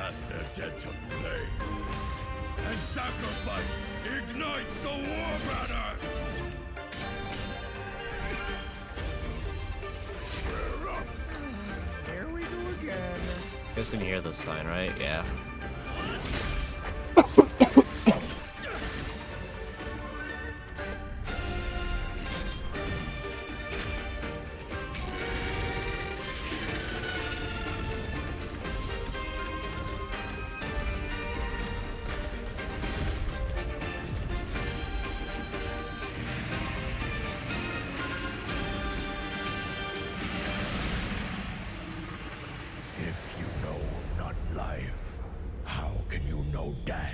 Acid into flame, and sacrifice ignites the war banners! Here we go again. You guys can hear this fine, right? Yeah. If you know not life, how can you know death?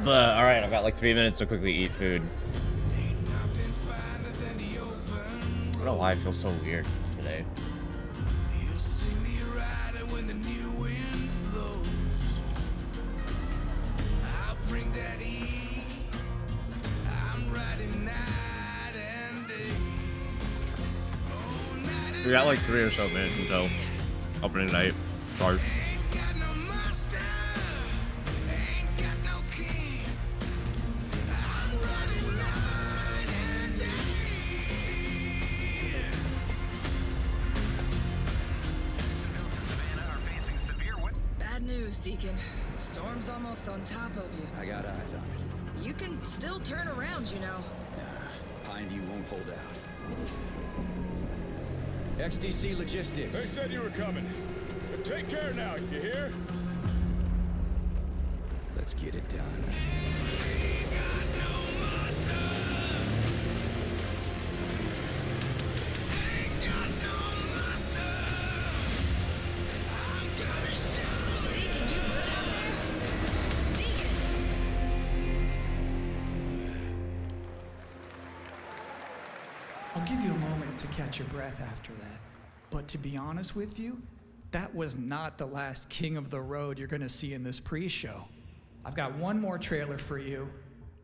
But alright, I've got like 3 minutes to quickly eat food. I don't know why I feel so weird today. We got like 3 or so minutes until opening night starts. Bad news, Deacon. Storm's almost on top of you. I got eyes on it. You can still turn around, you know. Nah, Pineview won't hold out. XDC Logistics. They said you were coming. But take care now, you hear? Let's get it done. Deacon, you good out there? Deacon! I'll give you a moment to catch your breath after that. But to be honest with you, that was not the last King of the Road you're gonna see in this pre-show. I've got one more trailer for you,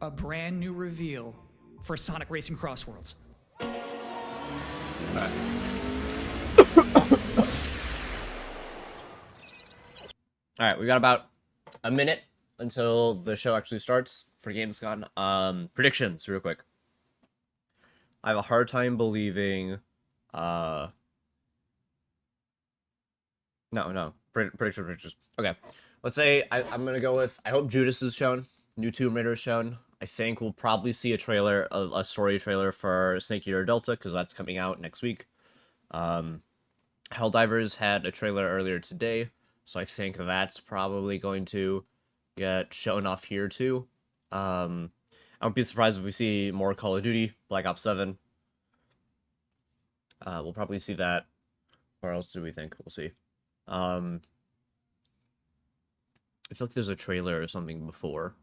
a brand new reveal for Sonic Racing Crossworlds. Alright, we got about a minute until the show actually starts for Gamescom. Predictions, real quick. I have a hard time believing, No, predictions. Okay, let's say I'm gonna go with, I hope Judas is shown, new Tomb Raider is shown. I think we'll probably see a trailer, a story trailer for Snake Eater Delta, because that's coming out next week. Helldivers had a trailer earlier today, so I think that's probably going to get shown off here too. I won't be surprised if we see more Call of Duty, Black Ops 7. We'll probably see that. Where else do we think? We'll see. I feel like there's a trailer or something before.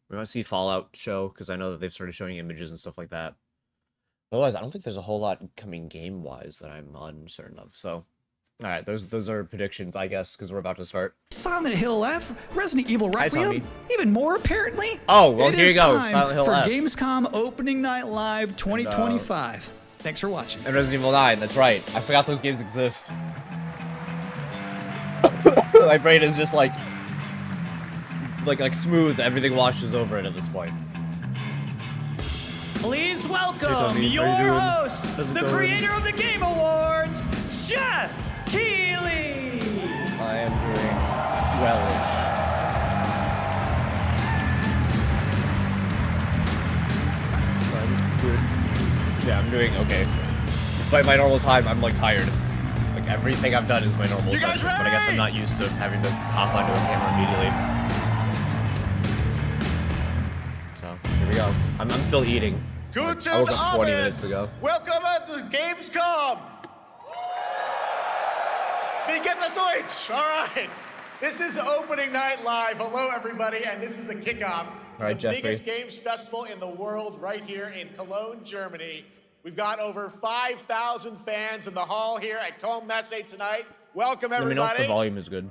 We might see Fallout show, because I know that they've started showing images and stuff like that. Otherwise, I don't think there's a whole lot coming game-wise that I'm uncertain of. So, alright, those are predictions, I guess, because we're about to start. Silent Hill F, Resident Evil Hi, Requiem, Tommy. even more apparently. Oh, well, It here is you go, time Silent Hill for F. Gamescom Opening Night Live 2025. Thanks for watching. And Resident Evil 9, that's right. I forgot those games exist. My brain is just like smooth. Everything washes over it at this point. Please welcome Tommy. your How you doing? host, How's it the going? creator of the Game Awards, Jeff Keighley. I am doing wellish. I'm good. Yeah, I'm doing okay. Despite my normal time, I'm like tired. Like everything I've done is my normal session, but I guess I'm not used to having to hop onto a camera immediately. So here we go. I'm still eating. Guten I woke up 20 Abend. minutes ago. Welcome to Gamescom. Wie geht es euch? All right. This is opening night live. Hello, everybody, and this is the kickoff to All right, the Jeffrey. biggest games festival in the world right here in Cologne, Germany. We've got over 5,000 fans in the hall here at Cologne Messe tonight. Welcome, Let me know if everybody. the volume is good.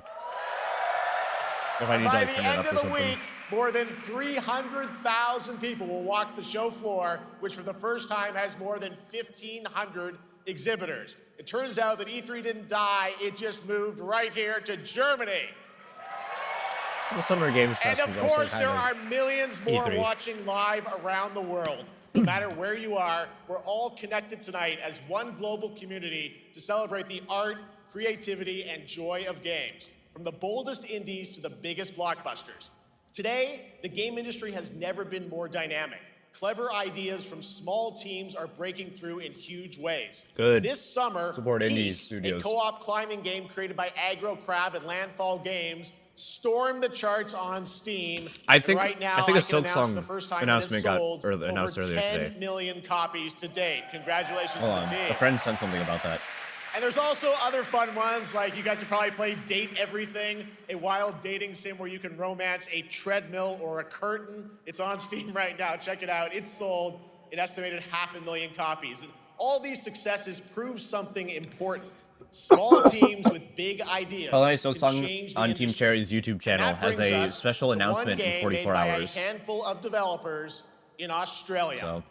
If I need to By like, the turn it end up of or the something. week, more than 300,000 people will walk the show floor, which for the first time has more than 1,500 exhibitors. It turns out that E3 didn't die, it just moved right here to Germany. The Summer Games And Fest of was also course, kind there of are millions more E3. watching live around the world. No matter where you are, we're all connected tonight as one global community to celebrate the art, creativity, and joy of games, from the boldest indies to the biggest blockbusters. Today, the game industry has never been more dynamic. Clever ideas from small teams are breaking through in huge ways. Good. This summer, Support indie Peak, studios. a co-op climbing game created by Aggro Crab and Landfall Games, stormed the charts on Steam. I think- right now, I think a can announce Silksong for the first time announcement it has got sold announced over earlier 10 today. million copies to date. Congratulations Hold to on. the team. A friend sent something about that. And there's also other fun ones, like you guys have probably played Date Everything, a wild dating sim where you can romance a treadmill or a curtain. It's on Steam right now. Check it out. It's sold an estimated 500,000 copies. All these successes prove something important. Small teams with big ideas Hello, can Silksong change the on Team industry. Cherry's YouTube And channel that has brings a us special to one announcement in game 44 made by hours. a handful of developers in Australia. So,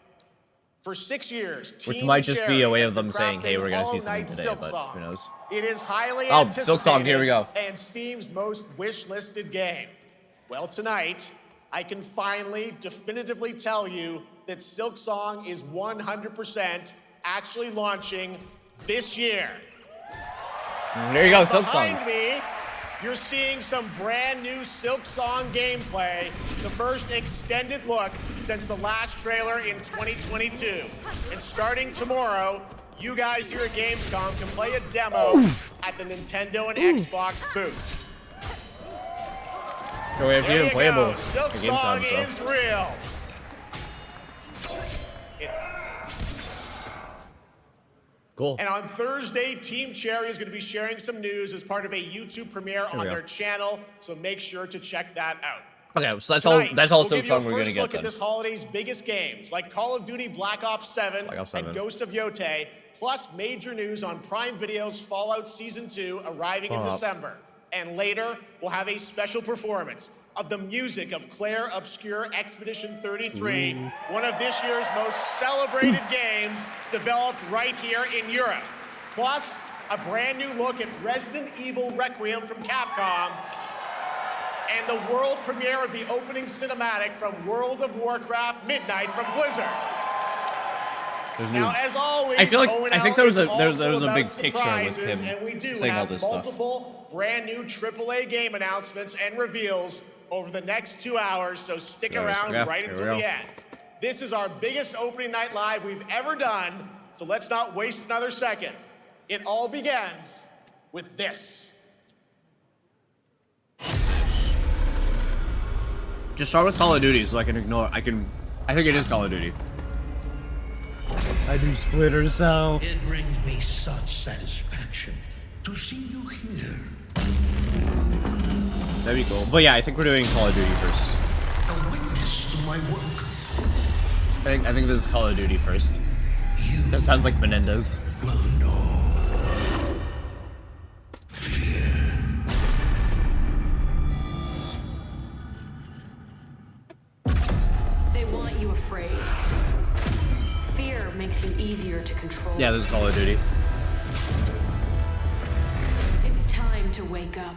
For 6 years, which Team might just be Cherry a way has of them been saying, hey, crafting we're gonna see Hollow something Knight today, but Silksong. who knows? It is highly Oh, anticipated Silksong, here we go. and Steam's most wish-listed game. Well, tonight, I can finally definitively tell you that Silksong is 100% actually launching this year. There you go, Behind Silksong. me, you're seeing some brand new Silksong gameplay, the first extended look since the last trailer in 2022. And starting tomorrow, you guys here at Gamescom can play a demo at the Nintendo and Xbox booths. So we have There even you playable go. at Silksong Gamescom, is so. real. Cool. And on Thursday, Team Cherry is going to be sharing some news as part of a YouTube premiere we on go. their channel, so make sure to check that out. Okay, so Tonight, that's all we'll give you a Silksong we're gonna first get look then. at this holiday's biggest games, like Call of Duty Black Ops 7, Black Ops 7. and Ghost of Yotei, plus major news on Prime Video's Fallout Season 2 arriving in December. And later, we'll have a special performance of the music of Claire Obscure Expedition 33, one of this year's most celebrated games developed right here in Europe. Plus, a brand new look at Resident Evil Requiem from Capcom, and the world premiere of the opening cinematic from World of Warcraft Midnight from Blizzard. There's Now, new. as always, I feel like- ONL I think there was is a- there was also a big about picture with surprises, him and we do saying all have this stuff. multiple brand new AAA game announcements and reveals over the next 2 hours, so stick There it is. around Yeah, right here until we the go. end. This is our biggest opening night live we've ever done, so let's not waste another second. It all begins with this. Just start with Call of Duty so I can ignore. I think it is Call of Duty. I do Splinter Cell. It brings me such satisfaction to see you here. That'd be cool. But yeah, I think we're doing Call of Duty first. A witness to my work. I think this is Call of Duty first. You That sounds like Menendez. will know. Fear. They want you afraid. Fear makes you easier to control. Yeah, this is Call of Duty. It's time to wake up.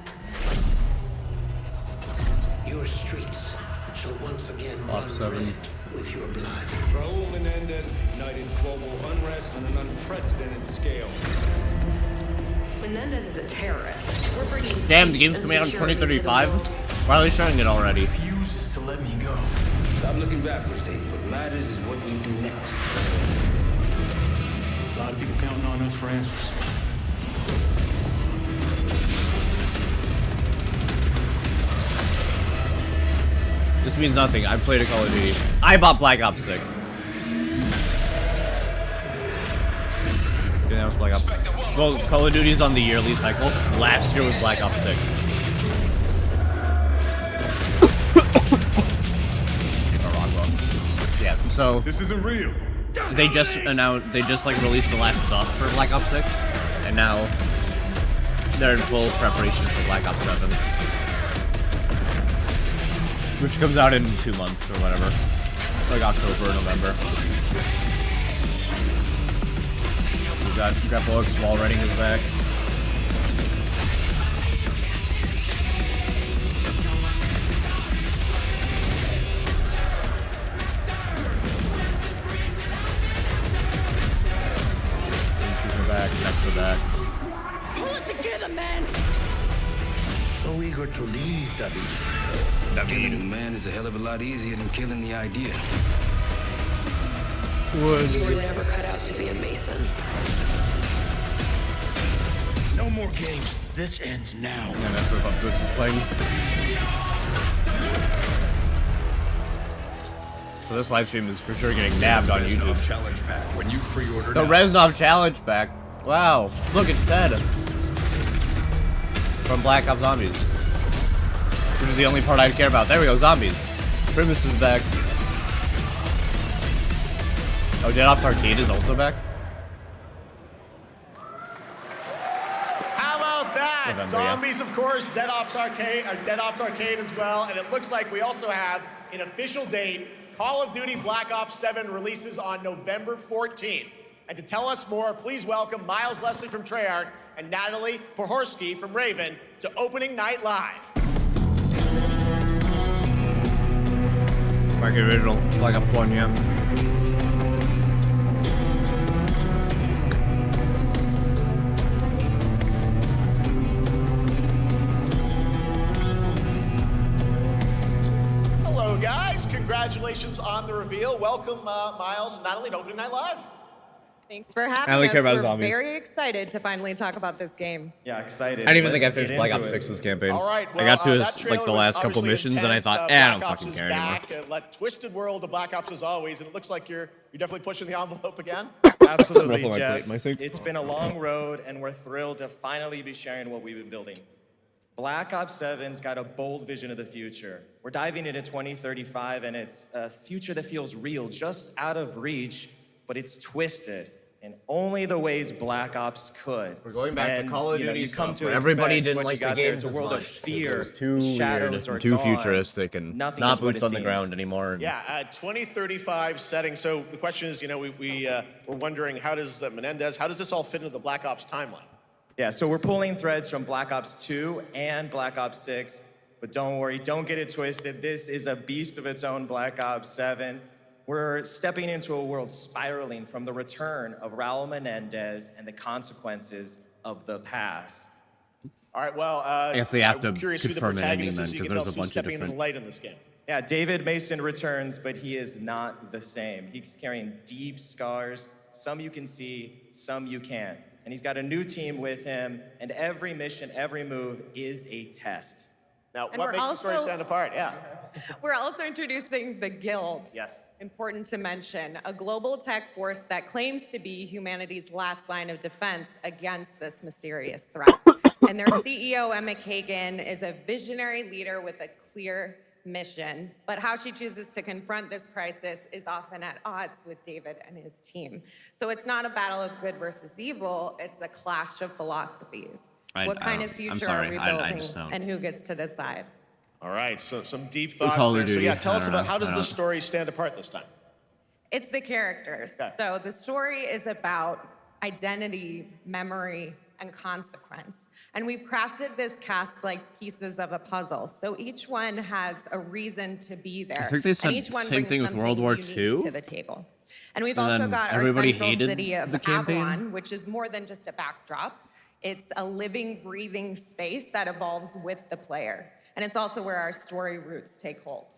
Your streets shall once again Bob run 7. red with your blood. Raul Menendez ignited global unrest on an unprecedented scale. Menendez is a terrorist. We're bringing Damn, the peace game's and coming out in security to the 2035? world. Why are they showing it already? Refuses to let me go. Stop looking backwards, Dayton. What matters is what we do next. A lot of people counting on us for answers. This means nothing. I played a Call of Duty. I bought Black Ops 6. Yeah, that was Black Ops. Well, Call of Duty's on the yearly cycle. Last year was Black Ops 6. So This isn't real. they just announced, they just like released the last stuff for Black Ops 6, and now they're in full preparation for Black Ops 7, which comes out in 2 months or whatever, like October or November. We got Bullock's wall running his back. Back to back. Pull it together, man! So eager to leave, David. Killing a man is a hell of a lot easier than killing the idea. You were never cut out to be a Mason. No more games. This ends now. Yeah, that's what Boots is playing. So this live stream is for sure getting nabbed on YouTube. Challenge pack when you pre-order. The Reznov challenge pack. Wow, look, it's dead. From Black Ops Zombies. Which is the only part I care about. There we go, zombies. Primus is back. Oh, Dead Ops Arcade is also back? How about that? November, yeah. Zombies, of course, Dead Ops Arcade as well. And it looks like we also have an official date. Call of Duty Black Ops 7 releases on November 14th. And to tell us more, please welcome Miles Leslie from Treyarch and Natalie Pohorski from Raven to Opening Night Live. Market original, Black Ops 1, yeah. Hello, guys. Congratulations on the reveal. Welcome, Miles and Natalie to Opening Night Live. Thanks for having I only us. care about We're zombies. very excited to finally talk about this game. Yeah, excited. I didn't even think I Let's finished get Black into Ops it. 6's campaign. All right, well, I got to that trailer like the was last couple obviously missions and I intense. thought, I Black don't Ops fucking is care anymore. back. Like twisted world of Black Ops as always, and it looks like you're definitely pushing the envelope again. Absolutely, Ruffle my Jeff. plate, my sink. It's been a long road, and we're thrilled to finally be sharing what we've been building. Black Ops 7's got a bold vision of the future. We're diving into 2035, and it's a future that feels real, just out of reach, but it's twisted in only the ways Black Ops could. We're going back to And, Call of you know, Duty you come stuff, to where everybody expect didn't what like you the got there. games It's a as world much. of 'Cause fear. it was too weird Shadows are and too gone. futuristic and Nothing not is what boots it on the seems. ground anymore. Yeah, 2035 setting. So the question is, we're wondering how does Menendez, how does this all fit into the Black Ops timeline? Yeah, so we're pulling threads from Black Ops 2 and Black Ops 6, but don't worry, don't get it twisted. This is a beast of its own, Black Ops 7. We're stepping into a world spiraling from the return of Raul Menendez and the consequences of the past. All right, well, I guess they have I'm to curious who the confirm an ending protagonist then, is. You because can there's tell a us who's bunch of stepping into the different. light in this game. Yeah, David Mason returns, but he is not the same. He's carrying deep scars. Some you can see, some you can't. And he's got a new team with him, and every mission, every move is a test. Now, And what we're makes the story also- stand apart? Yeah. We're also introducing the Guild. Yes. Important to mention, a global tech force that claims to be humanity's last line of defense against this mysterious threat. And their CEO, Emma Kagan, is a visionary leader with a clear mission. But how she chooses to confront this crisis is often at odds with David and his team. So it's not a battle of good versus evil, it's a clash of philosophies. What kind of future are we building, just don't. and who gets to decide? All right, so some deep thoughts Call of there. So Duty, yeah, tell I us don't about know, how does I the don't- story stand apart this time? It's the characters. Okay. So the story is about identity, memory, and consequence. And we've crafted this cast like pieces of a puzzle. So each one has a reason to be there. I think they said and each one same brings thing with something World War unique II. to the table. And we've And also then got our everybody central hated city of the campaign. Avalon, which is more than just a backdrop. It's a living, breathing space that evolves with the player. And it's also where our story roots take hold.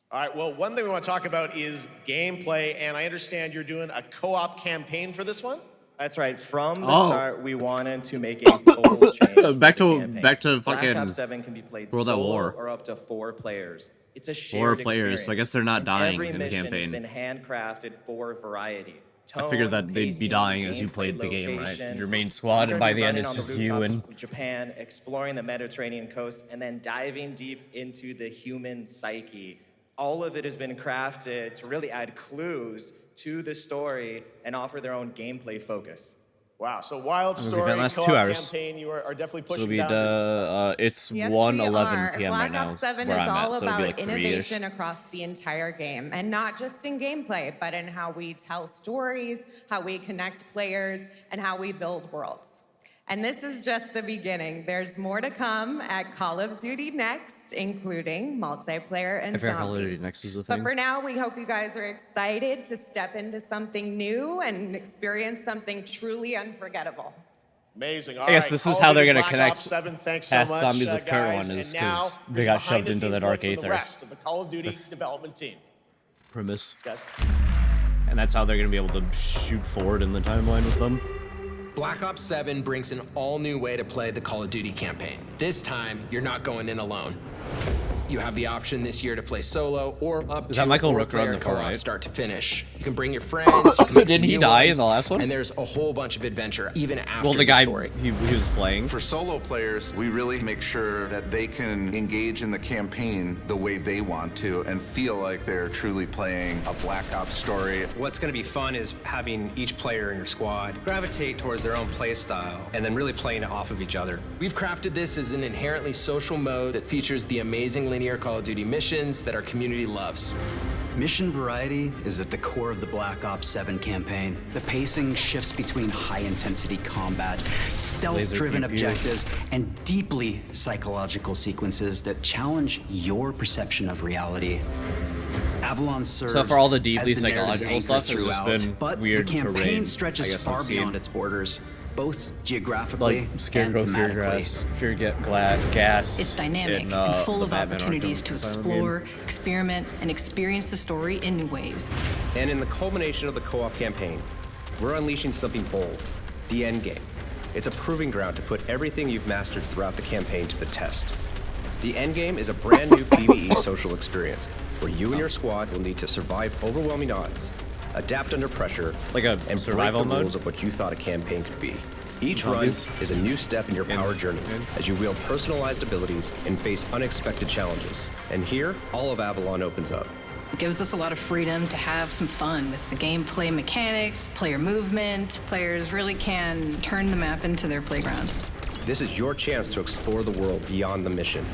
All right, well, one thing we want to talk about is gameplay, and I understand you're doing a co-op campaign for this one? That's right. From the Oh. start, we wanted to make a bold change. Back for the to- campaign. back to Black fucking Ops 7 can be played World at solo War. or up to 4 players. It's a 4 shared players, so I guess they're not experience. dying Every in the mission campaign. has been handcrafted for variety. I figured that Tone, they'd be pacing, dying as you gameplay played the game, right? location. Your main squad, We're and gonna by be the end running it's on the just you rooftops and of Japan, exploring the Mediterranean coast, and then diving deep into the human psyche. All of it has been crafted to really add clues to the story and offer their own gameplay focus. Wow, so Wild This is Story gonna last 2 co-op hours. campaign, you are definitely So it'll pushing be down. it's Yes, 1:11 we p.m. are. right Black now. Ops 7 where is I'm all at, so it'll be about like 3-ish. innovation across the entire game, and not just in gameplay, but in how we tell stories, how we connect players, and how we build worlds. And this is just the beginning. There's more to come at Call of Duty Next, including multiplayer and I forgot Call of Duty zombies. Next is a But thing. for now, we hope you guys are excited to step into something new and experience something truly unforgettable. Amazing. I guess this is how they're going to connect Ops 7. Thanks past so much, zombies with current guys. one is And now, because they here's got behind shoved the into the scenes dark look for the aether rest of the Call of Duty development team. premise. Guys. And that's how they're going to be able to shoot forward in the timeline with them. Black Ops 7 brings an all-new way to play the Call of Duty campaign. This time, you're not going in alone. You have the option this year to play solo or up Is to that Michael a Rooker on four-player the far co-op right? start to finish. You can bring your friends. You can make Didn't some he new die ones, in the last one? And there's a whole bunch of adventure even after Well, the guy story. he was playing. For solo players, we really make sure that they can engage in the campaign the way they want to and feel like they're truly playing a Black Ops story. What's going to be fun is having each player in your squad gravitate towards their own play style and then really playing it off of each other. We've crafted this as an inherently social mode that features the amazing linear Call of Duty missions that our community loves. Mission variety is at the core of the Black Ops 7 campaign. The pacing shifts between high-intensity combat, stealth-driven Laser pew pew. objectives, and deeply psychological sequences that challenge your perception of reality. Avalon serves So for all the as deeply the narrative's psychological anchor stuff, it's just throughout, been but weird the campaign terrain, I stretches guess, far I've seen. beyond its borders, both geographically Like and Scarecrow, thematically. Gas. It's dynamic in, and full the of Batman opportunities Arkham to Asylum explore, game. experiment, and experience the story in new ways. And in the culmination of the co-op campaign, we're unleashing something bold, the end game. It's a proving ground to put everything you've mastered throughout the campaign to the test. The end game is a brand new PvE social experience where you and your squad will need to survive overwhelming odds, adapt under pressure, like a and survival break the mode? rules of what you thought a campaign could be. Each Zombies? run is a new step in your power journey as you wield personalized abilities and face unexpected challenges. And here, all of Avalon opens up. It gives us a lot of freedom to have some fun with the gameplay mechanics, player movement. Players really can turn the map into their playground. This is your chance to explore the world beyond the mission.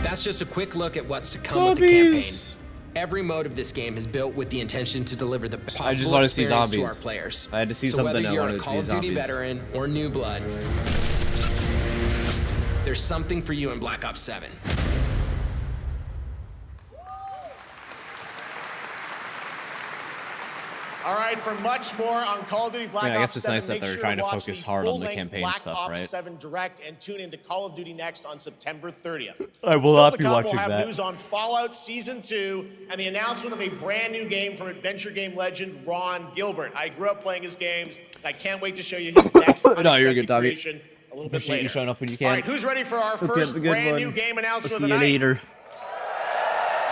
That's just a quick look at what's to come with the campaign. Every mode of this game is built with the intention to deliver the best I just possible want to see experience to zombies. our players. I had to see So something whether I you're wanted a to Call of see Duty zombies. veteran or new blood, there's something for you in Black Ops 7. All right, for much more on Call of Duty Black Yeah, I guess Ops it's 7, nice that make they're sure trying to watch focus the hard on the full-length campaign Black stuff, Ops right? 7 Direct and tune into Call of Duty Next on September 30th. I will Still not to be come, watching we'll have that. news on Fallout Season 2 and the announcement of a brand new game from adventure game legend Ron Gilbert. I grew up playing his games, and I can't wait to show you his next No, you're unexpected good, Tommy. creation a little bit Appreciate you later. showing up when you can. All right, who's ready for our Hope you first have a good brand one. new game announcement We'll of see the you night? later.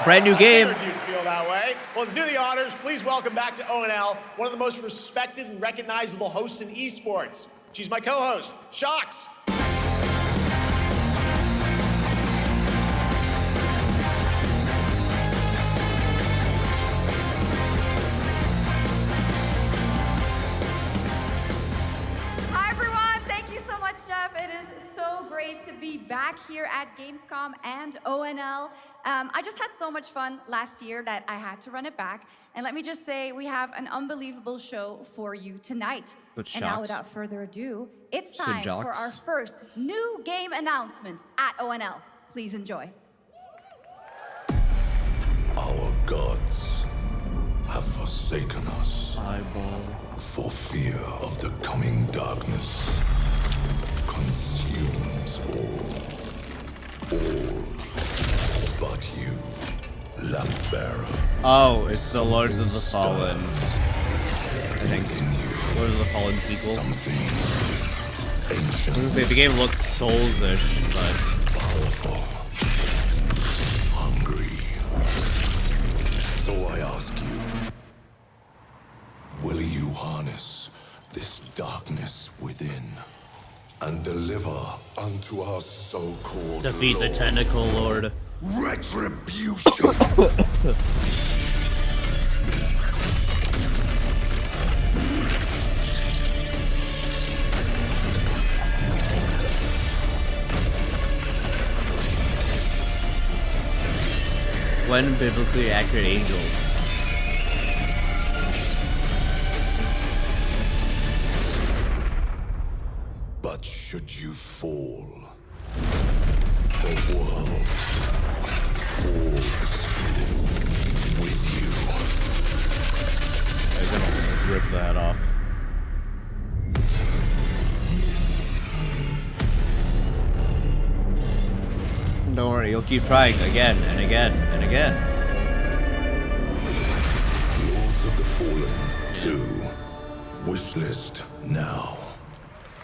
Brand new game. I figured you'd feel that way. Well, to do the honors, please welcome back to ONL, one of the most respected and recognizable hosts in esports. She's my co-host, Shox. Hi everyone, thank you so much, Jeff. It is so great to be back here at Gamescom and ONL. I just had so much fun last year that I had to run it back. And let me just say, we have an unbelievable show for you tonight. Good And now shots. without further ado, it's Said time for jocks. our first new game announcement at ONL. Please enjoy. Our gods have forsaken us. For fear of the coming darkness consumes all but you, lamp bearer. Oh, it's the Lords of the Fallen. I think. Lords of the Fallen sequel. I was gonna say, the game looks Souls-ish, but... Powerful. Hungry. So I ask you, will you harness this darkness within and deliver unto our so-called Defeat the lords Tentacle Lord. retribution. When biblically accurate angels. But should you fall, the world falls with you. I'm gonna rip that off. Don't worry, you'll keep trying again and again and again. Lords of the Fallen 2. Wishlist now.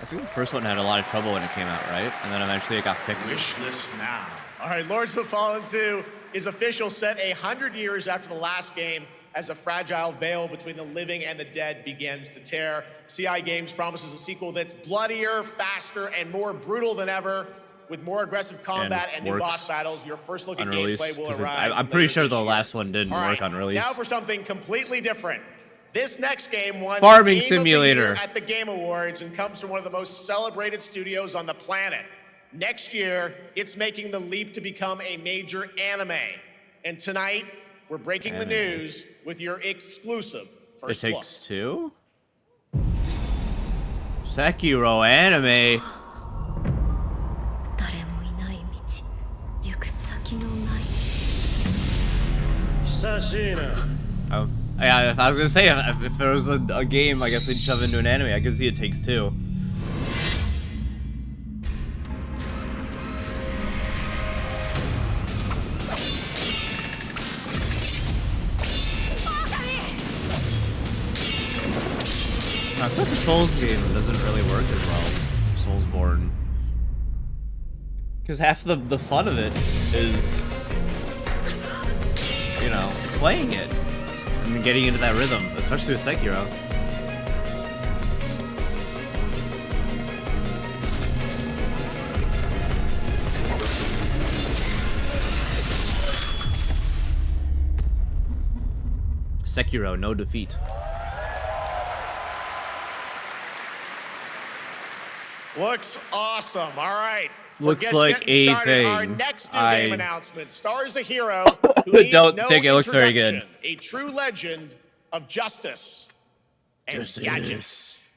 I think the first one had a lot of trouble when it came out, right? And then eventually it got fixed. Wishlist now. All right, Lords of the Fallen 2 is official, set 100 years after the last game, as a fragile veil between the living and the dead begins to tear. CI Games promises a sequel that's bloodier, faster, and more brutal than ever. With more aggressive combat and new boss battles, your first look at gameplay will arrive. I'm pretty sure the last one didn't work on release. Now for something completely different. This next game won Farming Game of the Simulator Year at the Game Awards and comes from one of the most celebrated studios on the planet. Next year, it's making the leap to become a major anime. And tonight, we're breaking the news with your exclusive first It look. Takes Two? Sekiro anime. Oh, yeah, I was gonna say, if there was a game, I guess they'd shove into an anime. I could see It Takes Two. I thought the Souls game doesn't really work as well. Soulsborne. Because half the fun of it is, you know, playing it and getting into that rhythm, especially with Sekiro. Sekiro, no defeat. Looks awesome. All right. Looks We're like getting a started. thing. Our next new game announcement stars a hero who needs Don't no think it looks very good. introduction, a true legend of justice and gadgets.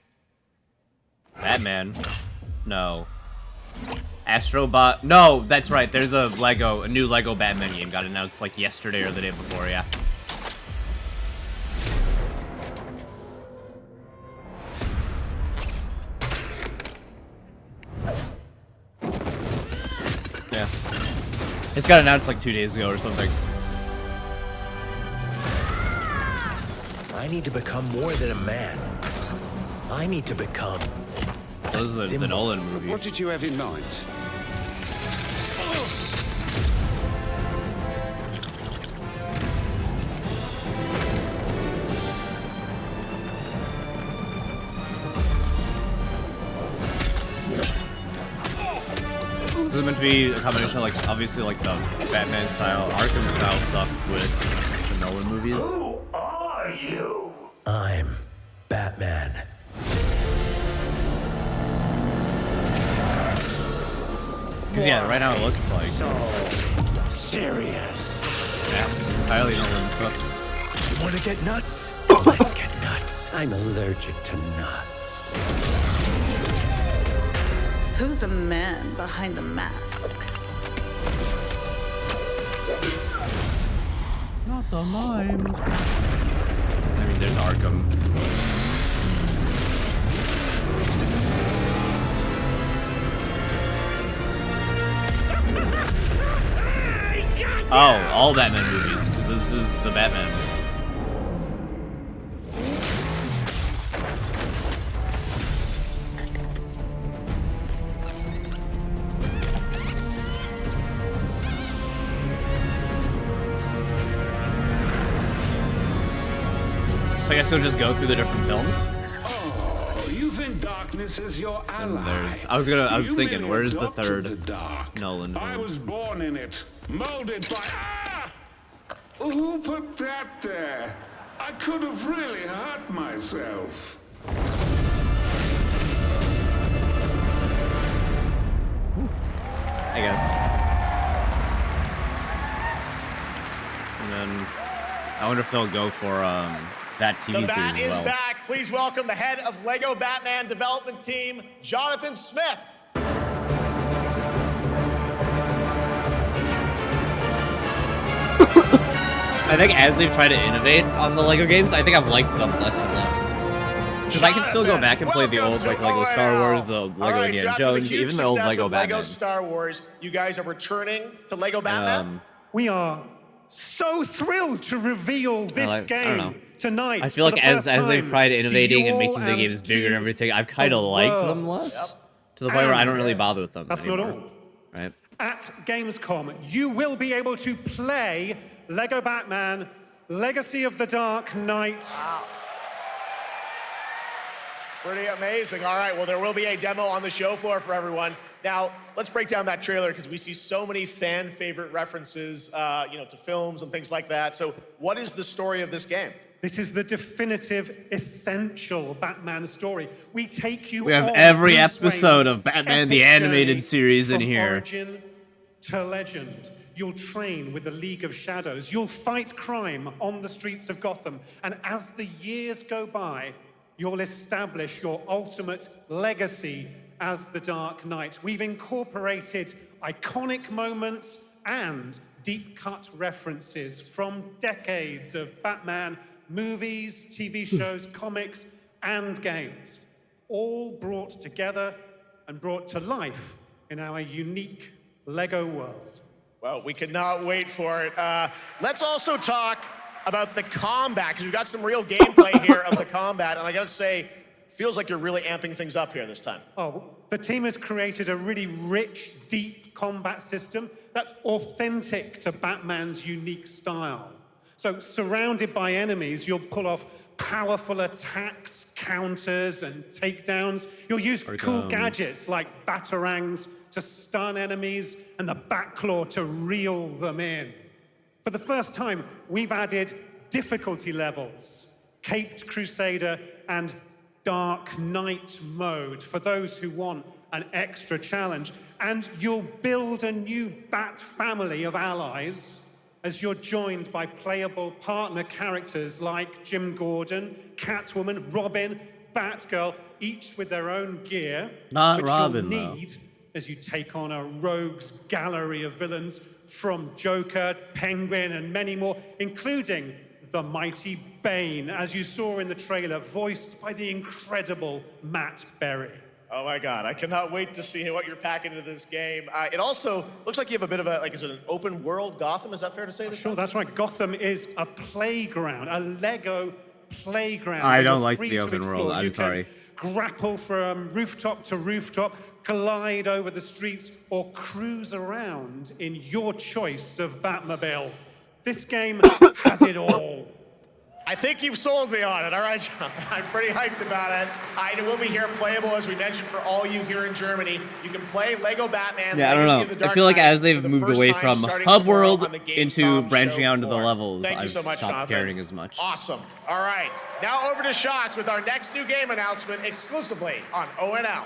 Batman. No. Astrobot. No, that's right. There's a new Lego Batman game got announced like yesterday or the day before, yeah. Yeah. It's got announced like 2 days ago or something. I need to become more than a man. I need to become This is the Nolan movie. What did you have in mind? This is meant to be a combination of, like, obviously, like, the Batman style, Arkham style stuff with the Nolan movies. Who are you? I'm Batman. Because, yeah, right now it looks like... So serious. Yeah, entirely Nolan stuff. You want to get nuts? Let's get nuts. I'm allergic to nuts. Who's the man behind the mask? Not the mime. I mean, there's Arkham. Oh, all Batman movies, because this is the Batman movie. So I guess you'll just go through the different films? Oh, you've been dark darkness as your And ally. I was thinking, where's the adopted third the dark. Nolan I film? was born in it, molded by. Ah! Who put that there? I could have really hurt myself. I guess. And then I wonder if they'll go for that TV The series Bat as is well. back. Please welcome the head of Lego Batman development team, Jonathan Smith. I think as they've tried to innovate on the Lego games, I think I've liked them less and less. Because I can still go back and play the old like Lego Star Wars, the Lego Indiana Jones, even the old Lego Batman. Lego Star Wars, you guys are returning to Lego Batman? We are so thrilled to reveal this I don't game know. tonight. I feel like as they've tried innovating and making the games bigger and everything, I've kind of liked them less. To the point where I don't really bother with them That's anymore. not all. Right? At Gamescom, you will be able to play Lego Batman Legacy of the Dark Knight. Wow. Pretty amazing. All right, well, there will be a demo on the show floor for everyone. Now, let's break down that trailer because we see so many fan favorite references, to films and things like that. So what is the story of this game? This is the definitive, essential Batman story. We take you We have on every Bruce episode Wayne's of Batman the epic Animated journey Series in from here. Origin to legend. You'll train with the League of Shadows. You'll fight crime on the streets of Gotham. And as the years go by, you'll establish your ultimate legacy as the Dark Knight. We've incorporated iconic moments and deep-cut references from decades of Batman movies, TV shows, comics, and games, all brought together and brought to life in our unique Lego world. Well, we cannot wait for it. Let's also talk about the combat, because we've got some real gameplay here of the combat, and I gotta say, feels like you're really amping things up here this time. Oh, the team has created a really rich, deep combat system that's authentic to Batman's unique style. So, surrounded by enemies, you'll pull off powerful attacks, counters, and takedowns. You'll use cool gadgets like batarangs to stun enemies and the Batclaw to reel them in. For the first time, we've added difficulty levels, Caped Crusader and Dark Knight mode for those who want an extra challenge. And you'll build a new Bat family of allies as you're joined by playable partner characters like Jim Gordon, Catwoman, Robin, Batgirl, each with their own gear. Not which Robin, you'll though. need as you take on a rogues gallery of villains from Joker, Penguin, and many more, including the mighty Bane, as you saw in the trailer, voiced by the incredible Matt Berry. Oh my God, I cannot wait to see what you're packing into this game. It also looks like you have a bit of is it an open world Gotham? Is that fair to say this Sure, time? that's right. Gotham is a playground, a Lego playground. I where don't you're like free the to open world, explore. I'm You can sorry. grapple from rooftop to rooftop, glide over the streets, or cruise around in your choice of Batmobile. This game has it all. I think you've sold me on it. All right, John. I'm pretty hyped about it. It will be here playable, as we mentioned, for all you here in Germany. You can play Lego Batman. Yeah, I don't Legacy of the know. I Dark feel like Knight as they've for the moved first away time, from starting Hub tomorrow World on the into Gamescom branching show out into the floor. levels, Thank you I've so much, stopped Jonathan. caring as much. Awesome. All right. Now over to Shots with our next new game announcement exclusively on ONL.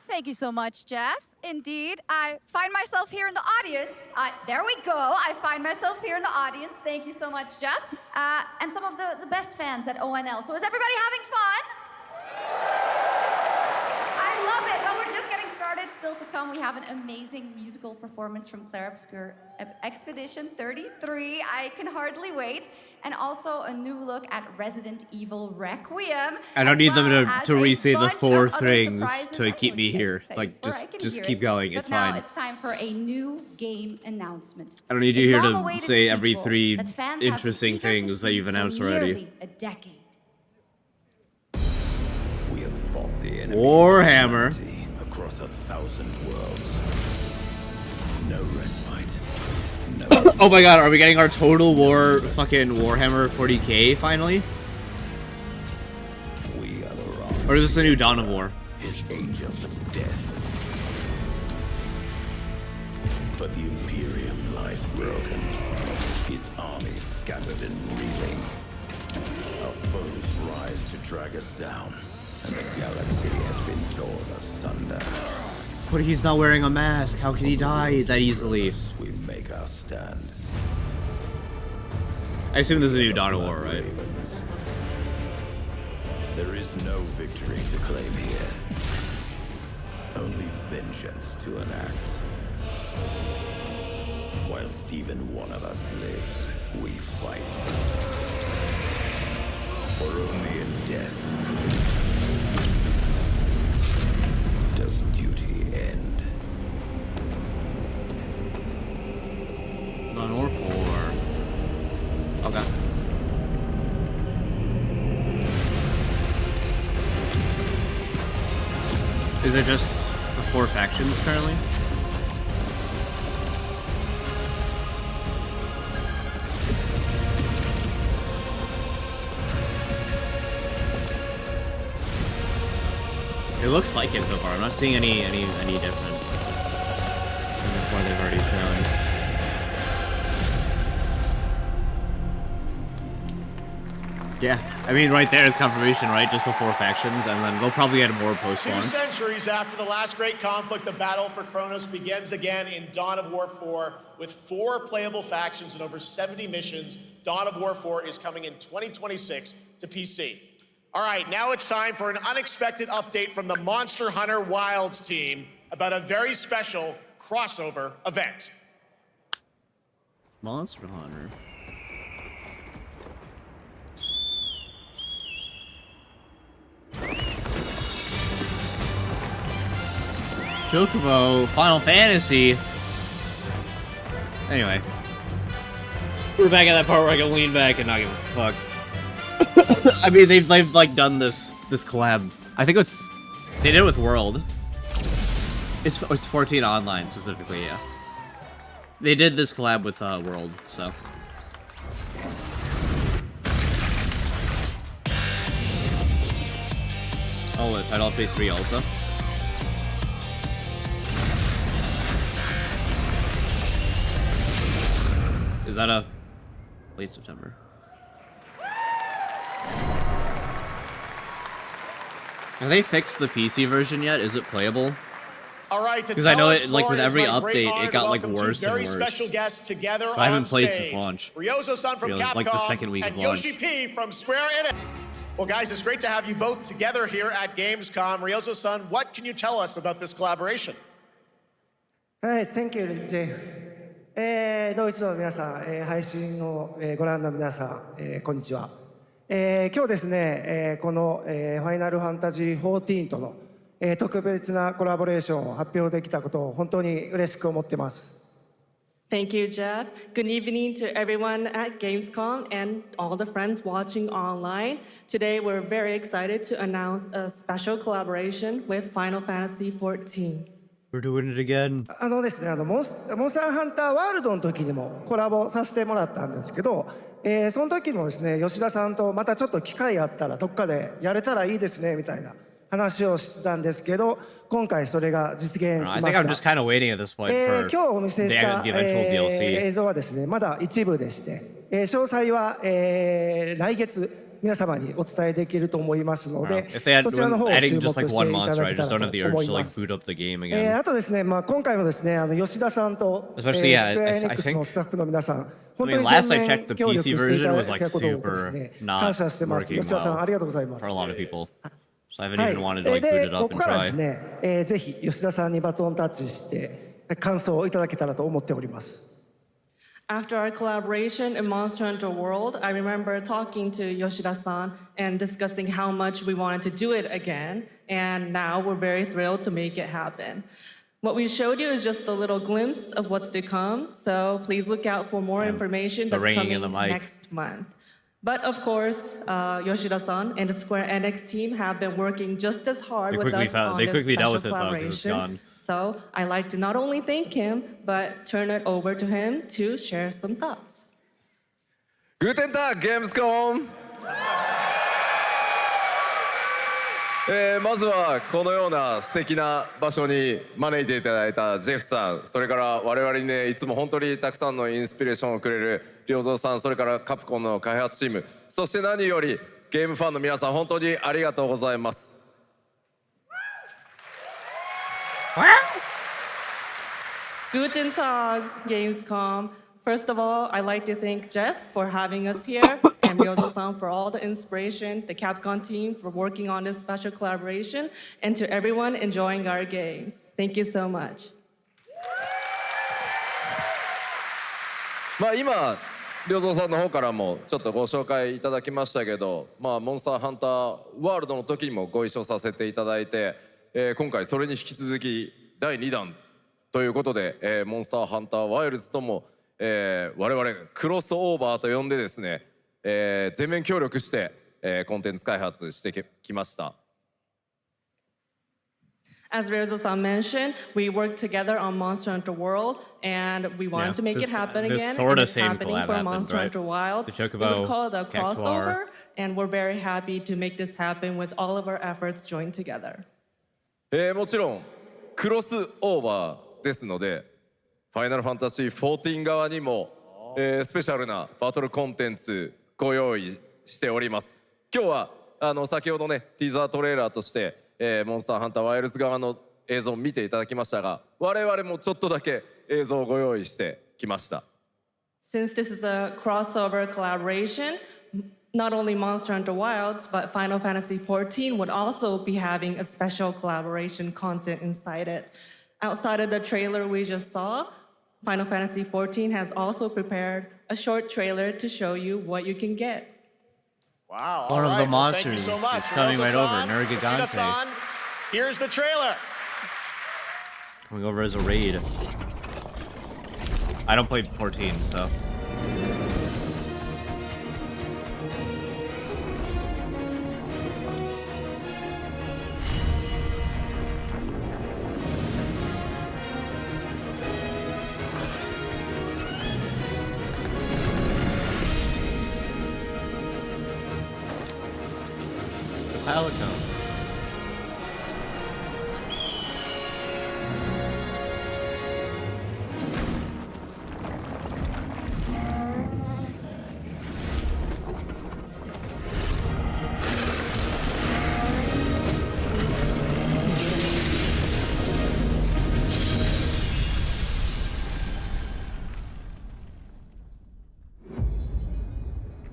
Thank you so much, Jeff. Indeed, I find myself here in the audience. There we go. I find myself here in the audience. Thank you so much, Jeff. And some of the best fans at ONL. So is everybody having fun? I love it. But we're just getting started. Still to come, we have an amazing musical performance from Claire Obscure Expedition 33. I can hardly wait. And also a new look at Resident Evil Requiem. I don't need them as to a re-say the bunch 4 of other things surprises to I keep know me you guys are here. excited Like, for. I can just hear keep it. going. But It's now fine. it's time for a new game announcement. I don't need you A here to long-awaited say every sequel 3 that fans have been interesting eager to things that see you've for announced already. nearly a decade. We have fought the enemy Warhammer. across 1,000 worlds. No respite. No. Oh my god, are we getting our Total War fucking Warhammer 40k finally? We are the wrong. Or is this the new Dawn of War? His angels of death. But the Imperium lies broken. Its armies scattered and reeling. Our foes rise to drag us down, and the galaxy has been torn asunder. But he's not wearing a mask. How can he die that easily? We make our stand. I assume this is a new Dawn of War, right? Ravens. There is no victory to claim here. Only vengeance to enact. Whilst even one of us lives, we fight. For only in death does duty end. Dawn of War 4. Okay. Is it just the 4 factions currently? It looks like it so far. I'm not seeing any different than what they've already shown. Yeah, I mean, right there is confirmation, right? Just the 4 factions, and then they'll probably add more post-launch. 2 centuries after the last great conflict, the battle for Kronos begins again in Dawn of War 4 with 4 playable factions and over 70 missions. Dawn of War 4 is coming in 2026 to PC. All right, now it's time for an unexpected update from the Monster Hunter Wilds team about a very special crossover event. Monster Hunter. Chocobo, Final Fantasy. Anyway, we're back at that part where I can lean back and not give a fuck. I mean, they've like done this collab. I think they did it with World. It's 14 online specifically, yeah. They did this collab with World, so. Oh, the title update 3 also. Is that a late September? Have they fixed the PC version yet? Is it playable? All right, because I know it, like with every update, it got like worse and worse. Special guests together I haven't played stage. since launch. Ryozo-san from Capcom, like the second week and of launch. Yoshi P from Square Enix. Well, guys, it's great to have you both together here at Gamescom. Ryozo-san, what can you tell us about this collaboration? Hi, thank you, Jay. ドイツの皆さん、配信をご覧の皆さん、こんにちは。今日ですね、このファイナルファンタジー14との特別なコラボレーションを発表できたことを本当に嬉しく思ってます。Thank you, Jeff. Good evening to everyone at Gamescom and all the friends watching online. Today, we're very excited to announce a special collaboration with Final Fantasy XIV. We're doing it again. ですね、モンスターハンターワールドの時にもコラボさせてもらったんですけど、その時もですね、吉田さんとまたちょっと機会あったらどっかでやれたらいいですねみたいな話をしてたんですけど、今回それが実現しました。I think I'm just kind of waiting at this point for 今日お見せした、the eventual DLC. 映像はですね、まだ一部でして、詳細は、来月皆様にお伝えできると思いますので、そちらの方を注目していただけたらと思います。あとですね、まあ今回もですね、吉田さんとスクエアエニックスのスタッフの皆さん、本当に全面協力していただいたことをですね、感謝してます。吉田さんありがとうございます。はい。で、ここからですね、ぜひ吉田さんにバトンタッチして感想をいただけたらと思っております。After our collaboration in Monster Hunter World, I remember talking to Yoshida-san and discussing how much we wanted to do it again, and now we're very thrilled to make it happen. What we showed you is just a little glimpse of what's to come, so please look out for more information that's coming next month. But of course, Yoshida-san and the Square Enix team have been working just as hard with us on this special collaboration. So I'd like to not only thank him, but turn it over to him to share some thoughts. Guten Tag, Gamescom! まずはこのような素敵な場所に招いていただいたジェフさん、それから我々にねいつも本当にたくさんのインスピレーションをくれる良三さん、それからカプコンの開発チーム、そして何よりゲームファンの皆さん、本当にありがとうございます。Guten Tag, Gamescom. First of all, I'd like to thank Jeff for having us here, and Ryozo-san for all the inspiration, the Capcom team for working on this special collaboration, and to everyone enjoying our games. Thank you so much. 今良三さんの方からもちょっとご紹介いただきましたけど、モンスターハンターワールドの時にもご一緒させていただいて、今回それに引き続き第2弾ということで、モンスターハンターワイルズとも、我々クロスオーバーと呼んでですね、全面協力して、コンテンツ開発してきました。As Ryozo-san mentioned, we worked together on Monster Hunter World, and we wanted to make it happen again. Sort and of it's same happening collab for happened, Monster right? Hunter Wilds. The We would call it a Cactuar. crossover, and we're very happy to make this happen with all of our efforts joined together. もちろんクロスオーバーですので、ファイナルファンタジー14側にも、スペシャルなバトルコンテンツご用意しております。今日は先ほどねティーザートレーラーとして、モンスターハンターワイルズ側の映像を見ていただきましたが、我々もちょっとだけ映像をご用意してきました。Since this is a crossover collaboration, not only Monster Hunter Wilds, but Final Fantasy XIV would also be having a special collaboration content inside it. Outside of the trailer we just saw, Final Fantasy XIV has also prepared a short trailer to show you what you can get. Wow. One of the monsters thank you so much. is coming right over, Yoshida-san, Nergigante. Here's the trailer. Coming over as a raid. I don't play 14, so. Pelican.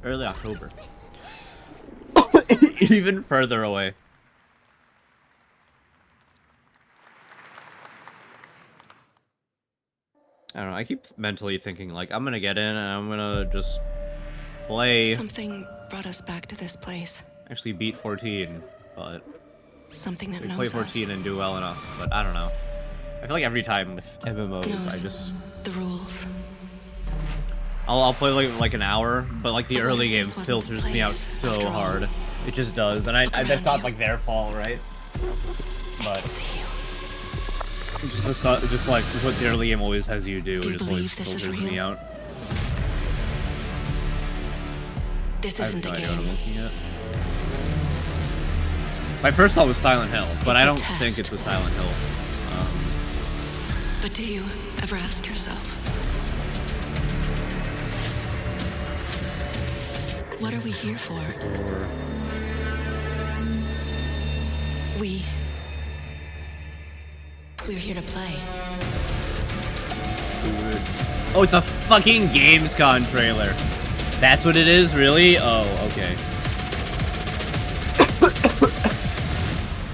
Early October. Even further away. I don't know, I keep mentally thinking like I'm gonna get in and I'm gonna just play. Something brought us back to this place. Actually beat 14, but something that we knows play 14 us. and do well enough, but I don't know. I feel like every time with MMOs I just the rules. I'll play like an hour, but like the early game filters me out so hard. It just does, and that's not like their fault, right? But just like what the early game always has you do, it just always filters me out. This isn't a I have no idea game. what I'm looking at. My first thought was Silent Hill, but I don't think it's a Silent Hill. But do you ever ask yourself, what are we here for? We're here to play. Oh, it's a fucking Gamescom trailer. That's what it is, really? Oh, okay.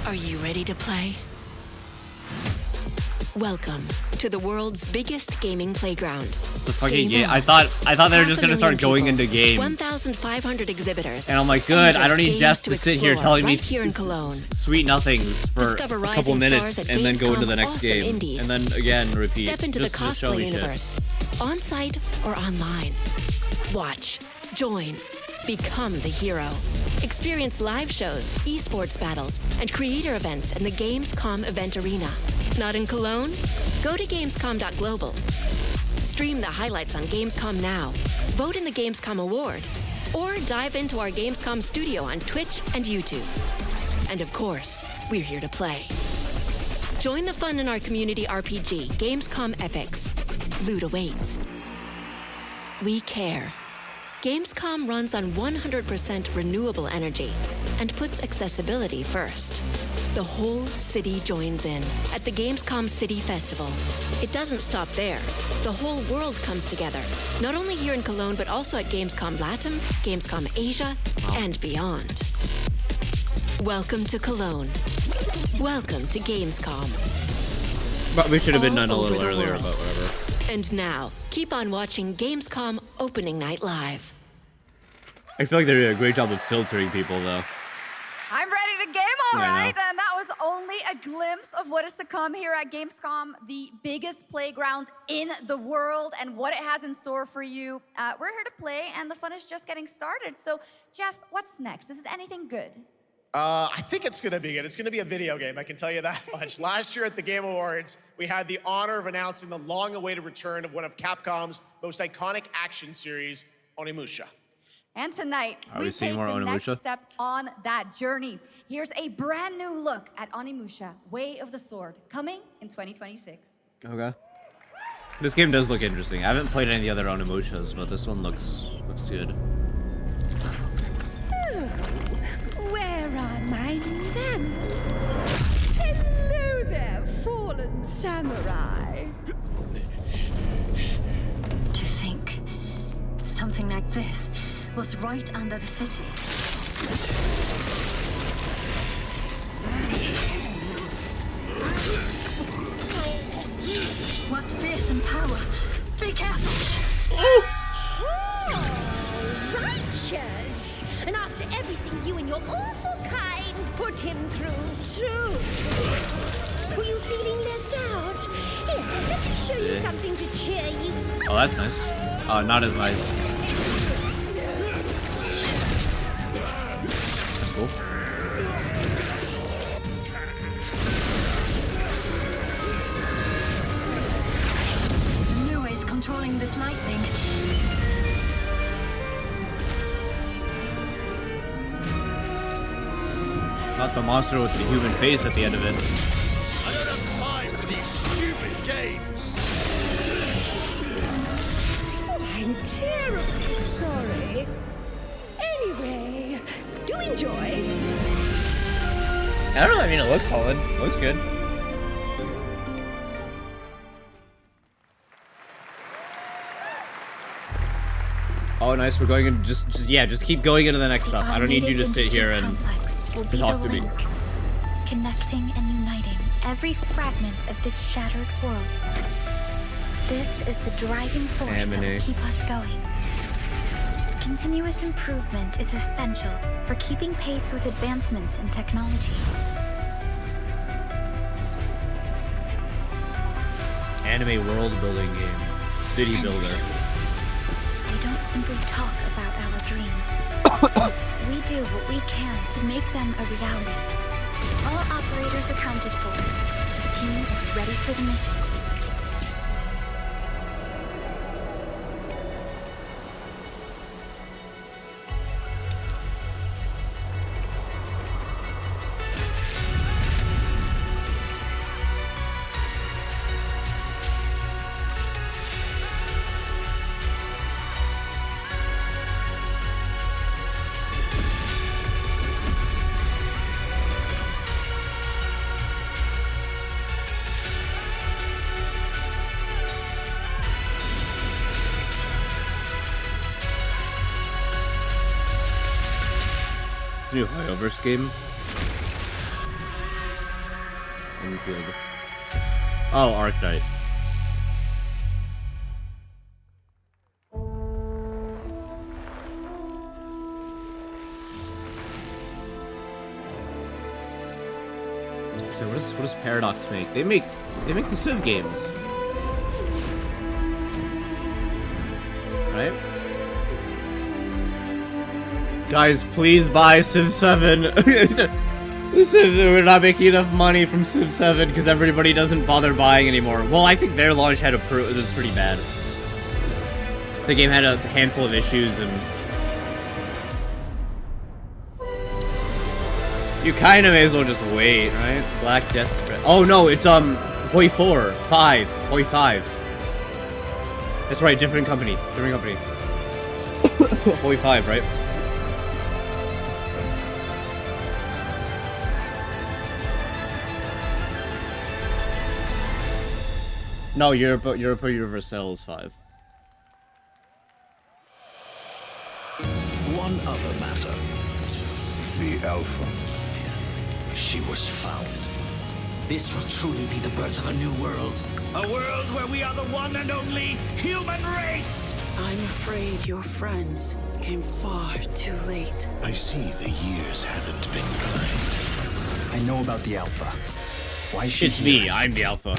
Are you ready to play? Welcome to the world's biggest gaming playground. It's a fucking game. I thought they were just gonna start going into games. 1,500 exhibitors. And I'm like, good. I don't need Jess to sit here telling me here in Cologne. Sweet nothings for a couple minutes and then go into the next game and then again repeat. Step into the cosplay universe, on site or online. Watch, join, become the hero. Experience live shows, esports battles, and creator events in the Gamescom event arena. Not in Cologne? Go to Gamescom.global. Stream the highlights on Gamescom Now, vote in the Gamescom Award, or dive into our Gamescom studio on Twitch and YouTube. And of course, we're here to play. Join the fun in our community RPG, Gamescom Epics. Loot awaits. We care. Gamescom runs on 100% renewable energy and puts accessibility first. The whole city joins in at the Gamescom City Festival. It doesn't stop there. The whole world comes together, not only here in Cologne, but also at Gamescom Latam, Gamescom Asia, and beyond. Welcome to Cologne. Welcome to Gamescom. But we should have been All done a little over the earlier, world. but whatever. And now, keep on watching Gamescom Opening Night Live. I feel like they did a great job of filtering people, though. I'm ready to game, all Yeah, I know. right. And that was only a glimpse of what is to come here at Gamescom, the biggest playground in the world, and what it has in store for you. We're here to play, and the fun is just getting started. So, Jeff, what's next? Is it anything good? I think it's gonna be good. It's gonna be a video game, I can tell you that much. Last year at the Game Awards, we had the honor of announcing the long-awaited return of one of Capcom's most iconic action series, Onimusha. And tonight, Are we seeing take more the next Onimusha? step on that journey. Here's a brand new look at Onimusha, Way of the Sword, coming in 2026. Okay. This game does look interesting. I haven't played any of the other Onimushas, but this one looks good. Where are my manners? Hello there, fallen samurai. To think something like this was right under the city. What fearsome power! Be careful! Righteous! And after everything you and your awful kind put him through, too. Were you feeling left out? Here, let me show you something to cheer you. Oh, that's nice. Oh, not as nice. That's cool. Lua is controlling this lightning. Not the monster with the human face at the end of it. I don't have time for these stupid games. Oh, I'm terribly sorry. Anyway, do enjoy. I don't know. I mean, it looks solid. It looks good. Oh, nice. We're going in. Just keep going into the next stuff. I don't need you to sit here and will be talk the to me. link, connecting and uniting every fragment of this shattered world. This is the driving force that will keep us going. Continuous improvement is essential for keeping pace with advancements in technology. Anime world building game. City builder. We don't simply talk about our dreams. We do what we can to make them a reality. All operators accounted for. The team is ready for the mission. New Highoverse game. Let me feel it. Oh, Arclight. So what does Paradox make? They make the Civ games. Right? Guys, please buy Civ 7. We're not making enough money from Civ 7 because everybody doesn't bother buying anymore. Well, I think their launch had it was pretty bad. The game had a handful of issues and You kind of may as well just wait, right? Black Death Spread. Oh no, it's Hoi 4, 5, Hoi 5. That's right, different company. Hoi 5, right? No, Europa Universalis 5. One other matter. The Alpha. She was found. This will truly be the birth of a new world. A world where we are the one and only human race! I'm afraid your friends came far too late. I see the years haven't been kind. I know about the Alpha. Why is she It's here? me, I'm the Alpha.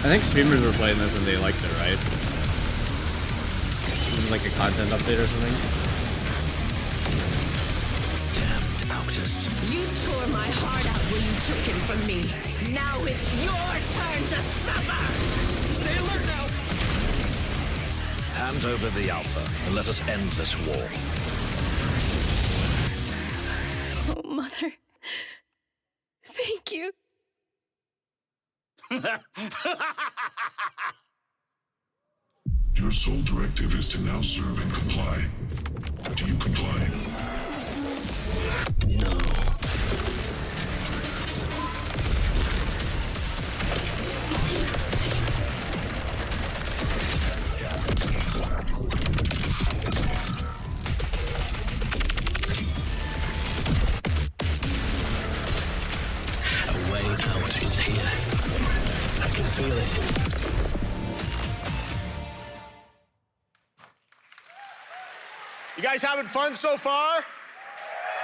I think streamers were playing this and they liked it, right? This is like a content update or something. Damned Outus. You tore my heart out when you took him from me. Now it's your turn to suffer! Stay alert now! Hand over the Alpha and let us end this war. Oh, Mother. Thank you. Your sole directive is to now serve and comply. Do you comply? No. A way out is here. I can feel it. You guys having fun so far?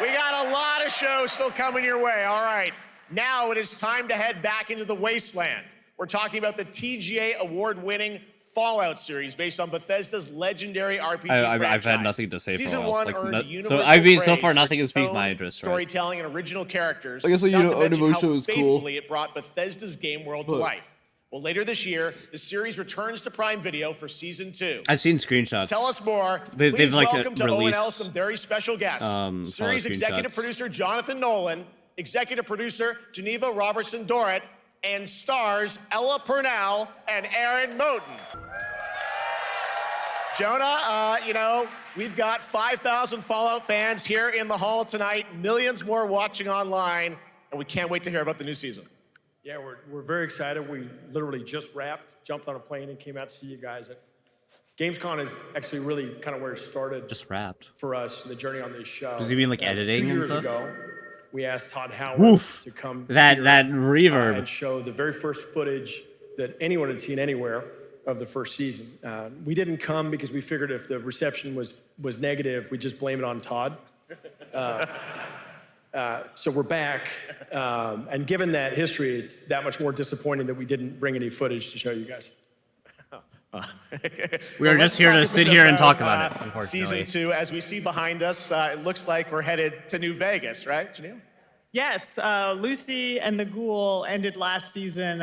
We got a lot of shows still coming your way. All right, now it is time to head back into the wasteland. We're talking about the TGA award-winning Fallout series based on Bethesda's legendary RPG franchise. I've had nothing to say Season for a while. one earned So universal I mean, so praise far for nothing has its piqued tone, my interest, right? storytelling, and original characters. I guess, you not know, to mention Onimusha how is cool. faithfully it brought Bethesda's game world to Huh. life. Well, later this year, the series returns to Prime Video for Season 2. I've seen screenshots. Tell us more. They've Please like welcome to released, ONL some very special guests. Series Fallout executive screenshots. producer Jonathan Nolan, executive producer Geneva Robertson Dorrit, and stars Ella Purnell and Aaron Moten. Jonah, you know, we've got 5,000 Fallout fans here in the hall tonight, millions more watching online, and we can't wait to hear about the new season. Yeah, we're very excited. We literally just wrapped, jumped on a plane, and came out to see you guys. Gamescom is actually really kind of where it started. Just wrapped. For us, the journey on this show. Does he mean like That was editing 2 and years stuff? ago, we asked Todd Howard Woof. to come That here, reverb. and show the very first footage that anyone had seen anywhere of the first season. We didn't come because we figured if the reception was negative, we'd just blame it on Todd. So we're back, and given that history, it's that much more disappointing that we didn't bring any footage to show you guys. We are just here to sit here and talk about it, unfortunately. Season 2, as we see behind us, it looks like we're headed to New Vegas, right, Janelle? Yes, Lucy and the Ghoul ended last season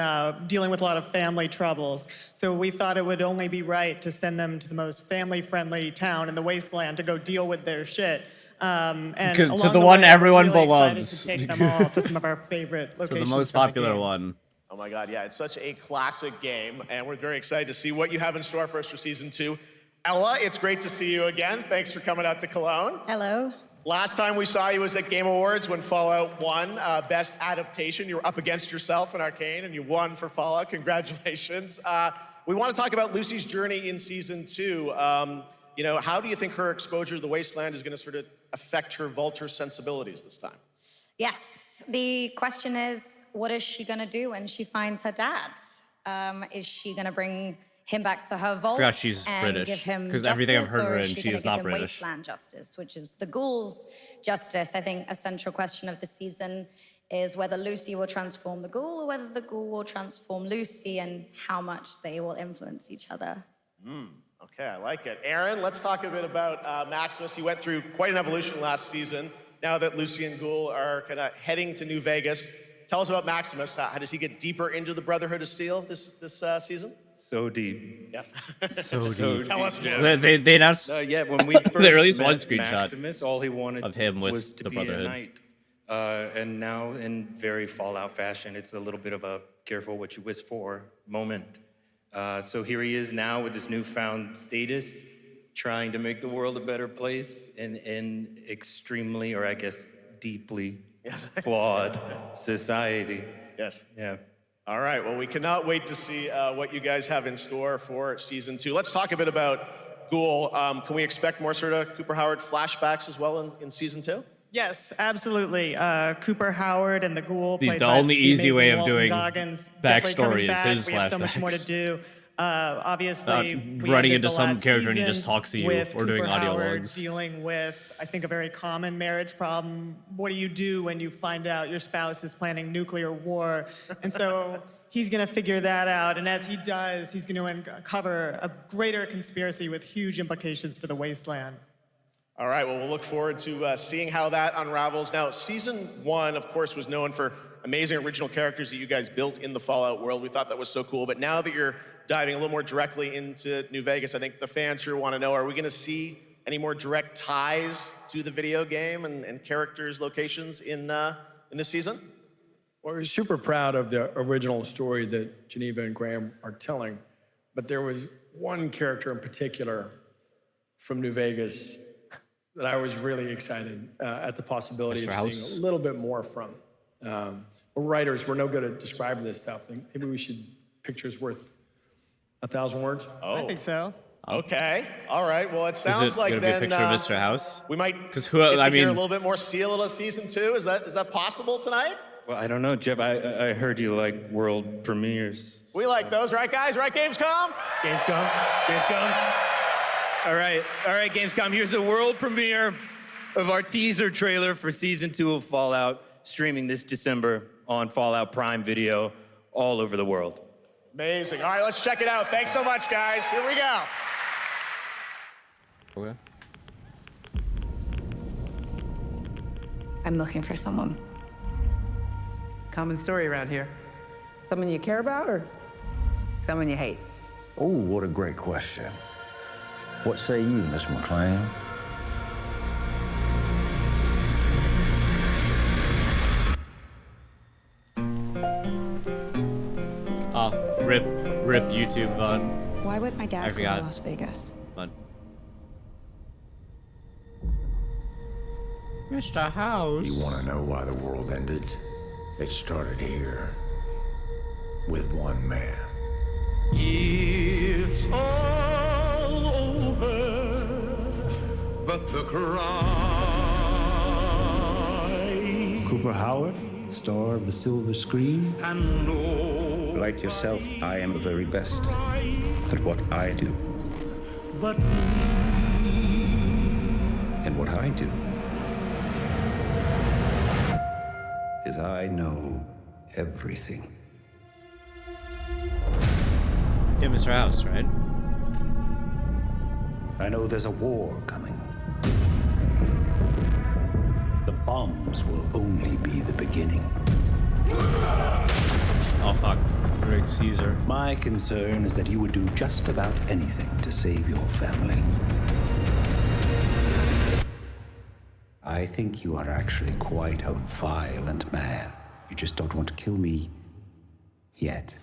dealing with a lot of family troubles. So we thought it would only be right to send them to the most family-friendly town in the wasteland to go deal with their shit. And To along the one way, everyone we're really excited loves. to take them all to some of our favorite To locations. the most from the popular game. one. Oh my God, yeah, it's such a classic game, and we're very excited to see what you have in store for us for Season 2. Ella, it's great to see you again. Thanks for coming out to Cologne. Hello. Last time we saw you was at Game Awards when Fallout won Best Adaptation. You were up against yourself in Arcane, and you won for Fallout. Congratulations. We want to talk about Lucy's journey in Season 2. You know, how do you think her exposure to the Wasteland is going to sort of affect her Vulture sensibilities this time? Yes, the question is, what is she gonna do when she finds her dad? Is she gonna bring him back to her vault Forgot she's and British, give him 'cause everything I've justice, heard her or in, is she gonna is give not him British. Wasteland justice, which is the ghouls' justice. I think a central question of the season is whether Lucy will transform the ghoul or whether the ghoul will transform Lucy, and how much they will influence each other. Okay, I like it. Aaron, let's talk a bit about Maximus. He went through quite an evolution last season. Now that Lucy and Ghoul are kind of heading to New Vegas, tell us about Maximus. How does he get deeper into the Brotherhood of Steel this season? so deep. Yes. So deep. Tell us more. They announced. Yeah, when we first they released met one screenshot Maximus, all he wanted of him with was to the be a Brotherhood. knight. And now, in very Fallout fashion, it's a little bit of a careful what you wish for moment. So here he is now with his newfound status, trying to make the world a better place in extremely, or I guess deeply flawed society. Yes. Yeah. All right, well, we cannot wait to see what you guys have in store for season 2. Let's talk a bit about Ghoul. Can we expect more sort of Cooper Howard flashbacks as well in season 2? Yes, absolutely. Cooper Howard and the Ghoul. The played by only easy way of Walton doing Goggins, definitely coming backstory is back. his We have so much more to flashbacks. do. Obviously, we running ended into the some last character and he season just talks to you with or doing Cooper audio Howard logs. dealing with, I think, a very common marriage problem. What do you do when you find out your spouse is planning nuclear war? And so he's going to figure that out. And as he does, he's going to uncover a greater conspiracy with huge implications for the Wasteland. All right, well, we'll look forward to seeing how that unravels. Now, season 1, of course, was known for amazing original characters that you guys built in the Fallout world. We thought that was so cool. But now that you're diving a little more directly into New Vegas, I think the fans here want to know, are we going to see any more direct ties to the video game and characters, locations in this season? Well, we're super proud of the original story that Geneva and Graham are telling. But there was one character in particular from New Vegas that I was really excited at the possibility of seeing a little bit more from. We're writers, we're no good at describing this stuff. Maybe we should, pictures worth 1,000 words? Oh. I think so. Okay, all right. Well, it sounds like gonna then be a picture of Mr. House? we might Because get to hear a little bit more Seal of season 2. Is that possible tonight? Well, I don't know, Jeff. I heard you like world premieres. We like those, right, guys? Right, Gamescom? Gamescom. All right, Gamescom. Here's a world premiere of our teaser trailer for season 2 of Fallout, streaming this December on Fallout Prime Video all over the world. Amazing. All right, let's check it out. Thanks so much, guys. Here we go. Okay. I'm looking for someone. Common story around here. Someone you care about or someone you hate? Oh, what a great question. What say you, Miss McClane? Rip YouTube VOD. Why would my I dad go to forgot. Las Vegas? Fun. Mr. House. You want to know why the world ended? It started here with one man. It's all over, but the cry. Cooper Howard, star of the silver screen. And no. Like yourself, I am the very best at what I do. But and what I do is I know everything. Yeah, Mr. House, right? I know there's a war coming. The bombs will only be the beginning. Oh, fuck. Rick Caesar. My concern is that you would do just about anything to save your family. I think you are actually quite a violent man. You just don't want to kill me yet.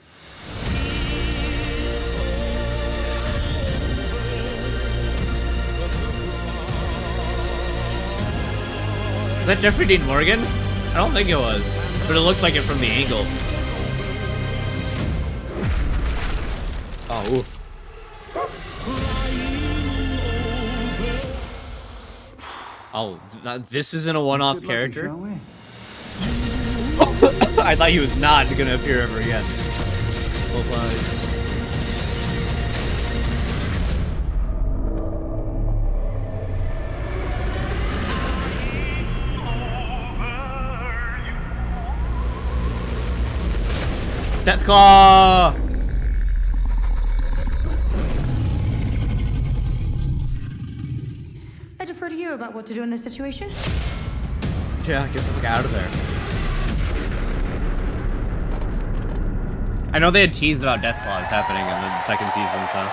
Is that Jeffrey Dean Morgan? I don't think it was, but it looked like it from the angle. Oh. Oh, this isn't a one-off character? I thought he was not gonna appear ever again. Both lives. Deathclaw! I defer to you about what to do in this situation. Yeah, get the fuck out of there. I know they had teased about Death Claws happening in the second season, so.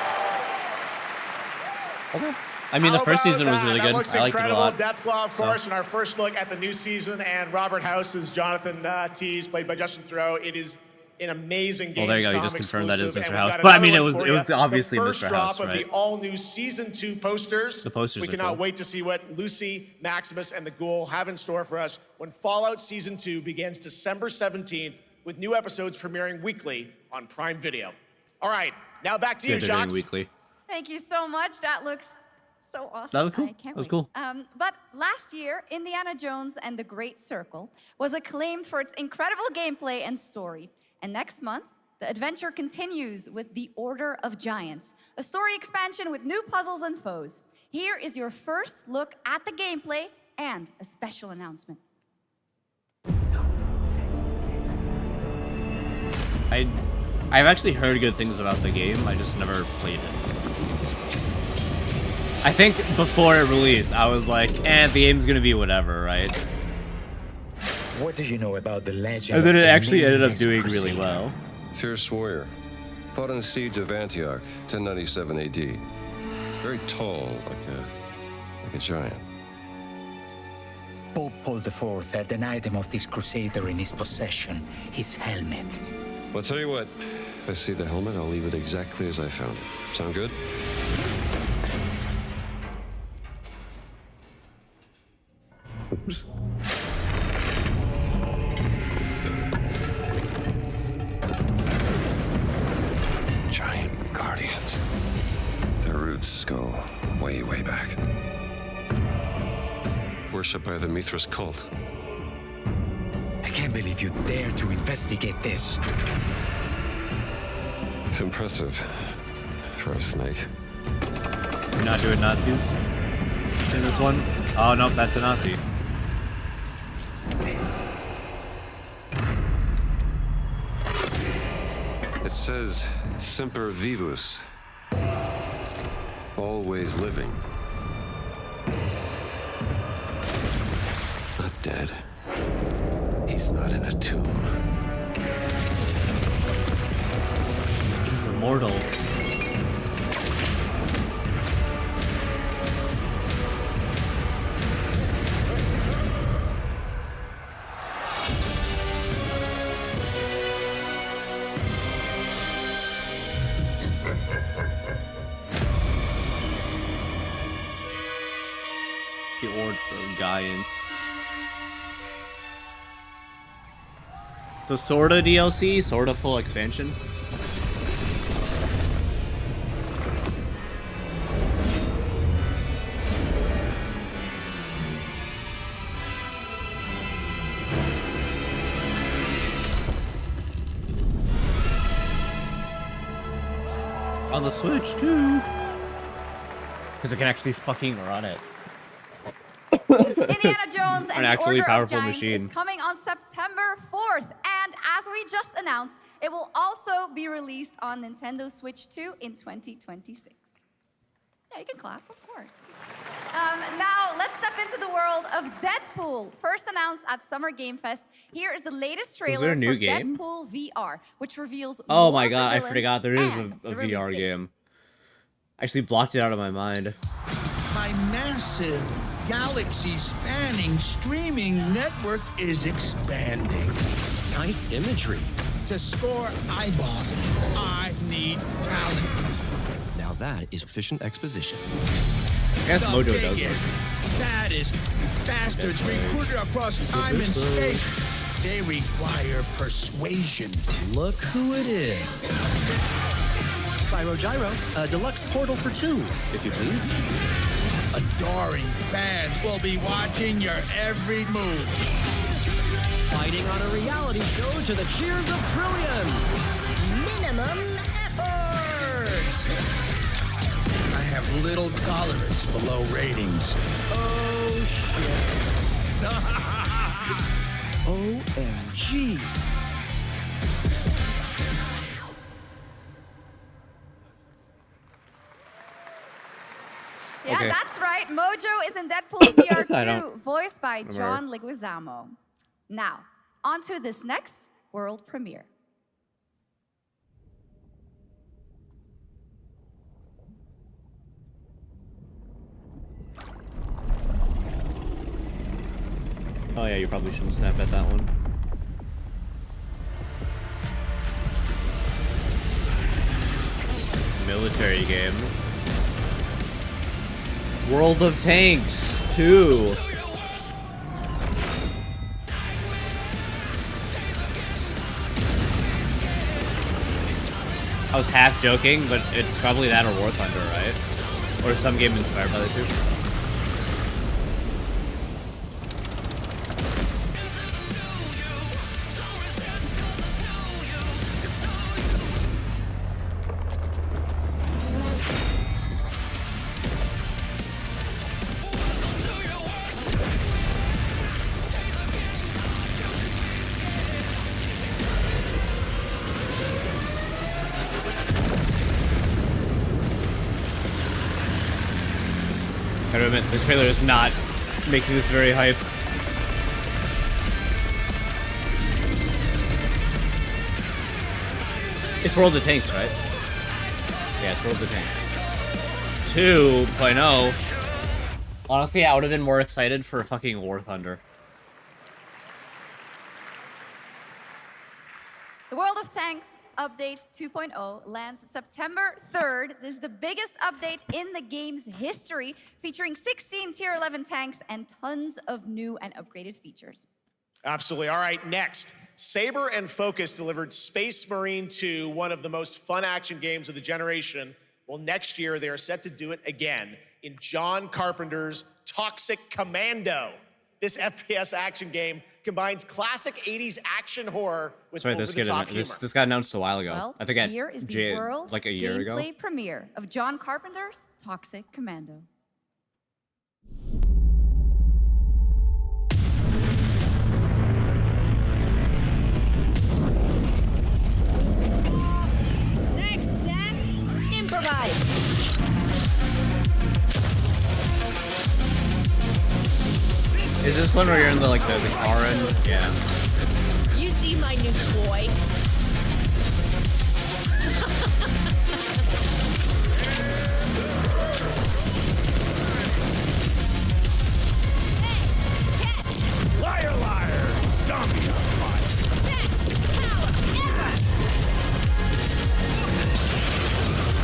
Okay. I mean, the first season was really good. I liked it a lot. Deathclaw, of course, in our first look at the new season, and Robert House is Jonathan Tease, played by Justin Theroux. It is an amazing game. Well, there you go. You just confirmed that is Mr. House. But I mean, it was obviously Mr. House, right? The first drop of the all-new season 2 posters. The posters. We cannot wait to see what Lucy, Maximus, and the Ghoul have in store for us when Fallout Season 2 begins December 17th, with new episodes premiering weekly on Prime Video. All right, now back to you, Shox. Weekly. Thank you so much. That looks so awesome. That was cool. I can't that was wait. cool. But last year, Indiana Jones and the Great Circle was acclaimed for its incredible gameplay and story. And next month, the adventure continues with The Order of Giants, a story expansion with new puzzles and foes. Here is your first look at the gameplay and a special announcement. I've actually heard good things about the game. I just never played it. I think before it released, I was like, the game's gonna be whatever, right? What do you know about the legend? And then it actually ended up doing really well. Fierce warrior. Fought in the siege of Antioch, 1097 AD. Very tall, like a giant. Pope Paul IV had an item of this crusader in his possession, his helmet. Well, I'll tell you what. If I see the helmet, I'll leave it exactly as I found it. Sound good? Oops. Giant guardians. Their roots skull way back. Worshipped by the Mithras cult. I can't believe you dare to investigate this. It's impressive for a snake. We're not doing Nazis in this one. Oh, no, that's a Nazi. It says Semper Vivus. Always living. Not dead. He's not in a tomb. He's immortal. The Order of Giants. So sorta DLC, sorta full expansion. On the Switch too. Because I can actually fucking run it. Indiana Jones and the actually Order powerful of Giants machine. is coming on September 4th. And as we just announced, it will also be released on Nintendo Switch 2 in 2026. Yeah, you can clap, of course. Now, let's step into the world of Deadpool. First announced at Summer Game Fest, here is the latest trailer there a new for game? Deadpool VR, which reveals Oh more my of the god, I villains forgot there is and a the release VR date. game. I actually blocked it out of my mind. My massive, galaxy-spanning streaming network is expanding. Nice imagery. To score eyeballs, I need talent. Now that is efficient exposition. I guess The Mojo does biggest, baddest bastards recruited across time and space. They require persuasion. Look who it is. Spyro Gyro, a deluxe portal for two, if you please. Adoring fans will be watching your every move. Fighting on a reality show to the cheers of trillions. Minimum effort. I have little tolerance for low ratings. Oh, shit. OMG. Yeah, Okay. that's right. Mojo is in Deadpool VR I 2, don't voiced by remember. John Leguizamo. Now, on to this next world premiere. Oh yeah, you probably shouldn't snap at that one. Military game. World of Tanks 2. I was half joking, but it's probably that or War Thunder, right? Or some game inspired by the two. Gotta admit, the trailer is not making this very hype. It's World of Tanks, right? Yeah, it's World of Tanks. 2.0. Honestly, I would have been more excited for fucking War Thunder. The World of Tanks Update 2.0 lands September 3rd. This is the biggest update in the game's history, featuring 16 Tier 11 tanks and tons of new and upgraded features. Absolutely. All right, next. Saber and Focus delivered Space Marine 2, one of the most fun action games of the generation. Well, next year, they are set to do it again in John Carpenter's Toxic Commando. This FPS action game combines classic 80s action horror with over-the-top humor. This got announced a while ago. Well, I think here is the world like a year ago. gameplay premiere of John Carpenter's Toxic Commando. Next step, improvise. Is this one where you're in the car and yeah? You see my new toy? Liar, liar! Zombie on fire! Best power ever!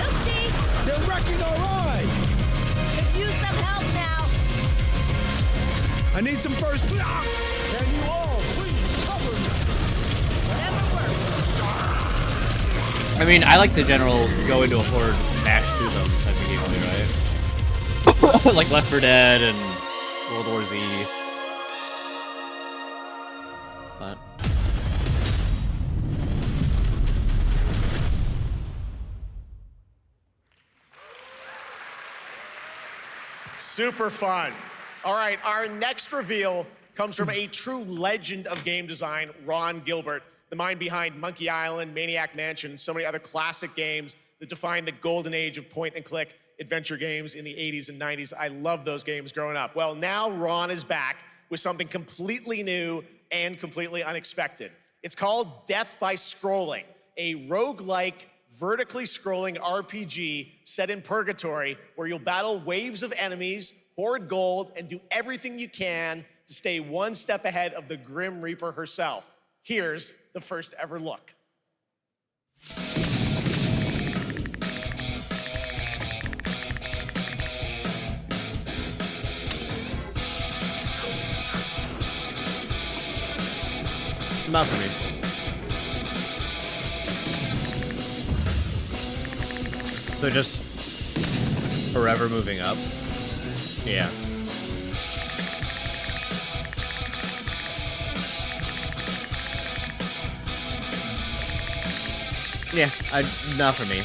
Oopsie! They're wrecking our ride! Could use some help now. I need some first. Can you all please cover me? Whatever works. I mean, I like the general go into a horde, bash through them type of gameplay, right? Like Left 4 Dead and World War Z. But Super fun. All right, our next reveal comes from a true legend of game design, Ron Gilbert, the mind behind Monkey Island, Maniac Mansion, and so many other classic games that defined the golden age of point-and-click adventure games in the 80s and 90s. I loved those games growing up. Well, now Ron is back with something completely new and completely unexpected. It's called Death by Scrolling, a roguelike, vertically scrolling RPG set in purgatory where you'll battle waves of enemies, hoard gold, and do everything you can to stay one step ahead of the Grim Reaper herself. Here's the first ever look. not for me. So just forever moving up. Yeah. Yeah, not for me.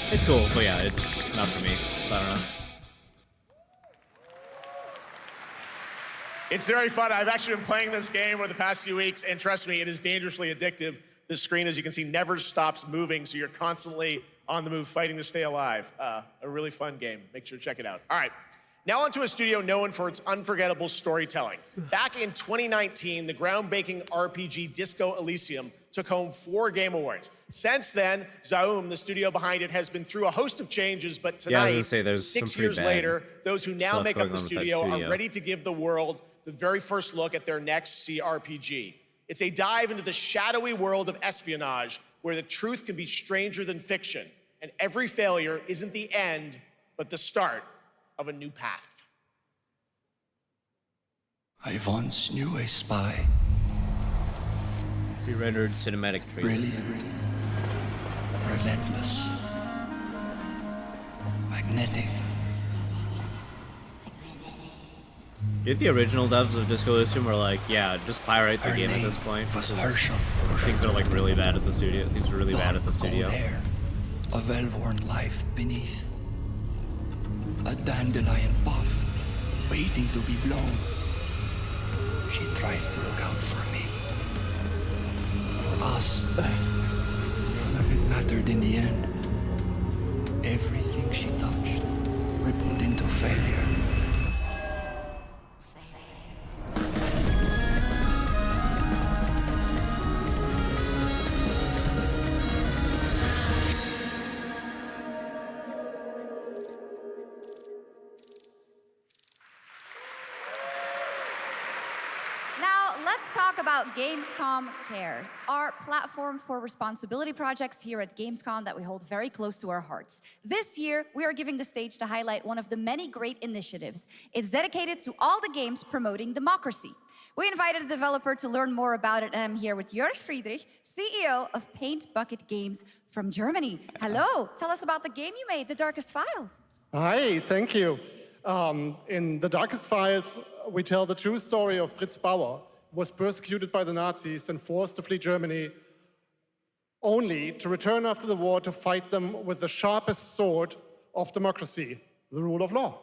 It's cool, but yeah, it's not for me. So I don't know. It's very fun. I've actually been playing this game over the past few weeks, and trust me, it is dangerously addictive. The screen, as you can see, never stops moving, so you're constantly on the move, fighting to stay alive. A really fun game. Make sure to check it out. All right, now onto a studio known for its unforgettable storytelling. Back in 2019, the groundbreaking RPG Disco Elysium took home 4 Game Awards. Since then, Zaum, the studio behind it, has been through a host of changes, but tonight, Yeah, I was gonna say, there's 6 some years pretty bad later, those who now stuff make up going the on with that studio are studio. ready to give the world the very first look at their next CRPG. It's a dive into the shadowy world of espionage, where the truth can be stranger than fiction, and every failure isn't the end, but the start of a new path. I once knew a spy. Pre-rendered cinematic trailer. Brilliant. Relentless. Magnetic. Did the original devs of Disco Elysium were like, yeah, just pirate the game at this point? Was Herschel. Things are like really bad at the studio. Things are really bad at the studio. Hair, a well-worn life beneath. A dandelion puff, waiting to be blown. She tried to look out for me. For us. None of it mattered in the end. Everything she touched rippled into failure. Now, let's talk about Gamescom Cares, our platform for responsibility projects here at Gamescom that we hold very close to our hearts. This year, we are giving the stage to highlight one of the many great initiatives. It's dedicated to all the games promoting democracy. We invited a developer to learn more about it, and I'm here with Jörg Friedrich, CEO of Paint Bucket Games from Germany. Hello, tell us about the game you made, The Darkest Files. Hi, thank you. In The Darkest Files, we tell the true story of Fritz Bauer, who was persecuted by the Nazis and forced to flee Germany, only to return after the war to fight them with the sharpest sword of democracy, the rule of law.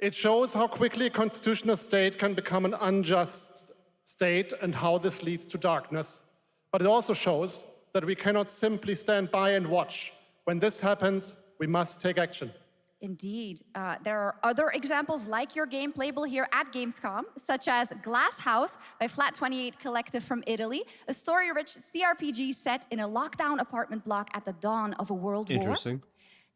It shows how quickly a constitutional state can become an unjust state and how this leads to darkness. But it also shows that we cannot simply stand by and watch. When this happens, we must take action. Indeed. There are other examples like your game playable here at Gamescom, such as Glass House by Flat 28 Collective from Italy, a story-rich CRPG set in a lockdown apartment block at the dawn of a world war. Interesting.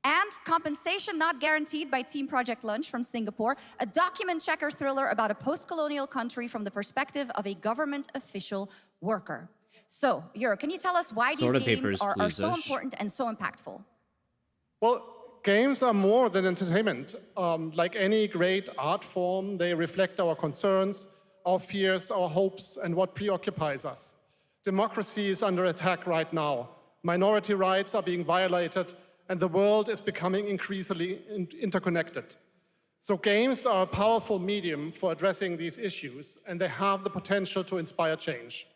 And Compensation Not Guaranteed by Team Project Lunch from Singapore, a document checker thriller about a post-colonial country from the perspective of a government official worker. So, Jörg, can you tell us why these games are so important and so impactful? Well, games are more than entertainment. Like any great art form, they reflect our concerns, our fears, our hopes, and what preoccupies us. Democracy is under attack right now. Minority rights are being violated, and the world is becoming increasingly interconnected. So games are a powerful medium for addressing these issues, and they have the potential to inspire change.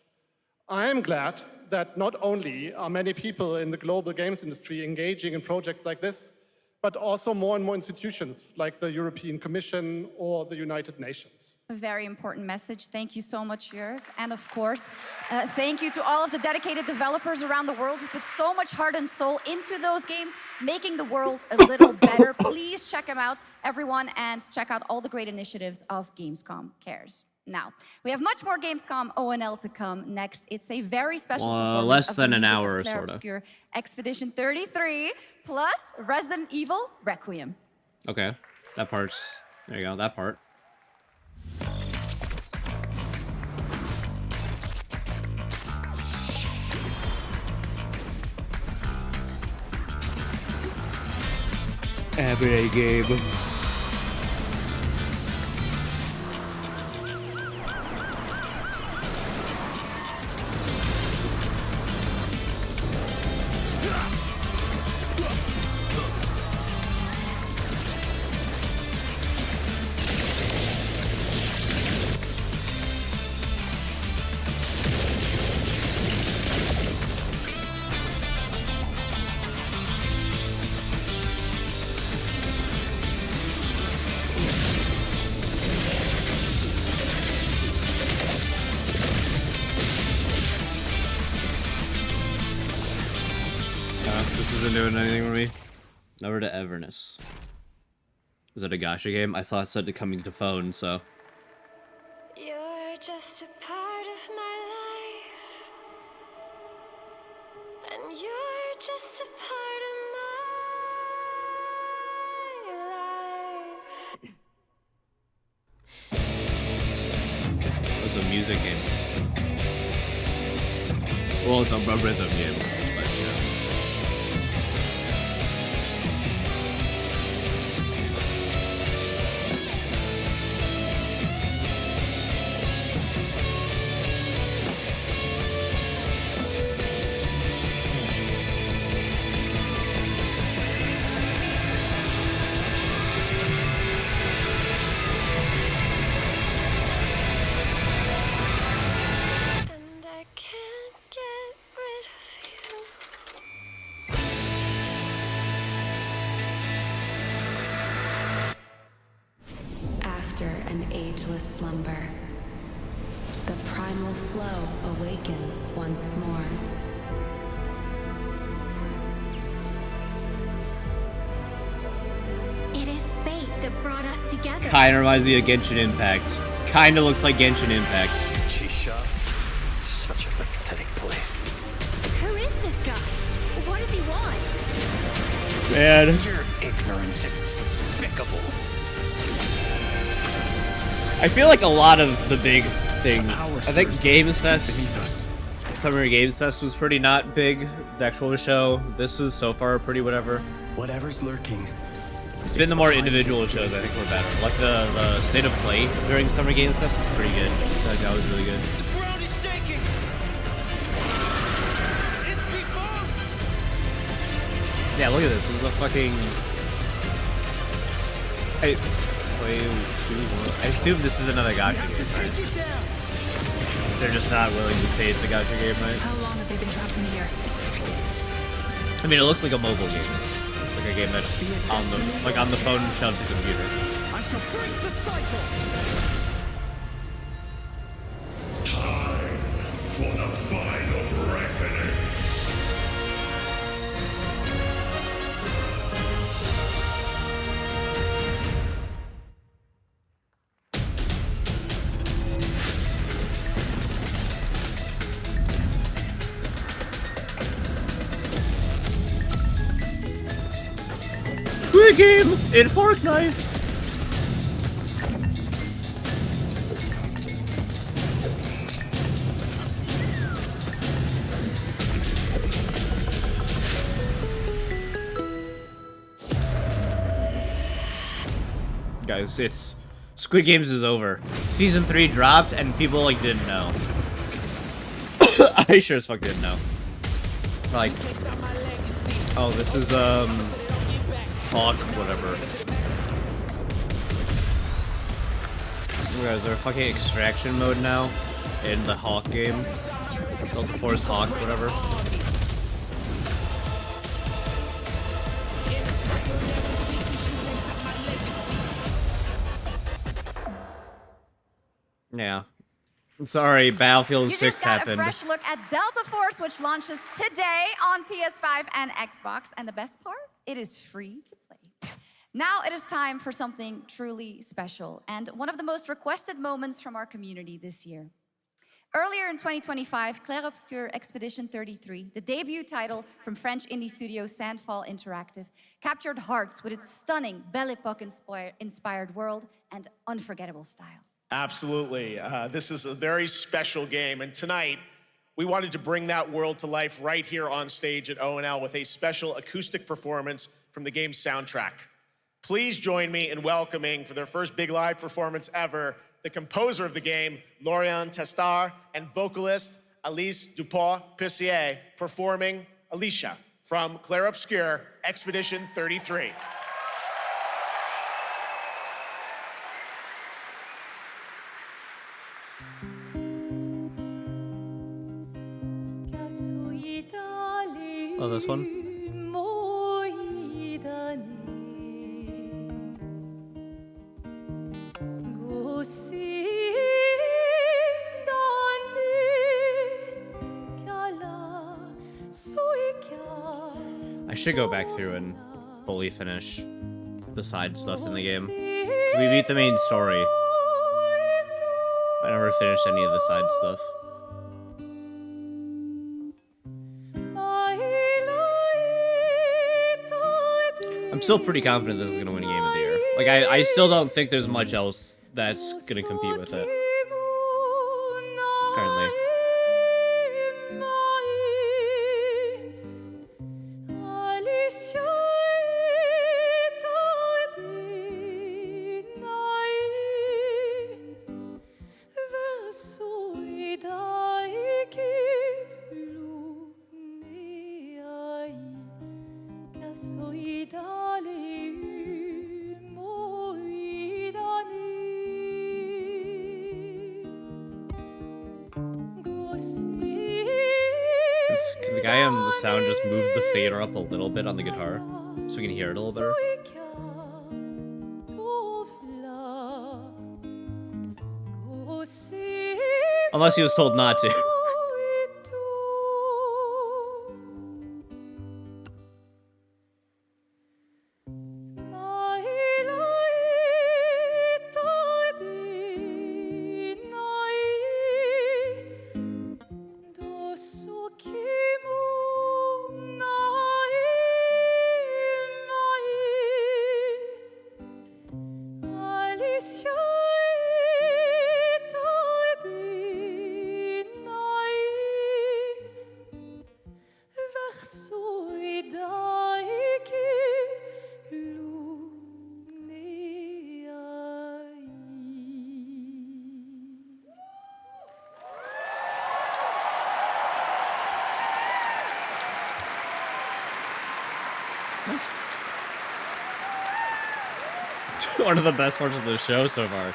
I am glad that not only are many people in the global games industry engaging in projects like this, but also more and more institutions like the European Commission or the United Nations. A very important message. Thank you so much, Jörg. And of course, thank you to all of the dedicated developers around the world who put so much heart and soul into those games, making the world a little better. Please check them out, everyone, and check out all the great initiatives of Gamescom Cares. Now, we have much more Gamescom ONL to come next. It's a very special performance less of than the an music hour, of Claire sorta. Obscure Expedition 33, plus Resident Evil Requiem. Okay, that part's... There you go, that part. Every game. isn't doing anything for me. Over to Everness. Is it a gacha game? I saw it said to coming to phone, so. You're just a part of my life, and you're just a part of my life. It's a music game. Well, it's a rhythm game, but yeah. And I can't get rid of you. After an ageless slumber, the primal flow awakens once more. It is fate that brought us together. Kinda reminds me of Genshin Impact. Kinda looks like Genshin Impact. Shisha? Such a pathetic place. Who is this guy? What does he want? Man. Your ignorance is despicable. I feel like a lot of the big things. I think Games Fest, Summer Games Fest was pretty not big. The actual show. This is so far pretty whatever. Whatever's lurking. It's been the more individual shows I think were better. Like the State of Play during Summer Games Fest was pretty good. I feel like that was really good. The ground is shaking. It's people. Yeah, look at this. This is a fucking. I assume this is another gacha game, right? They're just not willing to say it's a gacha game, right? How long have they been trapped in here? I mean, it looks like a mobile game. It's like a game that's on the phone shoved to the computer. I shall break the cycle. Time for the final reckoning. Squid Game in Fortnite. Guys, it's Squid Games is over. Season 3 dropped and people like didn't know. I sure as fuck didn't know. Like, oh, this is Hawk, whatever. Guys, there's fucking extraction mode now in the Hawk game. Delta Force Hawk, whatever. Yeah. Sorry, Battlefield 6 happened. A fresh look at Delta Force, which launches today on PS5 and Xbox. And the best part, it is free to play. Now it is time for something truly special and one of the most requested moments from our community this year. Earlier in 2025, Clair Obscur Expedition 33, the debut title from French indie studio Sandfall Interactive, captured hearts with its stunning Belle Epoque-inspired world and unforgettable style. Absolutely. This is a very special game, and tonight we wanted to bring that world to life right here on stage at ONL with a special acoustic performance from the game's soundtrack. Please join me in welcoming, for their first big live performance ever, the composer of the game, Laurent Testard, and vocalist Alice Dupont-Pissier, performing Alicia from Clair Obscur Expedition 33. Oh, this one? I should go back through and fully finish the side stuff in the game. We beat the main story. I never finished any of the side stuff. I'm still pretty confident this is gonna win a game of the year. Like, I still don't think there's much else that's gonna compete with it. Currently. The guy on the sound just moved the fader up a little bit on the guitar so we can hear it a little better. Unless he was told not to. One of the best parts of the show so far. It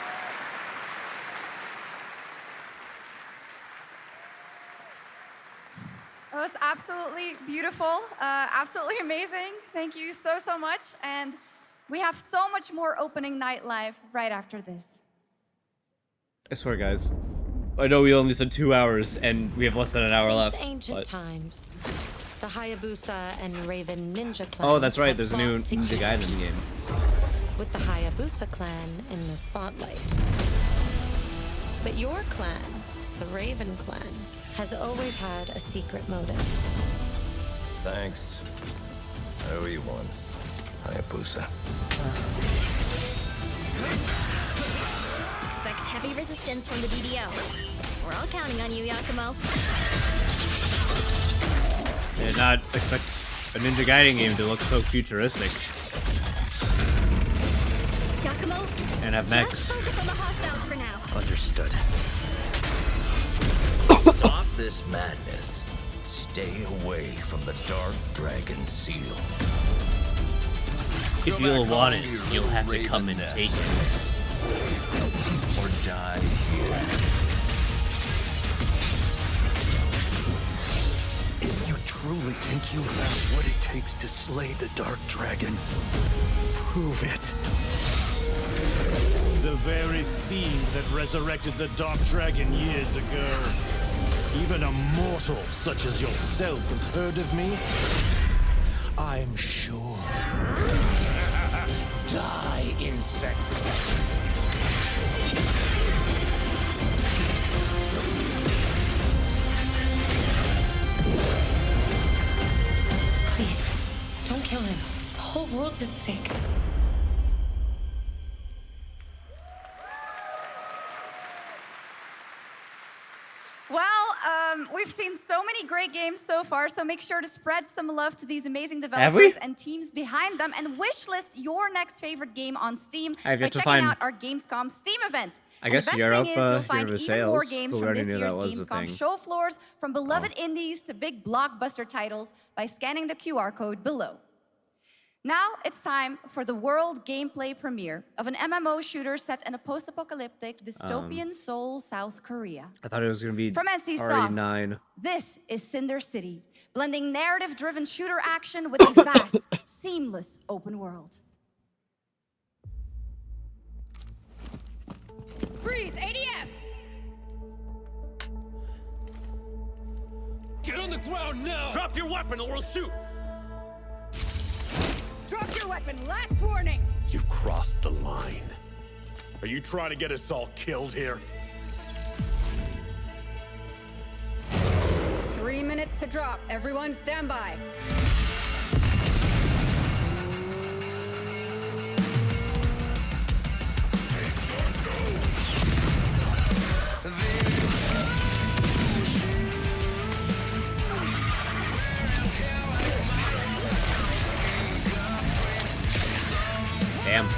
was absolutely beautiful, absolutely amazing. Thank you so, so much. And we have so much more opening night live right after this. I swear, guys. I know we only said 2 hours, and we have less than an hour left. Since ancient times, the Hayabusa and Raven Ninja clans. Oh, that's right. have There's a new fought to Ninja keep Gaiden in the peace, game. with the Hayabusa clan in the spotlight. But your clan, the Raven clan, has always had a secret motive. Thanks. I owe you one, Hayabusa. Expect heavy resistance from the DDO. We're all counting on you, Yakumo. Did not expect a Ninja Gaiden game to look so futuristic. Yakumo, And have mechs. just focus on the hostiles for now. Understood. Stop this madness. Stay away from the Dark Dragon Seal. If you'll want it, you'll have to come and take it. Or die here. If you truly think you have what it takes to slay the Dark Dragon, prove it. The very fiend that resurrected the Dark Dragon years ago. Even a mortal such as yourself has heard of me? I'm sure. Die, insect. Please, don't kill him. The whole world's at stake. Well, we've seen so many great games so far, so make sure to spread some love to these amazing developers and teams behind them, and wishlist your next favorite game on Steam by checking out our Gamescom Steam event. I guess the best Europe, thing is you'll find Europe even more sales, games but we from already this knew year's that was a Gamescom thing. show floors, from beloved indies to big blockbuster titles, by scanning the QR code below. Now it's time for the world gameplay premiere of an MMO shooter set in a post-apocalyptic dystopian Seoul, South Korea. I thought it was going to be From NC already Soft, 9. This is Cinder City, blending narrative-driven shooter action with a vast, seamless open world. Freeze, ADF! Get on the ground now! Drop your weapon or we'll shoot! weapon. Last warning. You've crossed the line. Are you trying to get us all killed here? 3 minutes to drop. Everyone stand by. Damn.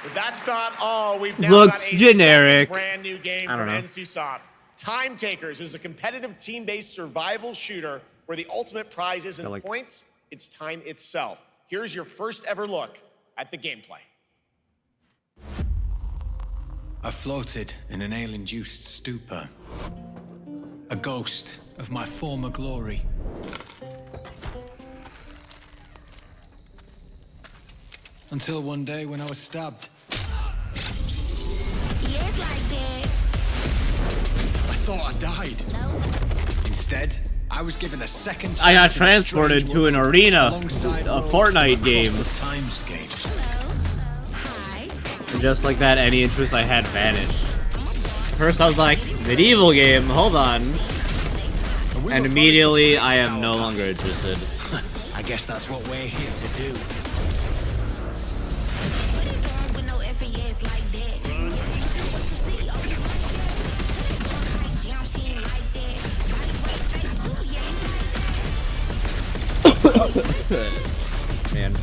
But that's not all. We've now Looks got a generic. brand new game I from don't know. NCSoft. Time Takers is a competitive team-based survival shooter where the ultimate prize isn't points, it's time itself. Here's your first ever look at the gameplay. I floated in an ale-induced stupor, a ghost of my former glory. Until one day when I was stabbed. I thought I died. Instead, I was given a second chance. I got transported to an arena, a Fortnite game. Timescape. And just like that, any interest I had vanished. First I was like, medieval game, hold on. And immediately I am no longer interested. I guess that's what we're here to do. Man.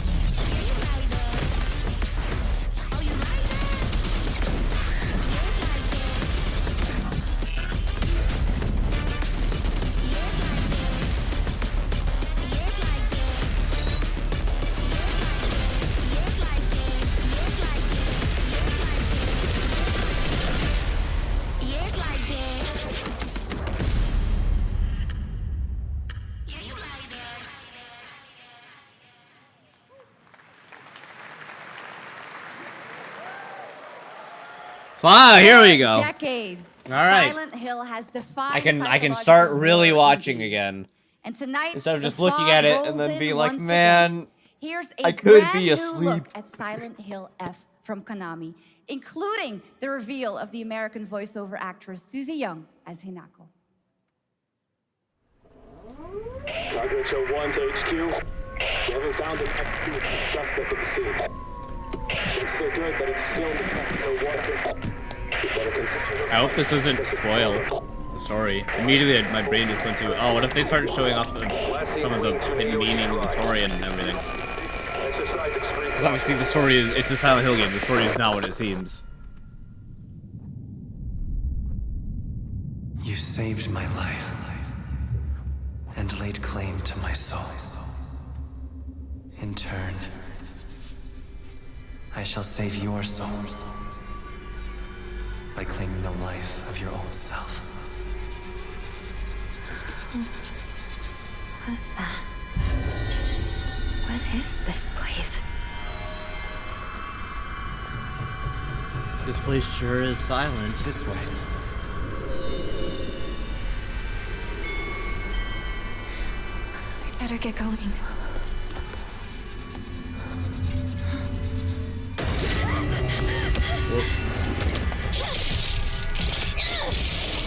Ah, here we go. Decades. All right. Silent Hill has defied I can psychological start really horror watching movies. again. And tonight, Instead of the just looking fog at it rolls and then in being like, once man, again. Here's a I could brand be new asleep. look at Silent Hill F from Konami, including the reveal of the American voiceover actress Susie Young as Hinako. Target show 1 to HQ. We haven't found an active suspect at the scene. Chances are good, but it's still in the fact no one. I hope this doesn't spoil the story. Immediately, my brain just went to, oh, what if they start showing off some of the hidden meaning of the story and everything? Because obviously the story is, it's a Silent Hill game, the story is not what it seems. You saved my life and laid claim to my soul. In turn, I shall save your soul by claiming the life of your old self. What's that? What is this place? This place sure is silent. This way. We better get going.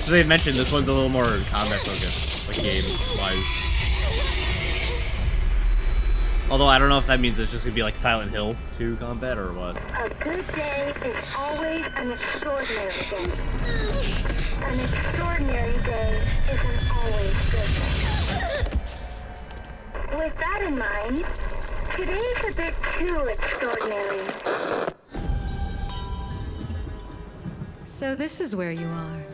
So they mentioned this one's a little more combat focused, like game-wise. Although I don't know if that means it's just gonna be like Silent Hill 2 combat or what. A good day is always an extraordinary day. An extraordinary day isn't always good. With that in mind, Today's a bit too extraordinary. So this is where you are.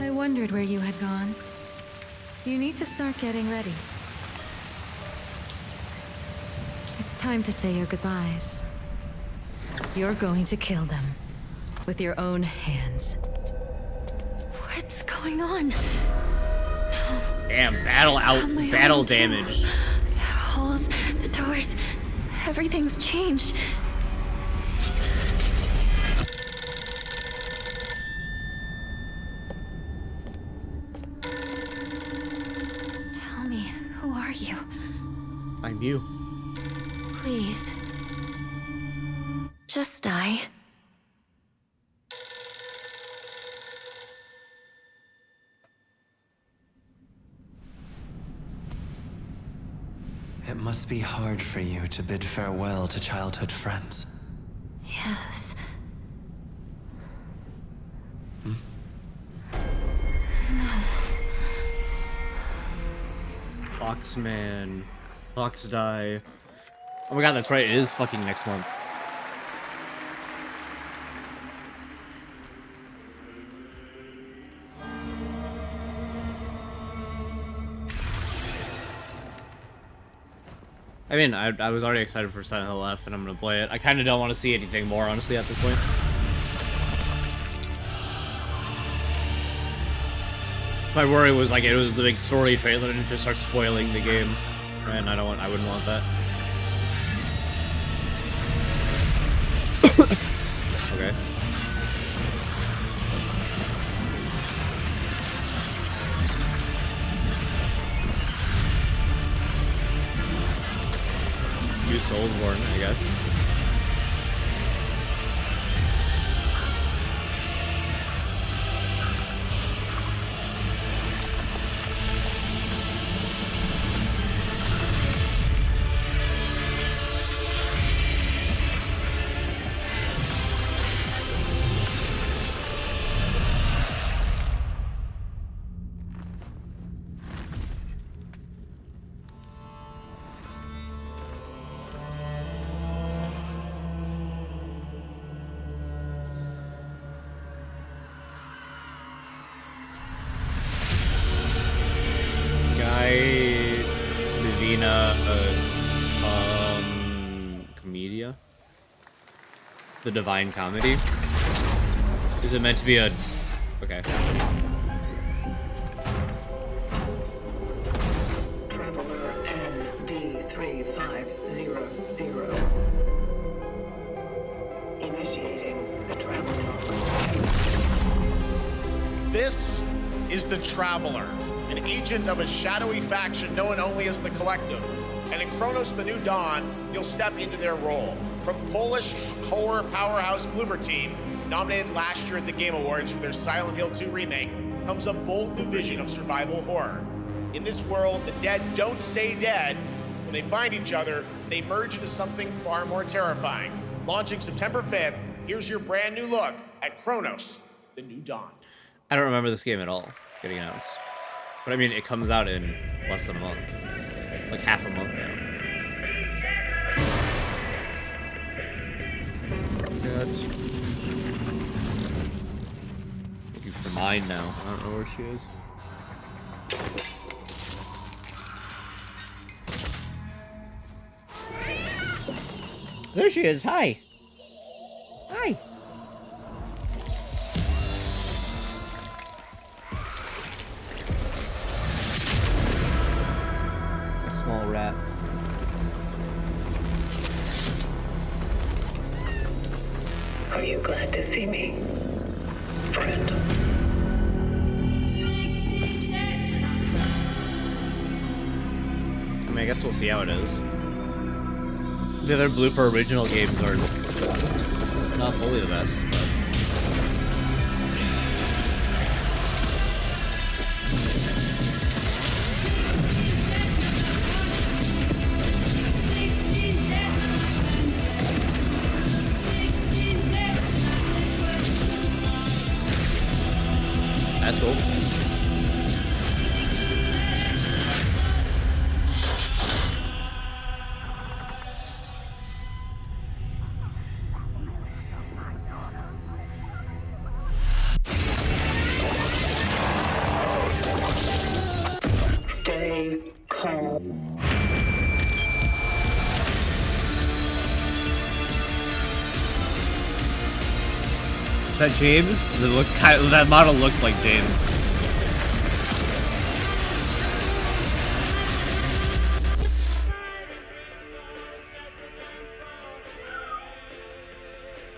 I wondered where you had gone. You need to start getting ready. It's time to say your goodbyes. You're going to kill them with your own hands. What's going on? No. Damn, battle damage. The holes, the doors, everything's changed. Tell me, who are you? I'm you. Please. Just die. It must be hard for you to bid farewell to childhood friends. Yes. Foxman. Fox die. Oh my god, that's right. It is fucking next month. I mean, I was already excited for Silent Hill F, and I'm gonna play it. I kind of don't want to see anything more, honestly, at this point. My worry was like it was the big story trailer and it just starts spoiling the game, and I wouldn't want that. Okay. New Soulsborne, I guess. Comedia? The Divine Comedy? Is it meant to be a... Okay. Traveler ND3500. Initiating the travel log. This is the Traveler, an agent of a shadowy faction known only as the Collective. And in Kronos the New Dawn, you'll step into their role. From Polish horror powerhouse Bloober Team, nominated last year at the Game Awards for their Silent Hill 2 remake, comes a bold new vision of survival horror. In this world, the dead don't stay dead. When they find each other, they merge into something far more terrifying. Launching September 5th, here's your brand new look at Kronos, the New Dawn. I don't remember this game at all getting announced. But I mean, it comes out in less than a month. Like half a month now. Good. Looking for mine now. I don't know where she is. There she is. Hi. Hi. A small rat. Are you glad to see me, friend? I mean, I guess we'll see how it is. The other Blooper original games are not fully the best, but... That's cool. Is that James? That model looked like James.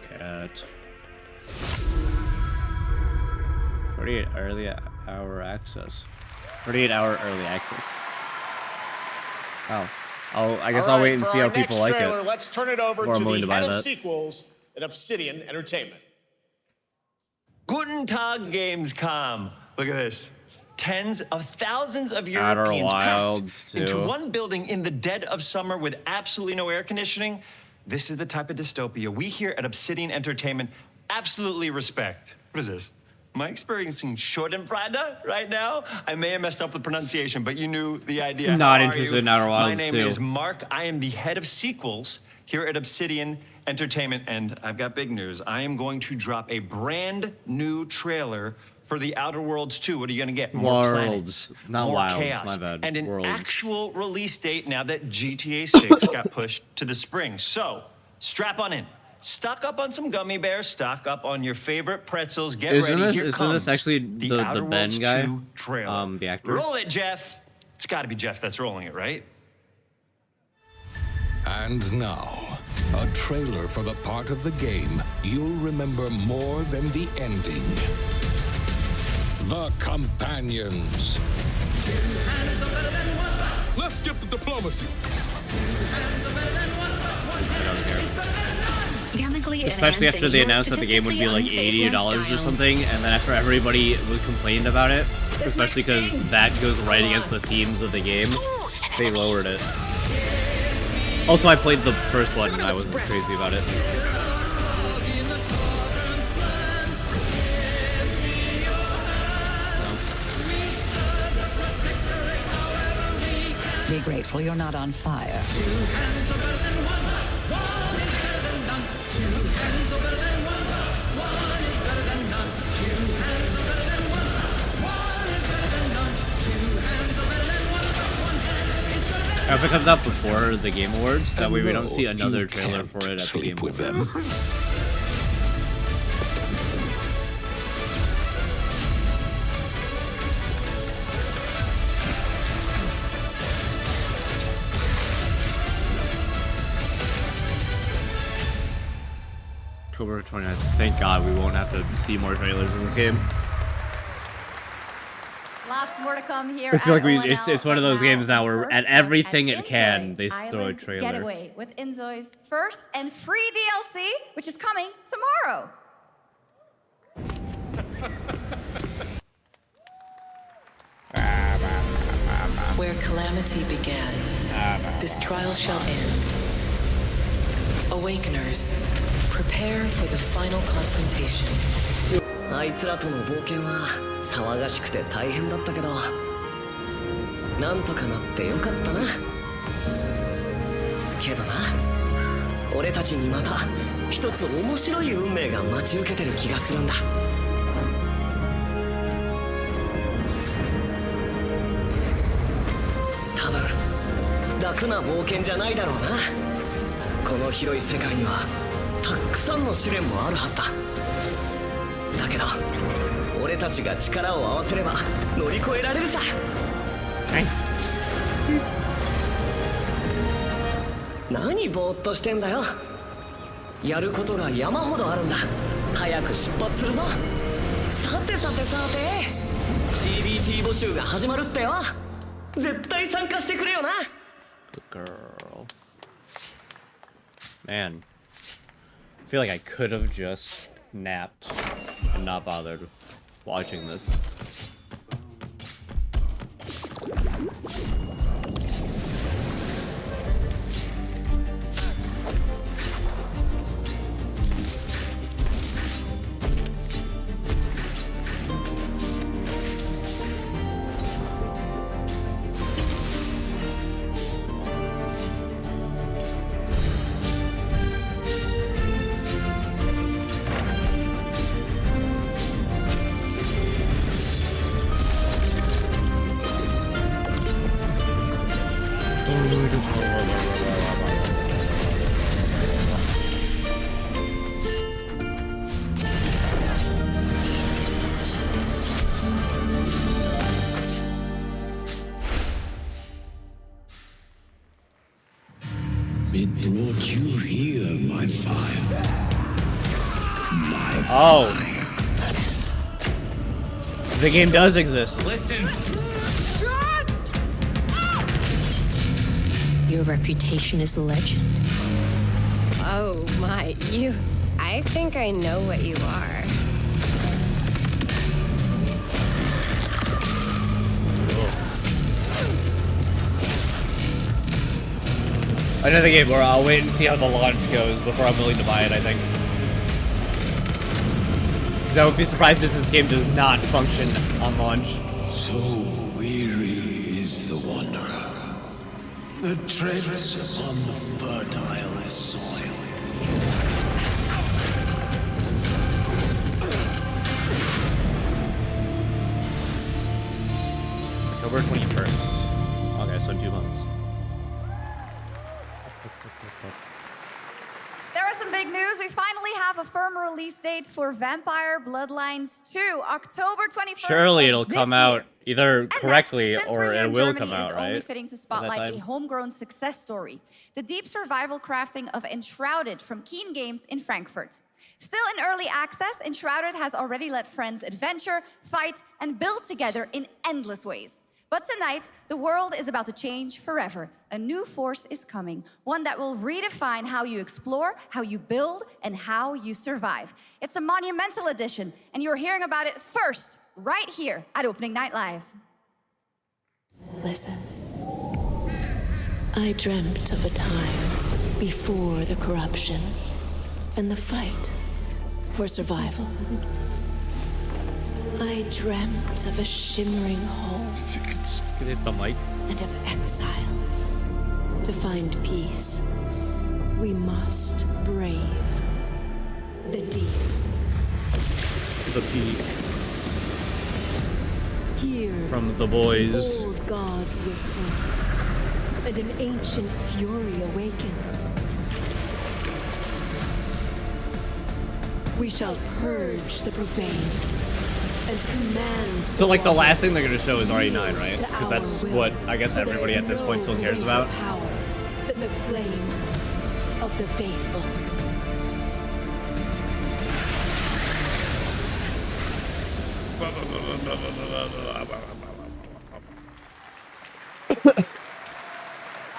Cat. 48 early hour access. 48-hour early access. Oh. I guess I'll wait and see how people like it. Let's turn it over Or to I'm willing the to buy head of that. sequels at Obsidian Entertainment. Guten Tag, Gamescom. Look at this. Tens of thousands of Outer Europeans Wilds, packed into too. one building in the dead of summer with absolutely no air conditioning. This is the type of dystopia we here at Obsidian Entertainment absolutely respect. What is this? Am I experiencing Schadenfreude right now? I may have messed up the pronunciation, but you knew the idea. Not How are interested you? in Outer My Wilds, name too. is Mark. I am the head of sequels here at Obsidian Entertainment, and I've got big news. I am going to drop a brand new trailer for The Outer Worlds 2. What are you going to get? More planets, Worlds, not more wilds, chaos, my bad. and an Worlds. actual release date now that GTA 6 got pushed to the spring. So, strap on in. Stock up on some gummy bears. Stock up on your favorite pretzels. Get ready. Here Isn't comes this actually the Outer Ben Worlds guy? 2 trailer. The actor? Roll it, Jeff. It's got to be Jeff that's rolling it, right? And now, a trailer for the part of the game you'll remember more than the ending. The Companions. Let's skip the diplomacy. Especially after they announced that the game would be like $80 or something, and then after everybody was complaining about it, especially because that goes right against the themes of the game, they lowered it. Also, I played the first one and I wasn't crazy about it. Be grateful you're not on fire. If it comes out before the Game Awards, that way we don't see another trailer for it at the Game Awards. October 29th. Thank God we won't have to see more trailers in this game. Lots more to come here. I feel like at it's one of those games now where at everything it can, they throw a Island trailer. Getaway with Inzoi's first and free DLC, which is coming tomorrow. Where calamity began, this trial shall end. Awakeners, prepare for the final confrontation. あいつらとの冒険は騒がしくて大変だったけど、なんとかなってよかったな。けどな、俺たちにまた一つ面白い運命が待ち受けてる気がするんだ。多分楽な冒険じゃないだろうな。この広い世界にはたくさんの試練もあるはずだ。だけど俺たちが力を合わせれば乗り越えられるさ。何ぼーっとしてんだよ。やることが山ほどあるんだ。早く出発するぞ。さてさてさて CBT 募集が始まるってよ。絶対参加してくれよな。 Good girl. Man, I feel like I could have just napped and not bothered watching this. It brought you here, my fire. Oh. The game does exist. Listen. Your reputation is legend. Oh my, you. I think I know what you are. Another game where I'll wait and see how the launch goes before I'm willing to buy it, I think. Because I would be surprised if this game does not function on launch. So weary is the wanderer that treads upon the fertile soil. October 21st. Okay, so in 2 months. There are some big news. We finally have a firm release date for Vampire Bloodlines 2, October 21st. Surely it'll come out either And correctly next, since or we're here it in will Germany, come out, it is right? only fitting to At that spotlight a time? homegrown success story. The deep survival crafting of Enshrouded from Keen Games in Frankfurt. Still in early access, Enshrouded has already let friends adventure, fight, and build together in endless ways. But tonight, the world is about to change forever. A new force is coming, one that will redefine how you explore, how you build, and how you survive. It's a monumental edition, and you're hearing about it first, right here at Opening Night Live. Listen. I dreamt of a time before the corruption and the fight for survival. I dreamt of a shimmering home and of exile. To find peace, we must brave the deep. The peak. Hear From the boys. the old gods whisper, and an ancient fury awakens. We shall purge the profane and command. So like the last thing they're gonna show is RE9, right? Because that's what I guess everybody at this point still cares about. Power than the flame of the faithful.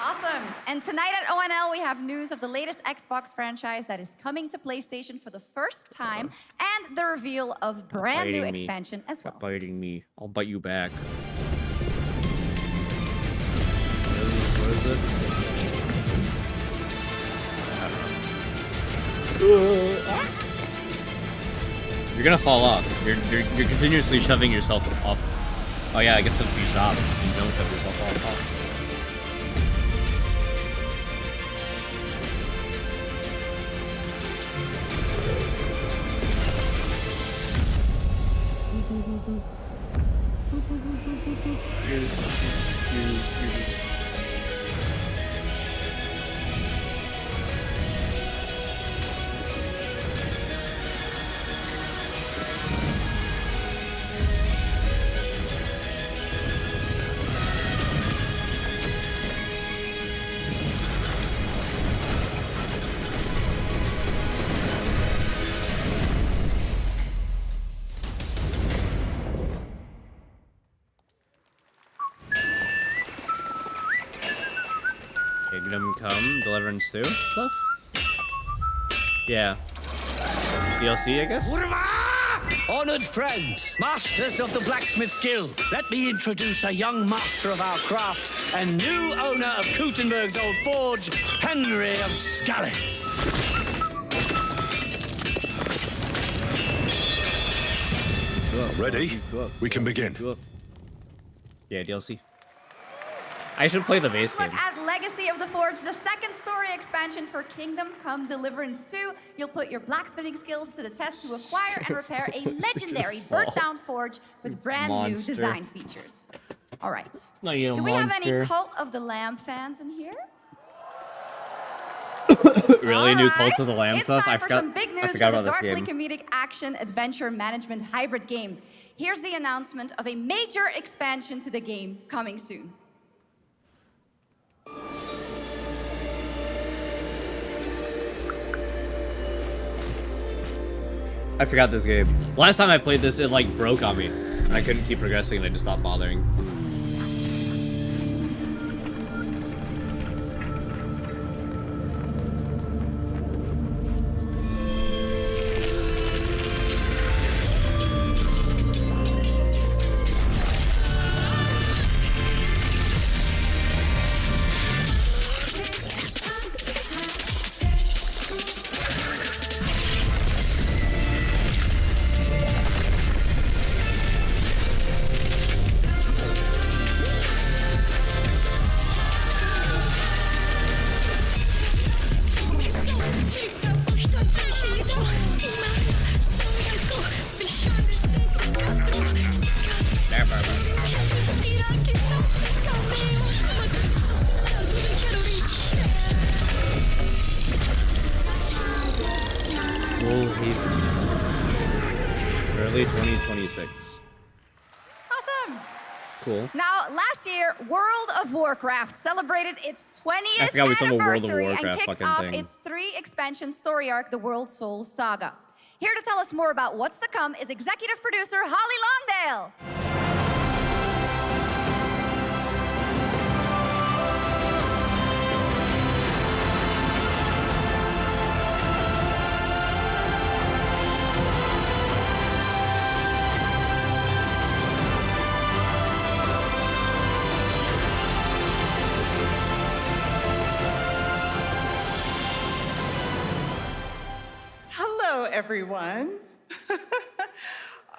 Awesome. And tonight at ONL, we have news of the latest Xbox franchise that is coming to PlayStation for the first time, and the reveal of brand new expansion as well. Stop biting me. I'll bite you back. What is it? You're gonna fall off. You're continuously shoving yourself off. Oh yeah, I guess if you stop, you don't shove yourself off. Kingdom Come, Deliverance 2 stuff? Yeah. DLC, I guess? Honored friends, masters of the blacksmith skill, let me introduce a young master of our craft and new owner of Kutenberg's old forge, Henry of Skalitz. Ready? We can begin. Yeah, DLC. I should play the base game. Look at Legacy of the Forge, the second story expansion for Kingdom Come Deliverance 2. You'll put your blacksmithing skills to the test to acquire and repair a legendary burnt-down forge with brand new design features. All right. No, you Do we have any monster. Cult of the Lamb fans in here? Really? New Cult of the Lamb It's stuff? time I for forgot, some big I news forgot for the about this darkly game. comedic action adventure management hybrid game. Here's the announcement of a major expansion to the game coming soon. I forgot this game. Last time I played this, it like broke on me. And I couldn't keep progressing and I just stopped bothering. Early 2026. Awesome. Cool. Now, last year, World of Warcraft celebrated its 20th I forgot we saw the World of anniversary and Warcraft kicked fucking off thing. its 3-expansion story arc, the World Souls Saga. Here to tell us more about what's to come is executive producer Holly Longdale. Hello, everyone.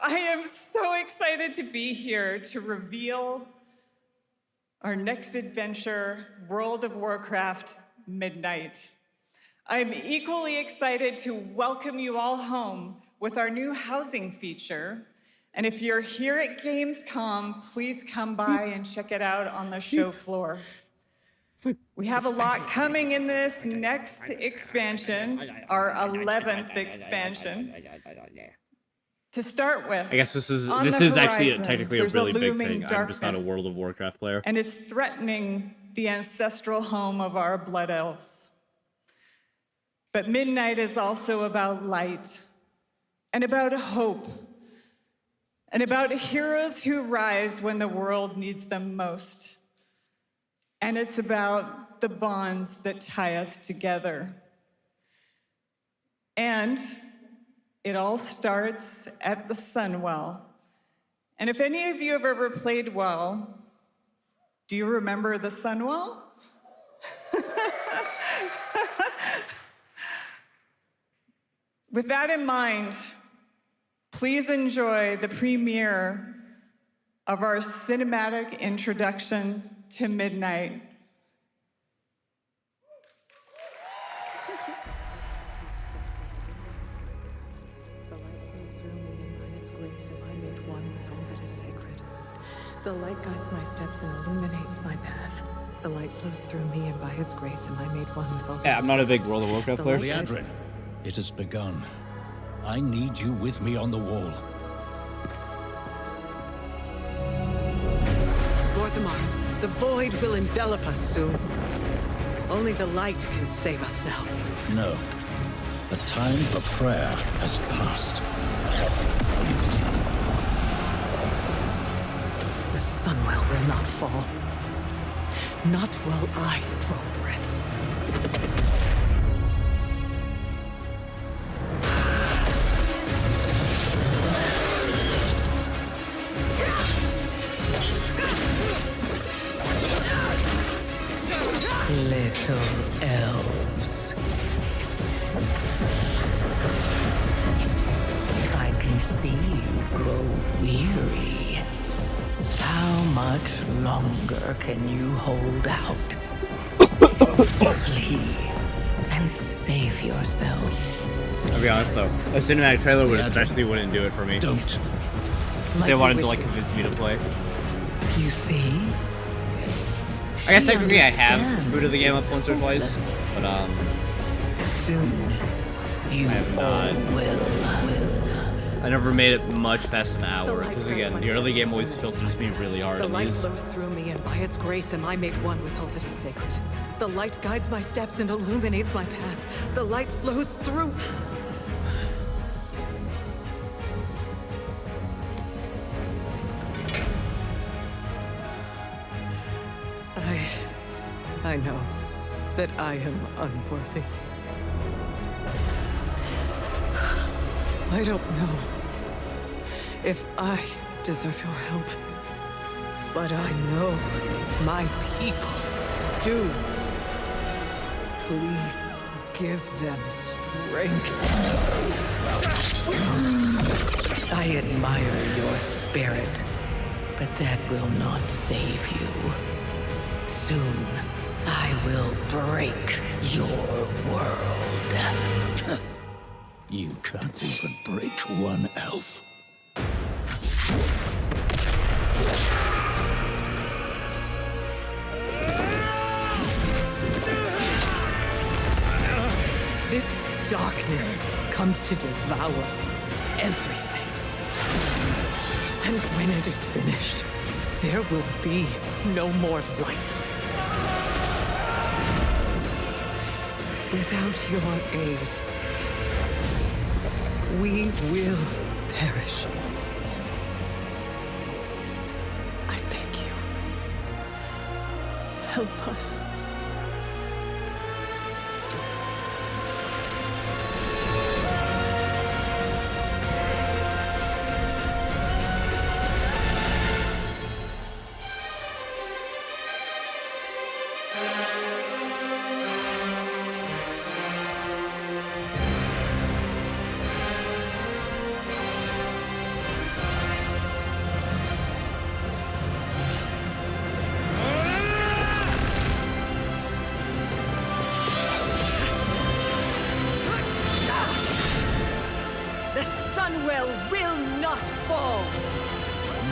I am so excited to be here to reveal our next adventure, World of Warcraft Midnight. I'm equally excited to welcome you all home with our new housing feature. And if you're here at Gamescom, please come by and check it out on the show floor. We have a lot coming in this next expansion, our 11th expansion. To start with, I guess this is actually technically a really big thing. I'm just not a World of Warcraft player. And it's threatening the ancestral home of our blood elves. But Midnight is also about light, and about hope, and about heroes who rise when the world needs them most. And it's about the bonds that tie us together. And it all starts at the Sunwell. And if any of you have ever played WoW, do you remember the Sunwell? With that in mind, please enjoy the premiere of our cinematic introduction to Midnight. The light guides my steps and illuminates my path. The light flows through me, and by its grace am I made one with all that is sacred. Yeah, I'm not a big World of Warcraft player. Liadrin, it has begun. I need you with me on the wall. Lorthamar, the void will envelop us soon. Only the light can save us now. No. The time for prayer has passed. The Sunwell will not fall. Not while I draw breath. Little elves. I can see you grow weary. How much longer can you hold out? Flee and save yourselves. I'll be honest though, a cinematic trailer would especially wouldn't do it for me. Don't. They wanted to like convince me to play. You see? I guess technically I have booted the game up once or twice, but soon you I have not. Will. I never made it much past an hour, because again, the early game always filters me really hard. The light flows through me, and by its grace am I made one with all that is sacred. The light guides my steps and illuminates my path. The light flows through. I know that I am unworthy. I don't know if I deserve your help, but I know my people do. Please give them strength. I admire your spirit, but that will not save you. Soon, I will break your world. You can't even break one elf. This darkness comes to devour everything. And when it is finished, there will be no more light. Without your aid, we will perish. I beg you, help us. The Sunwell will not fall!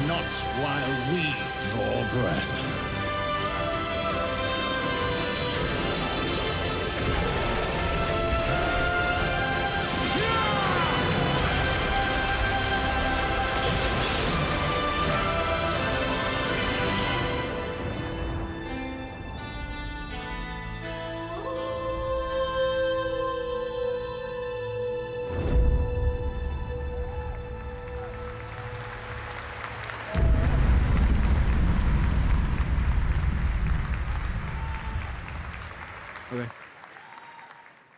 Not while we draw breath.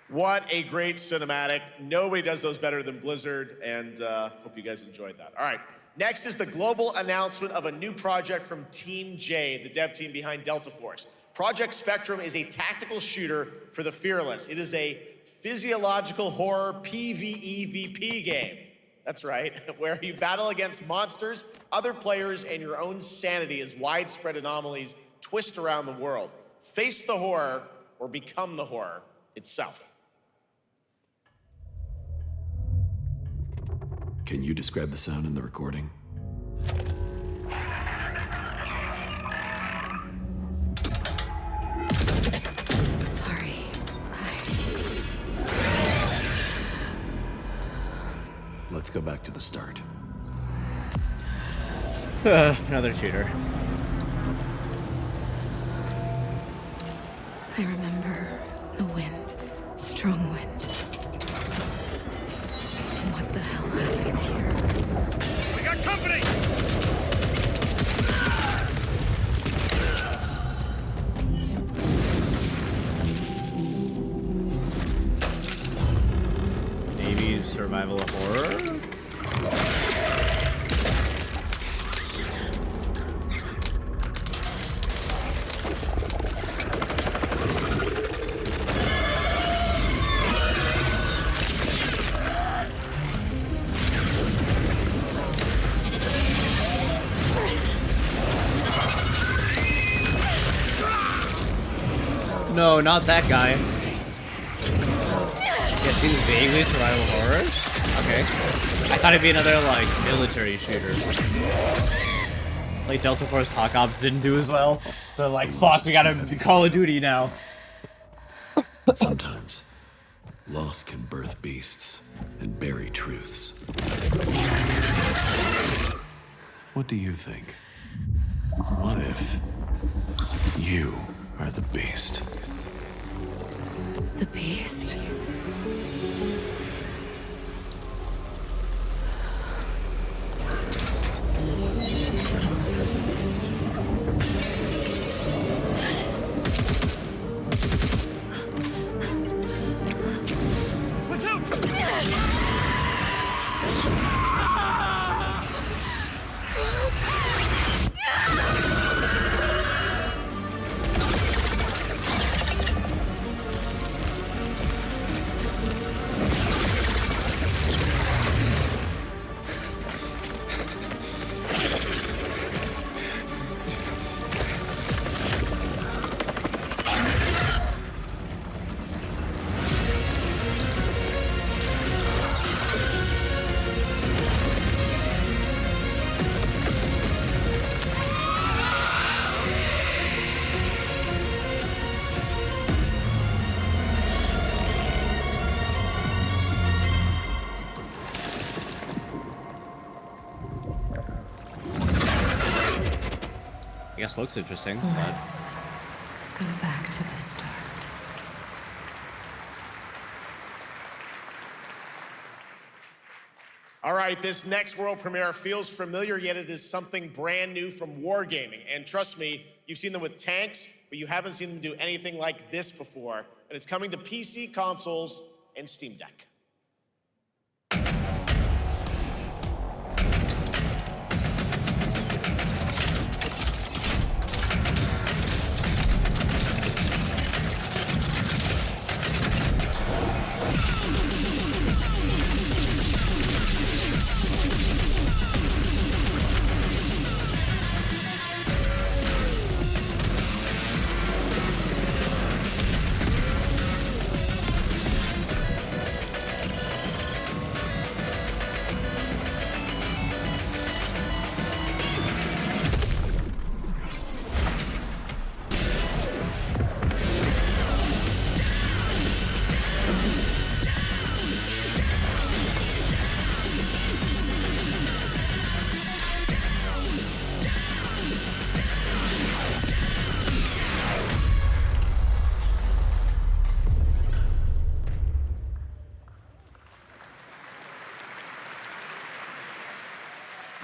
What a great cinematic. Nobody does those better than Blizzard, and hope you guys enjoyed that. All right, next is the global announcement of a new project from Team J, the dev team behind Delta Force. Project Spectrum is a tactical shooter for the fearless. It is a physiological horror PvEVP game. That's right, where you battle against monsters, other players, and your own sanity as widespread anomalies twist around the world. Face the horror or become the horror itself. Can you describe the sound in the recording? Sorry. Let's go back to the start. Another shooter. I remember the wind. Strong wind. What the hell happened here? We got company! Maybe survival of horror? No, not that guy. Yeah, seems vaguely survival horror. Okay. I thought it'd be another, like, military shooter. Like Delta Force Hawk Ops didn't do as well. So, like, fuck, we gotta Call of Duty now. Sometimes, loss can birth beasts and bury truths. What do you think? What if you are the beast? The beast? quest looks interesting. Let's go back to the start. All right, this next world premiere feels familiar, yet it is something brand new from Wargaming. And trust me, you've seen them with tanks, but you haven't seen them do anything like this before. And it's coming to PC, consoles, and Steam Deck.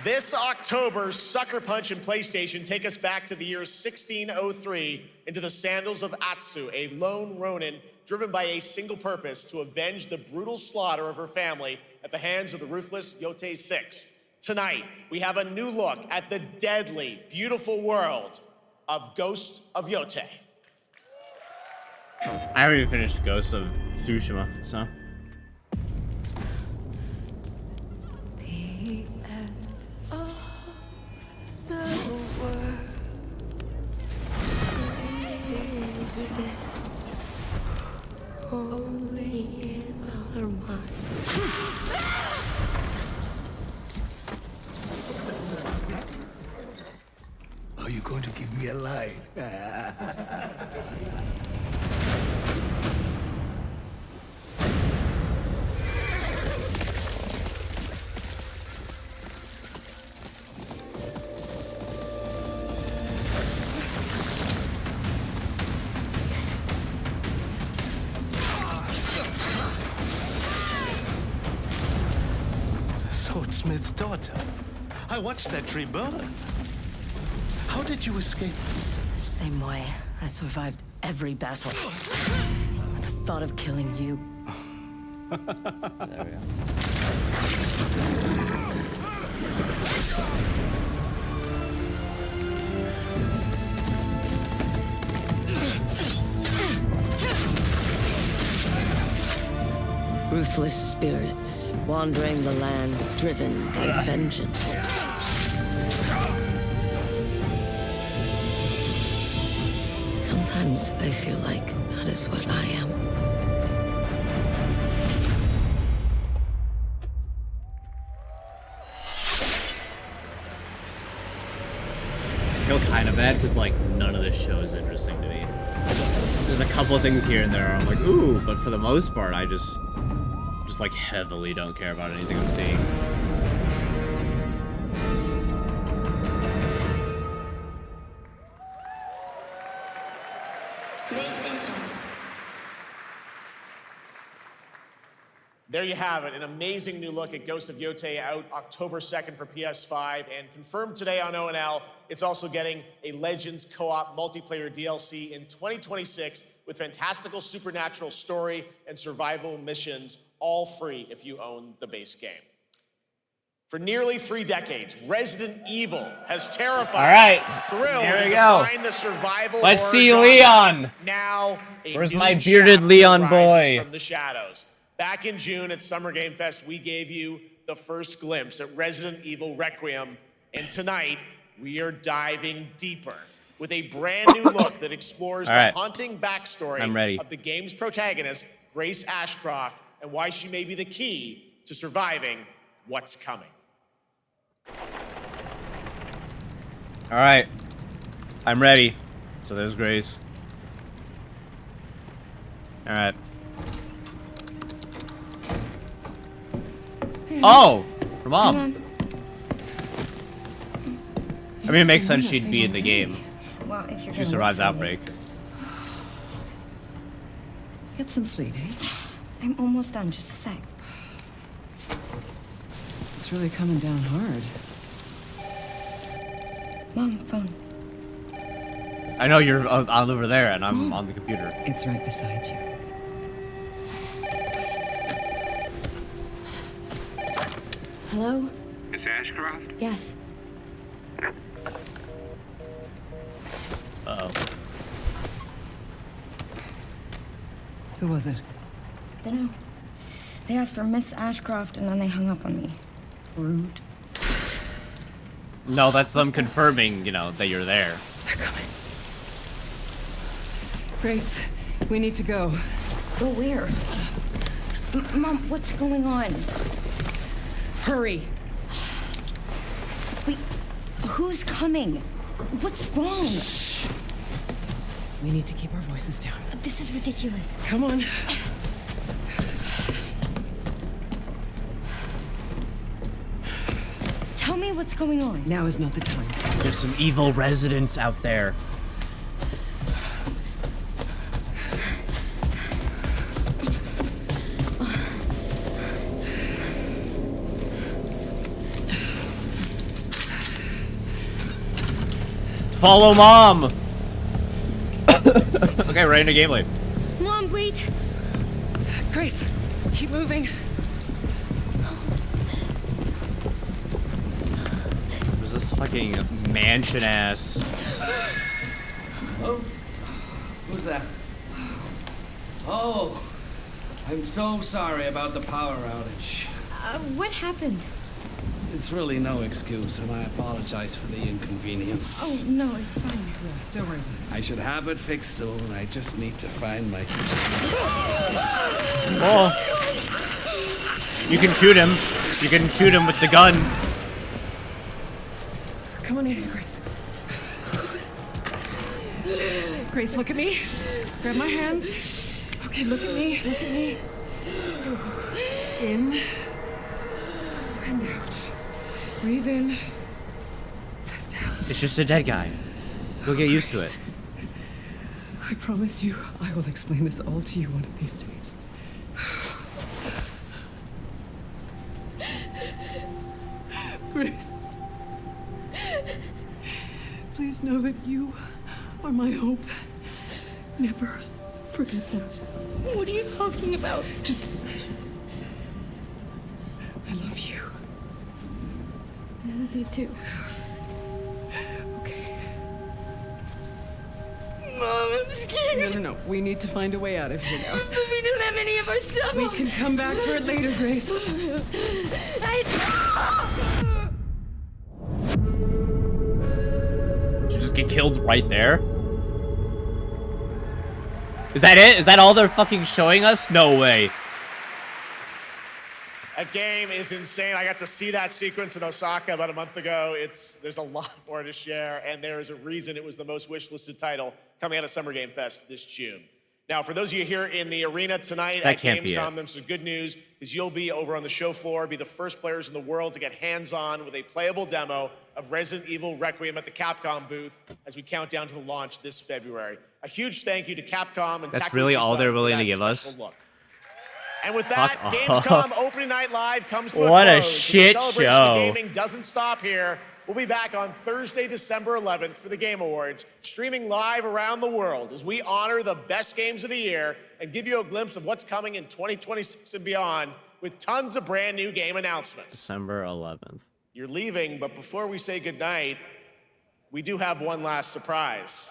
This October, Sucker Punch and PlayStation take us back to the year 1603 into the sandals of Atsu, a lone ronin driven by a single purpose to avenge the brutal slaughter of her family at the hands of the ruthless Yotei 6. Tonight, we have a new look at the deadly, beautiful world of Ghost of Yotei. I haven't even finished Ghost of Tsushima, so. Only in our mind. Are you going to give me a line? Swordsmith's daughter. I watched that tree burn. How did you escape? Same way. I survived every battle. The thought of killing you. There we go. Ruthless spirits, wandering the land, driven by vengeance. Sometimes I feel like that is what I am. I feel kind of bad because, like, none of this show is interesting to me. There's a couple of things here and there I'm like, ooh, but for the most part, I just like heavily don't care about anything I'm seeing. There you have it, an amazing new look at Ghost of Yotei, out October 2nd for PS5, and confirmed today on ONL. It's also getting a Legends co-op multiplayer DLC in 2026 with fantastical supernatural story and survival missions, all free if you own the base game. For nearly 3 decades, Resident Evil has terrified, thrilled, here we to go. find the survival Let's horror see genre. Leon. Now, Where's new my bearded chapter Leon rises boy? from the shadows. Back in June at Summer Game Fest, we gave you the first glimpse at Resident Evil Requiem, and tonight we are diving deeper with a brand new look that explores the haunting backstory of the game's protagonist, Grace Ashcroft, and why she may be the key to surviving what's coming. All right, I'm ready. So there's Grace. All right. Oh, her mom. I mean, it makes sense she'd be in the game. you're She gonna survives work for me. outbreak. Get some sleep, eh? I'm almost done. Just a sec. It's really coming down hard. Mom, phone. I know you're on over there, and I'm on the computer. It's right beside you. Hello? Miss Ashcroft? Yes. Uh-oh. Who was it? Dunno. They asked for Miss Ashcroft and then they hung up on me. Rude. No, that's them confirming, you know, that you're there. They're coming. Grace, we need to go. Go where? Mom, what's going on? Hurry. Wait, who's coming? What's wrong? Shh. We need to keep our voices down. This is ridiculous. Come on. Tell me what's going on. Now is not the time. There's some evil residents out there. Follow mom! Okay, right into gameplay. Mom, wait! Grace, keep moving. There's this fucking mansion ass. Oh, who's that? Oh, I'm so sorry about the power outage. What happened? It's really no excuse, and I apologize for the inconvenience. Oh, no, it's fine. Don't worry. I should have it fixed soon. I just need to find my... Oh. You can shoot him. You can shoot him with the gun. Come on in, Grace. Grace, look at me. Grab my hands. Okay, look at me. Look at me. In and out. Breathe in and out. It's just a dead guy. You'll get used to it. I promise you, I will explain this all to you one of these days. Grace, please know that you are my hope. Never forget that. What are you talking about? Just... I love you. I love you too. Okay. Mom, I'm scared. No. We need to find a way out of here now. But we don't have any of our stuff. We can come back for it later, Grace. Did you just get killed right there? Is that it? Is that all they're fucking showing us? No way. That game is insane. I got to see that sequence in Osaka about a month ago. There's a lot more to share, and there is a reason it was the most wishlisted title coming out of Summer Game Fest this June. Now, for those of you here in the arena tonight at Gamescom, there's some good news, because you'll be over on the show floor, be the first players in the world to get hands-on with a playable demo of Resident Evil Requiem at the Capcom booth as we count down to the launch this February. A huge thank you to Capcom and That's really all they're willing to give us. special look. And with that, Gamescom opening night live comes to a What close. a shit The celebration of show. gaming doesn't stop here. We'll be back on Thursday, December 11th for the Game Awards, streaming live around the world as we honor the best games of the year and give you a glimpse of what's coming in 2026 and beyond with tons of brand new game announcements. December 11th. You're leaving, but before we say goodnight, we do have one last surprise.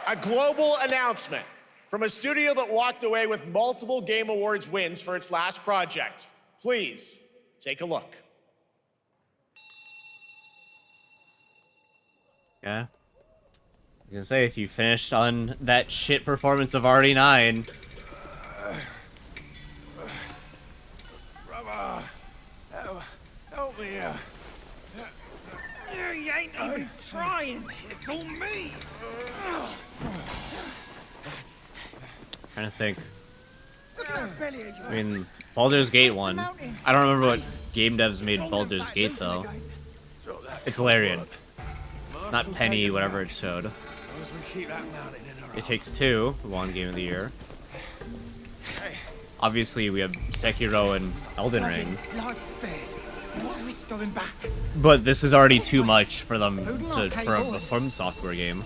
A global announcement from a studio that walked away with multiple Game Awards wins for its last project. Please, take a look. Yeah. I was gonna say, if you finished on that shit performance of RD9. Help me. You ain't even trying. It's on me. Trying to think. Look at that belly of yours. I mean, Baldur's Gate 1. I don't remember what game devs made Baldur's Gate, though. It's Larian. Not Penny, whatever it showed. as we keep that mountain in our It Takes Two won Game of the Year. Obviously, we have Sekiro and Elden Ring. Life's spared. Why risk going back? But this is already too much for them for a From Software game.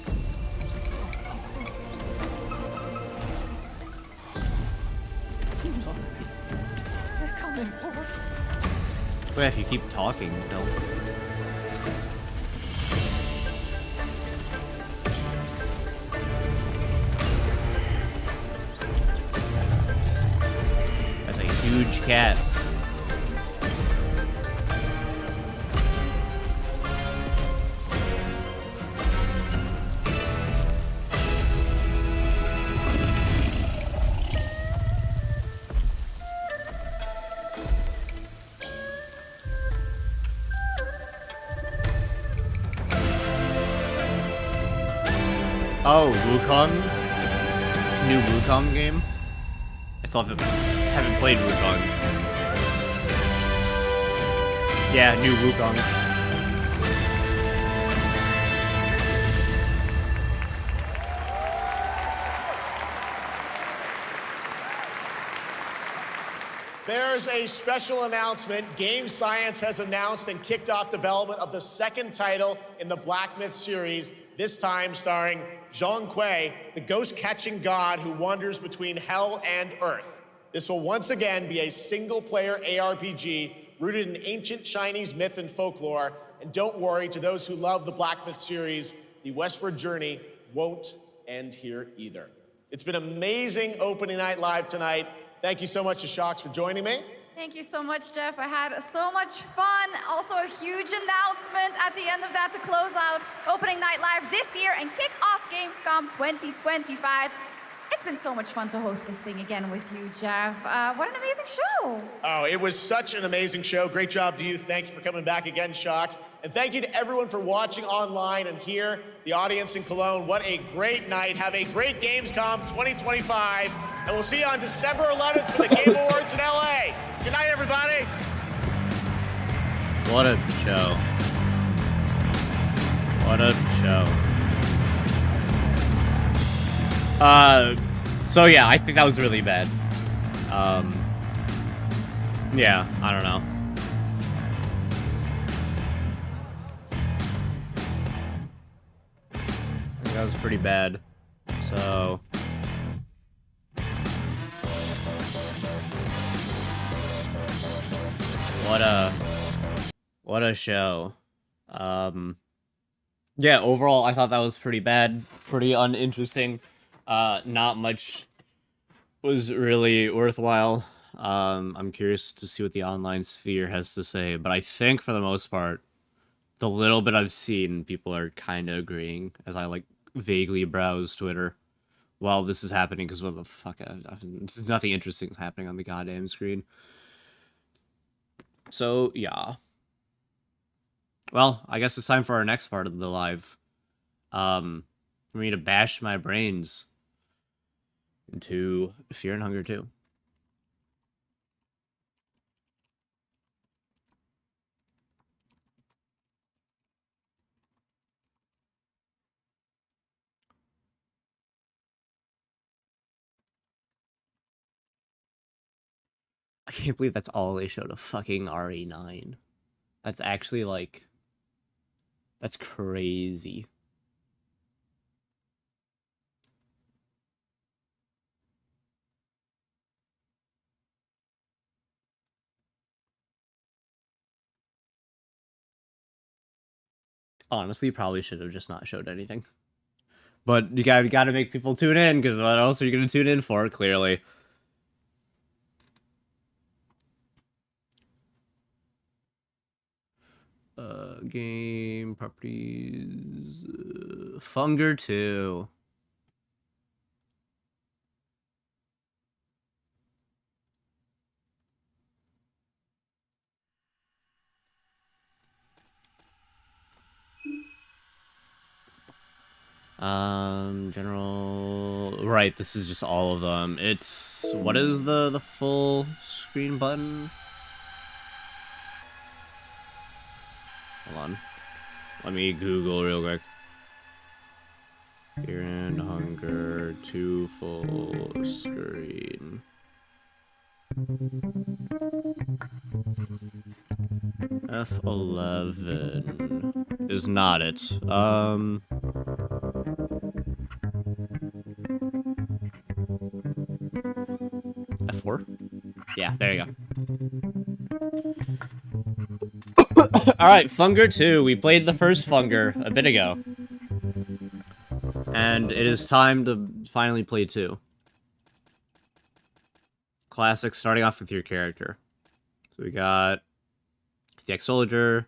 They're coming for us. But if you keep talking, they'll... That's a huge cat. Oh, Wukong? New Wukong game? I still haven't played Wukong. Yeah, new Wukong. There's a special announcement. Game Science has announced and kicked off development of the second title in the Black Myth series, this time starring Zhong Kui, the ghost-catching god who wanders between hell and earth. This will once again be a single-player ARPG rooted in ancient Chinese myth and folklore. And don't worry, to those who love the Black Myth series, the westward journey won't end here either. It's been amazing opening night live tonight. Thank you so much to Shocks for joining me. Thank you so much, Jeff. I had so much fun. Also, a huge announcement at the end of that to close out Opening Night Live this year and kick off Gamescom 2025. It's been so much fun to host this thing again with you, Jeff. What an amazing show. Oh, it was such an amazing show. Great job to you. Thanks for coming back again, Shocks. And thank you to everyone for watching online and here, the audience in Cologne. What a great night. Have a great Gamescom 2025. And we'll see you on December 11th for the Game Awards in LA. Good night, everybody. What a show. What a show. So yeah, I think that was really bad. Yeah, I don't know. I think that was pretty bad. So... What a show. Yeah, overall, I thought that was pretty bad, pretty uninteresting. Not much was really worthwhile. I'm curious to see what the online sphere has to say, but I think for the most part, the little bit I've seen, people are kind of agreeing as I like vaguely browse Twitter while this is happening, because what the fuck, nothing interesting is happening on the goddamn screen. So, yeah. Well, I guess it's time for our next part of the live. For me to bash my brains into Fear and Hunger 2. I can't believe that's all they showed of fucking RE9. That's actually, like... That's crazy. Honestly, probably should have just not showed anything. But you gotta make people tune in, because what else are you gonna tune in for, clearly? Game properties... Funger 2. General... Right, this is just all of them. It's... What is the full screen button? Hold on. Let me Google real quick. Fear and Hunger 2 full screen. F11 is not it. F4? Yeah, there you go. Alright, Funger 2. We played the first Funger a bit ago. And it is time to finally play 2. Classic, starting off with your character. So we got the ex-soldier.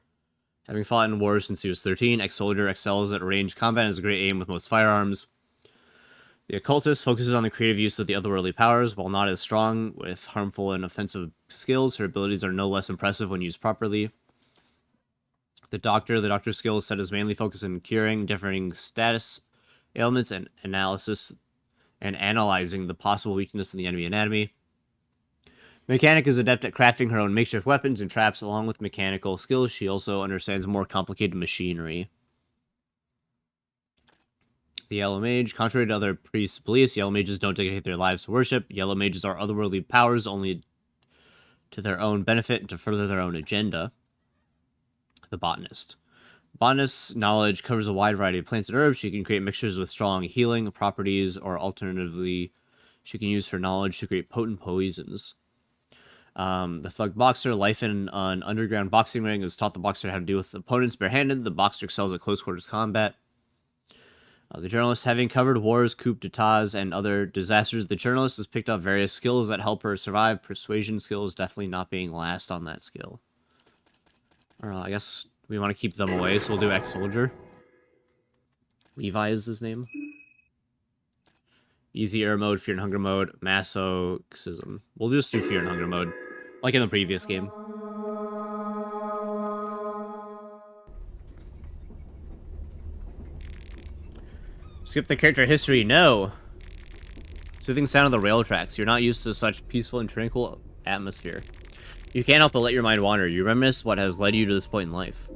Having fought in wars since he was 13, ex-soldier excels at ranged combat and has a great aim with most firearms. The occultist focuses on the creative use of the otherworldly powers. While not as strong with harmful and offensive skills, her abilities are no less impressive when used properly. The doctor's skill is set as mainly focused on curing differing status ailments and analysis and analyzing the possible weakness in the enemy anatomy. Mechanic is adept at crafting her own makeshift weapons and traps. Along with mechanical skills, she also understands more complicated machinery. The Yellow Mage. Contrary to other priests' beliefs, Yellow Mages don't dedicate their lives to worship. Yellow Mages are otherworldly powers only to their own benefit and to further their own agenda. The Botanist. Botanist's knowledge covers a wide variety of plants and herbs. She can create mixtures with strong healing properties, or alternatively, she can use her knowledge to create potent poisons. The Thug Boxer. Life in an underground boxing ring has taught the boxer how to deal with opponents barehanded. The boxer excels at close quarters combat. The journalist. Having covered wars, coup d'etats, and other disasters, the journalist has picked up various skills that help her survive. Persuasion skills definitely not being last on that skill. I guess we want to keep them away, so we'll do ex-soldier. Levi is his name. Easy air mode, fear and hunger mode, masochism. We'll just do fear and hunger mode, like in the previous game. Skip the character history, no. Soothing sound of the rail tracks. You're not used to such peaceful and tranquil atmosphere. You can't help but let your mind wander. You reminisce what has led you to this point in life.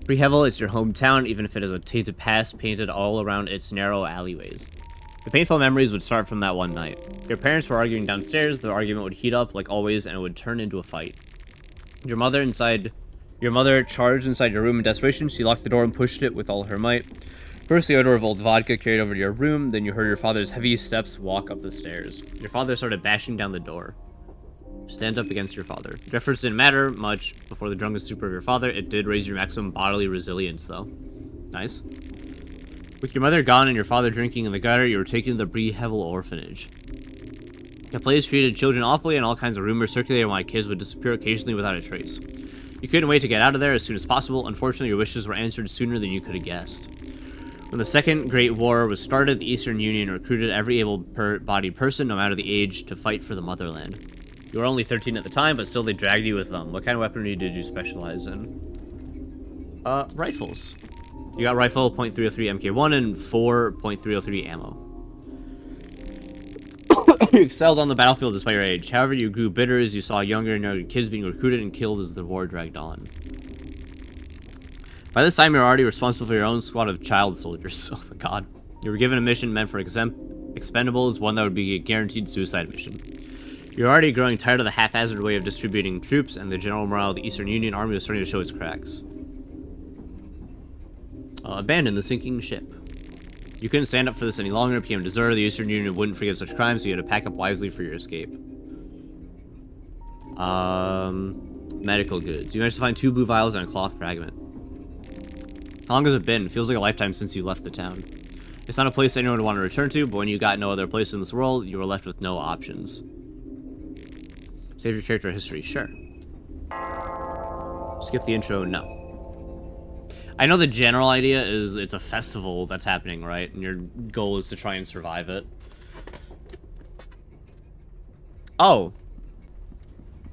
Brehevel is your hometown, even if it is a tainted past painted all around its narrow alleyways. The painful memories would start from that one night. Your parents were arguing downstairs, the argument would heat up like always, and it would turn into a fight. Your mother charged inside your room in desperation. She locked the door and pushed it with all her might. First, the odor of old vodka carried over to your room, then you heard your father's heavy steps walk up the stairs. Your father started bashing down the door. Stand up against your father. Your efforts didn't matter much before the drunken stupor of your father. It did raise your maximum bodily resilience, though. Nice. With your mother gone and your father drinking in the gutter, you were taken to the Brehevel orphanage. The place treated children awfully, and all kinds of rumors circulated why kids would disappear occasionally without a trace. You couldn't wait to get out of there as soon as possible. Unfortunately, your wishes were answered sooner than you could have guessed. When the Second Great War was started, the Eastern Union recruited every able-bodied person, no matter the age, to fight for the motherland. You were only 13 at the time, but still they dragged you with them. What kind of weaponry did you specialize in? Rifles. You got rifle, .303 MK1, and 4.303 ammo. You excelled on the battlefield despite your age. However, you grew bitter as you saw younger and younger kids being recruited and killed as the war dragged on. By this time, you're already responsible for your own squad of child soldiers. Oh my god. You were given a mission meant for expendables, one that would be a guaranteed suicide mission. You're already growing tired of the haphazard way of distributing troops, and the general morale of the Eastern Union Army was starting to show its cracks. Abandon the sinking ship. You couldn't stand up for this any longer. It became a deserter. The Eastern Union wouldn't forgive such crimes, so you had to pack up wisely for your escape. Medical goods. You managed to find 2 blue vials and a cloth fragment. How long has it been? It feels like a lifetime since you left the town. It's not a place anyone would want to return to, but when you got no other place in this world, you were left with no options. Save your character history, sure. Skip the intro, no. I know the general idea is it's a festival that's happening, right? And your goal is to try and survive it. Oh.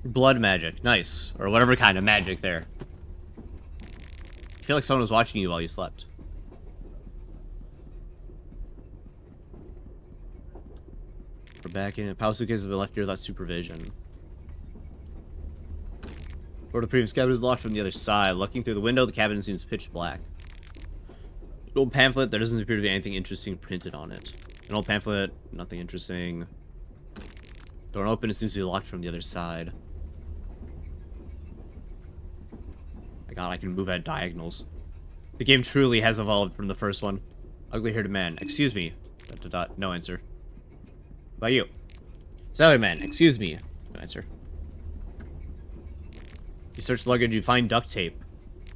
Blood magic, nice. Or whatever kind of magic there. I feel like someone was watching you while you slept. We're back in. Power suitcases have been left here without supervision. Door to the previous cabin is locked from the other side. Looking through the window, the cabin seems pitch black. Old pamphlet, there doesn't appear to be anything interesting printed on it. An old pamphlet, nothing interesting. Door open, it seems to be locked from the other side. My god, I can move at diagonals. The game truly has evolved from the first one. Ugly-haired man, excuse me. ... No answer. How about you? Sailor man, excuse me. No answer. You search luggage, you find duct tape.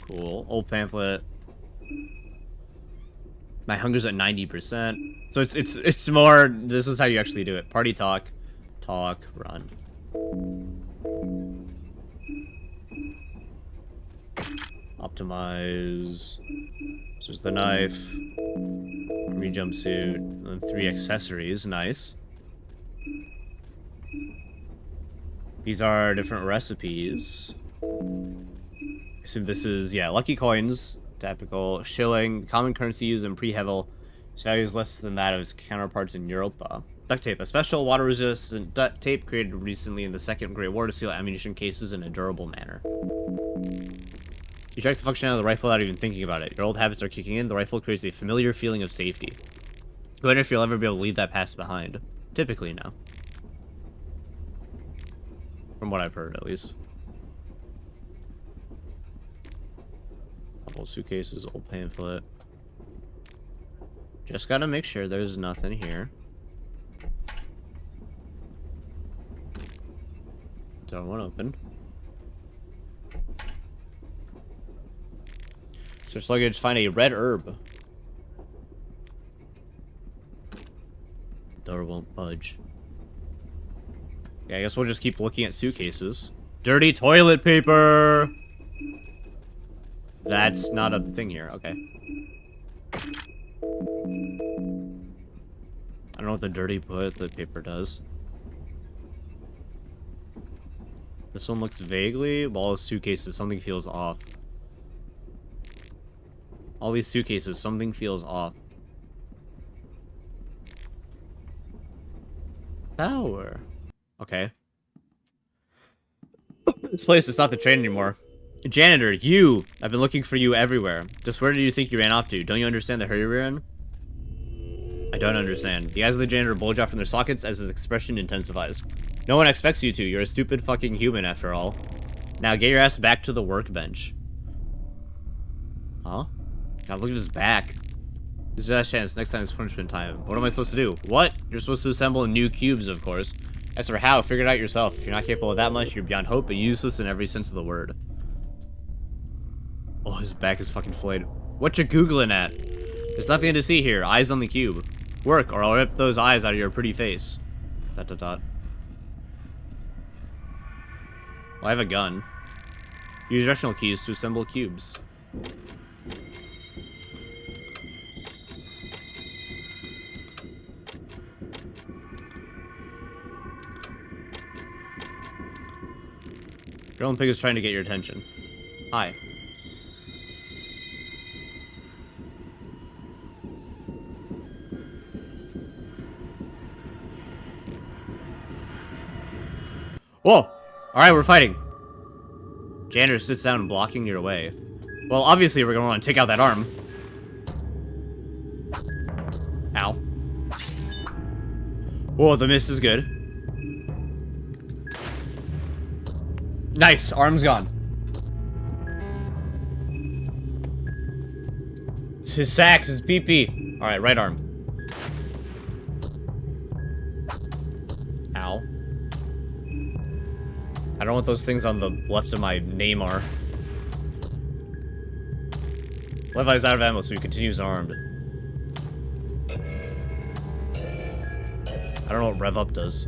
Cool. Old pamphlet. My hunger's at 90%. So it's more, this is how you actually do it. Party talk. Talk, run. Optimize. There's the knife. 3 jumpsuit. And 3 accessories. Nice. These are different recipes. I assume this is, yeah, lucky coins. Typical shilling. Common currency used in pre-Hevel. Its value is less than that of its counterparts in Europa. Duct tape. A special water-resistant duct tape created recently in the Second Great War to seal ammunition cases in a durable manner. You check the functionality of the rifle without even thinking about it. Your old habits are kicking in. The rifle creates a familiar feeling of safety. I wonder if you'll ever be able to leave that past behind. Typically, no. From what I've heard, at least. Couple suitcases, old pamphlet. Just gotta make sure there's nothing here. Door one open. Search luggage, find a red herb. Door won't budge. Yeah, I guess we'll just keep looking at suitcases. Dirty toilet paper! That's not a thing here, okay. I don't know what the dirty toilet paper does. This one looks vaguely, while all suitcases, something feels off. All these suitcases, something feels off. Power. Okay. This place is not the train anymore. Janitor, you! I've been looking for you everywhere. Just where do you think you ran off to? Don't you understand the hurry we're in? I don't understand. The eyes of the janitor bulge out from their sockets as his expression intensifies. No one expects you to. You're a stupid fucking human after all. Now get your ass back to the workbench. Huh? God, look at his back. This is your last chance. Next time is punishment time. What am I supposed to do? What? You're supposed to assemble new cubes, of course. As for how, figure it out yourself. If you're not capable of that much, you're beyond hope, but useless in every sense of the word. Oh, his back is fucking flayed. What you googling at? There's nothing to see here. Eyes on the cube. Work, or I'll rip those eyes out of your pretty face. ... Well, I have a gun. Use directional keys to assemble cubes. Your own pig is trying to get your attention. Hi. Whoa! Alright, we're fighting. Janitor sits down, blocking your way. Well, obviously we're gonna want to take out that arm. Ow. Whoa, the miss is good. Nice, arm's gone. His sack, his pee-pee. Alright, right arm. Ow. I don't know what those things on the left of my name are. Levi's out of ammo, so he continues armed. I don't know what rev up does.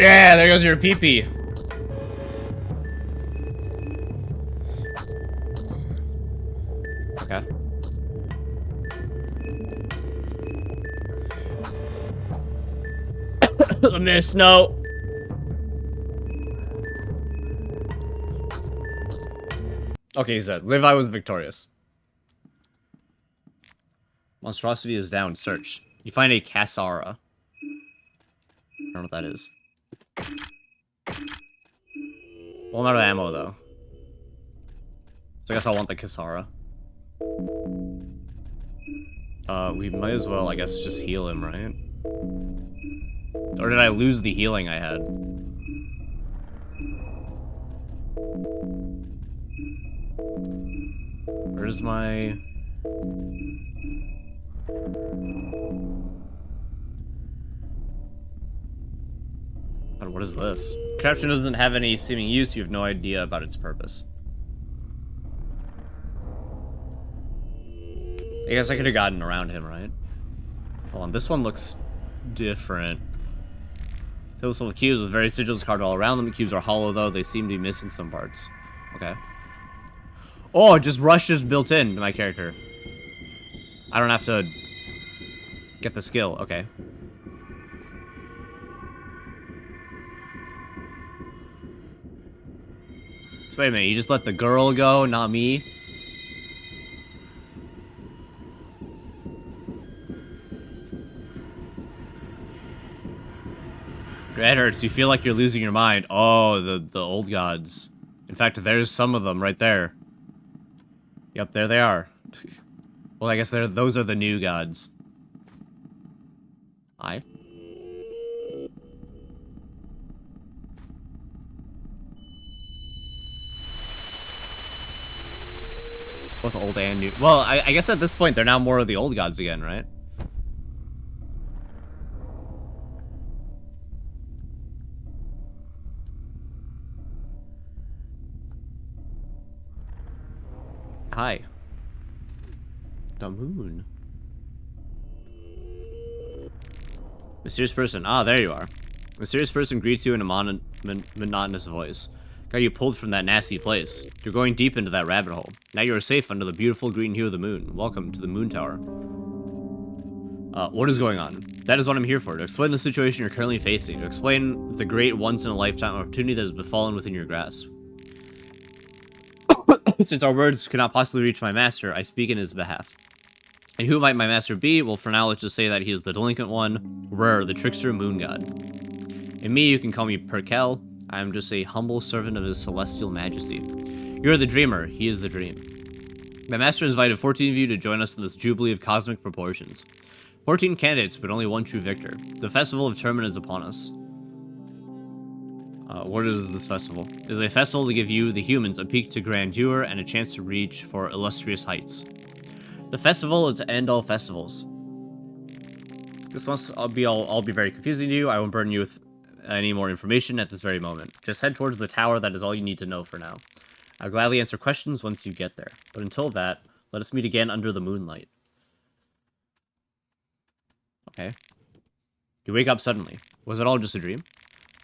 Yeah, there goes your pee-pee. Okay. Miss, no. Okay, he's dead. Levi was victorious. Monstrosity is down. Search. You find a Cassara. I don't know what that is. Well, I'm out of ammo, though. So I guess I'll want the Kisara. We might as well, I guess, just heal him, right? Or did I lose the healing I had? Where's my... God, what is this? Contraption doesn't have any seeming use. You have no idea about its purpose. I guess I could have gotten around him, right? Hold on, this one looks different. Fills full of cubes with various sigils carved all around them. The cubes are hollow, though. They seem to be missing some parts. Okay. Oh, just rush is built in to my character. I don't have to get the skill. Okay. So wait a minute, you just let the girl go, not me? Your head hurts. You feel like you're losing your mind. Oh, the old gods. In fact, there's some of them right there. Yep, there they are. Well, I guess those are the new gods. Hi. Both old and new. Well, I guess at this point, they're now more of the old gods again, right? Hi. The moon. Mysterious person. Ah, there you are. Mysterious person greets you in a monotonous voice. Got you pulled from that nasty place. You're going deep into that rabbit hole. Now you are safe under the beautiful green hue of the moon. Welcome to the moon tower. What is going on? That is what I'm here for. To explain the situation you're currently facing. To explain the great once-in-a-lifetime opportunity that has befallen within your grasp. Since our words cannot possibly reach my master, I speak in his behalf. And who might my master be? Well, for now, let's just say that he is the delinquent one, Rur, the trickster moon god. And me, you can call me Perkel. I am just a humble servant of his celestial majesty. You're the dreamer, he is the dream. My master has invited 14 of you to join us in this jubilee of cosmic proportions. 14 candidates, but only one true victor. The festival of Termina is upon us. What is this festival? It is a festival to give you, the humans, a peek to grandeur and a chance to reach for illustrious heights. The festival is to end all festivals. This must all be very confusing to you. I won't burden you with any more information at this very moment. Just head towards the tower. That is all you need to know for now. I'll gladly answer questions once you get there. But until that, let us meet again under the moonlight. Okay. You wake up suddenly. Was it all just a dream?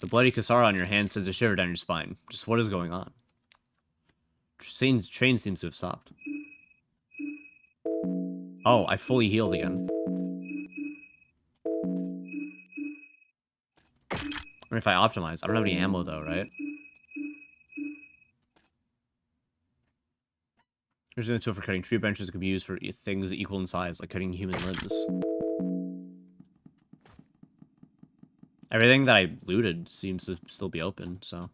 The bloody Kisara on your hand sends a shiver down your spine. Just what is going on? Train seems to have stopped. Oh, I fully healed again. Or if I optimize. I don't have any ammo though, right? There's a tool for cutting tree branches that could be used for things equal in size, like cutting human limbs. Everything that I looted seems to still be open, so...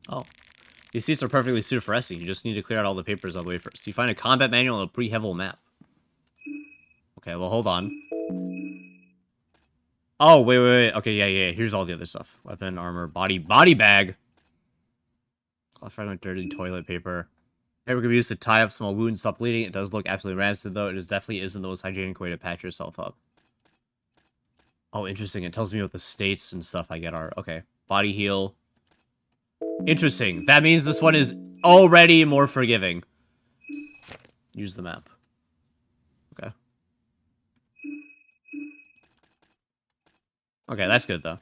Oh. These seats are perfectly suited for resting. You just need to clear out all the papers all the way first. You find a combat manual and a pretty heavy map. Okay, well, hold on. Oh, wait. Okay, yeah. Here's all the other stuff. Weapon, armor, body bag. Cloth fragment, dirty toilet paper. Paper can be used to tie up small wounds, stop bleeding. It does look absolutely rancid, though. It definitely isn't the most hygienic way to patch yourself up. Oh, interesting. It tells me what the states and stuff I get are. Okay. Body heal. Interesting. That means this one is already more forgiving. Use the map. Okay. Okay, that's good, though.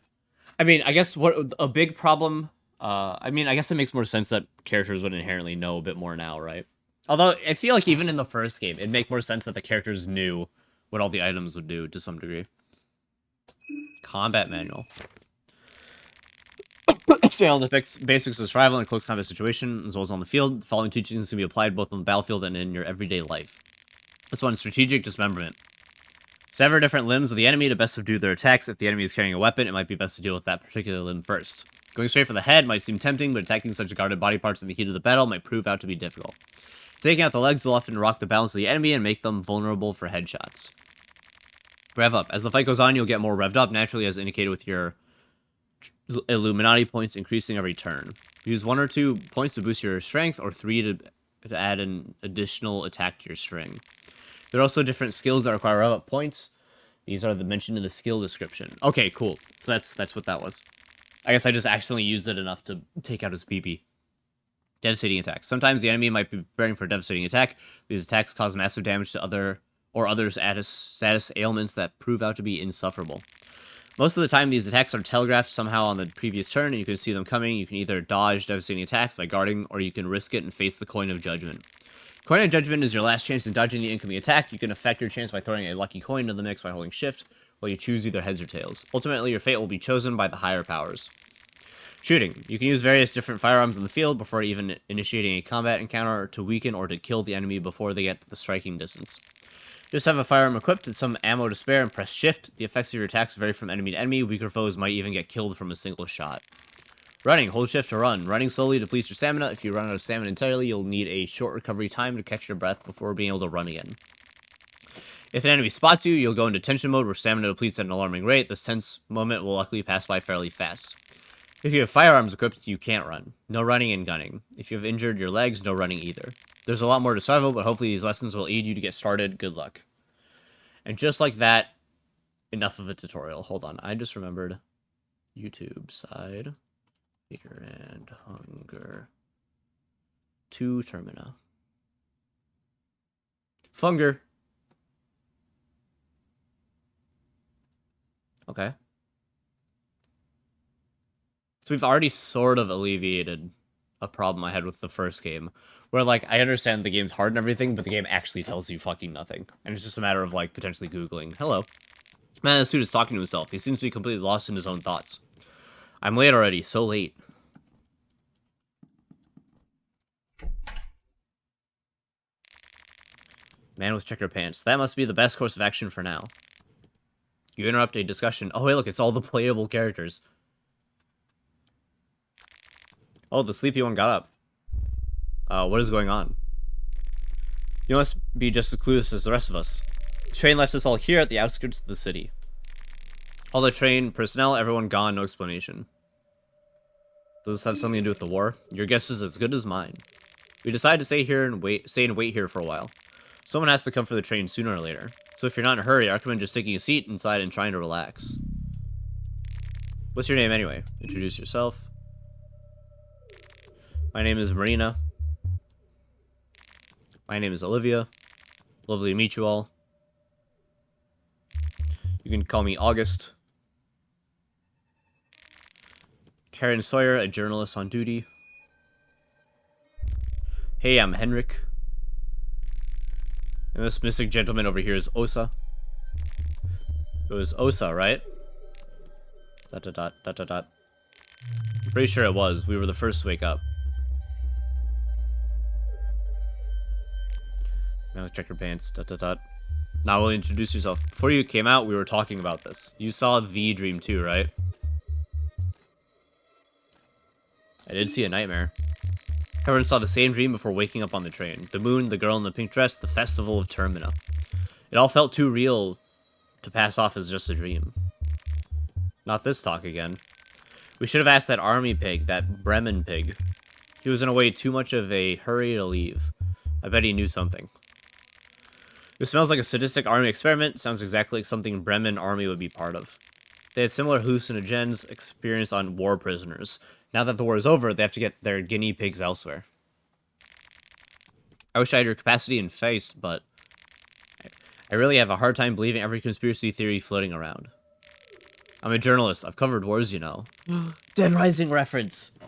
I mean, I guess what a big problem... I mean, I guess it makes more sense that characters would inherently know a bit more now, right? Although, I feel like even in the first game, it'd make more sense that the characters knew what all the items would do, to some degree. Combat manual. Fail the basics of survival in a close combat situation, as well as on the field. The following teachings can be applied both on the battlefield and in your everyday life. This one, strategic dismemberment. Sever different limbs of the enemy to best subdue their attacks. If the enemy is carrying a weapon, it might be best to deal with that particular limb first. Going straight for the head might seem tempting, but attacking such guarded body parts in the heat of the battle might prove out to be difficult. Taking out the legs will often rock the balance of the enemy and make them vulnerable for headshots. Rev up. As the fight goes on, you'll get more revved up, naturally as indicated with your Illuminati points increasing every turn. Use 1 or 2 points to boost your strength, or 3 to add an additional attack to your string. There are also different skills that require rev up points. These are mentioned in the skill description. Okay, cool. So that's what that was. I guess I just accidentally used it enough to take out his PP. Devastating attack. Sometimes the enemy might be preparing for a devastating attack. These attacks cause massive damage to others' status ailments that prove out to be insufferable. Most of the time, these attacks are telegraphed somehow on the previous turn, and you can see them coming. You can either dodge devastating attacks by guarding, or you can risk it and face the Coin of Judgment. Coin of Judgment is your last chance in dodging the incoming attack. You can affect your chance by throwing a lucky coin into the mix by holding shift, while you choose either heads or tails. Ultimately, your fate will be chosen by the higher powers. Shooting. You can use various different firearms in the field before even initiating a combat encounter to weaken or to kill the enemy before they get to the striking distance. Just have a firearm equipped and some ammo to spare and press shift. The effects of your attacks vary from enemy to enemy. Weaker foes might even get killed from a single shot. Running. Hold shift to run. Running slowly depletes your stamina. If you run out of stamina entirely, you'll need a short recovery time to catch your breath before being able to run again. If an enemy spots you, you'll go into tension mode where stamina depletes at an alarming rate. This tense moment will luckily pass by fairly fast. If you have firearms equipped, you can't run. No running and gunning. If you have injured your legs, no running either. There's a lot more to survival, but hopefully these lessons will aid you to get started. Good luck. And just like that, enough of a tutorial. Hold on, I just remembered. YouTube side. Fear and hunger. To Termina. Funger. Okay. So we've already sort of alleviated a problem I had with the first game. Where, like, I understand the game's hard and everything, but the game actually tells you fucking nothing. And it's just a matter of, like, potentially Googling. Hello. Man, this dude is talking to himself. He seems to be completely lost in his own thoughts. I'm late already. So late. Man with checker pants. That must be the best course of action for now. You interrupt a discussion. Oh, hey, look, it's all the playable characters. Oh, the sleepy one got up. What is going on? You must be just as clueless as the rest of us. The train left us all here at the outskirts of the city. All the train personnel, everyone gone, no explanation. Does this have something to do with the war? Your guess is as good as mine. We decided to stay and wait here for a while. Someone has to come for the train sooner or later. So if you're not in a hurry, I recommend just taking a seat inside and trying to relax. What's your name anyway? Introduce yourself. My name is Marina. My name is Olivia. Lovely to meet you all. You can call me August. Karen Sawyer, a journalist on duty. Hey, I'm Henrik. And this mystic gentleman over here is Osa. It was Osa, right? ... I'm pretty sure it was. We were the first to wake up. Now check your pants. ... Now will you introduce yourself? Before you came out, we were talking about this. You saw the dream too, right? I did see a nightmare. Everyone saw the same dream before waking up on the train. The moon, the girl in the pink dress, the festival of Termina. It all felt too real to pass off as just a dream. Not this talk again. We should have asked that army pig, that Bremen pig. He was in a way too much of a hurry to leave. I bet he knew something. It smells like a sadistic army experiment. Sounds exactly like something Bremen army would be part of. They had similar hallucinogens experience on war prisoners. Now that the war is over, they have to get their guinea pigs elsewhere. I wish I had your capacity and face, but I really have a hard time believing every conspiracy theory floating around. I'm a journalist. I've covered wars, you know. Dead Rising reference.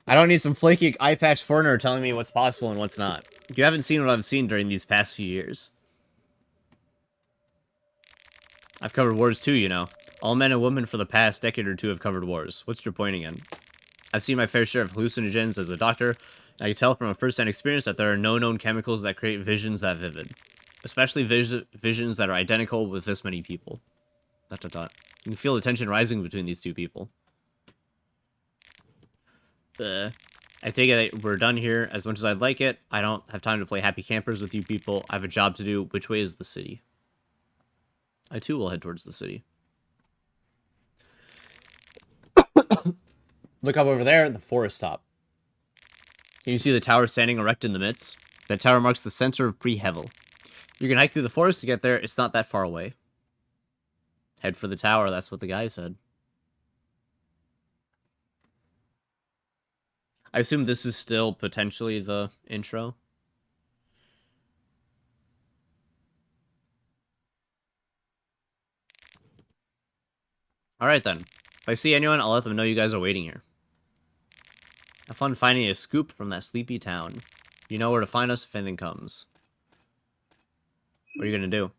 I don't need some flaky eye patch foreigner telling me what's possible and what's not. You haven't seen what I've seen during these past few years. I've covered wars too, you know. All men and women for the past decade or two have covered wars. What's your point again? I've seen my fair share of hallucinogens as a doctor, and I can tell from a first-hand experience that there are no known chemicals that create visions that vivid. Especially visions that are identical with this many people. ... You can feel the tension rising between these two people. I take it that we're done here. As much as I'd like it, I don't have time to play happy campers with you people. I have a job to do. Which way is the city? I too will head towards the city. Look up over there, the forest top. Can you see the tower standing erect in the midst? That tower marks the center of Pre-Hevel. You can hike through the forest to get there. It's not that far away. Head for the tower, that's what the guy said. I assume this is still potentially the intro. Alright then. If I see anyone, I'll let them know you guys are waiting here. Have fun finding a scoop from that sleepy town. You know where to find us if anything comes. What are you gonna do?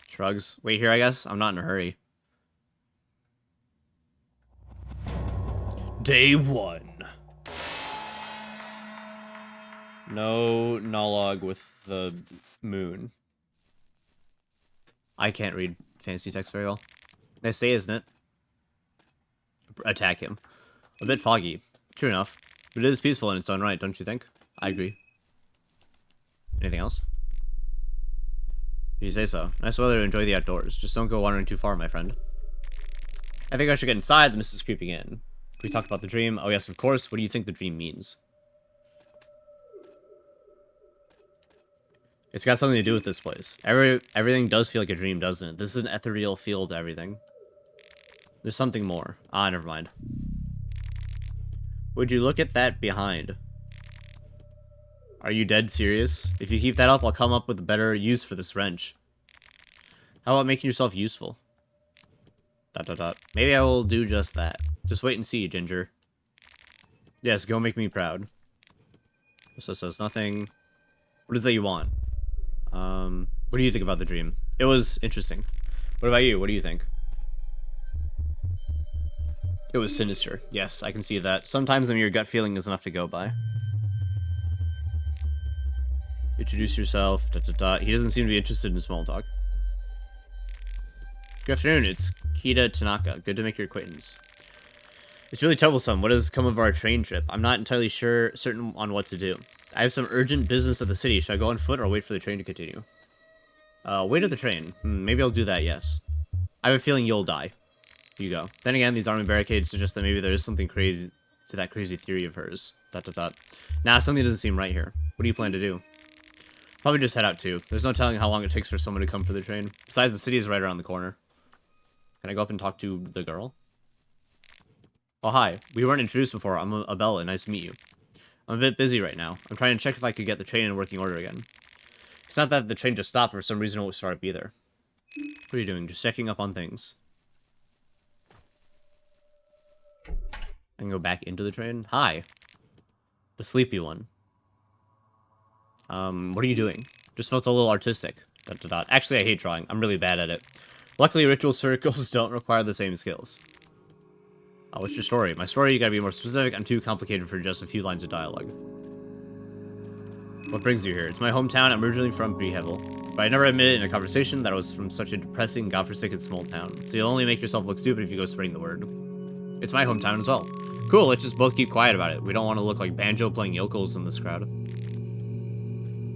Shrugs. Wait here, I guess? I'm not in a hurry. Day 1. No Nalog with the moon. I can't read fancy text very well. Nice day, isn't it? Attack him. A bit foggy. True enough. But it is peaceful in its own right, don't you think? I agree. Anything else? You say so. Nice weather to enjoy the outdoors. Just don't go wandering too far, my friend. I think I should get inside. The mist is creeping in. Can we talk about the dream? Oh yes, of course. What do you think the dream means? It's got something to do with this place. Everything does feel like a dream, doesn't it? This is an ethereal feel to everything. There's something more. Ah, never mind. Would you look at that behind? Are you dead serious? If you keep that up, I'll come up with a better use for this wrench. How about making yourself useful? ... Maybe I will do just that. Just wait and see, Ginger. Yes, go make me proud. So it says nothing. What is that you want? What do you think about the dream? It was interesting. What about you? What do you think? It was sinister. Yes, I can see that. Sometimes when your gut feeling is enough to go by. Introduce yourself. He doesn't seem to be interested in small talk. Good afternoon, it's Kita Tanaka. Good to make your acquaintance. It's really troublesome. What has come of our train trip? I'm not entirely certain on what to do. I have some urgent business at the city. Should I go on foot or wait for the train to continue? Wait at the train. Maybe I'll do that, yes. I have a feeling you'll die. You go. Then again, these army barricades suggest that maybe there is something crazy to that crazy theory of hers. Nah, something doesn't seem right here. What do you plan to do? Probably just head out too. There's no telling how long it takes for someone to come for the train. Besides, the city is right around the corner. Can I go up and talk to the girl? Oh, hi. We weren't introduced before. I'm Abella. Nice to meet you. I'm a bit busy right now. I'm trying to check if I could get the train in working order again. It's not that the train just stopped, for some reason it won't start up either. What are you doing? Just checking up on things. I can go back into the train. Hi. The sleepy one. What are you doing? Just felt a little artistic. ... Actually, I hate drawing. I'm really bad at it. Luckily, ritual circles don't require the same skills. Oh, what's your story? My story, you gotta be more specific. I'm too complicated for just a few lines of dialogue. What brings you here? It's my hometown. I'm originally from Pre-Hevel, but I never admitted in a conversation that I was from such a depressing, godforsaken small town. So you'll only make yourself look stupid if you go spreading the word. It's my hometown as well. Cool, let's just both keep quiet about it. We don't want to look like banjo playing yokels in this crowd.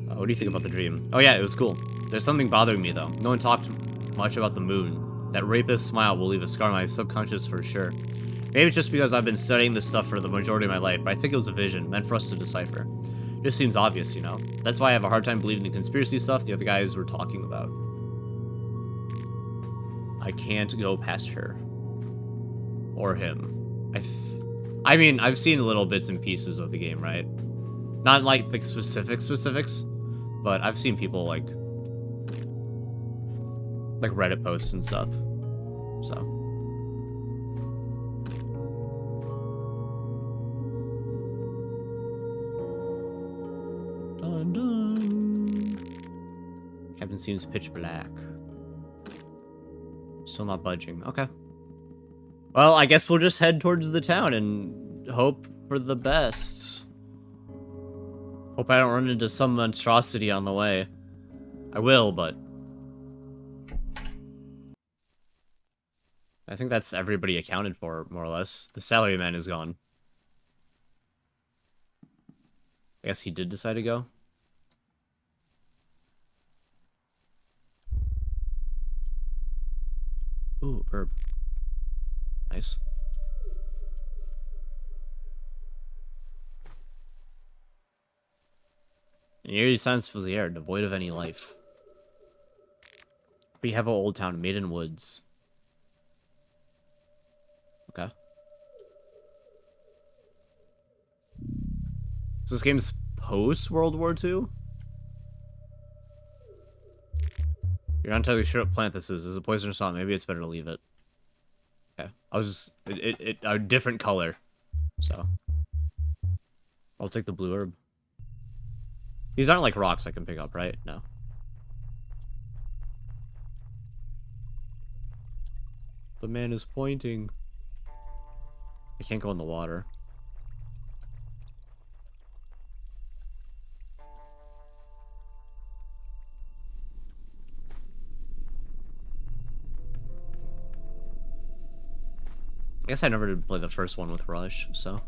What do you think about the dream? Oh yeah, it was cool. There's something bothering me though. No one talked much about the moon. That rapist smile will leave a scar on my subconscious for sure. Maybe it's just because I've been studying this stuff for the majority of my life, but I think it was a vision, meant for us to decipher. It just seems obvious, you know? That's why I have a hard time believing the conspiracy stuff the other guys were talking about. I can't go past her. Or him. I mean, I've seen little bits and pieces of the game, right? Not like the specifics, but I've seen people like Reddit posts and stuff. So. Dun dun. Captain seems pitch black. Still not budging. Okay. Well, I guess we'll just head towards the town and hope for the best. Hope I don't run into some monstrosity on the way. I will, but... I think that's everybody accounted for, more or less. The salaryman is gone. I guess he did decide to go. Ooh, herb. Nice. An eerie silence fills the air, devoid of any life. We have an old town made in woods. Okay. So this game's post-World War II? You're not entirely sure what plant this is. Is it poisonous or not? Maybe it's better to leave it. Okay. I was just... a different color. So. I'll take the blue herb. These aren't like rocks I can pick up, right? No. The man is pointing. I can't go in the water. I guess I never did play the first one with Rush, so...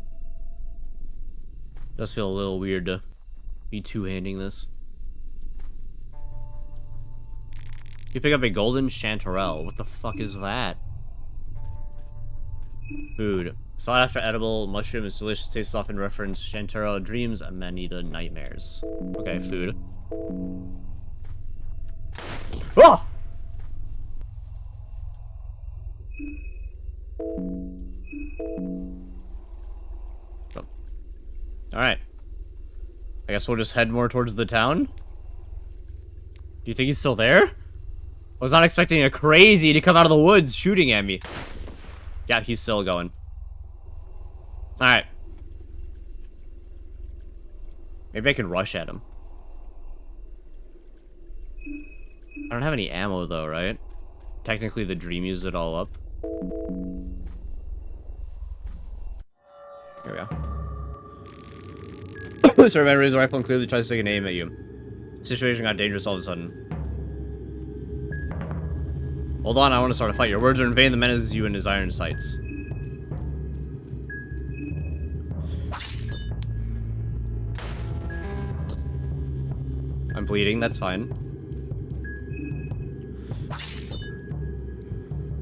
It does feel a little weird to be two-handing this. You pick up a golden chanterelle. What the fuck is that? Food. Sought after edible mushroom is delicious. Tastes often reference chanterelle dreams, amanita nightmares. Okay, food. Ah! Oh. Alright. I guess we'll just head more towards the town? Do you think he's still there? I was not expecting a crazy to come out of the woods shooting at me. Yeah, he's still going. Alright. Maybe I can rush at him. I don't have any ammo though, right? Technically the dream used it all up. Here we go. Sir, man raised the rifle and clearly tries to take an aim at you. The situation got dangerous all of a sudden. Hold on, I want to start a fight. Your words are in vain. The man is you in his iron sights. I'm bleeding, that's fine.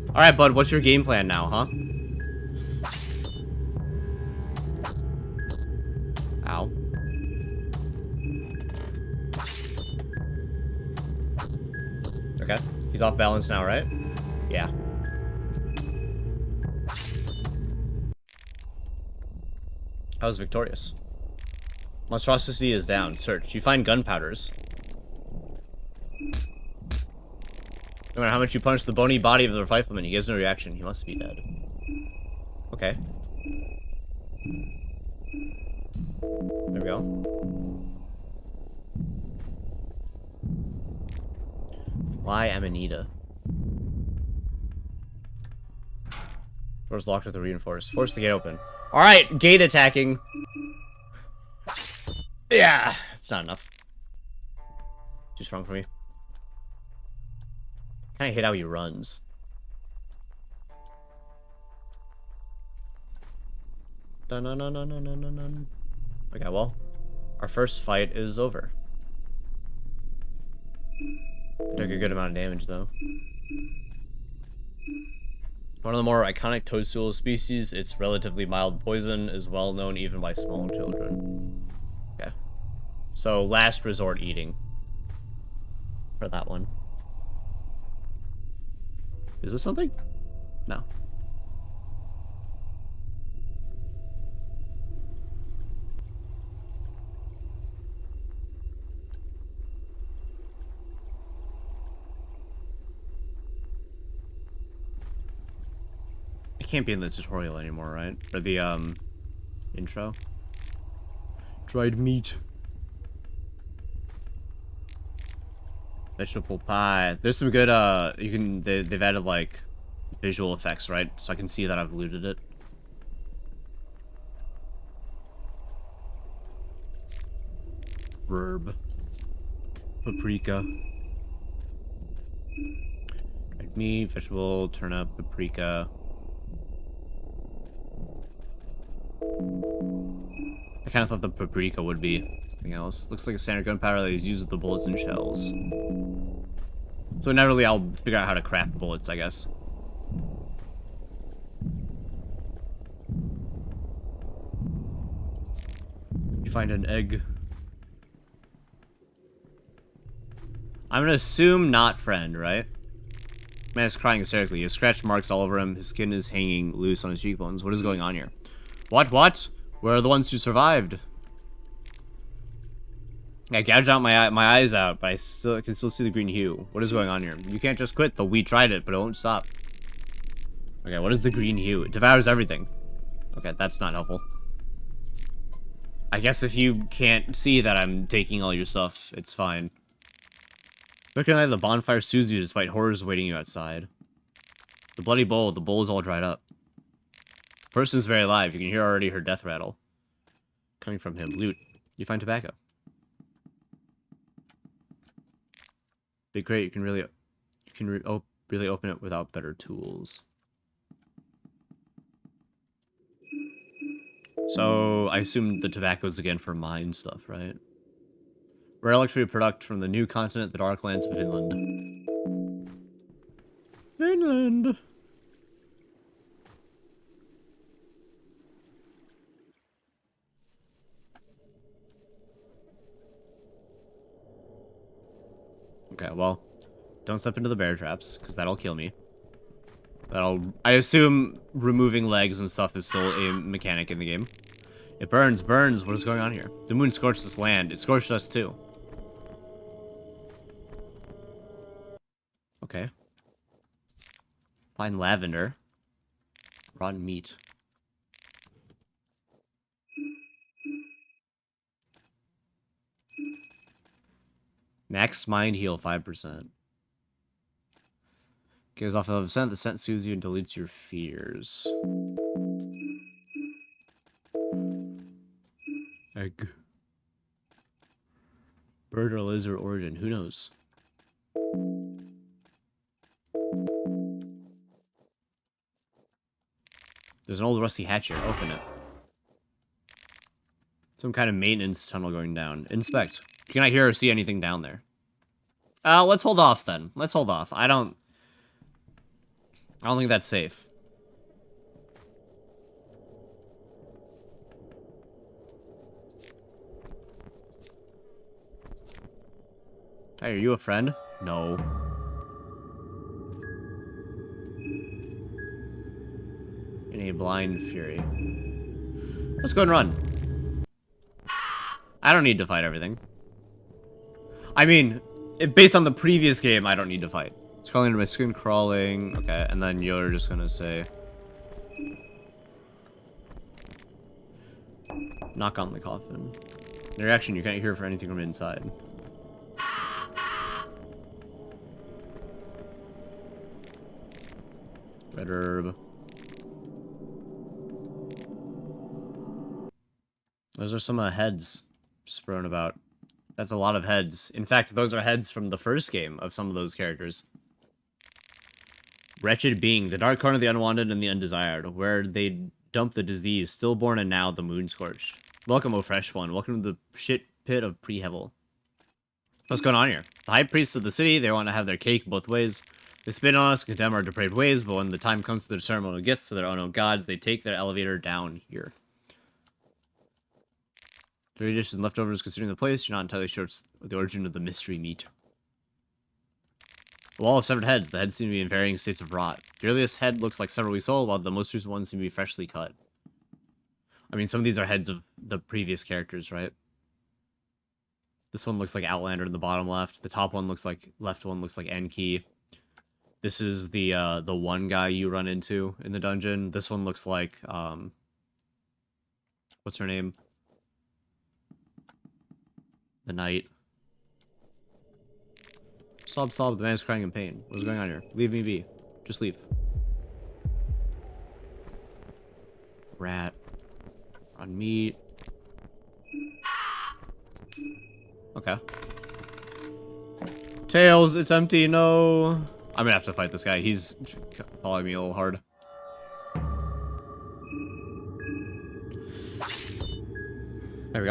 Alright, bud, what's your game plan now, huh? Ow. Okay, he's off balance now, right? Yeah. I was victorious. Monstrosity is down. Search. You find gunpowders. No matter how much you punch the bony body of the rifleman, he gives no reaction. He must be dead. Okay. There we go. Why Amanita? Door's locked with a reinforced. Force the gate open. Alright, gate attacking. Yeah, it's not enough. Too strong for me. I hate how he runs. Dun dun dun dun dun dun dun dun. Okay, well, our first fight is over. I took a good amount of damage, though. One of the more iconic toadstool species, its relatively mild poison is well known even by small children. Okay. So, last resort eating. For that one. Is this something? No. It can't be in the tutorial anymore, right? Or the, intro? Dried meat. Vegetable pie. There's some good, they've added, like, visual effects, right? So I can see that I've looted it. Herb. Paprika. Red meat, vegetable, turnip, paprika. I kind of thought the paprika would be something else. Looks like a standard gunpowder that is used with the bullets and shells. So inevitably I'll figure out how to craft bullets, I guess. You find an egg. I'm gonna assume not friend, right? Man is crying hysterically. He has scratch marks all over him. His skin is hanging loose on his cheekbones. What is going on here? What? Where are the ones who survived? I gouged out my eyes out, but I can still see the green hue. What is going on here? You can't just quit, though. We tried it, but it won't stop. Okay, what is the green hue? It devours everything. Okay, that's not helpful. I guess if you can't see that I'm taking all your stuff, it's fine. Recognize the bonfire soothes you despite horrors waiting you outside. The bloody bowl, the bowl is all dried up. The person is very alive. You can hear already her death rattle. Coming from him. Loot. You find tobacco. Big crate, you can really open it without better tools. So, I assume the tobacco's again for mine stuff, right? Rare luxury product from the new continent, the dark lands of Finland. Finland! Okay, well, don't step into the bear traps, because that'll kill me. I assume removing legs and stuff is still a mechanic in the game. It burns. What is going on here? The moon scorched this land. It scorched us too. Okay. Find lavender. Rotten meat. Max mind heal 5%. Goes off of a scent. The scent soothes you and deletes your fears. Egg. Bird or lizard origin. Who knows? There's an old rusty hatch here. Open it. Some kind of maintenance tunnel going down. Inspect. You cannot hear or see anything down there. Let's hold off then. Let's hold off. I don't think that's safe. Hey, are you a friend? No. In a blind fury. Let's go and run. I don't need to fight everything. I mean, based on the previous game, I don't need to fight. It's crawling into my skin, crawling. Okay, and then you're just gonna say... knock on the coffin. The reaction, you can't hear for anything from inside. Red herb. Those are some heads strewn about. That's a lot of heads. In fact, those are heads from the first game of some of those characters. Wretched being, the dark corner of the unwanted and the undesired, where they dump the disease, stillborn and now the moon scorched. Welcome, O fresh one. Welcome to the shit pit of Pre-Hevel. What's going on here? The high priests of the city, they want to have their cake both ways. They spit on us, condemn our depraved ways, but when the time comes to their ceremonial gifts to their unknown gods, they take their elevator down here. Dirty dishes and leftovers considering the place, you're not entirely sure it's the origin of the mystery meat. A wall of severed heads. The heads seem to be in varying states of rot. The earliest head looks like several weeks old, while the most recent ones seem to be freshly cut. I mean, some of these are heads of the previous characters, right? This one looks like Outlander in the bottom left. The top one looks like... left one looks like Enki. This is the one guy you run into in the dungeon. This one looks like, what's her name? The Knight. Sob, the man is crying in pain. What's going on here? Leave me be. Just leave. Rat. On meat. Okay. Tails, it's empty, no. I'm gonna have to fight this guy. He's following me a little hard. There we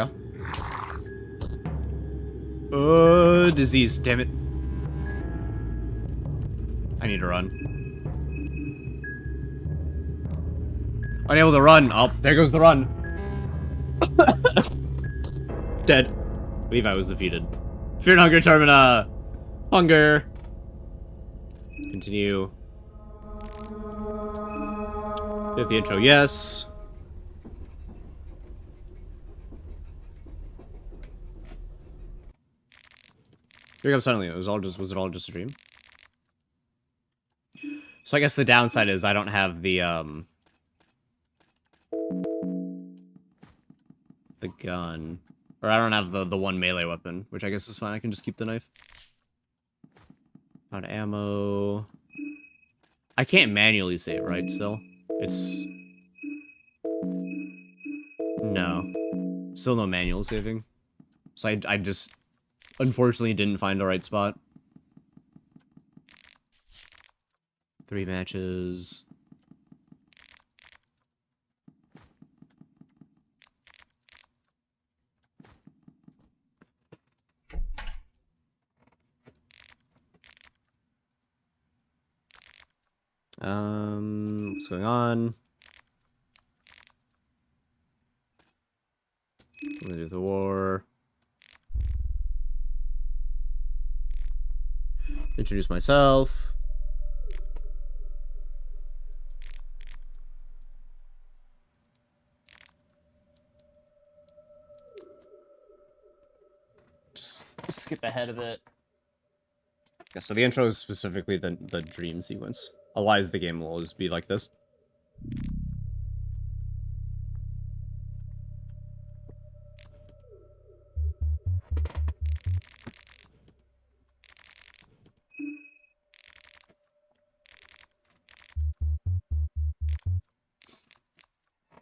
go. Disease, damn it. I need to run. Unable to run. Oh, there goes the run. Dead. I believe I was defeated. Fear and hunger, Termina. Hunger. Continue. Get the intro, yes. Here comes suddenly. Was it all just a dream? So I guess the downside is I don't have the gun. Or I don't have the one melee weapon, which I guess is fine. I can just keep the knife. Found ammo. I can't manually save, right, still? It's... No. Still no manual saving. So I just, unfortunately, didn't find the right spot. 3 matches. What's going on? Something to do with the war. Introduce myself. Just skip ahead a bit. Yeah, so the intro is specifically the dream sequence. Otherwise, the game will always be like this.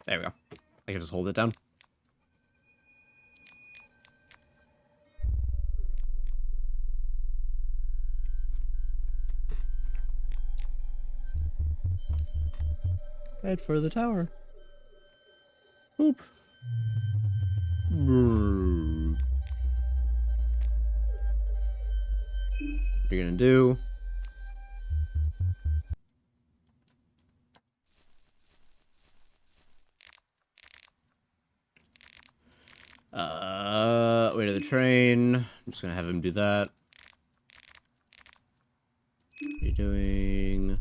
There we go. I can just hold it down. Head for the tower. Boop. Brrr. What are you gonna do? Wait to the train. I'm just gonna have him do that. What are you doing?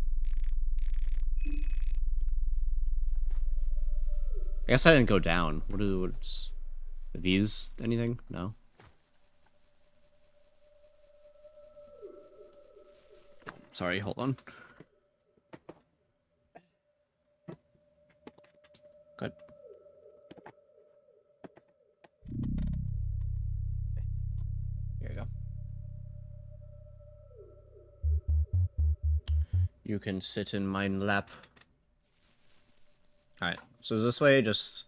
I guess I didn't go down. What's these? Anything? No. Sorry, hold on. Good. Here you go. You can sit in my lap. Alright, so is this way just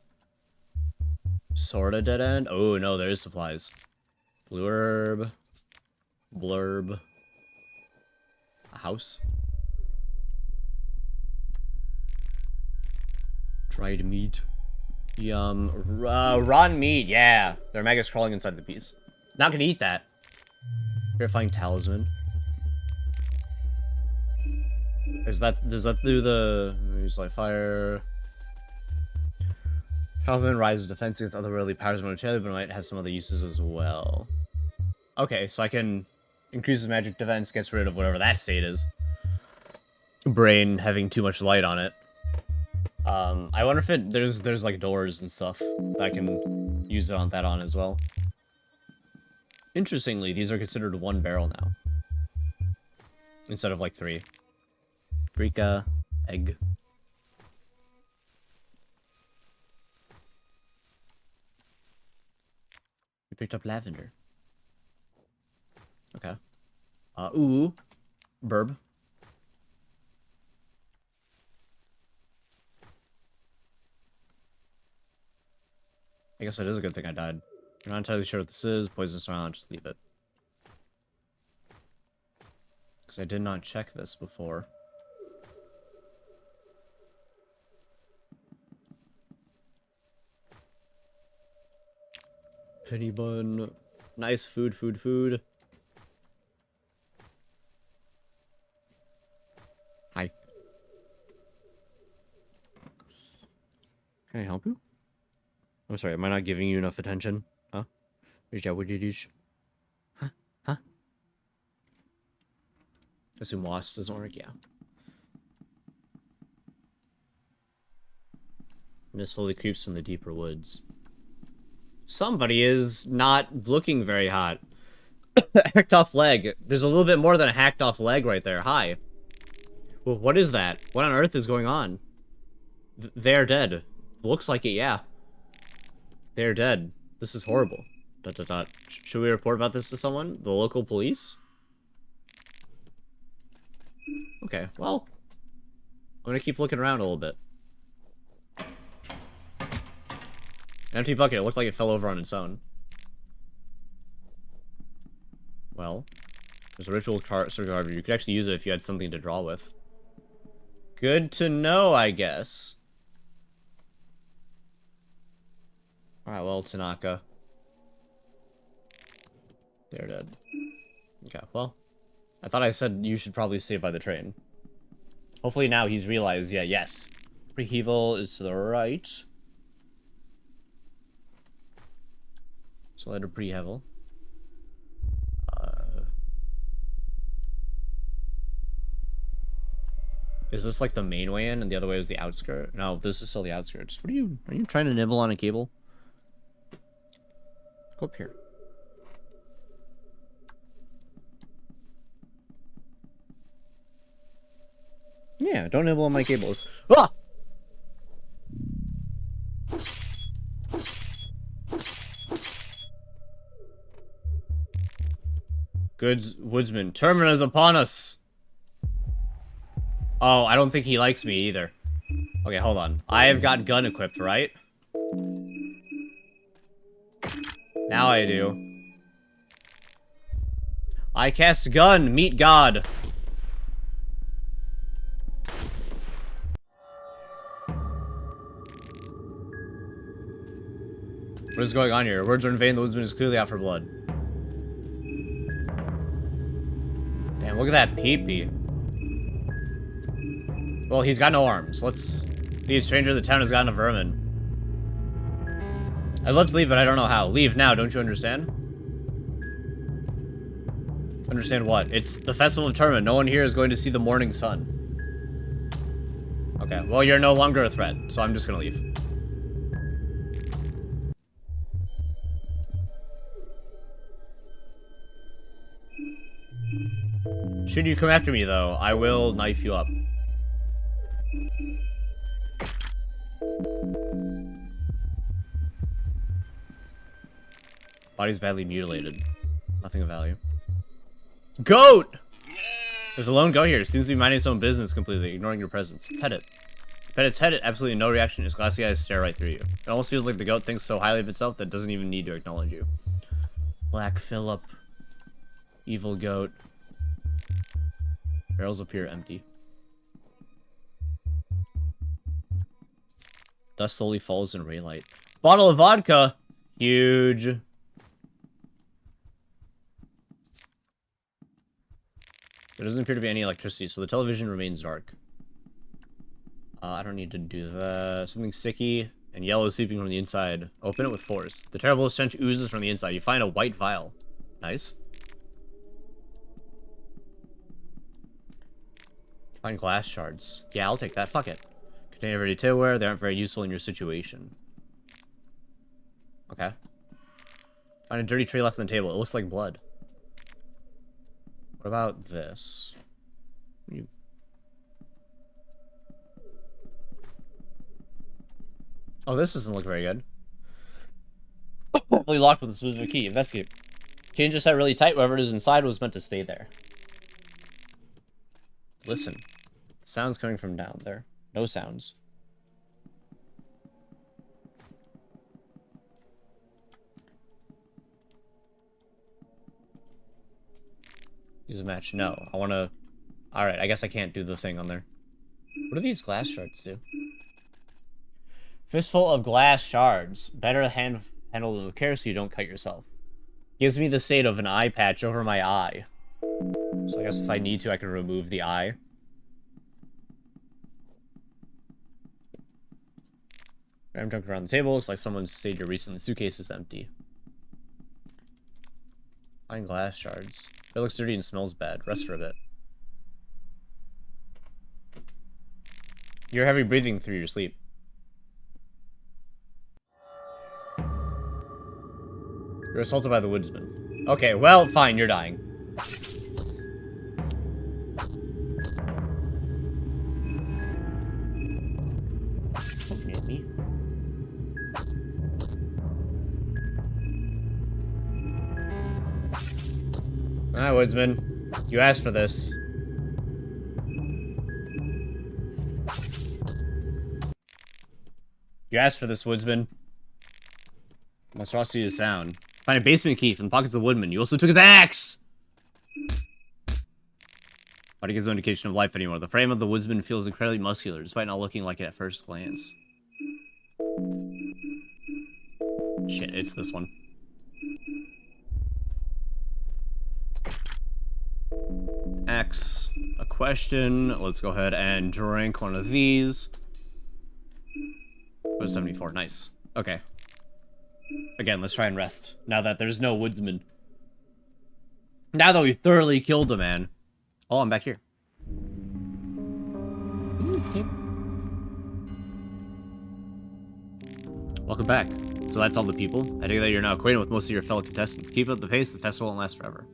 sorta dead end? Oh no, there is supplies. Blue herb. Blurb. A house. Dried meat. Yum. Raw meat, yeah. There are maggots crawling inside the piece. Not gonna eat that. Purifying talisman. Does that do the use light fire? Talisman rises defense against otherworldly powers momentarily, but it might have some other uses as well. Okay, so I can increase magic defense, gets rid of whatever that state is. Brain having too much light on it. I wonder if there's like doors and stuff that I can use it on that on as well. Interestingly, these are considered 1 barrel now. Instead of like 3. Grika, egg. We picked up lavender. Okay. Ooh. Burb. I guess it is a good thing I died. You're not entirely sure what this is. Poisonous around, just leave it. Because I did not check this before. Pity bun. Nice food, food, food. Hi. Can I help you? I'm sorry, am I not giving you enough attention? Huh? Is that what you do? Huh? Huh? Assume WASP doesn't work? Yeah. And it slowly creeps from the deeper woods. Somebody is not looking very hot. Hacked off leg. There's a little bit more than a hacked off leg right there. Hi. Well, what is that? What on earth is going on? They're dead. Looks like it, yeah. They're dead. This is horrible. ... Should we report about this to someone? The local police? Okay, well. I'm gonna keep looking around a little bit. An empty bucket. It looked like it fell over on its own. Well, there's a ritual circle carver. You could actually use it if you had something to draw with. Good to know, I guess. Alright, well, Tanaka. They're dead. Okay, well. I thought I said you should probably stay by the train. Hopefully now he's realized, yeah, yes. Preheval is to the right. So let her preheval. Is this like the main way in and the other way is the outskirt? No, this is still the outskirts. Are you trying to nibble on a cable? Go up here. Yeah, don't nibble on my cables. Ah! Good woodsman. Termina is upon us! Oh, I don't think he likes me either. Okay, hold on. I have got gun equipped, right? Now I do. I cast gun. Meet God. What is going on here? Words are in vain. The woodsman is clearly out for blood. Damn, look at that pee-pee. Well, he's got no arms. Let's... Leave, stranger. The town has gotten a vermin. I'd love to leave, but I don't know how. Leave now, don't you understand? Understand what? It's the festival of Termina. No one here is going to see the morning sun. Okay, well, you're no longer a threat, so I'm just gonna leave. Should you come after me, though, I will knife you up. Body's badly mutilated. Nothing of value. Goat! There's a lone goat here. It seems to be minding its own business completely, ignoring your presence. Pet it. Pet its head, absolutely no reaction. Its glassy eyes stare right through you. It almost feels like the goat thinks so highly of itself that it doesn't even need to acknowledge you. Black Phillip. Evil goat. Barrels appear empty. Dust slowly falls in raylight. Bottle of vodka! Huge. There doesn't appear to be any electricity, so the television remains dark. I don't need to do that. Something sticky and yellow seeping from the inside. Open it with force. The terrible stench oozes from the inside. You find a white vial. Nice. Find glass shards. Yeah, I'll take that. Fuck it. Contain ready tailwear. They aren't very useful in your situation. Okay. Find a dirty tray left on the table. It looks like blood. What about this? Oh, this doesn't look very good. Probably locked with a specific key. Investigate. Chain just set really tight. Whatever it is inside was meant to stay there. Listen. Sounds coming from down there. No sounds. Use a match. No, I want to... Alright, I guess I can't do the thing on there. What do these glass shards do? Fistful of glass shards. Better handle them with care so you don't cut yourself. Gives me the state of an eye patch over my eye. So I guess if I need to, I can remove the eye. I'm jumping around the table. Looks like someone stayed here recently. The suitcase is empty. Fine glass shards. It looks dirty and smells bad. Rest for a bit. You're heavy breathing through your sleep. You're assaulted by the woodsman. Okay, well, fine, you're dying. Don't hit me. Alright, woodsman. You asked for this. You asked for this, woodsman. Monstrosity is sound. Find a basement key from the pockets of the woodman. You also took his axe! Body gives no indication of life anymore. The frame of the woodsman feels incredibly muscular, despite not looking like it at first glance. Shit, it's this one. Axe. A question. Let's go ahead and drink one of these. Oh, 74. Nice. Okay. Again, let's try and rest. Now that there's no woodsman. Now that we thoroughly killed a man. Oh, I'm back here. Okay. Welcome back. So that's all the people. I think that you're now acquainted with most of your fellow contestants. Keep up the pace, the festival won't last forever.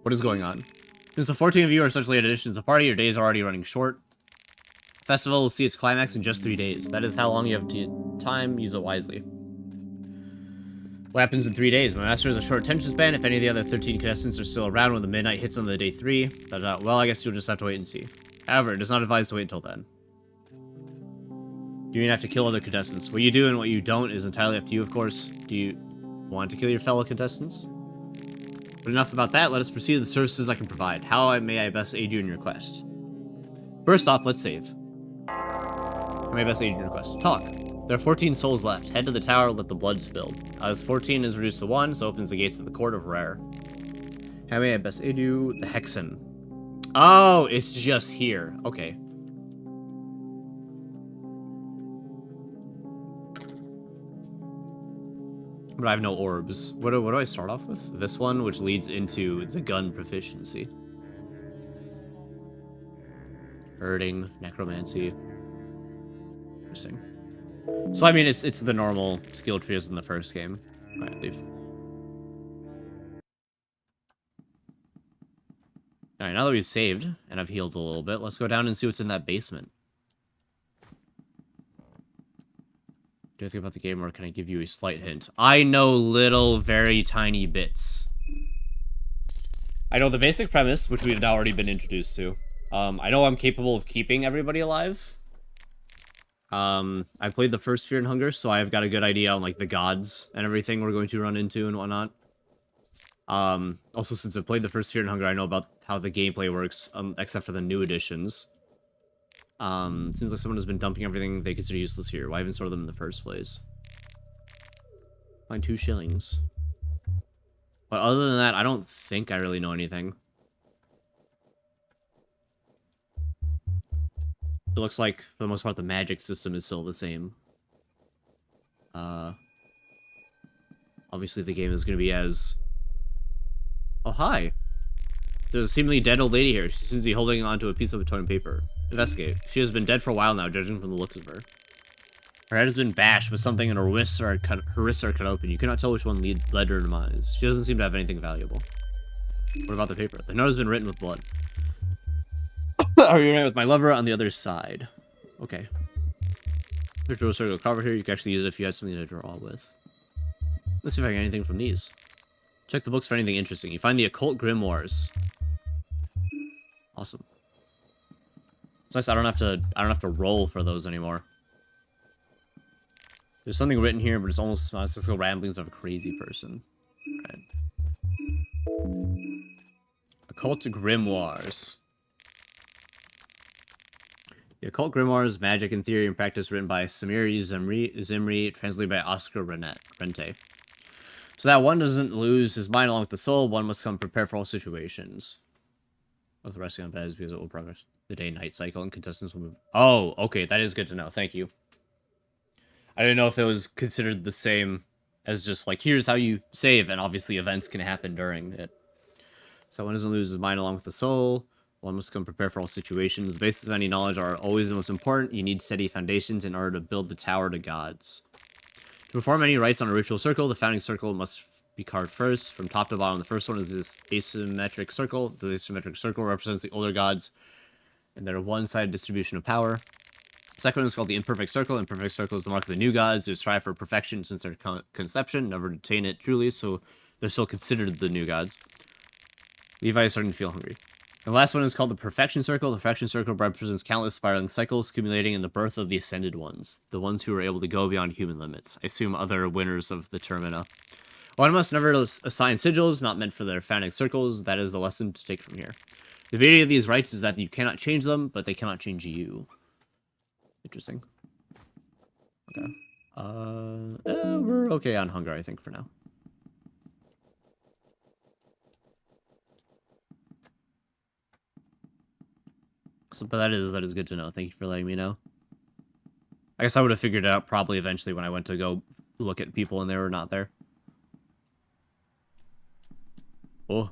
What is going on? Since the 14 of you are essentially additions to the party, your days are already running short. The festival will see its climax in just 3 days. That is how long you have time. Use it wisely. What happens in 3 days? My master has a short attention span. If any of the other 13 contestants are still around when the midnight hits on the day 3, well, I guess you'll just have to wait and see. However, it is not advised to wait until then. You even have to kill other contestants. What you do and what you don't is entirely up to you, of course. Do you want to kill your fellow contestants? But enough about that, let us proceed to the services I can provide. How may I best aid you in your quest? First off, let's save. How may I best aid you in your quest? Talk. There are 14 souls left. Head to the tower, let the blood spill. As 14 is reduced to 1, so opens the gates to the court of Rare. How may I best aid you? The Hexen. Oh, it's just here. Okay. But I have no orbs. What do I start off with? This one, which leads into the gun proficiency. Hurting, necromancy. Interesting. So, I mean, it's the normal skill tree as in the first game. Alright, leave. Alright, now that we've saved, and I've healed a little bit, let's go down and see what's in that basement. Do you think about the game, or can I give you a slight hint? I know little, very tiny bits. I know the basic premise, which we've now already been introduced to. I know I'm capable of keeping everybody alive. I played the first Fear and Hunger, so I've got a good idea on, like, the gods and everything we're going to run into and whatnot. Also, since I played the first Fear and Hunger, I know about how the gameplay works, except for the new additions. Seems like someone has been dumping everything they consider useless here. Why even store them in the first place? Find 2 shillings. But other than that, I don't think I really know anything. It looks like, for the most part, the magic system is still the same. Obviously the game is going to be as... Oh, hi! There's a seemingly dead old lady here. She seems to be holding onto a piece of torn paper. Investigate. She has been dead for a while now, judging from the looks of her. Her head has been bashed with something, and her wrists are cut open. You cannot tell which one led her demise. She doesn't seem to have anything valuable. What about the paper? The note has been written with blood. Are you right with my lover on the other side? Okay. There's a circle carved here. You can actually use it if you have something to draw with. Let's see if I get anything from these. Check the books for anything interesting. You find the occult grimoires. Awesome. It's nice I don't have to roll for those anymore. There's something written here, but it's almost mystical ramblings of a crazy person. Right. Occult Grimoires. The Occult Grimoires, Magic in Theory and Practice, written by Samir Zimri, translated by Oscar Rente. So that one doesn't lose his mind along with the soul, one must come prepared for all situations. Both resting on beds because it will progress. The day-night cycle and contestants will move. Oh, okay, that is good to know. Thank you. I didn't know if it was considered the same as just like, here's how you save, and obviously events can happen during it. So one doesn't lose his mind along with the soul. One must come prepared for all situations. The basis of any knowledge are always the most important. You need steady foundations in order to build the tower to gods. To perform any rites on a ritual circle, the founding circle must be carved first. From top to bottom, the first one is this asymmetric circle. The asymmetric circle represents the older gods and their one-sided distribution of power. The second one is called the imperfect circle. Imperfect circle is the mark of the new gods who strive for perfection since their conception, never attain it truly, so they're still considered the new gods. Levi is starting to feel hungry. The last one is called the Perfection Circle. The Perfection Circle represents countless spiraling cycles accumulating in the birth of the Ascended Ones, the ones who are able to go beyond human limits. I assume other winners of the Termina. One must never assign sigils, not meant for their founding circles. That is the lesson to take from here. The beauty of these rites is that you cannot change them, but they cannot change you. Interesting. Okay. We're okay on hunger, I think, for now. So, but that is good to know. Thank you for letting me know. I guess I would have figured it out probably eventually when I went to go look at people and they were not there. Oh.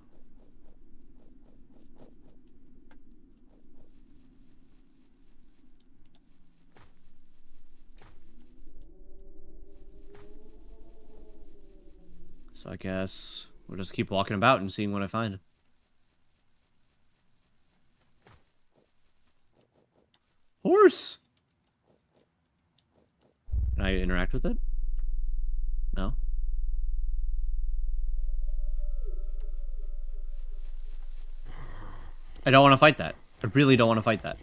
So I guess we'll just keep walking about and seeing what I find. Horse! Can I interact with it? No? I don't want to fight that. I really don't want to fight that.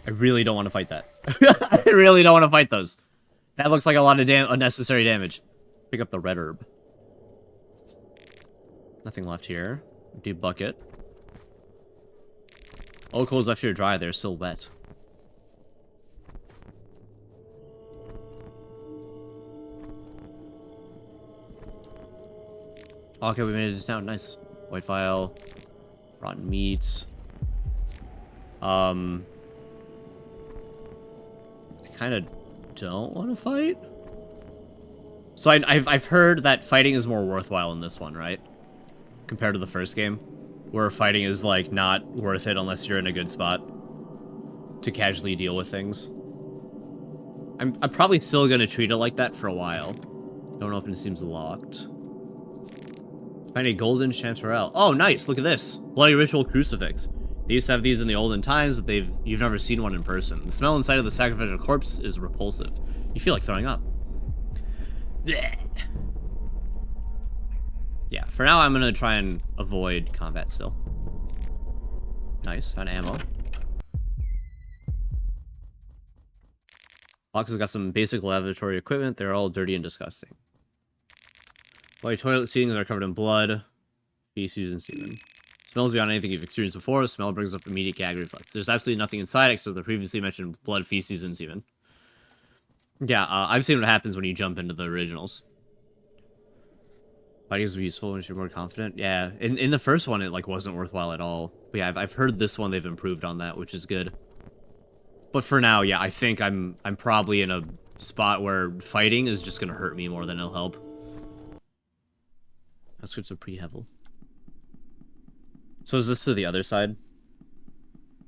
I really don't want to fight that. I really don't want to fight those. That looks like a lot of unnecessary damage. Pick up the red herb. Nothing left here. Empty bucket. All clothes left here dry. They're still wet. Okay, we made it to town. Nice. White file. Rotten meats. I kind of don't want to fight. So I've heard that fighting is more worthwhile in this one, right? Compared to the first game, where fighting is like not worth it unless you're in a good spot to casually deal with things. I'm probably still gonna treat it like that for a while. Don't open. It seems locked. Find a golden chanterelle. Oh, nice! Look at this bloody ritual crucifix. They used to have these in the olden times, but you've never seen one in person. The smell inside of the sacrificial corpse is repulsive. You feel like throwing up. Blech. Yeah, for now I'm gonna try and avoid combat still. Nice, found ammo. Box has got some basic laboratory equipment. They're all dirty and disgusting. While toilet seatings are covered in blood, feces, and semen. Smells beyond anything you've experienced before. The smell brings up immediate gag reflex. There's absolutely nothing inside except the previously mentioned blood, feces, and semen. Yeah, I've seen what happens when you jump into the originals. Fighting is useful when you're more confident. Yeah, in the first one, it like wasn't worthwhile at all. But yeah, I've heard this one they've improved on that, which is good. But for now, yeah, I think I'm probably in a spot where fighting is just gonna hurt me more than it'll help. That's good, so pre-hevel. So is this to the other side?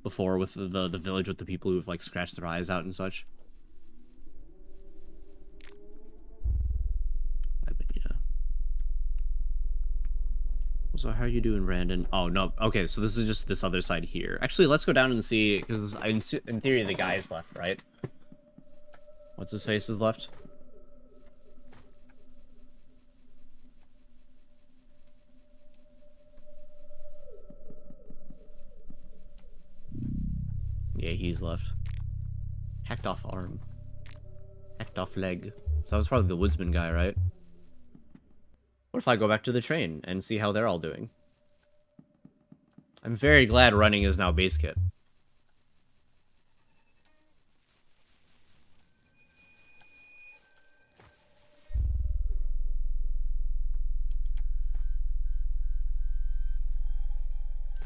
Before with the village with the people who've like scratched their eyes out and such? So how are you doing, Brandon? Oh, no. Okay, so this is just this other side here. Actually, let's go down and see, because in theory, the guy is left, right? What's his face is left? Yeah, he's left. Hacked off arm. Hacked off leg. So that was probably the woodsman guy, right? What if I go back to the train and see how they're all doing? I'm very glad running is now base kit.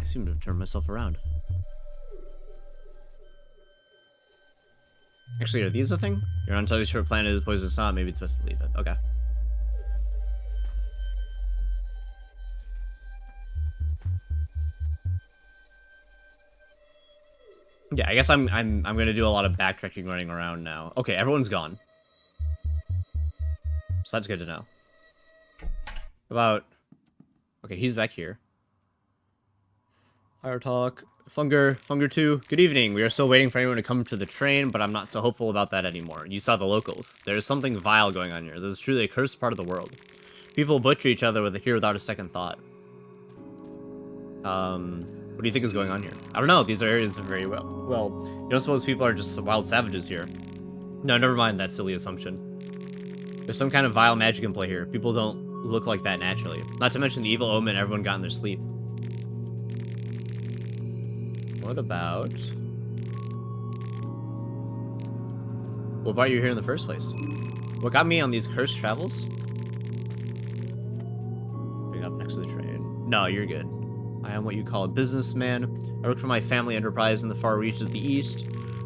I seem to have turned myself around. Actually, are these a thing? You're not entirely sure planet is poisonous or not. Maybe it's best to leave it. Okay. Yeah, I guess I'm gonna do a lot of backtracking running around now. Okay, everyone's gone. So that's good to know. About okay, he's back here. Fire talk. Funger 2. Good evening. We are still waiting for anyone to come to the train, but I'm not so hopeful about that anymore. You saw the locals. There's something vile going on here. This is truly a cursed part of the world. People butcher each other here without a second thought. What do you think is going on here? I don't know. These areas are very well, you don't suppose people are just wild savages here? No, never mind that silly assumption. There's some kind of vile magic in play here. People don't look like that naturally. Not to mention the evil omen everyone got in their sleep. What about you here in the first place? What got me on these cursed travels? Being up next to the train. No, you're good. I am what you call a businessman. I work for my family enterprise in the far reaches of the east.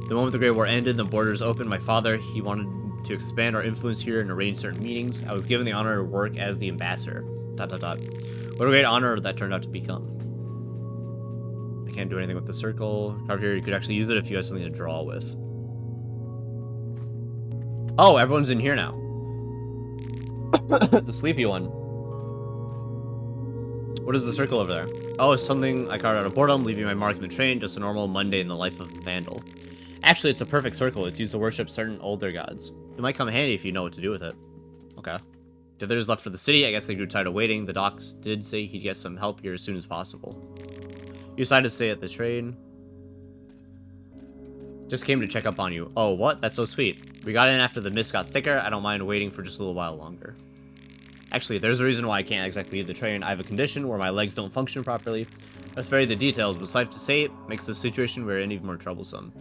The moment the Great War ended and the borders opened, my father, he wanted to expand our influence here and arrange certain meetings. I was given the honor to work as the ambassador. ... What a great honor that turned out to become. I can't do anything with the circle. Carved here, you could actually use it if you have something to draw with. Oh, everyone's in here now. The sleepy one. What is the circle over there? Oh, it's something I carved out of boredom, leaving my mark in the train, just a normal Monday in the life of a vandal. Actually, it's a perfect circle. It's used to worship certain older gods. It might come handy if you know what to do with it. Okay. The others left for the city. I guess they grew tired of waiting. The docs did say he'd get some help here as soon as possible. You decided to stay at the train. Just came to check up on you. Oh, what? That's so sweet. We got in after the mist got thicker. I don't mind waiting for just a little while longer. Actually, there's a reason why I can't exactly leave the train. I have a condition where my legs don't function properly. Let's bury the details, but suffice to say, it makes the situation we're in even more troublesome.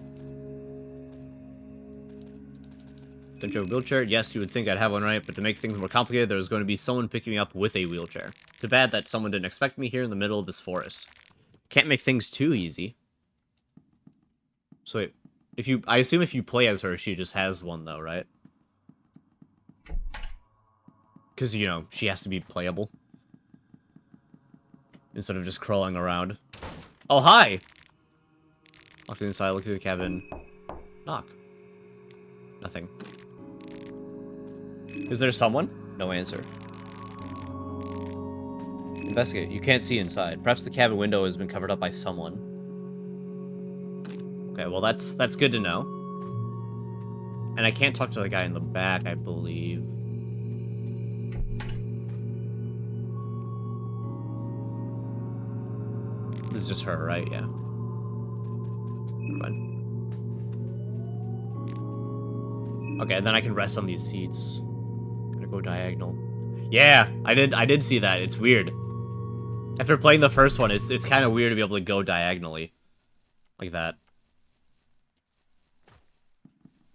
Don't you have a wheelchair? Yes, you would think I'd have one, right? But to make things more complicated, there was going to be someone picking me up with a wheelchair. Too bad that someone didn't expect me here in the middle of this forest. Can't make things too easy. So wait, I assume if you play as her, she just has one though, right? Because, you know, she has to be playable. Instead of just crawling around. Oh, hi! Walk to the inside, look through the cabin. Knock. Nothing. Is there someone? No answer. Investigate. You can't see inside. Perhaps the cabin window has been covered up by someone. Okay, well that's good to know. And I can't talk to the guy in the back, I believe. This is just her, right? Yeah. Never mind. Okay, and then I can rest on these seats. Gonna go diagonal. Yeah, I did see that. It's weird. After playing the first one, it's kind of weird to be able to go diagonally. Like that.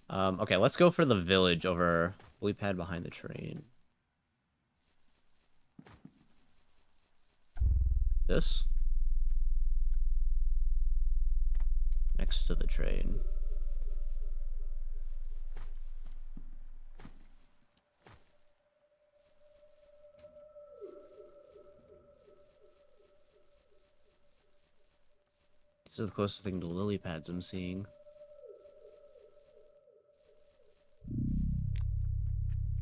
Okay, let's go for the village over lily pad behind the train. This? Next to the train. This is the closest thing to lily pads I'm seeing.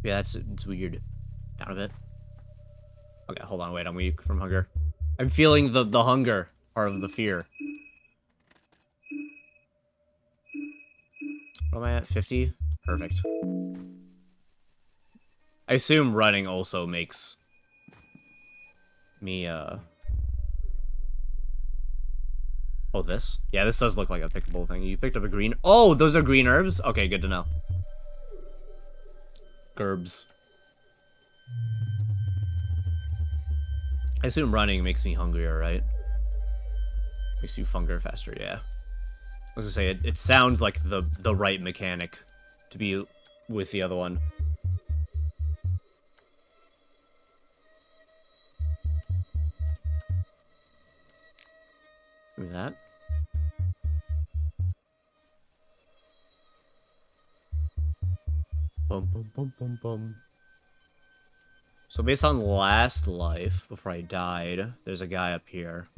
Yeah, it's weird. Down a bit. Okay, hold on, wait, I'm weak from hunger. I'm feeling the hunger part of the fear. What am I at? 50? Perfect. I assume running also makes me, Oh, this? Yeah, this does look like a pickable thing. You picked up a green... Oh, those are green herbs? Okay, good to know. Gerbs. I assume running makes me hungrier, right? Makes you fungar faster, yeah. I was gonna say, it sounds like the right mechanic to be with the other one. Give me that. Bum, bum, bum, bum, bum. So based on last life, before I died, there's a guy up here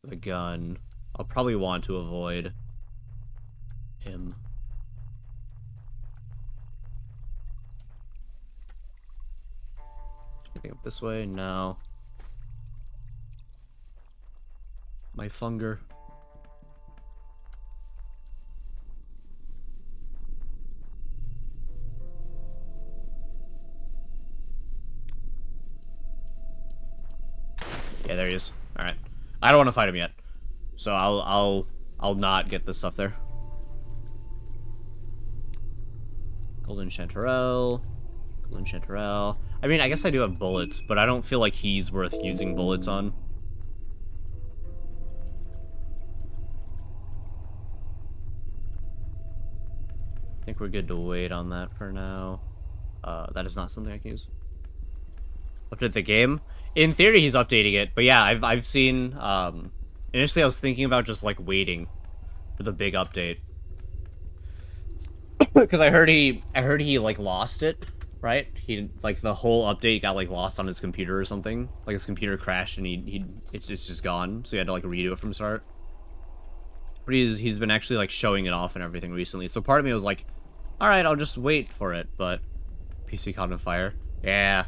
with a gun. I'll probably want to avoid him. Anything up this way? No. My funger. Yeah, there he is. All right. I don't want to fight him yet, so I'll not get this stuff there. Golden Chanterelle. Golden Chanterelle. I mean, I guess I do have bullets, but I don't feel like he's worth using bullets on. I think we're good to wait on that for now. That is not something I can use. Update the game? In theory, he's updating it, but yeah, I've seen, initially I was thinking about just, like, waiting for the big update. Because I heard he, like, lost it, right? He, like, the whole update got, like, lost on his computer or something. Like, his computer crashed and it's just gone, so he had to, like, redo it from start. But he's been actually, like, showing it off and everything recently, so part of me was like, alright, I'll just wait for it, but PC caught on fire. Yeah.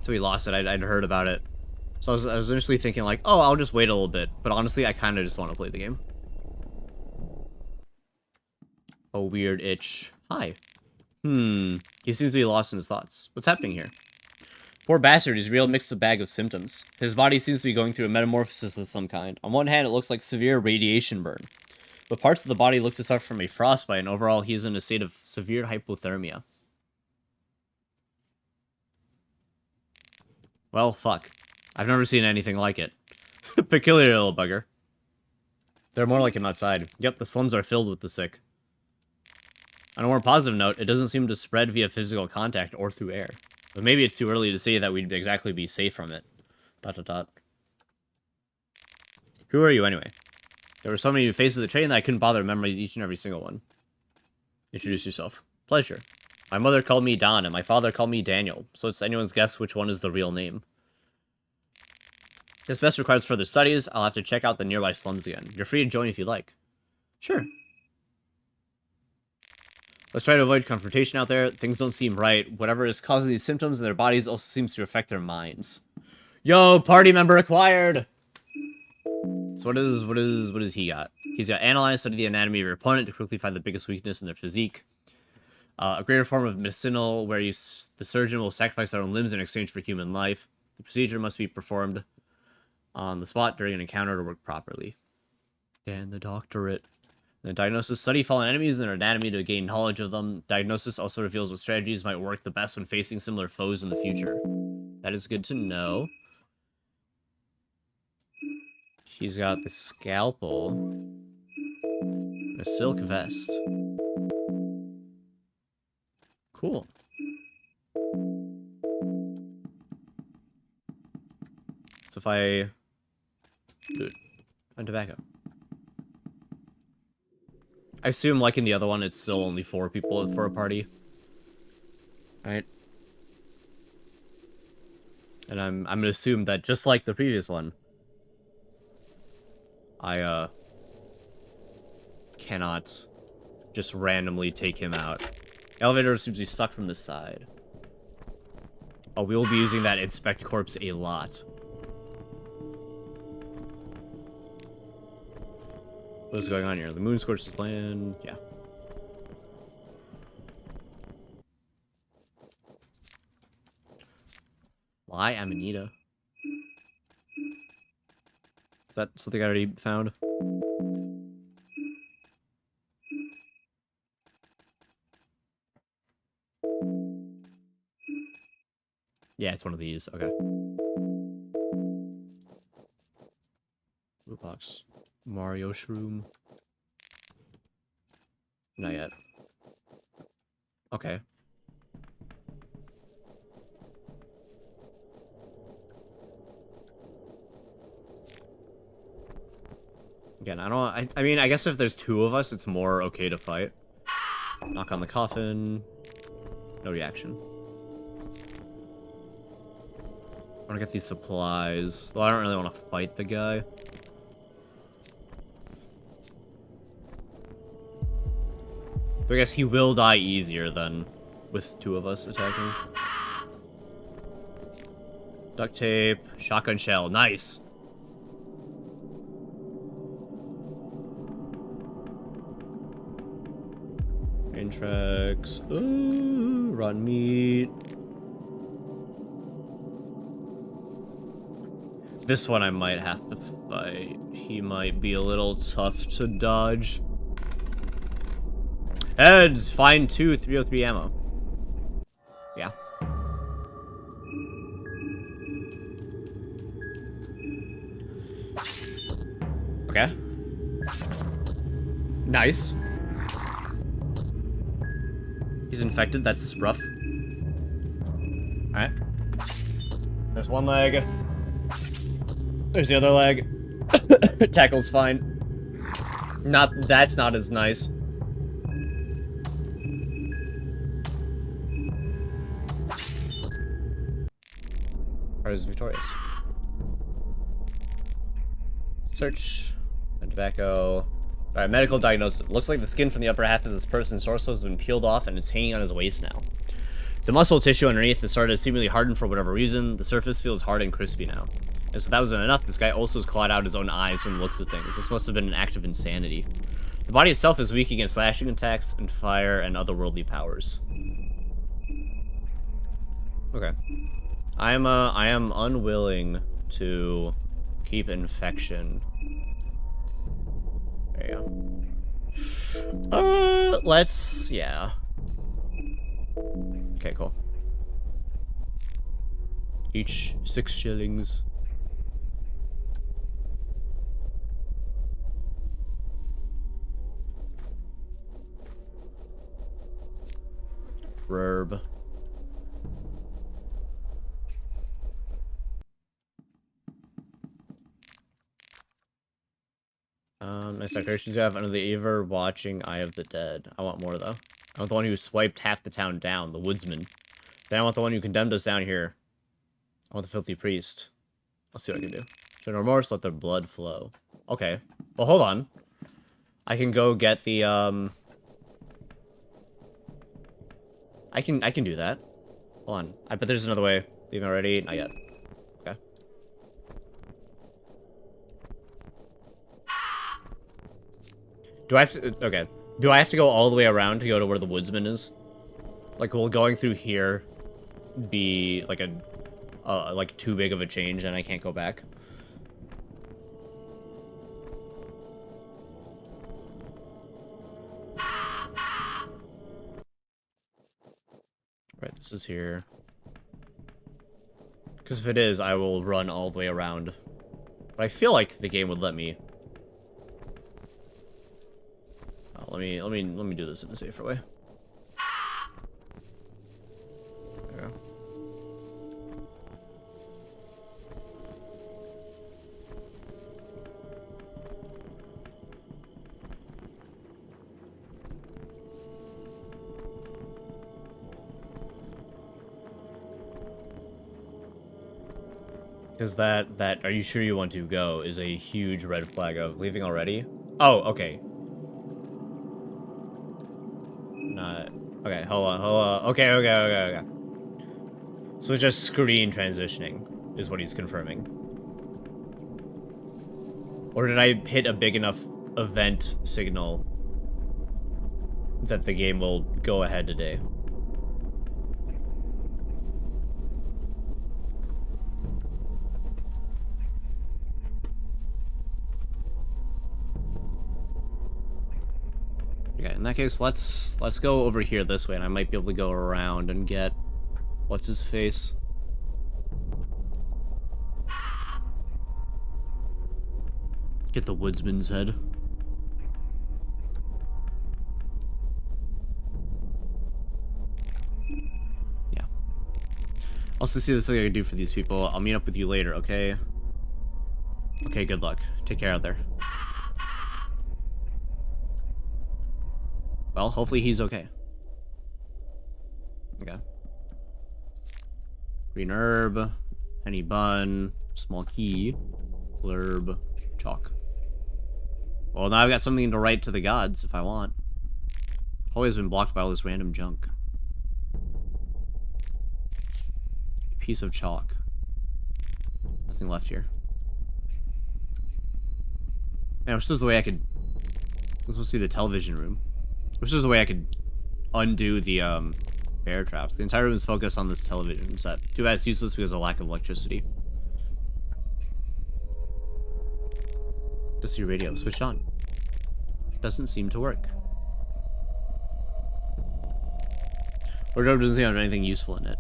So he lost it. I'd heard about it. So I was initially thinking like, oh, I'll just wait a little bit. But honestly, I kind of just want to play the game. A weird itch. Hi. He seems to be lost in his thoughts. What's happening here? Poor bastard, he's a real mixed bag of symptoms. His body seems to be going through a metamorphosis of some kind. On one hand, it looks like severe radiation burn. But parts of the body look to suffer from a frostbite, and overall, he's in a state of severe hypothermia. Well, fuck. I've never seen anything like it. Peculiar little bugger. They're more like him outside. Yep, the slums are filled with the sick. On a more positive note, it doesn't seem to spread via physical contact or through air. But maybe it's too early to say that we'd exactly be safe from it. ... Who are you, anyway? There were so many faces of the train that I couldn't bother to memorize each and every single one. Introduce yourself. Pleasure. My mother called me Don, and my father called me Daniel, so it's anyone's guess which one is the real name. This best requires further studies. I'll have to check out the nearby slums again. You're free to join if you like. Sure. Let's try to avoid confrontation out there. Things don't seem right. Whatever is causing these symptoms in their bodies also seems to affect their minds. Yo, party member acquired! So what is he got? He's got analyze, study the anatomy of your opponent to quickly find the biggest weakness in their physique. A greater form of medicinal where the surgeon will sacrifice their own limbs in exchange for human life. The procedure must be performed on the spot during an encounter to work properly. And the doctorate. The diagnosis: study fallen enemies and their anatomy to gain knowledge of them. Diagnosis also reveals what strategies might work the best when facing similar foes in the future. That is good to know. He's got the scalpel. A silk vest. Cool. So if I... Food. And tobacco. I assume, like in the other one, it's still only 4 people for a party. Right? And I'm gonna assume that just like the previous one, I cannot just randomly take him out. Elevator seems to be stuck from the side. Oh, we will be using that inspect corpse a lot. What is going on here? The moon scorches land. Yeah. Why Amanita? Is that something I already found? Yeah, it's one of these. Okay. Oop. loot box. Mario shroom. Not yet. Okay. Again, I mean, I guess if there's two of us, it's more okay to fight. Knock on the coffin. No reaction. I want to get these supplies. Well, I don't really want to fight the guy. But I guess he will die easier than with two of us attacking. Duct tape. Shotgun shell. Nice. Tracks. Ooh, rotten meat. This one I might have to fight. He might be a little tough to dodge. Heads! Find 2 303 ammo. Yeah. Okay. Nice. He's infected, that's rough. Alright. There's one leg. There's the other leg. Tackle's fine. That's not as nice. Or is victorious. Search. And tobacco. Alright, medical diagnosis. Looks like the skin from the upper half of this person's torso has been peeled off and is hanging on his waist now. The muscle tissue underneath has started to seemingly harden for whatever reason. The surface feels hard and crispy now. And so that wasn't enough. This guy also has clawed out his own eyes when he looks at things. This must have been an act of insanity. The body itself is weak against slashing attacks and fire and otherworldly powers. Okay. I am unwilling to keep infection. There you go. Yeah. Okay, cool. Each 6 shillings. Verb. Nice decorations you have under the Ever watching Eye of the Dead. I want more, though. I want the one who swiped half the town down, the woodsman. Then I want the one who condemned us down here. I want the filthy priest. I'll see what I can do. Show no remorse, let their blood flow. Okay. Well, hold on. I can go get the, I can do that. Hold on. I bet there's another way. Leaving already? Not yet. Okay. Do I have to... Okay. Do I have to go all the way around to go to where the woodsman is? Like, will going through here be, like, like, too big of a change and I can't go back? Right, this is here. Because if it is, I will run all the way around. But I feel like the game would let me... Oh, let me do this in a safer way. There we go. Because that, are you sure you want to go, is a huge red flag of leaving already? Oh, okay. Not, okay, hold on. Okay. So it's just screen transitioning, is what he's confirming. Or did I hit a big enough event signal that the game will go ahead today? Okay, in that case, let's go over here this way, and I might be able to go around and get what's his face. Get the woodsman's head. Yeah. Also see this thing I can do for these people. I'll meet up with you later, okay? Okay, good luck. Take care out there. Well, hopefully he's okay. Okay. Green herb, penny bun, small key, blurb, chalk. Well, now I've got something to write to the gods if I want. Always been blocked by all this random junk. Piece of chalk. Nothing left here. Man, I wish there was a way I could... Let's go see the television room. I wish there was a way I could undo the, bear traps. The entire room is focused on this television set. Too bad it's useless because of lack of electricity. Just your radio switched on. Doesn't seem to work. Wardrobe doesn't seem to have anything useful in it.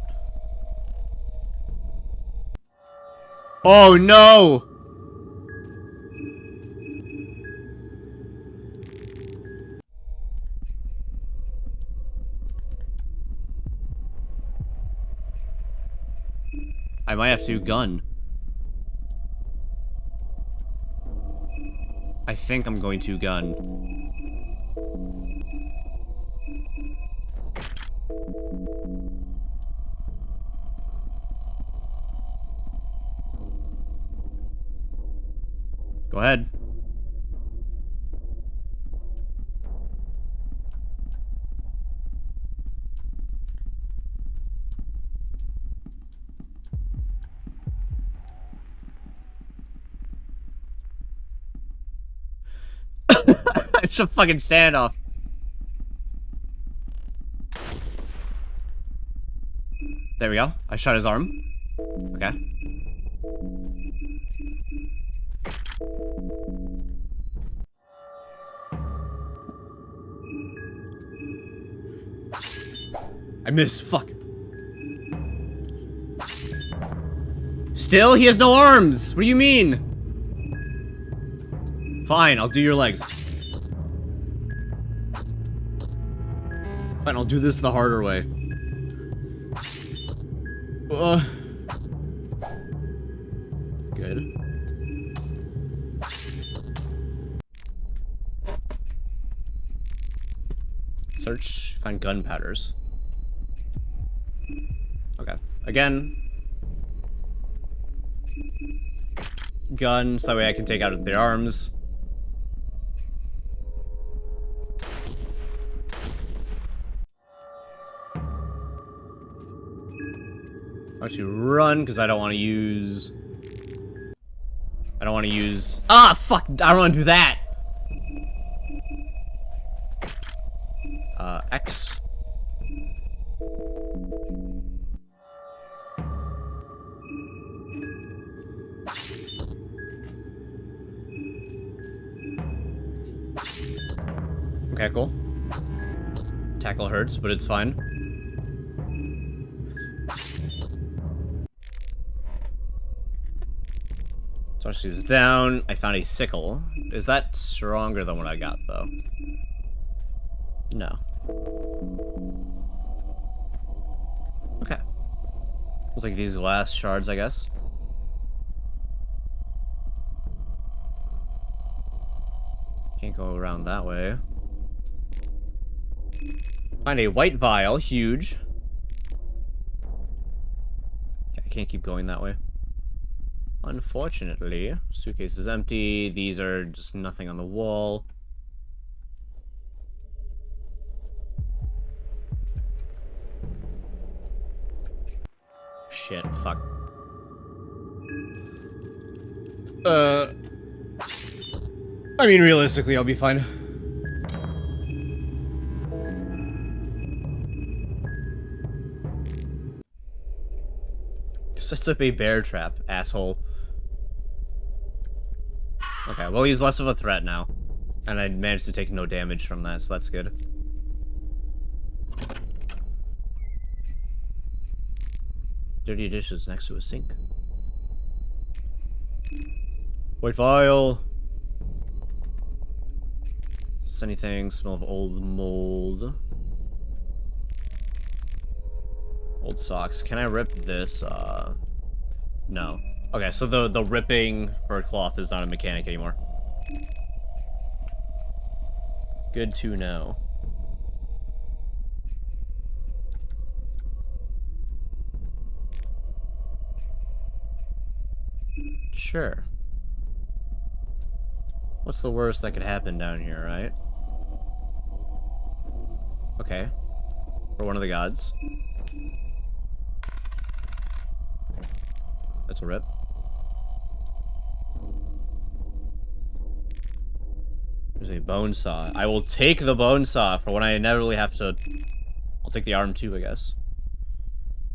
Oh no! I might have to gun. I think I'm going to gun. Go ahead. It's a fucking standoff. There we go. I shot his arm. Okay. I missed. Fuck. Still? He has no arms! What do you mean? Fine, I'll do your legs. Fine, I'll do this the harder way. Good. Search, find gunpowders. Okay. Again. Gun, so that way I can take out their arms. I want to run because I don't want to use. Ah, fuck! I don't want to do that. X. Okay, cool. Tackle hurts, but it's fine. So she's down. I found a sickle. Is that stronger than what I got, though? No. Okay. We'll take these glass shards, I guess. Can't go around that way. Find a white vial. Huge. Okay, I can't keep going that way. Unfortunately, suitcase is empty. These are just nothing on the wall. Shit, fuck. I mean, realistically, I'll be fine. Sets up a bear trap, asshole. Okay, well, he's less of a threat now. And I managed to take no damage from that, so that's good. Dirty dishes next to a sink. White vial. notice anything. Smell of old mold. Old socks. Can I rip this? No. Okay, so the ripping for cloth is not a mechanic anymore. Good to know. Sure. What's the worst that could happen down here, right? Okay. For one of the gods. That's a rip. There's a bone saw. I will take the bone saw for when I inevitably have to... I'll take the arm too, I guess.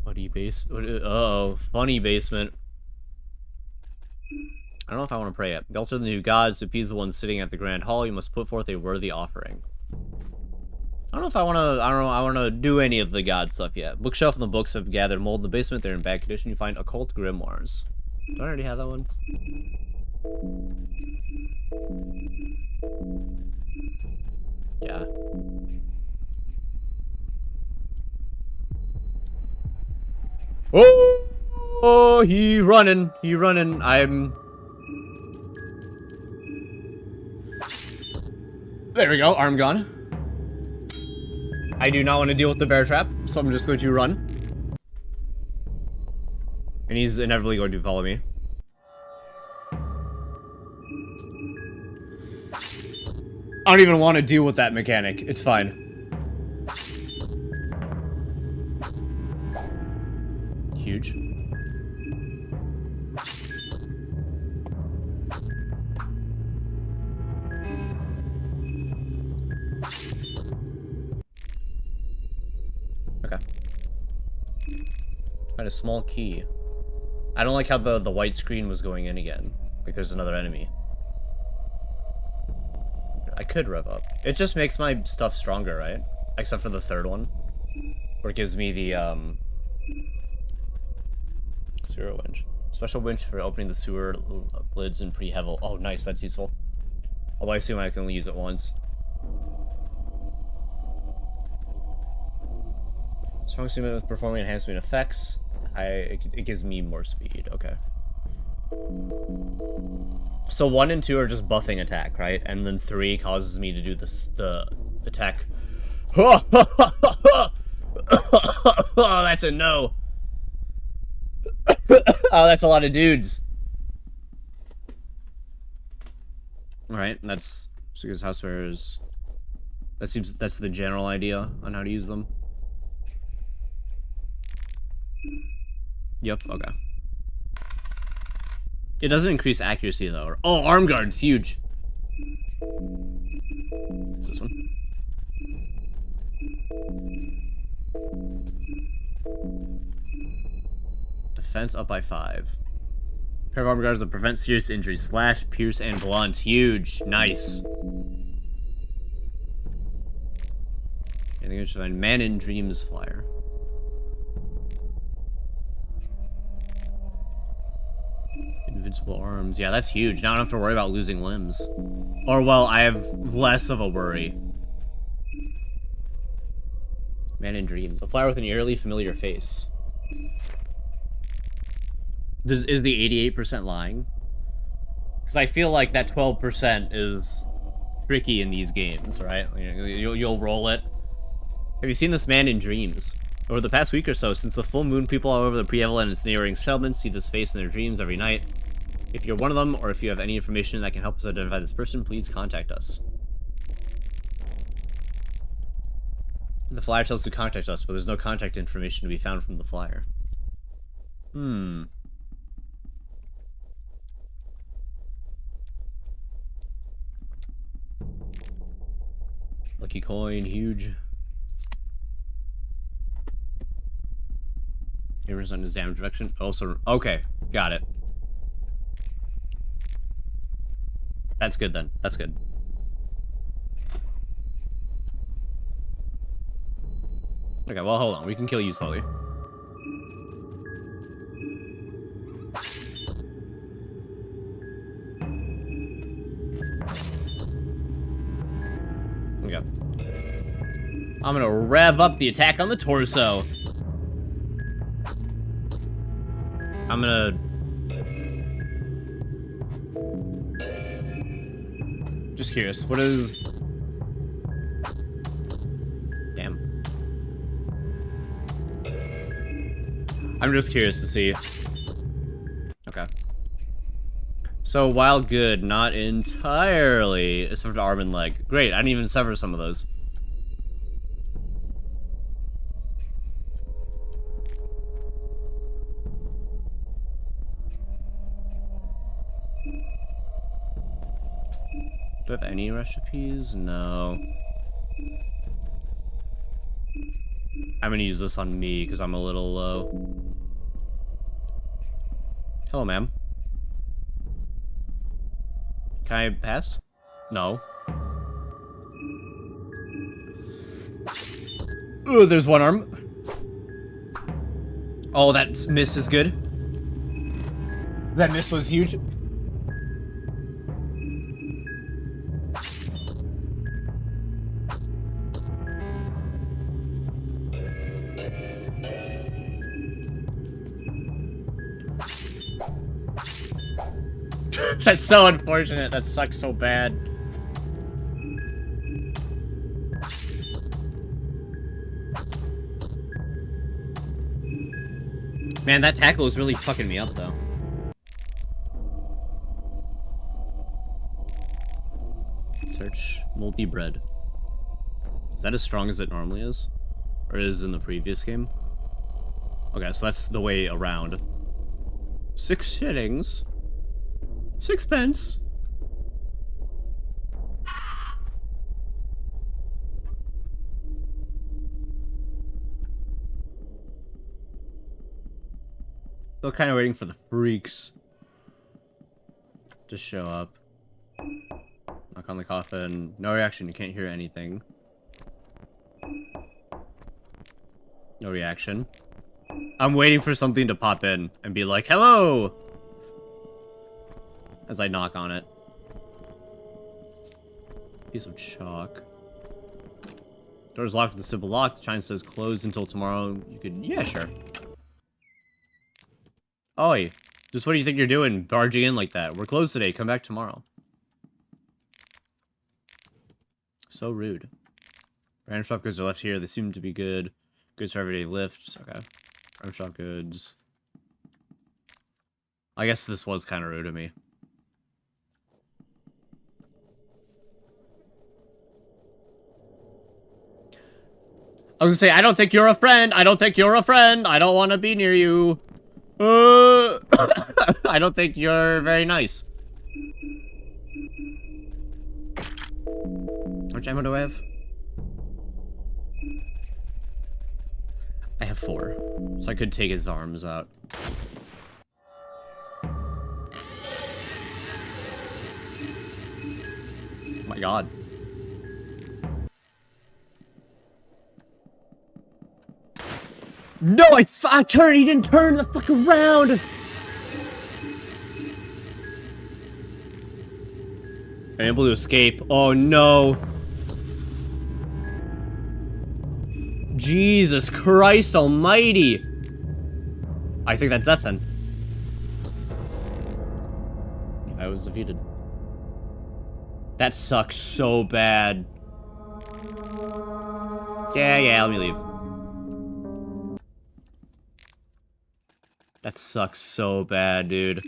Funny base... Uh-oh. Funny basement. I don't know if I want to pray it. The altar of the new gods, to appease the ones sitting at the grand hall, you must put forth a worthy offering. I don't know if I want to... I want to do any of the god stuff yet. Bookshelf and the books have gathered mold in the basement. They're in bad condition. You find occult grimoires. Do I already have that one? Yeah. Oh, he running. He running. I'm... There we go. Arm gone. I do not want to deal with the bear trap, so I'm just going to run. And he's inevitably going to follow me. I don't even want to deal with that mechanic. It's fine. Huge. Okay. Find a small key. I don't like how the white screen was going in again. Like there's another enemy. I could rev up. It just makes my stuff stronger, right? Except for the third one. Where it gives me the, sewer winch. Special winch for opening the sewer lids and pre-heavy. Oh, nice, that's useful. Although I assume I can only use it once. Strong suit with performing enhancement effects. It gives me more speed, okay. So 1 and 2 are just buffing attack, right? And then 3 causes me to do the attack. Oh, that's a no. Oh, that's a lot of dudes. Alright, that's because housewares. That's the general idea on how to use them. Yep, okay. It doesn't increase accuracy, though. Oh, arm guard's huge. What's this one? Defense up by 5. Pair of arm guards that prevent serious injuries. Slash, pierce, and blunt. Huge. Nice. Anything I should find? Man in Dreams flyer. Invincible arms. Yeah, that's huge. Now I don't have to worry about losing limbs. Or, well, I have less of a worry. Man in Dreams. A flyer with an eerily familiar face. Is the 88% lying? Because I feel like that 12% is tricky in these games, right? You'll roll it. Have you seen this Man in Dreams? Over the past week or so, since the full moon, people all over the Pre-Evel and its neighboring settlements see this face in their dreams every night. If you're one of them, or if you have any information that can help us identify this person, please contact us. The flyer tells us to contact us, but there's no contact information to be found from the flyer. Lucky coin, huge. Errors on his damage direction. Also, okay, got it. That's good then. That's good. Okay, well, hold on. We can kill you slowly. Okay. I'm gonna rev up the attack on the torso. I'm gonna... Just curious, what is... Damn. I'm just curious to see. Okay. So, while good, not entirely severed arm and leg. Great, I didn't even sever some of those. Do I have any recipes? No. I'm gonna use this on me, because I'm a little low. Hello, ma'am. Can I pass? No. Ooh, there's one arm. Oh, that miss is good. That miss was huge. That's so unfortunate. That sucks so bad. Man, that tackle is really fucking me up, though. Search multi-bread. Is that as strong as it normally is? Or is in the previous game? Okay, so that's the way around. 6 shillings. 6 pence. Still kind of waiting for the freaks to show up. Knock on the coffin. No reaction. You can't hear anything. No reaction. I'm waiting for something to pop in and be like, hello! As I knock on it. Piece of chalk. Door's locked with a simple lock. The sign says closed until tomorrow. You could... Yeah, sure. Oi. Just what do you think you're doing? Barging in like that. We're closed today. Come back tomorrow. So rude. Random shop goods are left here. They seem to be good. Goods for everyday lifts. Okay. Random shop goods. I guess this was kind of rude of me. I was gonna say, I don't think you're a friend. I don't think you're a friend. I don't want to be near you. I don't think you're very nice. How much ammo do I have? I have 4. So I could take his arms out. Oh my god. No, I turned. He didn't turn the fuck around. I'm able to escape. Oh no. Jesus Christ almighty. I think that's death then. I was defeated. That sucks so bad. Yeah, let me leave. That sucks so bad, dude.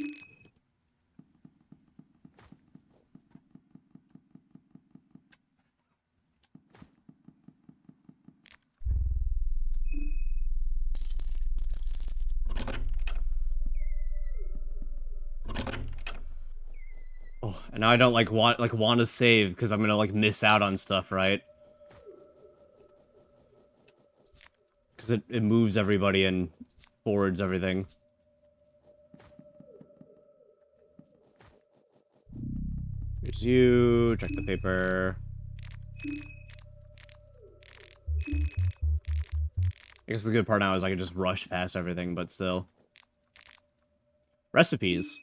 Oh, and now I don't want to save because I'm gonna miss out on stuff, right? Because it moves everybody and forwards everything. Here's you. Check the paper. I guess the good part now is I can just rush past everything, but still. Recipes.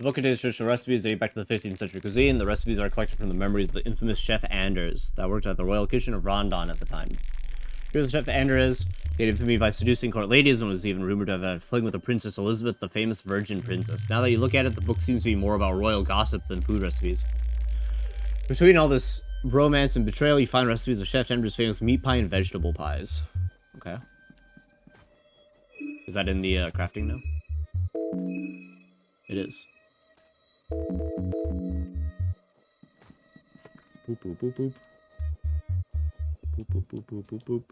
The book contains traditional recipes dating back to the 15th century cuisine. The recipes are a collection from the memories of the infamous Chef Anders that worked at the royal kitchen of Rondon at the time. Here's Chef Anders, gained infamy by seducing court ladies and was even rumored to have had a fling with the Princess Elizabeth, the famous virgin princess. Now that you look at it, the book seems to be more about royal gossip than food recipes. Between all this romance and betrayal, you find recipes of Chef Anders' famous meat pie and vegetable pies. Okay. Is that in the crafting now? It is. Boop, boop, boop, boop. Boop, boop, boop, boop, boop, boop.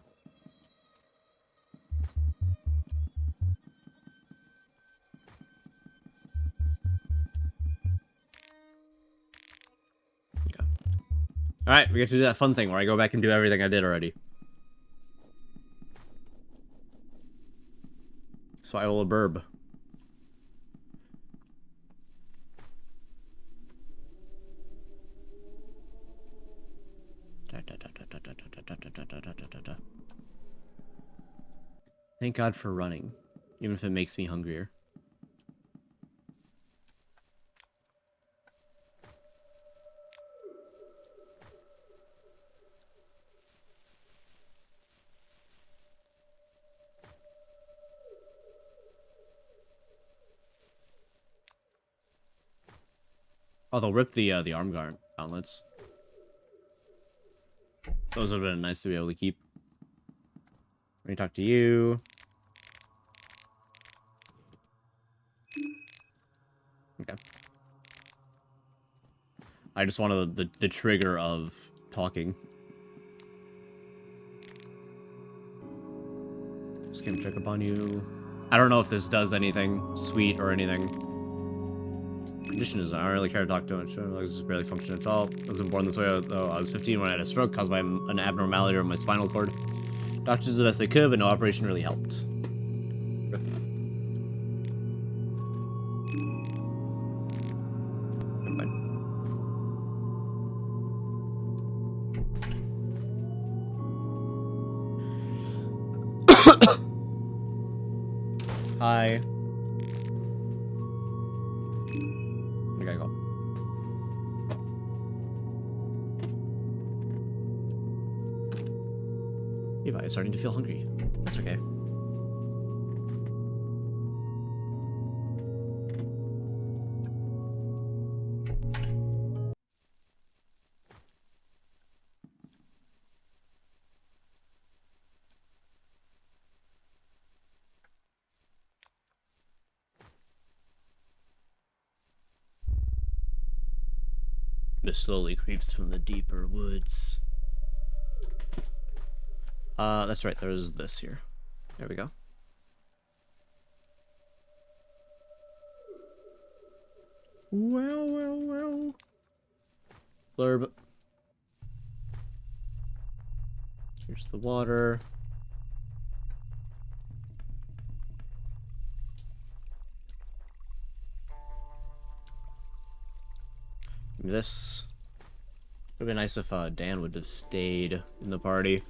Okay. Alright, we get to do that fun thing where I go back and do everything I did already. Swallow a burb. Thank God for running, even if it makes me hungrier. Oh, they'll rip the arm gauntlets. Those would have been nice to be able to keep. Let me talk to you. Okay. I just wanted the trigger of talking. Just came to check up on you. I don't know if this does anything sweet or anything. Condition is I don't really care to talk to it. It just barely function at all. I wasn't born this way, though I was 15 when I had a stroke caused by an abnormality of my spinal cord. Doctors did the best they could, but no operation really helped. Hi. We gotta go. Levi is starting to feel hungry. That's okay. Mist slowly creeps from the deeper woods. That's right, there's this here. There we go. Well. Blurb. Here's the water. This would be nice if Dan would have stayed in the party.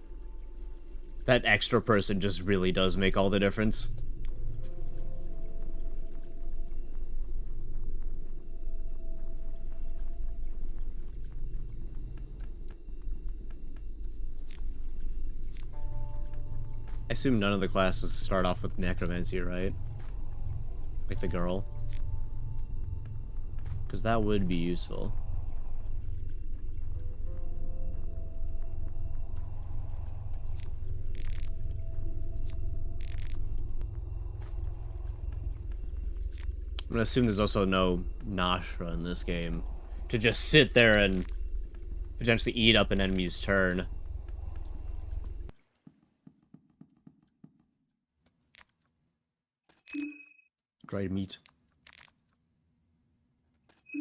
That extra person just really does make all the difference. I assume none of the classes start off with necromancy, right? Like the girl. Because that would be useful. I'm gonna assume there's also no Nashra in this game. To just sit there and potentially eat up an enemy's turn. Dried meat.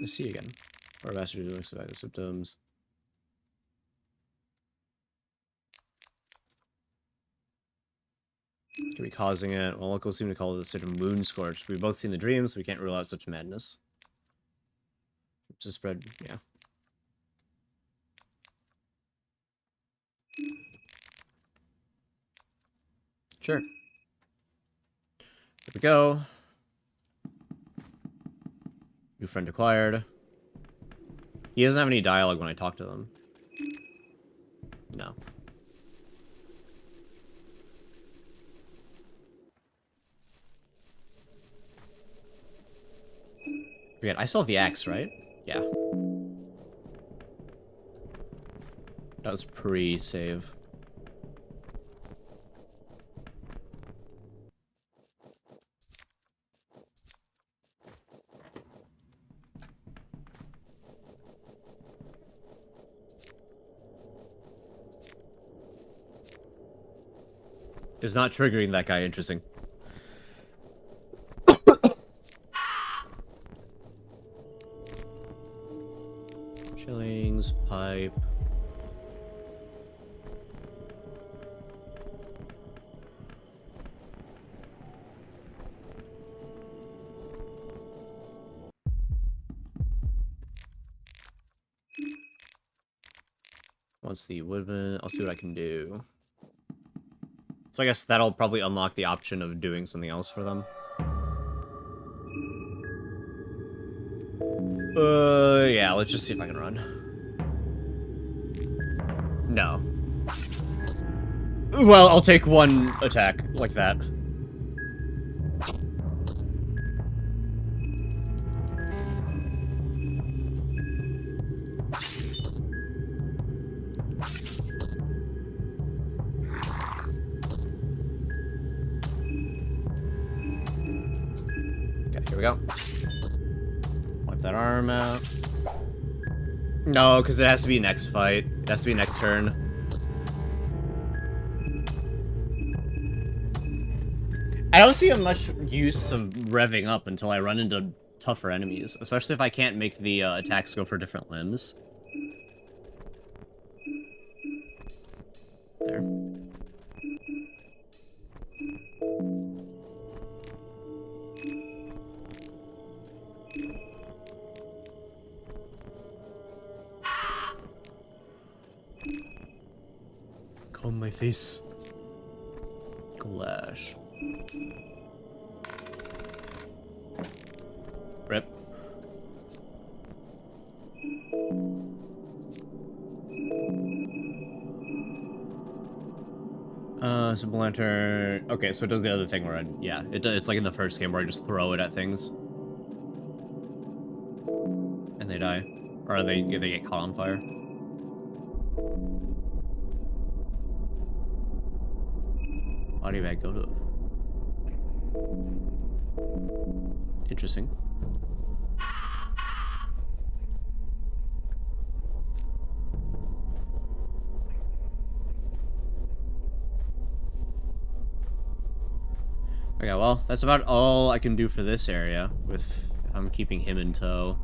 Let's see again. Or bastard doing survival symptoms. Could be causing it. Well, locals seem to call it a sort of moon scorch. We've both seen the dreams, so we can't rule out such madness. Just spread, yeah. Sure. Here we go. New friend acquired. He doesn't have any dialogue when I talk to them. No. Forget, I still have the axe, right? Yeah. That was pre-save. Is not triggering that guy interesting. Shillings, pipe. What's the woodman? I'll see what I can do. So I guess that'll probably unlock the option of doing something else for them. Yeah, let's just see if I can run. No. Well, I'll take one attack like that. Okay, here we go. Wipe that arm out. No, because it has to be next fight. It has to be next turn. I don't see much use of revving up until I run into tougher enemies, especially if I can't make the attacks go for different limbs. There. Comb my face. Glash. Rip. Simple lantern. Okay, so it does the other thing where it's like in the first game where I just throw it at things. And they die. Or they get caught on fire. Body bag go to. Interesting. Okay, well, that's about all I can do for this area, if I'm keeping him in tow.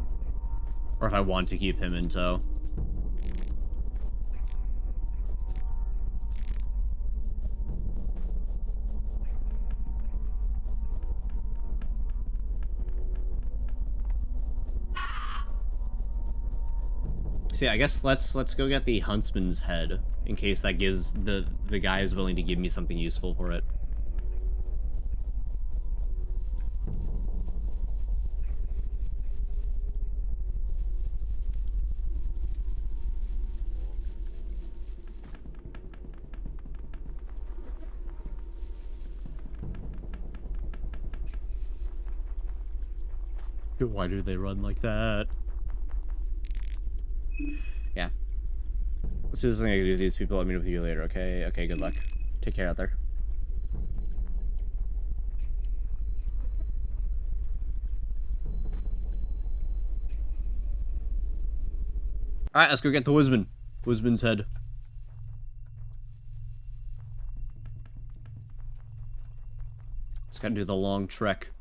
Or if I want to keep him in tow. So yeah, I guess let's go get the huntsman's head, in case that gives the guy is willing to give me something useful for it. Why do they run like that? Yeah. Let's do something I can do with these people. I'll meet up with you later, okay? Okay, good luck. Take care out there. Alright, let's go get the Woodman. Woodman's head. Just gotta do the long trek.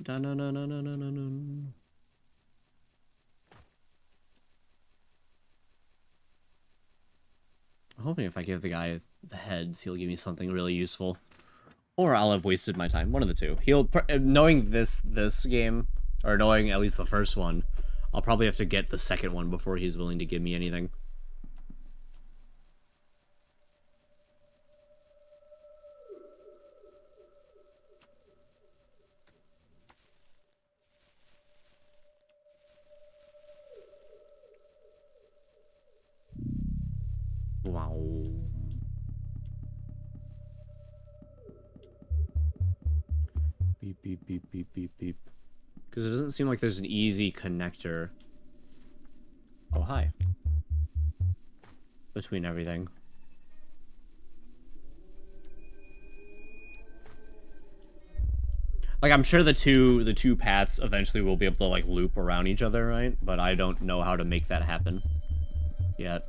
I'm hoping if I give the guy the heads, he'll give me something really useful. Or I'll have wasted my time. One of the two. Knowing this game, or knowing at least the first one, I'll probably have to get the second one before he's willing to give me anything. Wow. Beep, beep, beep, beep, beep, beep. Because it doesn't seem like there's an easy connector. Oh, hi. Between everything. Like, I'm sure the two paths eventually will be able to, like, loop around each other, right? But I don't know how to make that happen yet.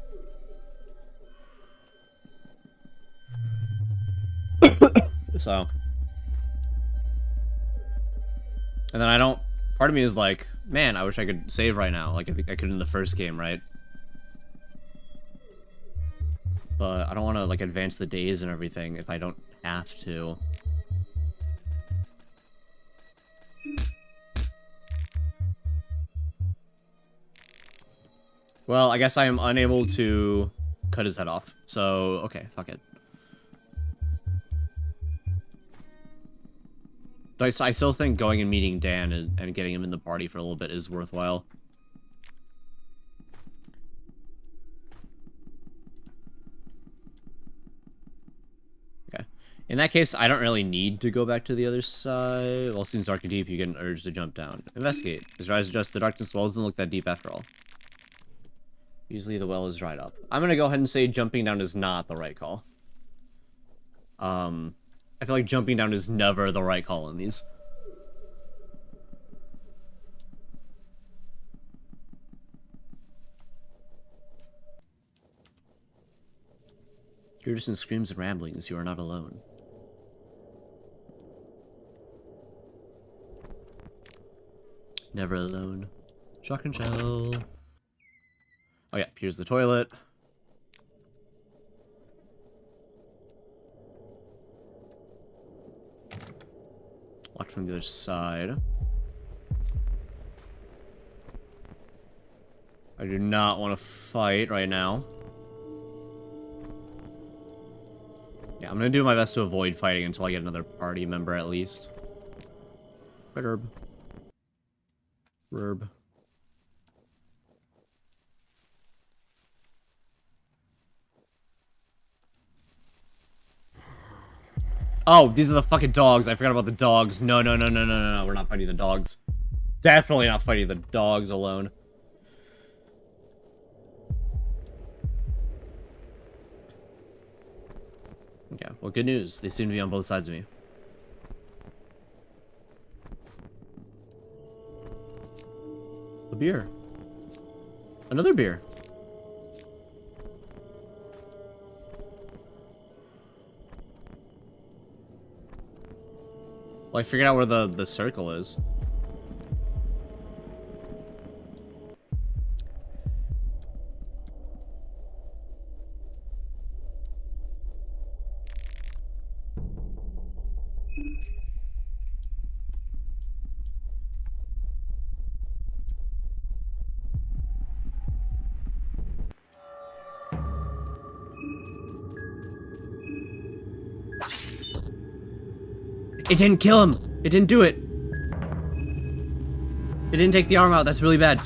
So. And then I don't... Part of me is like, man, I wish I could save right now. Like, I think I could in the first game, right? But I don't want to, like, advance the days and everything if I don't have to. Well, I guess I am unable to cut his head off. So, okay, fuck it. I still think going and meeting Dan and getting him in the party for a little bit is worthwhile. Okay. In that case, I don't really need to go back to the other side. While seems dark and deep, you get an urge to jump down. Investigate. As your eyes adjust, the darkness well doesn't look that deep after all. Usually the well is dried up. I'm gonna go ahead and say jumping down is not the right call. I feel like jumping down is never the right call in these. You're just in screams and ramblings. You are not alone. Never alone. Shock and shell. Oh yeah, here's the toilet. Watch from the other side. I do not want to fight right now. Yeah, I'm gonna do my best to avoid fighting until I get another party member at least. Right, Herb. Herb. Oh, these are the fucking dogs. I forgot about the dogs. No, no, no, no, no, no, no. We're not fighting the dogs. Definitely not fighting the dogs alone. Okay, well, good news. They seem to be on both sides of me. A beer. Another beer. Well, I figured out where the circle is. It didn't kill him. It didn't do it. It didn't take the arm out. That's really bad.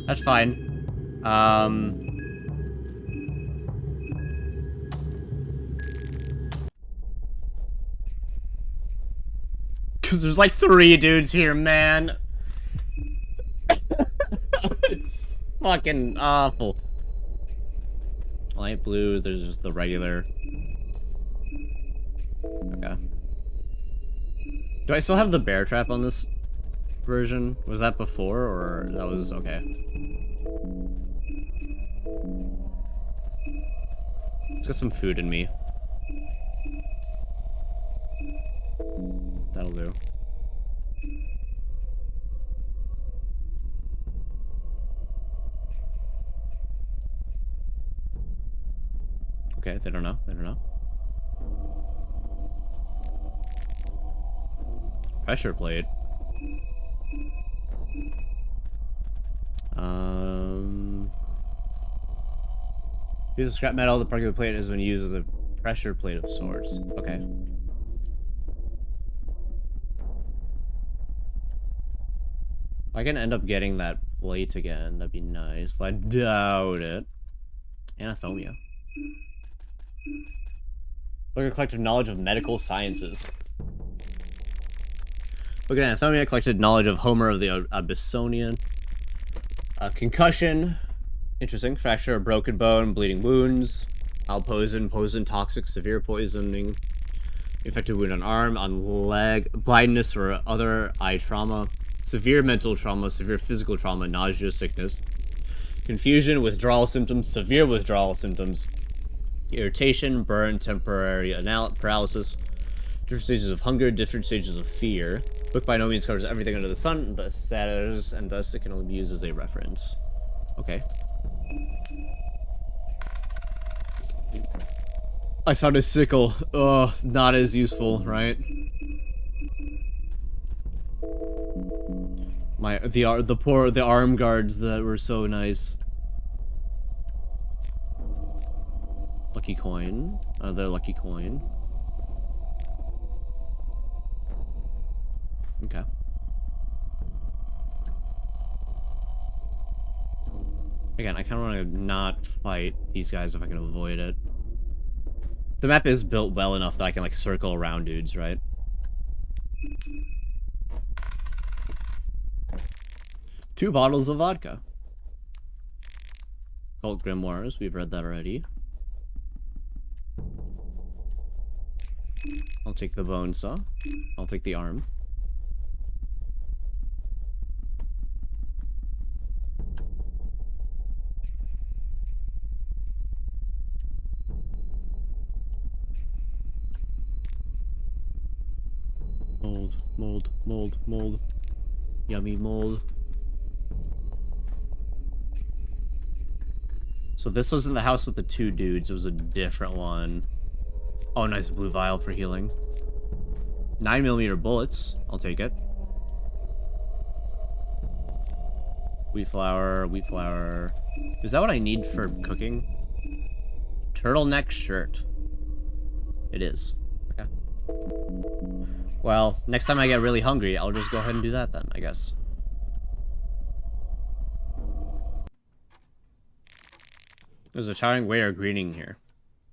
That's fine. Because there's like 3 dudes here, man. It's fucking awful. Light blue, there's just the regular. Okay. Do I still have the bear trap on this version? Was that before, or that was okay? Let's get some food in me. That'll do. Okay, they don't know. They don't know. Pressure plate. Use a scrap metal. The particular plate has been used as a pressure plate of sorts. Okay. I can end up getting that plate again. That'd be nice. I doubt it. Anathomia. Look at collective knowledge of medical sciences. Look at Anathomia, collected knowledge of Homer of the Abyssinian. Concussion. Interesting. Fracture of broken bone, bleeding wounds. Poison, toxic, severe poisoning. Infected wound on arm, on leg. Blindness or other eye trauma. Severe mental trauma, severe physical trauma, nausea, sickness. Confusion, withdrawal symptoms, severe withdrawal symptoms. Irritation, burn, temporary paralysis. Different stages of hunger, different stages of fear. Book by no means covers everything under the sun, the status, and thus it can only be used as a reference. Okay. I found a sickle. Oh, not as useful, right? The arm guards that were so nice. Lucky coin. Another lucky coin. Okay. Again, I kind of want to not fight these guys if I can avoid it. The map is built well enough that I can, like, circle around dudes, right? Two bottles of vodka. Cult Grimoires, we've read that already. I'll take the bone saw. I'll take the arm. Mold. Yummy mold. So this wasn't the house with the two dudes, it was a different one. Oh, nice blue vial for healing. 9mm bullets, I'll take it. Wheat flour. Is that what I need for cooking? Turtleneck shirt. It is. Okay. Well, next time I get really hungry, I'll just go ahead and do that then, I guess. There's a towering waiter greeting here.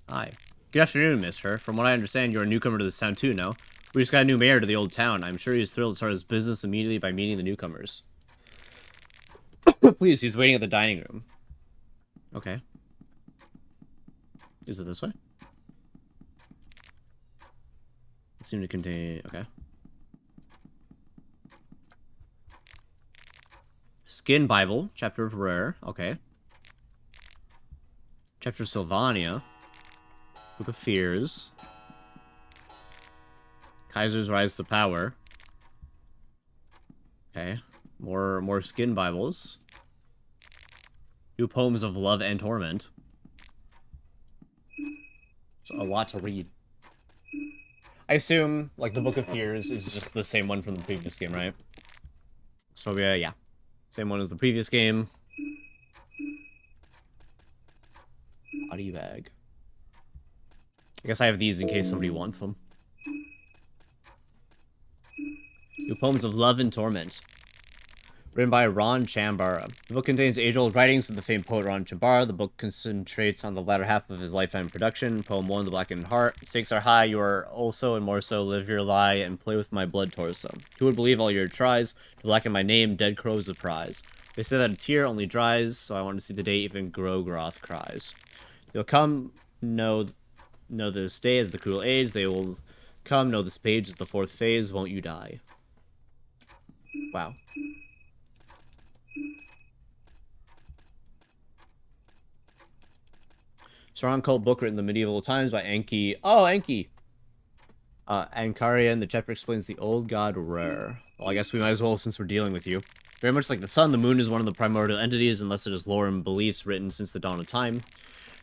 Hi. Good afternoon, mister. From what I understand, you're a newcomer to this town too, no? We just got a new mayor to the old town. I'm sure he's thrilled to start his business immediately by meeting the newcomers. Please, he's waiting at the dining room. Okay. Is it this way? It seemed to contain... Okay. Skin Bible. Chapter of Rare. Okay. Chapter of Sylvania. Book of Fears. Kaiser's Rise to Power. Okay. More Skin Bibles. New Poems of Love and Torment. So a lot to read. I assume, like, the Book of Fears is just the same one from the previous game, right? So, yeah. Same one as the previous game. Body bag. I guess I have these in case somebody wants them. New Poems of Love and Torment. Written by Ron Chambara. The book contains age-old writings of the famed poet Ron Chambara. The book concentrates on the latter half of his lifetime production. Poem 1, The Blackened Heart. Stakes are high, you are also and more so. Live your lie and play with my blood torso. Who would believe all your tries to blacken my name? Dead crows a prize. They say that a tear only dries, so I want to see the day even Grogroth cries. They'll come, know this day as the cruel age. They will come, know this page is the fourth phase. Won't you die? Wow. Strong cult book written in the medieval times by Enki. Oh, Enki! Ankarian, the chapter explains the old god Rare. Well, I guess we might as well since we're dealing with you. Very much like the sun, the moon is one of the primordial entities unless it is lore and beliefs written since the dawn of time.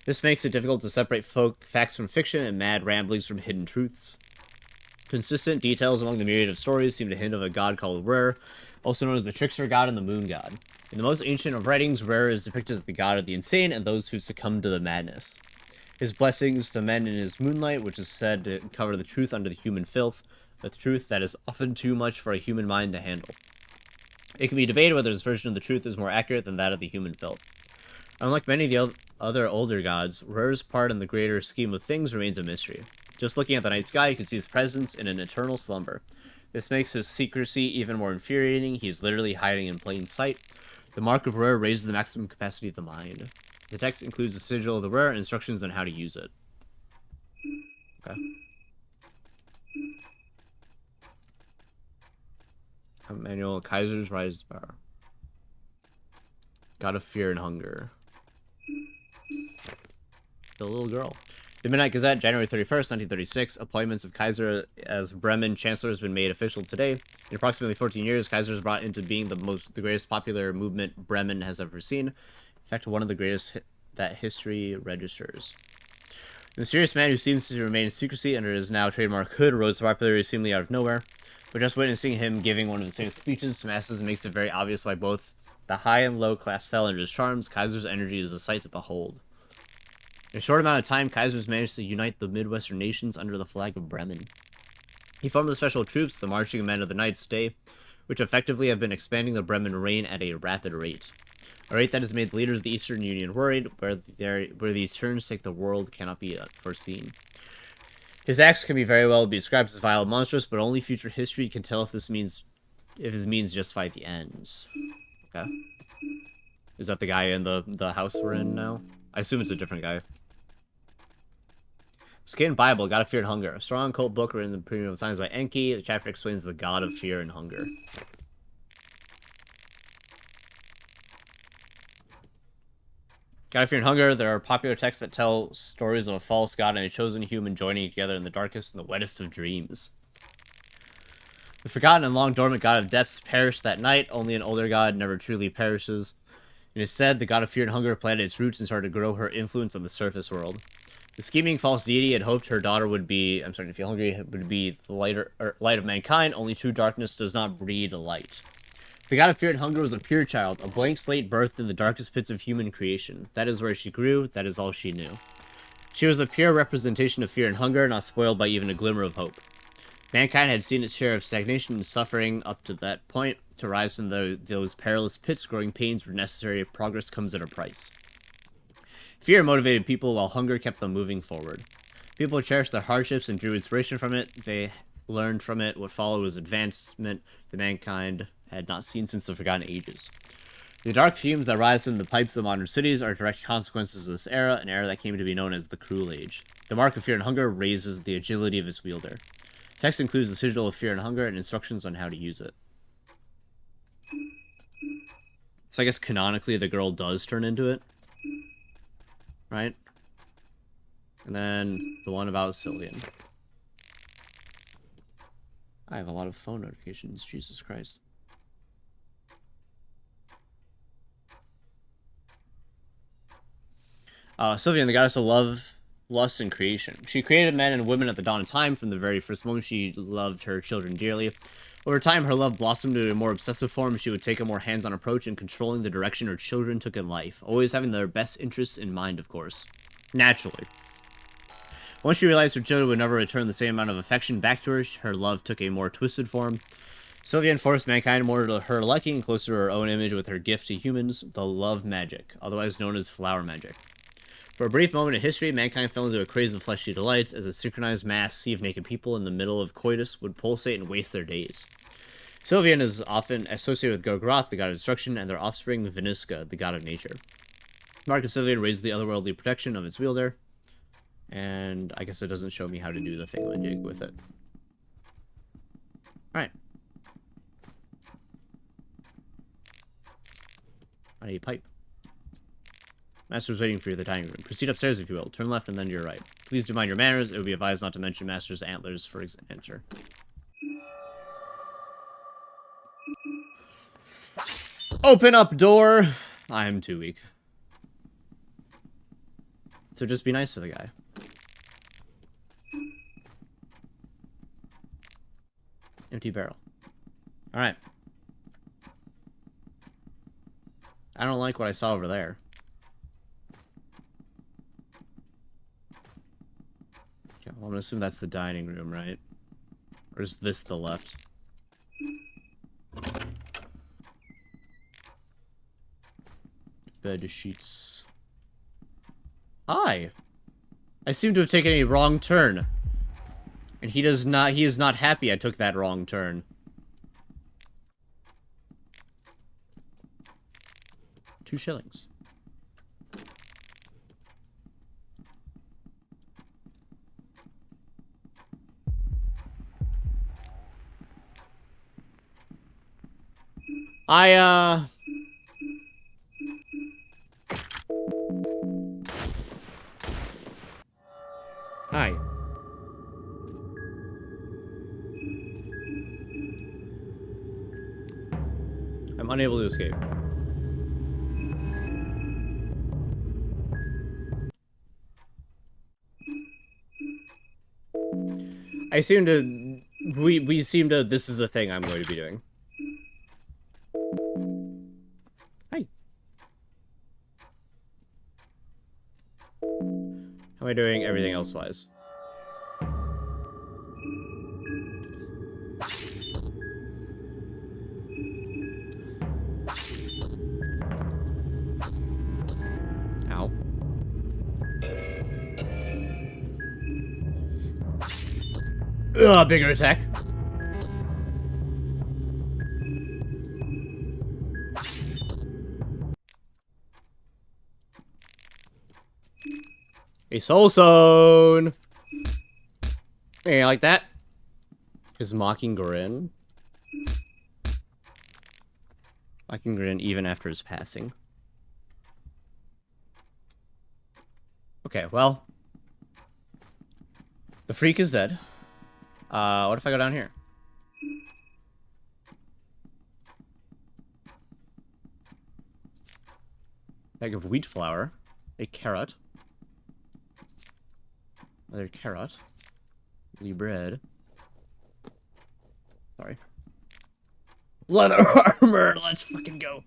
This makes it difficult to separate facts from fiction and mad ramblings from hidden truths. Consistent details among the myriad of stories seem to hint of a god called Rare, also known as the trickster god and the moon god. In the most ancient of writings, Rare is depicted as the god of the insane and those who succumb to the madness. His blessings to men in his moonlight, which is said to cover the truth under the human filth, the truth that is often too much for a human mind to handle. It can be debated whether this version of the truth is more accurate than that of the human felt. Unlike many of the other older gods, Rur's part in the greater scheme of things remains a mystery. Just looking at the night sky, you can see his presence in an eternal slumber. This makes his secrecy even more infuriating. He is literally hiding in plain sight. The Mark of Rur raises the maximum capacity of the mind. The text includes the sigil of the Rur and instructions on how to use it. Okay. Manual Kaiser's Rise Bar. God of Fear and Hunger. The little girl. The Midnight Gazette, January 31st, 1936. Appointments of Kaiser as Bremen Chancellor has been made official today. In approximately 14 years, Kaiser has brought into being the greatest popular movement Bremen has ever seen. In fact, one of the greatest that history registers. The mysterious man who seems to remain in secrecy under his now trademark hood rose to popularity seemingly out of nowhere. But just witnessing him giving one of his famous speeches to masses makes it very obvious why both the high and low class fell under his charms. Kaiser's energy is a sight to behold. In a short amount of time, Kaiser's managed to unite the Midwestern nations under the flag of Bremen. He formed the special troops, the marching men of the Knight's Day, which effectively have been expanding the Bremen reign at a rapid rate. A rate that has made the leaders of the Eastern Union worried. Where these turns take the world cannot be foreseen. His acts can be very well be described as vile and monstrous, but only future history can tell if his means justify the ends. Okay. Is that the guy in the house we're in now? I assume it's a different guy. Skin Bible, God of Fear and Hunger. A strong cult book written in the primitive times by Enki. The chapter explains the God of Fear and Hunger. God of Fear and Hunger. There are popular texts that tell stories of a false god and a chosen human joining together in the darkest and the wettest of dreams. The forgotten and long dormant god of depths perished that night. Only an older god never truly perishes. Instead, the God of Fear and Hunger planted its roots and started to grow her influence on the surface world. The scheming false deity had hoped her daughter would be, I'm starting to feel hungry, would be the light of mankind. Only true darkness does not breed light. The God of Fear and Hunger was a pure child, a blank slate birthed in the darkest pits of human creation. That is where she grew, that is all she knew. She was the pure representation of fear and hunger, not spoiled by even a glimmer of hope. Mankind had seen its share of stagnation and suffering up to that point. To rise from those perilous pits, growing pains were necessary. Progress comes at a price. Fear motivated people, while hunger kept them moving forward. People cherished their hardships and drew inspiration from it. They learned from it. What followed was advancement that mankind had not seen since the forgotten ages. The dark fumes that rise from the pipes of modern cities are direct consequences of this era, an era that came to be known as the Cruel Age. The Mark of Fear and Hunger raises the agility of its wielder. Text includes the sigil of Fear and Hunger and instructions on how to use it. So I guess canonically the girl does turn into it. Right? And then the one about Cillian. I have a lot of phone notifications, Jesus Christ. Cillian, the goddess of love, lust, and creation. She created men and women at the dawn of time. From the very first moment, she loved her children dearly. Over time, her love blossomed into a more obsessive form. She would take a more hands-on approach in controlling the direction her children took in life, always having their best interests in mind, of course. Naturally. Once she realized her children would never return the same amount of affection back to her, her love took a more twisted form. Cillian forced mankind more to her liking, closer to her own image with her gift to humans, the love magic, otherwise known as flower magic. For a brief moment in history, mankind fell into a craze of fleshly delights as a synchronized mass sea of naked people in the middle of coitus would pulsate and waste their days. Cillian is often associated with Gorgoroth, the god of destruction, and their offspring, Viniska, the god of nature. Mark of Cillian raises the otherworldly protection of its wielder, and I guess it doesn't show me how to do the thingamajig with it. Alright. I need a pipe. Master's waiting for you in the dining room. Proceed upstairs if you will. Turn left and then to your right. Please do mind your manners. It would be advised not to mention Master's antlers for answer. Open up door! I am too weak. So just be nice to the guy. Empty barrel. Alright. I don't like what I saw over there. Okay, well, I'm gonna assume that's the dining room, right? Or is this the left? bed sheets. Hi. I seem to have taken a wrong turn. And he is not happy I took that wrong turn. $2. Hi. I'm unable to escape. I seem to... We seem to... This is a thing I'm going to be doing. Hi. How am I doing everything else-wise? Ow. Ugh, bigger attack. A soul stone. Hey, like that? His mocking grin. Mocking grin even after his passing. Okay, well. The freak is dead. What if I go down here? Bag of wheat flour. A carrot. Another carrot. Lee bread. Sorry. Leather armor! Let's fucking go.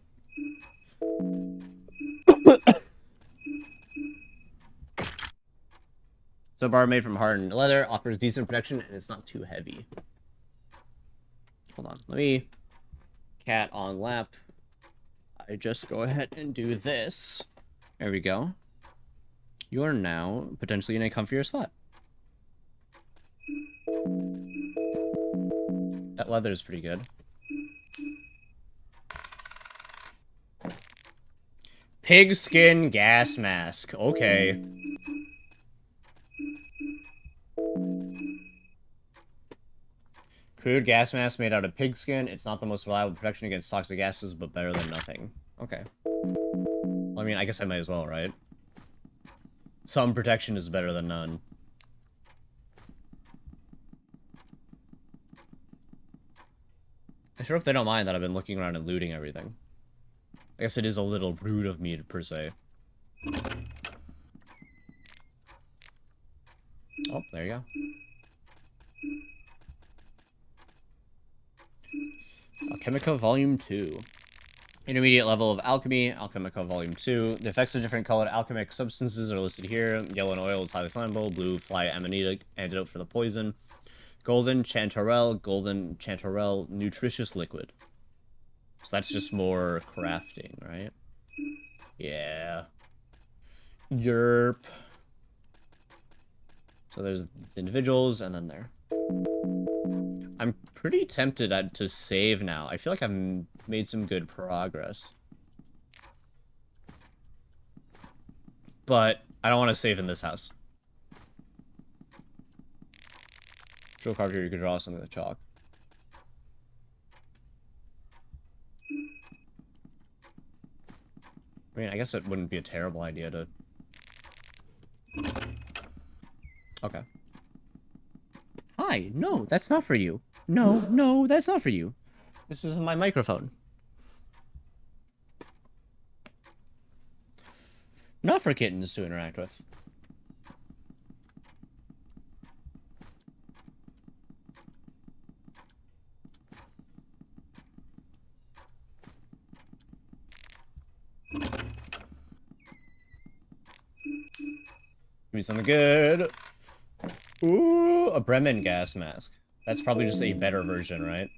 So bar made from hardened leather, offers decent protection, and it's not too heavy. Hold on, let me... Cat on lap. I just go ahead and do this. There we go. You are now potentially in a comfier spot. That leather is pretty good. Pigskin gas mask. Okay. Crude gas mask made out of pigskin. It's not the most reliable protection against toxic gases, but better than nothing. Okay. Well, I mean, I guess I might as well, right? Some protection is better than none. I sure hope they don't mind that I've been looking around and looting everything. I guess it is a little rude of me, per se. Oh, there you go. Alchemica Volume 2. Intermediate level of alchemy, Alchemica Volume 2. The effects of different colored alchemic substances are listed here. Yellow and oil is highly flammable. Blue, fly amanita, antidote for the poison. Golden, chanterelle, nutritious liquid. So that's just more crafting, right? Yeah. Yerp. So there's the individuals, and then there. I'm pretty tempted to save now. I feel like I've made some good progress. But I don't want to save in this house. Draw a card here, you could draw something with chalk. I mean, I guess it wouldn't be a terrible idea to... Okay. Hi, no, that's not for you. No, no, that's not for you. This is my microphone. Not for kittens to interact with. Give me something good. Ooh, a Bremen gas mask. That's probably just a better version, right?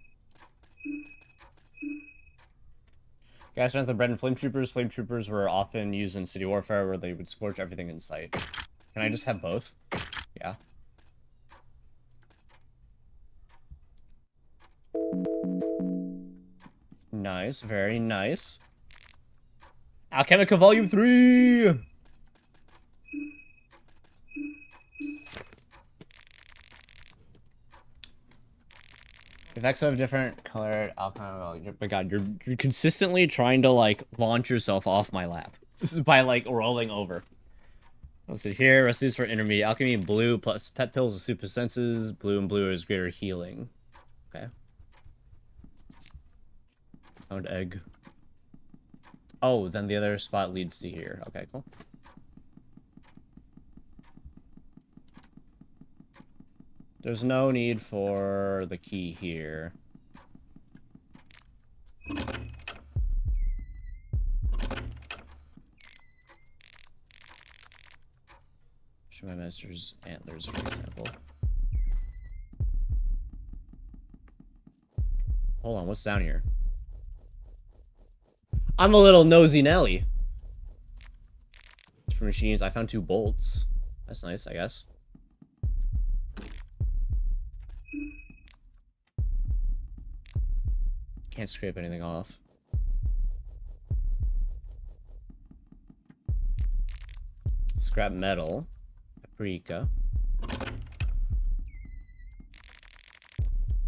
Guys spent the bread and flame troopers. Flame troopers were often used in city warfare where they would scorch everything in sight. Can I just have both? Yeah. Nice, very nice. Alchemica Volume 3! Effects of different colored alchemy. Oh my god, you're consistently trying to like launch yourself off my lap. This is by like rolling over. Let's see here. Recipes for intermediate alchemy. Blue plus pet pills with super senses. Blue and blue is greater healing. Okay. Found egg. Oh, then the other spot leads to here. Okay, cool. There's no need for the key here. Show my master's antlers, for example. Hold on, what's down here? I'm a little nosy Nelly. For machines, I found 2 bolts. That's nice, I guess. Can't scrape anything off. Scrap metal. Paprika.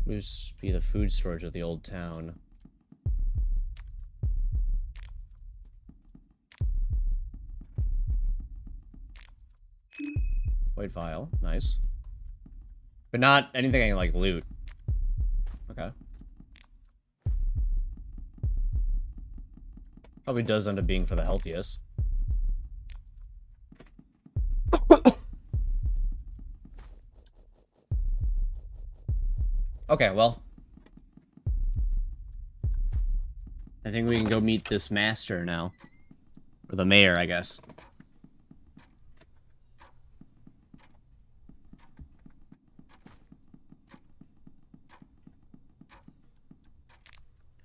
Used to be the food storage of the old town. White vial. Nice. But not anything I can, like, loot. Okay. Probably does end up being for the healthiest. Okay, well. I think we can go meet this master now. Or the mayor, I guess.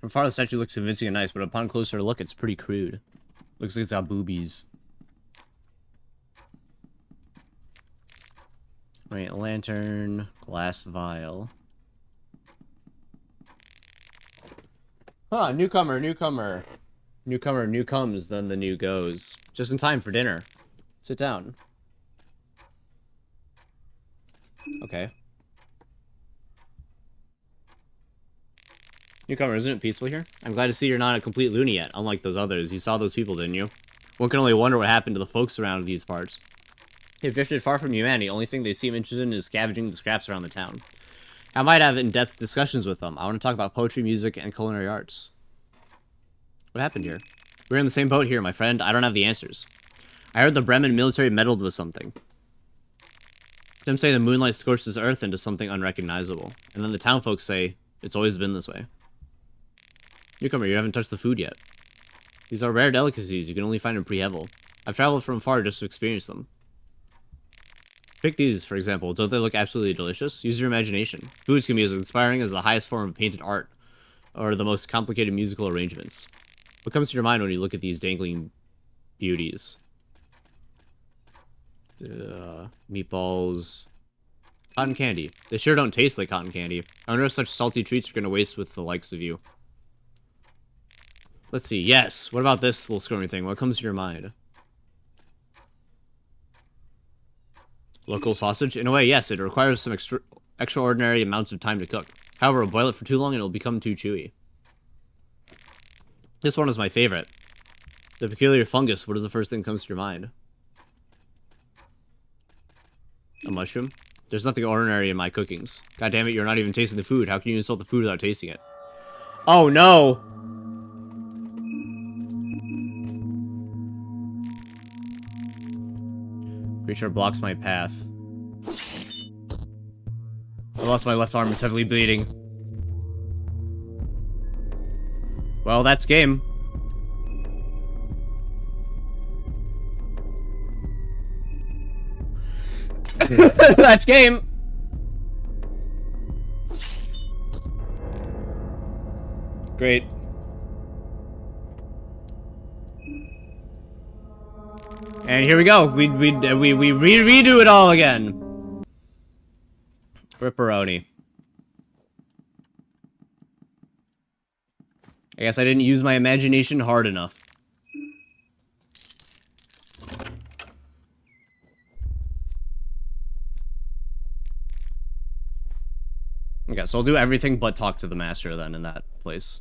From far, the statue looks convincing and nice, but upon closer look, it's pretty crude. Looks like it's got boobies. Wait, lantern, glass vial. Huh, newcomer, newcomer. Newcomer, new comes, then the new goes. Just in time for dinner. Sit down. Okay. Newcomer, isn't it peaceful here? I'm glad to see you're not a complete loony yet, unlike those others. You saw those people, didn't you? One can only wonder what happened to the folks around these parts. They've drifted far from humanity. Only thing they seem interested in is scavenging the scraps around the town. I might have in-depth discussions with them. I want to talk about poetry, music, and culinary arts. What happened here? We're in the same boat here, my friend. I don't have the answers. I heard the Bremen military meddled with something. Them say the moonlight scorched this earth into something unrecognizable. And then the town folks say, it's always been this way. Newcomer, you haven't touched the food yet. These are rare delicacies you can only find in Prehevel. I've traveled from far just to experience them. Pick these, for example. Don't they look absolutely delicious? Use your imagination. Foods can be as inspiring as the highest form of painted art, or the most complicated musical arrangements. What comes to your mind when you look at these dangling beauties? Meatballs. Cotton candy. They sure don't taste like cotton candy. I wonder if such salty treats are going to waste with the likes of you. Let's see. Yes. What about this little squirmy thing? What comes to your mind? Local sausage? In a way, yes. It requires some extraordinary amounts of time to cook. However, boil it for too long and it'll become too chewy. This one is my favorite. The peculiar fungus. What is the first thing that comes to your mind? A mushroom? There's nothing ordinary in my cookings. God damn it, you're not even tasting the food. How can you insult the food without tasting it? Oh no! Creature blocks my path. I lost my left arm. It's heavily bleeding. Well, that's game. That's game. Great. And here we go. We redo it all again. Ripperoni. I guess I didn't use my imagination hard enough. Okay, so I'll do everything but talk to the master then in that place.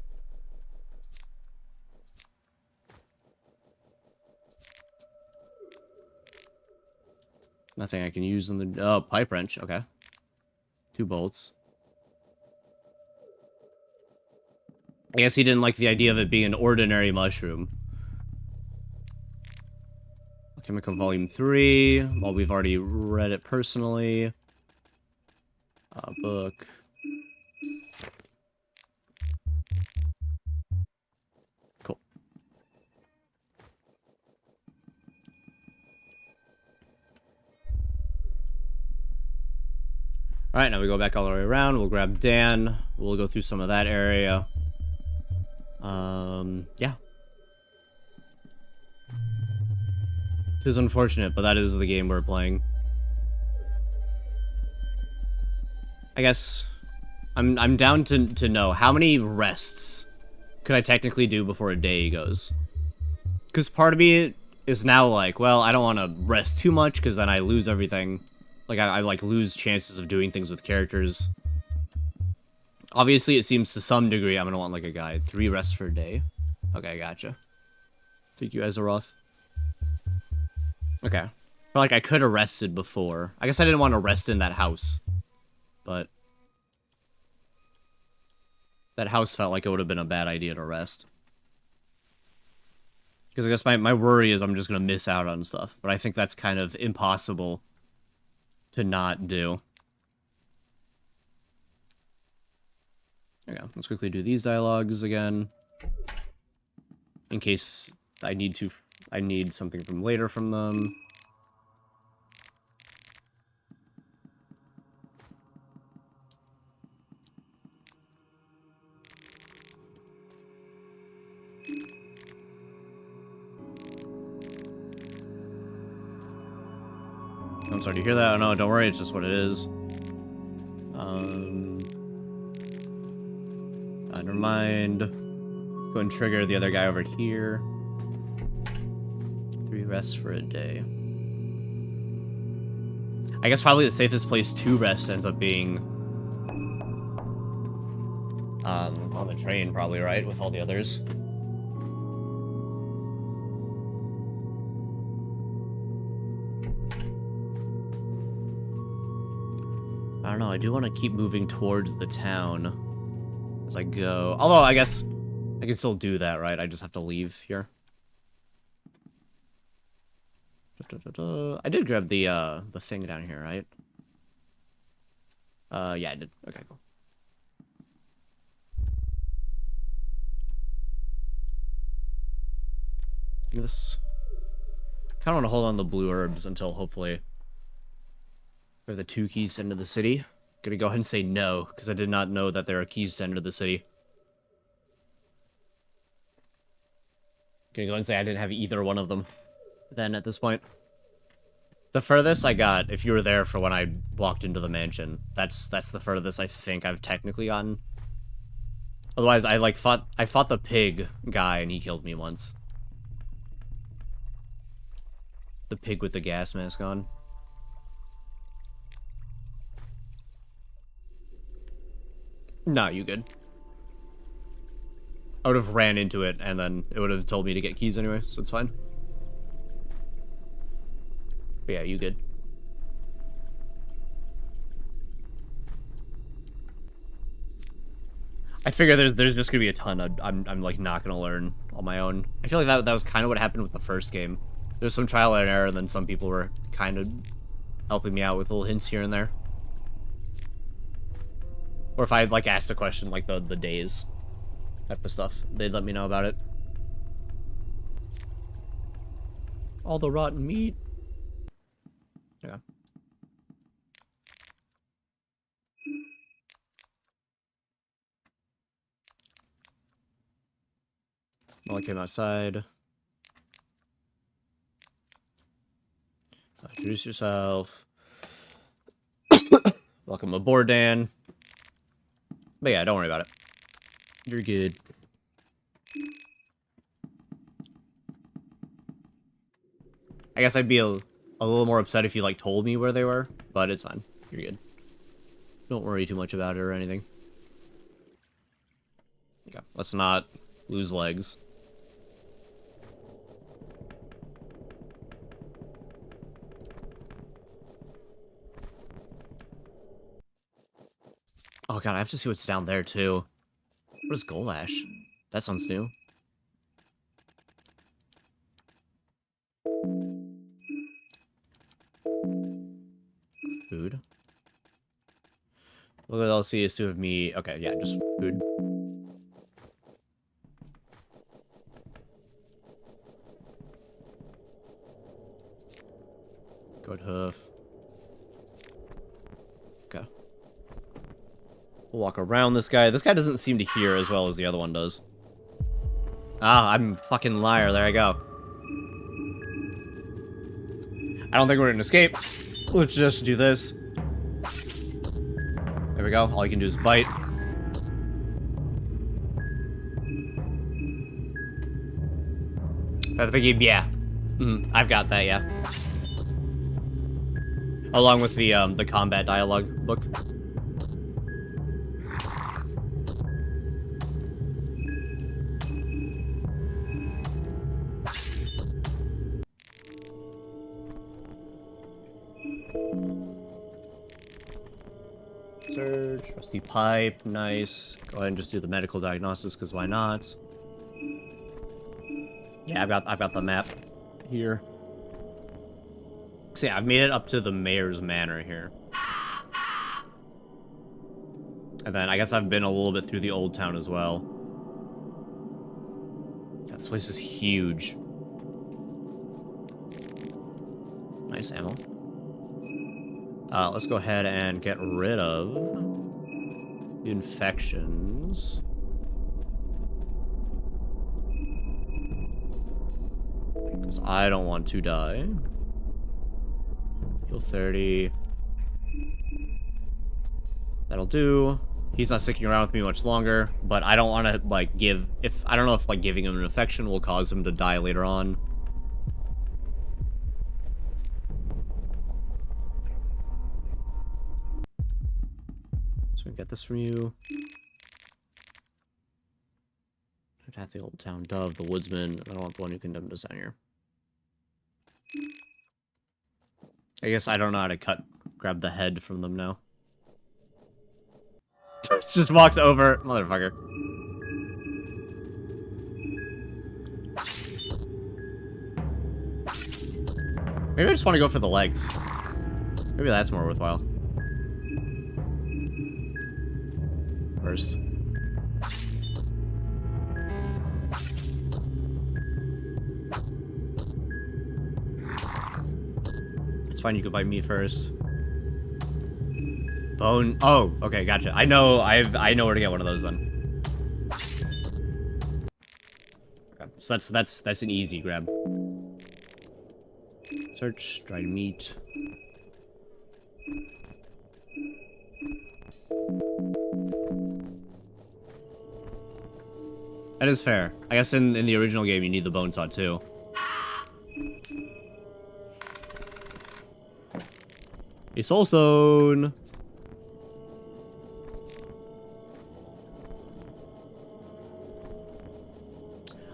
Nothing I can use in the... Oh, pipe wrench. Okay. 2 bolts. I guess he didn't like the idea of it being an ordinary mushroom. Chemical Volume 3. Well, we've already read it personally. Book. Cool. Alright, now we go back all the way around. We'll grab Dan. We'll go through some of that area. Yeah. It is unfortunate, but that is the game we're playing. I guess I'm down to know how many rests could I technically do before a day goes. Because part of me is now like, well, I don't want to rest too much because then I lose everything. Like I like lose chances of doing things with characters. Obviously, it seems to some degree I'm gonna want like a guide. 3 rests for a day. Okay, gotcha. Thank you, Azeroth. Okay. But like I could have rested before. I guess I didn't want to rest in that house. But that house felt like it would have been a bad idea to rest. Because I guess my worry is I'm just going to miss out on stuff. But I think that's kind of impossible to not do. Okay, let's quickly do these dialogues again. In case I need something from later from them. I'm sorry to hear that. Oh, no, don't worry. It's just what it is. Never mind. Go and trigger the other guy over here. 3 rests for a day. I guess probably the safest place to rest ends up being on the train, probably, right? With all the others. I don't know, I do want to keep moving towards the town as I go. Although, I guess I can still do that, right? I just have to leave here. I did grab the thing down here, right? Yeah, I did. Okay, cool. Give me this. I kind of want to hold on the blue herbs until hopefully there are the 2 keys to enter the city. Gonna go ahead and say no, because I did not know that there are keys to enter the city. Gonna go ahead and say I didn't have either one of them then at this point. The furthest I got, if you were there for when I walked into the mansion, that's the furthest I think I've technically gotten. Otherwise, I fought the pig guy and he killed me once. The pig with the gas mask on. No, you good. I would have ran into it, and then it would have told me to get keys anyway, so it's fine. But yeah, you good. I figure there's just gonna be a ton I'm like not gonna learn on my own. I feel like that was kind of what happened with the first game. There's some trial and error, and then some people were kind of helping me out with little hints here and there. Or if I like asked a question like the days type of stuff, they'd let me know about it. All the rotten meat. Yeah. Well, I came outside. Introduce yourself. Welcome aboard, Dan. But yeah, don't worry about it. You're good. I guess I'd be a little more upset if you, like, told me where they were, but it's fine. You're good. Don't worry too much about it or anything. Okay, let's not lose legs. Oh god, I have to see what's down there, too. What is Golash? That sounds new. Food. Look at LC is two of me. Okay, yeah, just food. Good hoof. Okay. We'll walk around this guy. This guy doesn't seem to hear as well as the other one does. Ah, I'm a fucking liar. There I go. I don't think we're gonna escape. Let's just do this. There we go. All you can do is bite. I think, yeah. I've got that, yeah. Along with the combat dialogue book. Search, rusty pipe, nice. Go ahead and just do the medical diagnosis, because why not? Yeah, I've got the map here. So yeah, I've made it up to the mayor's manor here. And then I guess I've been a little bit through the old town as well. This place is huge. Nice ammo. Let's go ahead and get rid of the infections. Because I don't want to die. Heal 30. That'll do. He's not sticking around with me much longer, but I don't want to, like, I don't know if, like, giving him an infection will cause him to die later on. So get this from you. I'd have the old town dove, the woodsman. I don't want the one who condemned us down here. I guess I don't know how to grab the head from them now. Just walks over, motherfucker. Maybe I just want to go for the legs. Maybe that's more worthwhile. First. It's fine, you can bite me first. Bone. Oh, okay, gotcha. I know where to get one of those then. Okay, so that's an easy grab. Search dried meat. That is fair. I guess in the original game you need the bone saw too. A soul stone.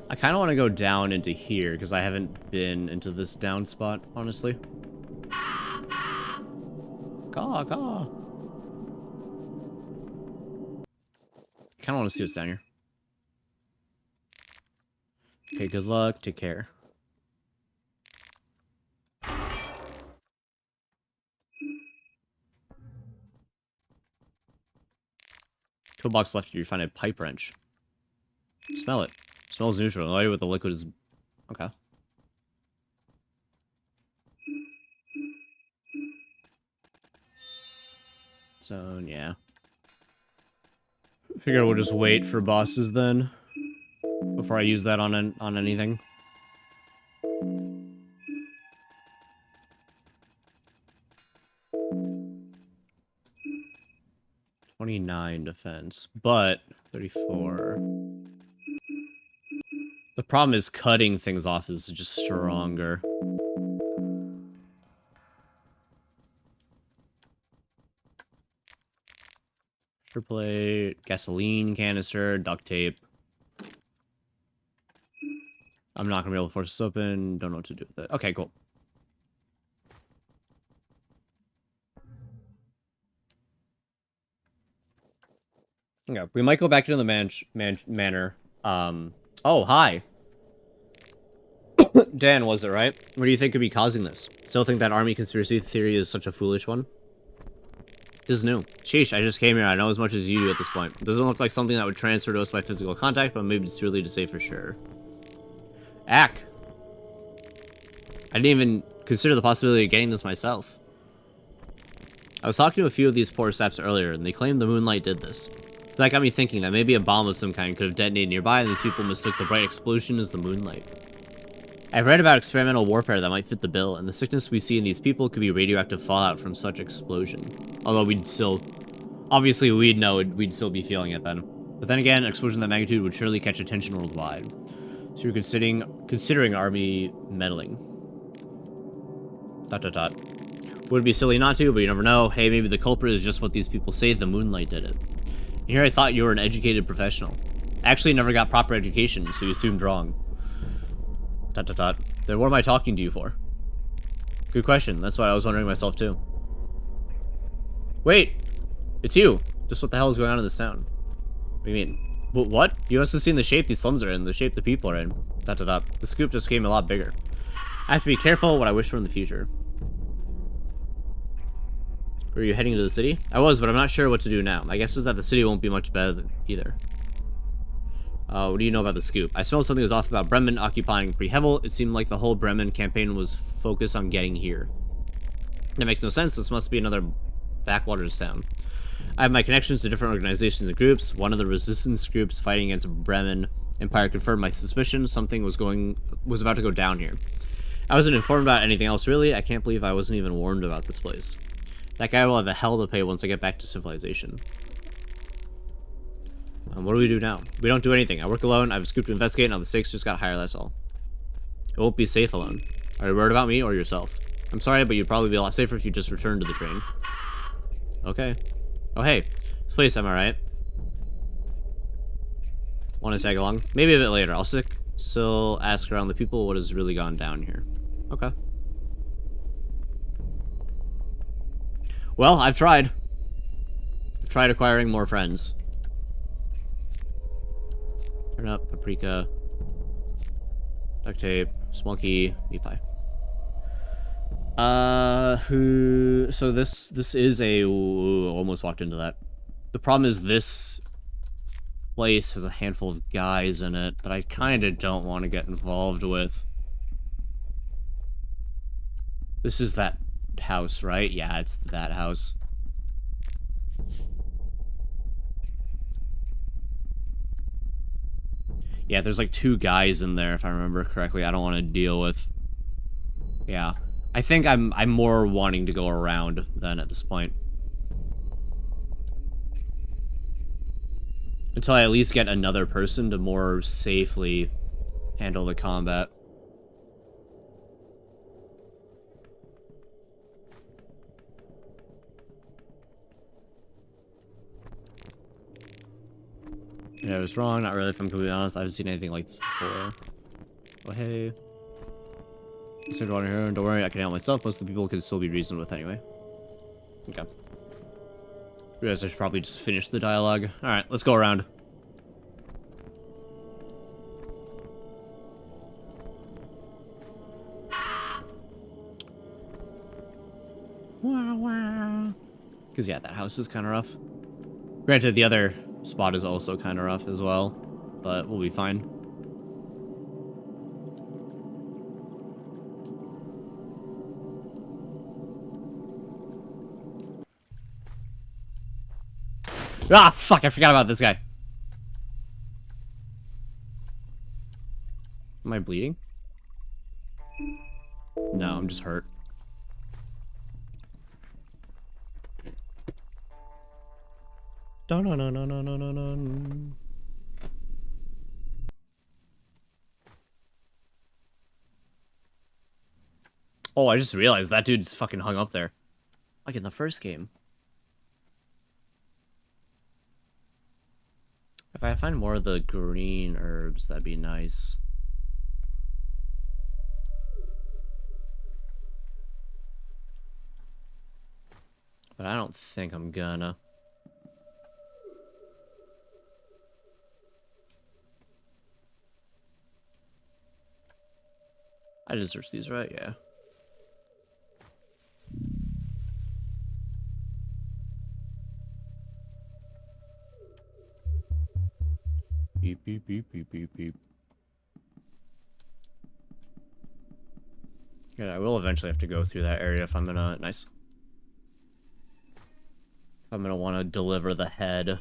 I kind of want to go down into here because I haven't been into this down spot, honestly. Caw, caw. I kind of want to see what's down here. Okay, good luck. Take care. Toolbox left, you find a pipe wrench. Smell it. Smells neutral. No idea what the liquid is. Okay. So, yeah. Figure we'll just wait for bosses then. Before I use that on anything. 29 defense, but 34. The problem is cutting things off is just stronger. Plate, gasoline canister, duct tape. I'm not gonna be able to force this open. Don't know what to do with it. Okay, cool. Okay, we might go back into the manor. Oh, hi. Dan, was it right? What do you think could be causing this? Still think that army conspiracy theory is such a foolish one? This is new. Sheesh, I just came here. I know as much as you do at this point. It doesn't look like something that would transfer to us by physical contact, but maybe it's too early to say for sure. Ack. I didn't even consider the possibility of getting this myself. I was talking to a few of these poor saps earlier, and they claimed the moonlight did this. So that got me thinking that maybe a bomb of some kind could have detonated nearby, and these people mistook the bright explosion as the moonlight. I've read about experimental warfare that might fit the bill, and the sickness we see in these people could be radioactive fallout from such explosion. Although we'd still... Obviously, we'd know we'd still be feeling it then. But then again, an explosion of that magnitude would surely catch attention worldwide. So you're considering army meddling. ... Would be silly not to, but you never know. Hey, maybe the culprit is just what these people say, the moonlight did it. And here I thought you were an educated professional. I actually never got proper education, so you assumed wrong. ... Then what am I talking to you for? Good question. That's what I was wondering myself too. Wait! It's you! Just what the hell is going on in this town? What do you mean? What? You must have seen the shape these slums are in, the shape the people are in. ... The scoop just became a lot bigger. I have to be careful what I wish for in the future. Were you heading to the city? I was, but I'm not sure what to do now. My guess is that the city won't be much better either. What do you know about the scoop? I smelled something was off about Bremen occupying Prehevel. It seemed like the whole Bremen campaign was focused on getting here. That makes no sense. This must be another backwaters town. I have my connections to different organizations and groups. One of the resistance groups fighting against Bremen Empire confirmed my suspicion. Something was about to go down here. I wasn't informed about anything else, really. I can't believe I wasn't even warned about this place. That guy will have a hell to pay once I get back to civilization. What do we do now? We don't do anything. I work alone. I have a scoop to investigate. Now the stakes just got higher, that's all. It won't be safe alone. Are you worried about me or yourself? I'm sorry, but you'd probably be a lot safer if you just returned to the train. Okay. Oh, hey. This place, am I right? Want to tag along? Maybe a bit later. I'll still ask around the people what has really gone down here. Okay. Well, I've tried. I've tried acquiring more friends. Turn up, paprika, duct tape, smoky, meat pie. So this is a... Ooh, almost walked into that. The problem is this place has a handful of guys in it that I kind of don't want to get involved with. This is that house, right? Yeah, it's that house. Yeah, there's like 2 guys in there, if I remember correctly. I don't want to deal with... Yeah. I think I'm more wanting to go around than at this point. Until I at least get another person to more safely handle the combat. Yeah, I was wrong. Not really, if I'm completely honest. I haven't seen anything like this before. Oh, hey. Instead of here, don't worry, I can handle myself. Most of the people can still be reasoned with anyway. Okay. Realize I should probably just finish the dialogue. Alright, let's go around. Because, yeah, that house is kind of rough. Granted, the other spot is also kind of rough as well, but we'll be fine. Ah, fuck, I forgot about this guy. Am I bleeding? No, I'm just hurt. Dun-dun-dun-dun-dun-dun-dun. Oh, I just realized that dude's fucking hung up there. Like in the first game. If I find more of the green herbs, that'd be nice. But I don't think I'm gonna. I did search these, right? Yeah. Beep, beep, beep, beep, beep, beep. Yeah, I will eventually have to go through that area if I'm gonna... Nice. If I'm gonna want to deliver the head.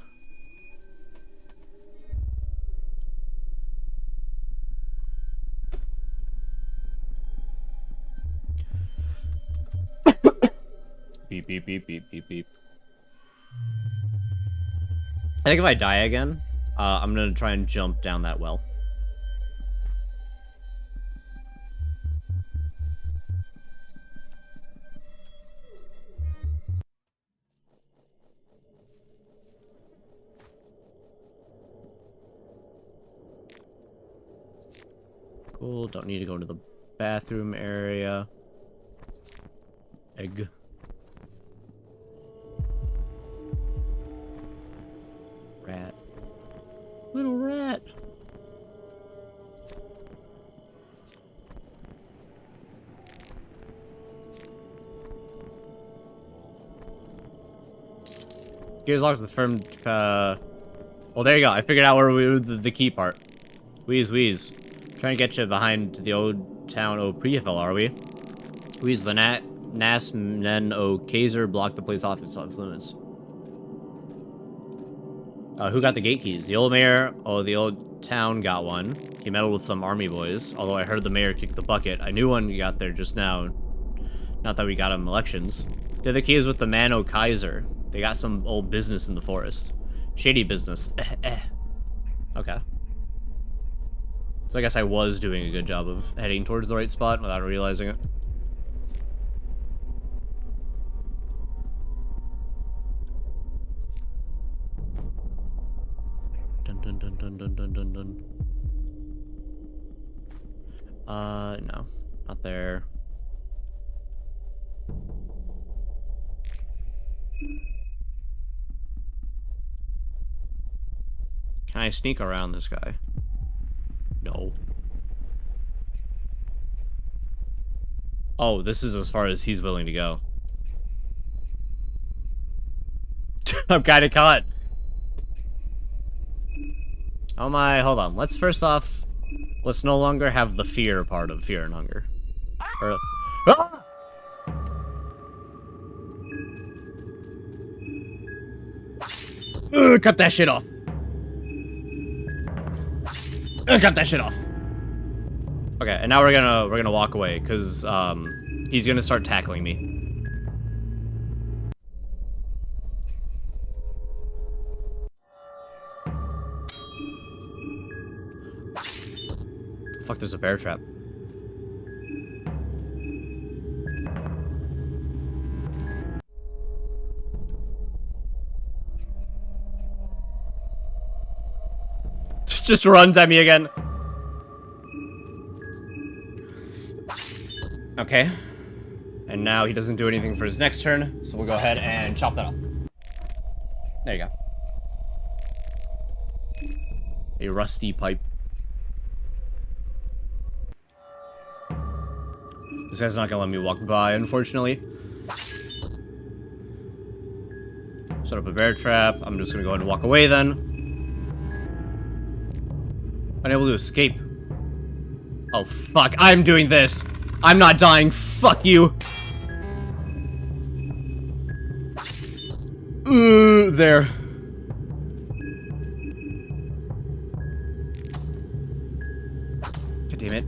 Beep, beep, beep, beep, beep, beep. I think if I die again, I'm gonna try and jump down that well. Cool, don't need to go into the bathroom area. Egg. Rat. Little rat. Gears locked with the firm, well, there you go. I figured out where the key part. Wheeze. Trying to get you behind the old town o' Priefel, are we? Wheeze the Nas Nen o Kaiser blocked the place off its influence. Who got the gate keys? The old mayor. Oh, the old town got one. He meddled with some army boys. Although I heard the mayor kick the bucket. I knew one got there just now. Not that we got him elections. The other key is with the man o Kaiser. They got some old business in the forest. Shady business. Okay. So I guess I was doing a good job of heading towards the right spot without realizing it. Dun dun dun dun dun dun dun dun. No. Not there. Can I sneak around this guy? No. Oh, this is as far as he's willing to go. I'm kind of caught. Oh my, hold on. Let's first off, let's no longer have the fear part of Fear and Hunger. Or, ah! Cut that shit off. Cut that shit off. Okay, and now we're gonna walk away because he's gonna start tackling me. Fuck, there's a bear trap. Just runs at me again. Okay. And now he doesn't do anything for his next turn, so we'll go ahead and chop that off. There you go. A rusty pipe. This guy's not gonna let me walk by, unfortunately. Set up a bear trap. I'm just gonna go ahead and walk away then. Unable to escape. Oh, fuck. I'm doing this. I'm not dying. Fuck you. There. God damn it.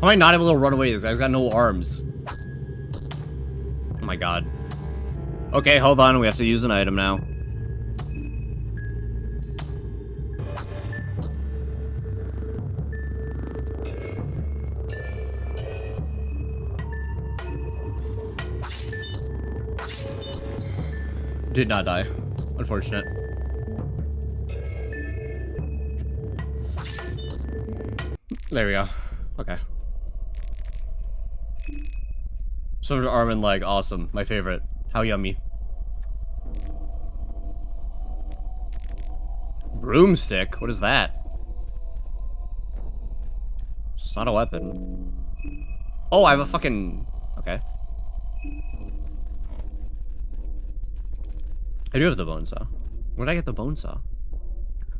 How am I not able to run away? This guy's got no arms. my god. Okay, hold on. We have to use an item now. Did not die. Unfortunate. There we go. Okay. Sword, arm, and leg. Awesome. My favorite. How yummy. Broomstick? What is that? It's not a weapon. Oh, I have a fucking... Okay. I do have the bone saw. Where did I get the bone saw?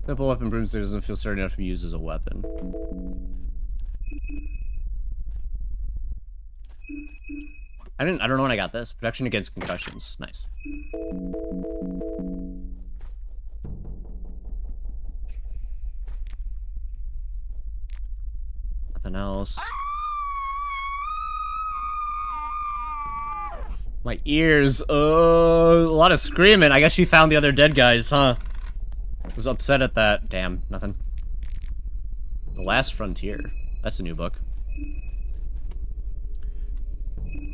Simple weapon broomstick doesn't feel certain enough to be used as a weapon. I don't know when I got this. Protection against concussions. Nice. Nothing else. My ears. A lot of screaming. I guess she found the other dead guys, huh? Was upset at that. Damn, nothing. The Last Frontier. That's a new book.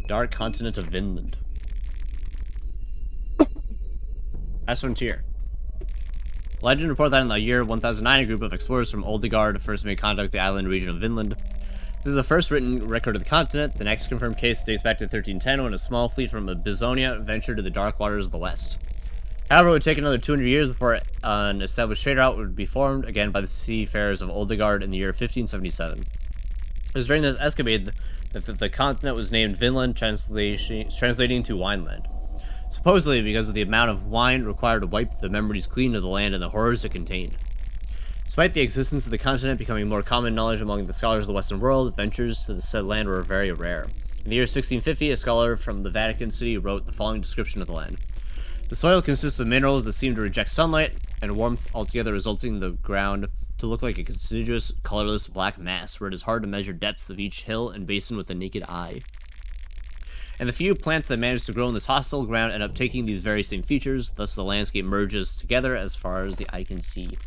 Dark Continent of Vinland. Last Frontier. Legend report that in the year 1009, a group of explorers from Oldegard first made contact with the island region of Vinland. This is the first written record of the continent. The next confirmed case dates back to 1310 when a small fleet from Bisonia ventured to the dark waters of the west. However, it would take another 200 years before an established trade route would be formed again by the seafarers of Oldegard in the year 1577. It was during this escapade that the continent was named Vinland, translating to Wineland. Supposedly because of the amount of wine required to wipe the memories clean of the land and the horrors it contained. Despite the existence of the continent becoming more common knowledge among the scholars of the Western world, ventures to the said land were very rare. In the year 1650, a scholar from the Vatican City wrote the following description of the land. The soil consists of minerals that seem to reject sunlight and warmth altogether, resulting in the ground to look like a conspicuous, colorless black mass, where it is hard to measure depth of each hill and basin with the naked eye. And the few plants that manage to grow in this hostile ground end up taking these very same features, thus the landscape merges together as far as the eye can see.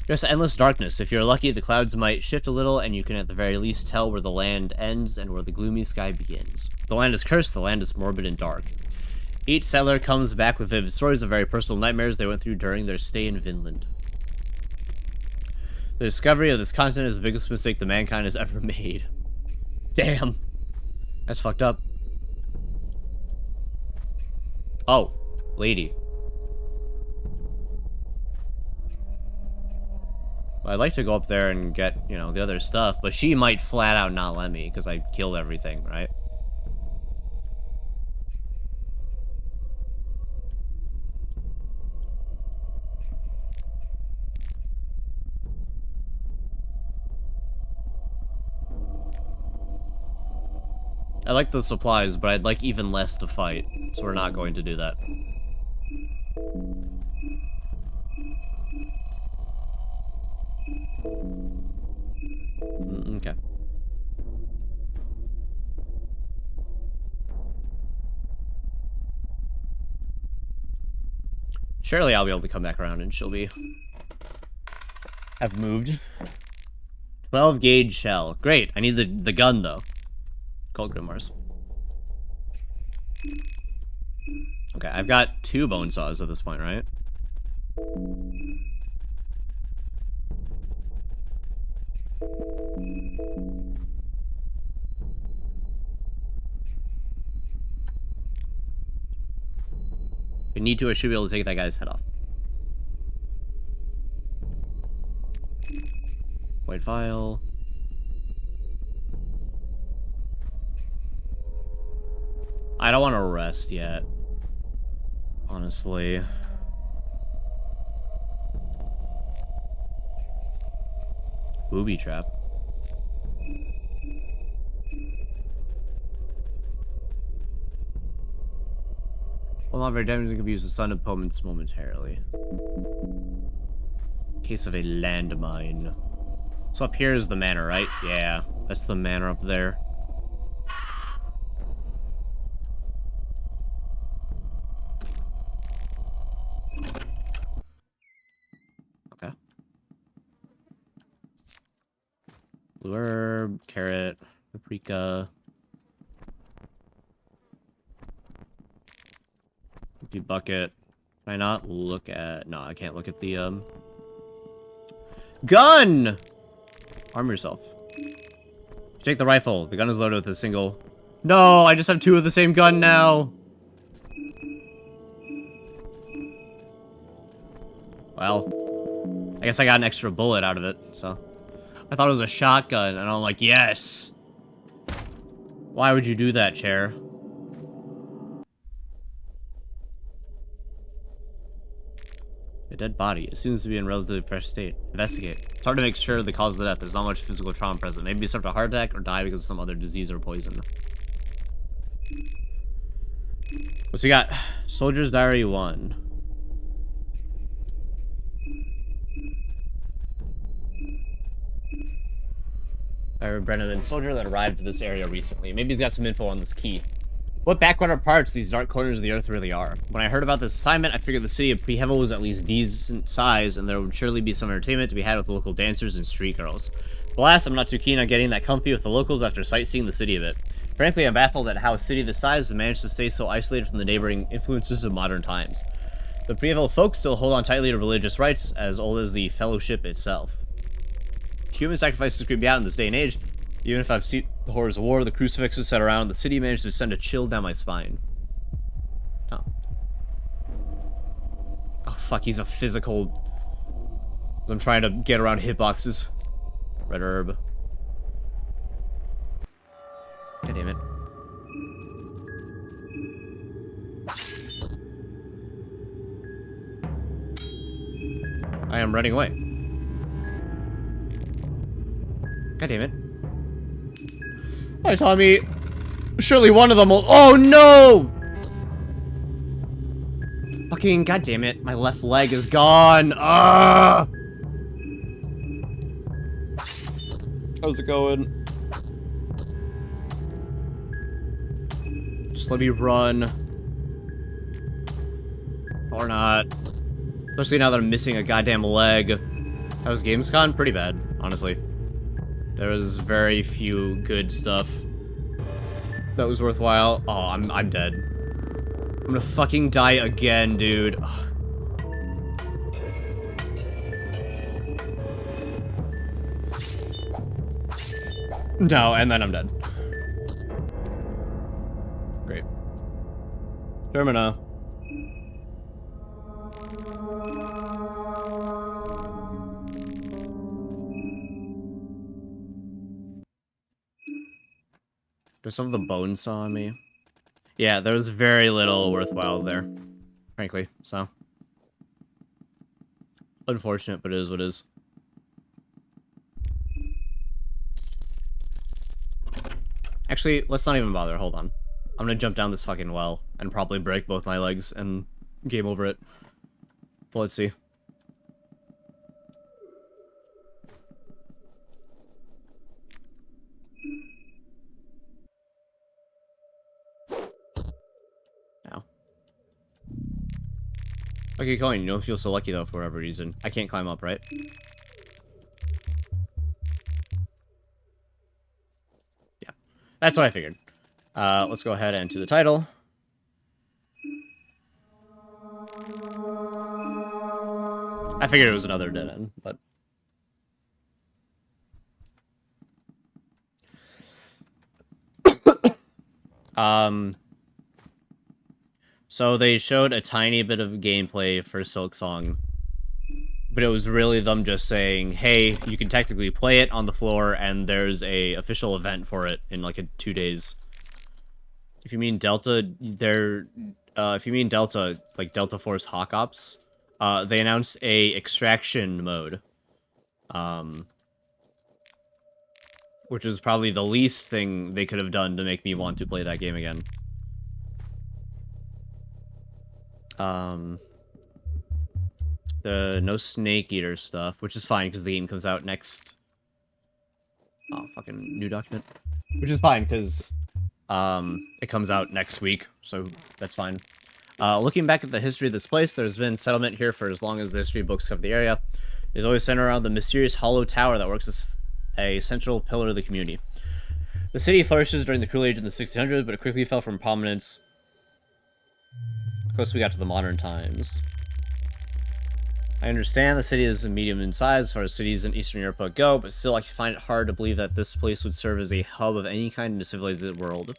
Just endless darkness. If you're lucky, the clouds might shift a little, and you can at the very least tell where the land ends and where the gloomy sky begins. The land is cursed, the land is morbid and dark. Each settler comes back with vivid stories of very personal nightmares they went through during their stay in Vinland. The discovery of this continent is the biggest mistake that mankind has ever made. Damn. That's fucked up. Oh, lady. Well, I'd like to go up there and get, you know, the other stuff, but she might flat out not let me because I killed everything, right? I like the supplies, but I'd like even less to fight, so we're not going to do that. Okay. Surely I'll be able to come back around and she'll have moved. 12 gauge shell. Great. I need the gun though. Called Grimoires. Okay, I've got 2 bone saws at this point, right? If I need to, I should be able to take that guy's head off. White vial. I don't want to rest yet. Honestly. Booby trap. Well, not very damaging, can be used to stun opponents momentarily. Case of a landmine. So up here is the manor, right? Yeah, that's the manor up there. Blue herb, carrot, paprika. Empty bucket. Can I not look at... No, I can't look at the, gun! Arm yourself. Take the rifle. The gun is loaded with a single... No, I just have 2 of the same gun now. Well, I guess I got an extra bullet out of it, so... I thought it was a shotgun, and I'm like, yes! Why would you do that, chair? A dead body. It seems to be in relatively fresh state. Investigate. It's hard to make sure the cause of the death. There's not much physical trauma present. Maybe he suffered a heart attack or died because of some other disease or poison. What's he got? Soldier's Diary 1. Brenneman, soldier that arrived to this area recently. Maybe he's got some info on this key. What backwater parts these dark corners of the earth really are. When I heard about this assignment, I figured the city of Prehevel was at least decent size, and there would surely be some entertainment to be had with local dancers and street girls. But alas, I'm not too keen on getting that comfy with the locals after sightseeing the city a bit. Frankly, I'm baffled at how a city this size has managed to stay so isolated from the neighboring influences of modern times. The Prehevel folk still hold on tightly to religious rites as old as the Fellowship itself. Human sacrifices creep me out in this day and age. Even if I've seen the horrors of war, the crucifixes set around, the city managed to send a chill down my spine. Oh. Oh, fuck, he's a physical... I'm trying to get around hitboxes. Red herb. God damn it. I am running away. God damn it. Hi, Tommy. Surely one of them will... Oh, no! Fucking goddammit. My left leg is gone. Ah! How's it going? Just let me run. Or not. Especially now that I'm missing a goddamn leg. How was Gamescom? Pretty bad, honestly. There was very few good stuff that was worthwhile. Oh, I'm dead. I'm gonna fucking die again, dude. Ugh. No, and then I'm dead. Great. Termina. There's some of the bones saw on me. Yeah, there was very little worthwhile there, frankly, so. Unfortunate, but it is what it is. Actually, let's not even bother, hold on. I'm gonna jump down this fucking well and probably break both my legs and game over it. But let's see. Okay, Colin, you don't feel so lucky though for whatever reason. I can't climb up, right? Yeah, that's what I figured. Let's go ahead and to the title. I figured it was another dead end, but... So they showed a tiny bit of gameplay for Silksong, but it was really them just saying, hey, you can technically play it on the floor, and there's a official event for it in like 2 days. If you mean Delta, like Delta Force Hawk Ops, they announced a extraction mode. Which is probably the least thing they could have done to make me want to play that game again. The no Snake Eater stuff, which is fine because the game comes out next. Oh, fucking new document. Which is fine because it comes out next week, so that's fine. Looking back at the history of this place, there's been settlement here for as long as the history books cover the area. It's always centered around the mysterious hollow tower that works as a central pillar of the community. The city flourishes during the Cruel Age in the 1600s, but it quickly fell from prominence close we got to the modern times. I understand the city is medium in size as far as cities in Eastern Europe go, but still I find it hard to believe that this place would serve as a hub of any kind in the civilized world.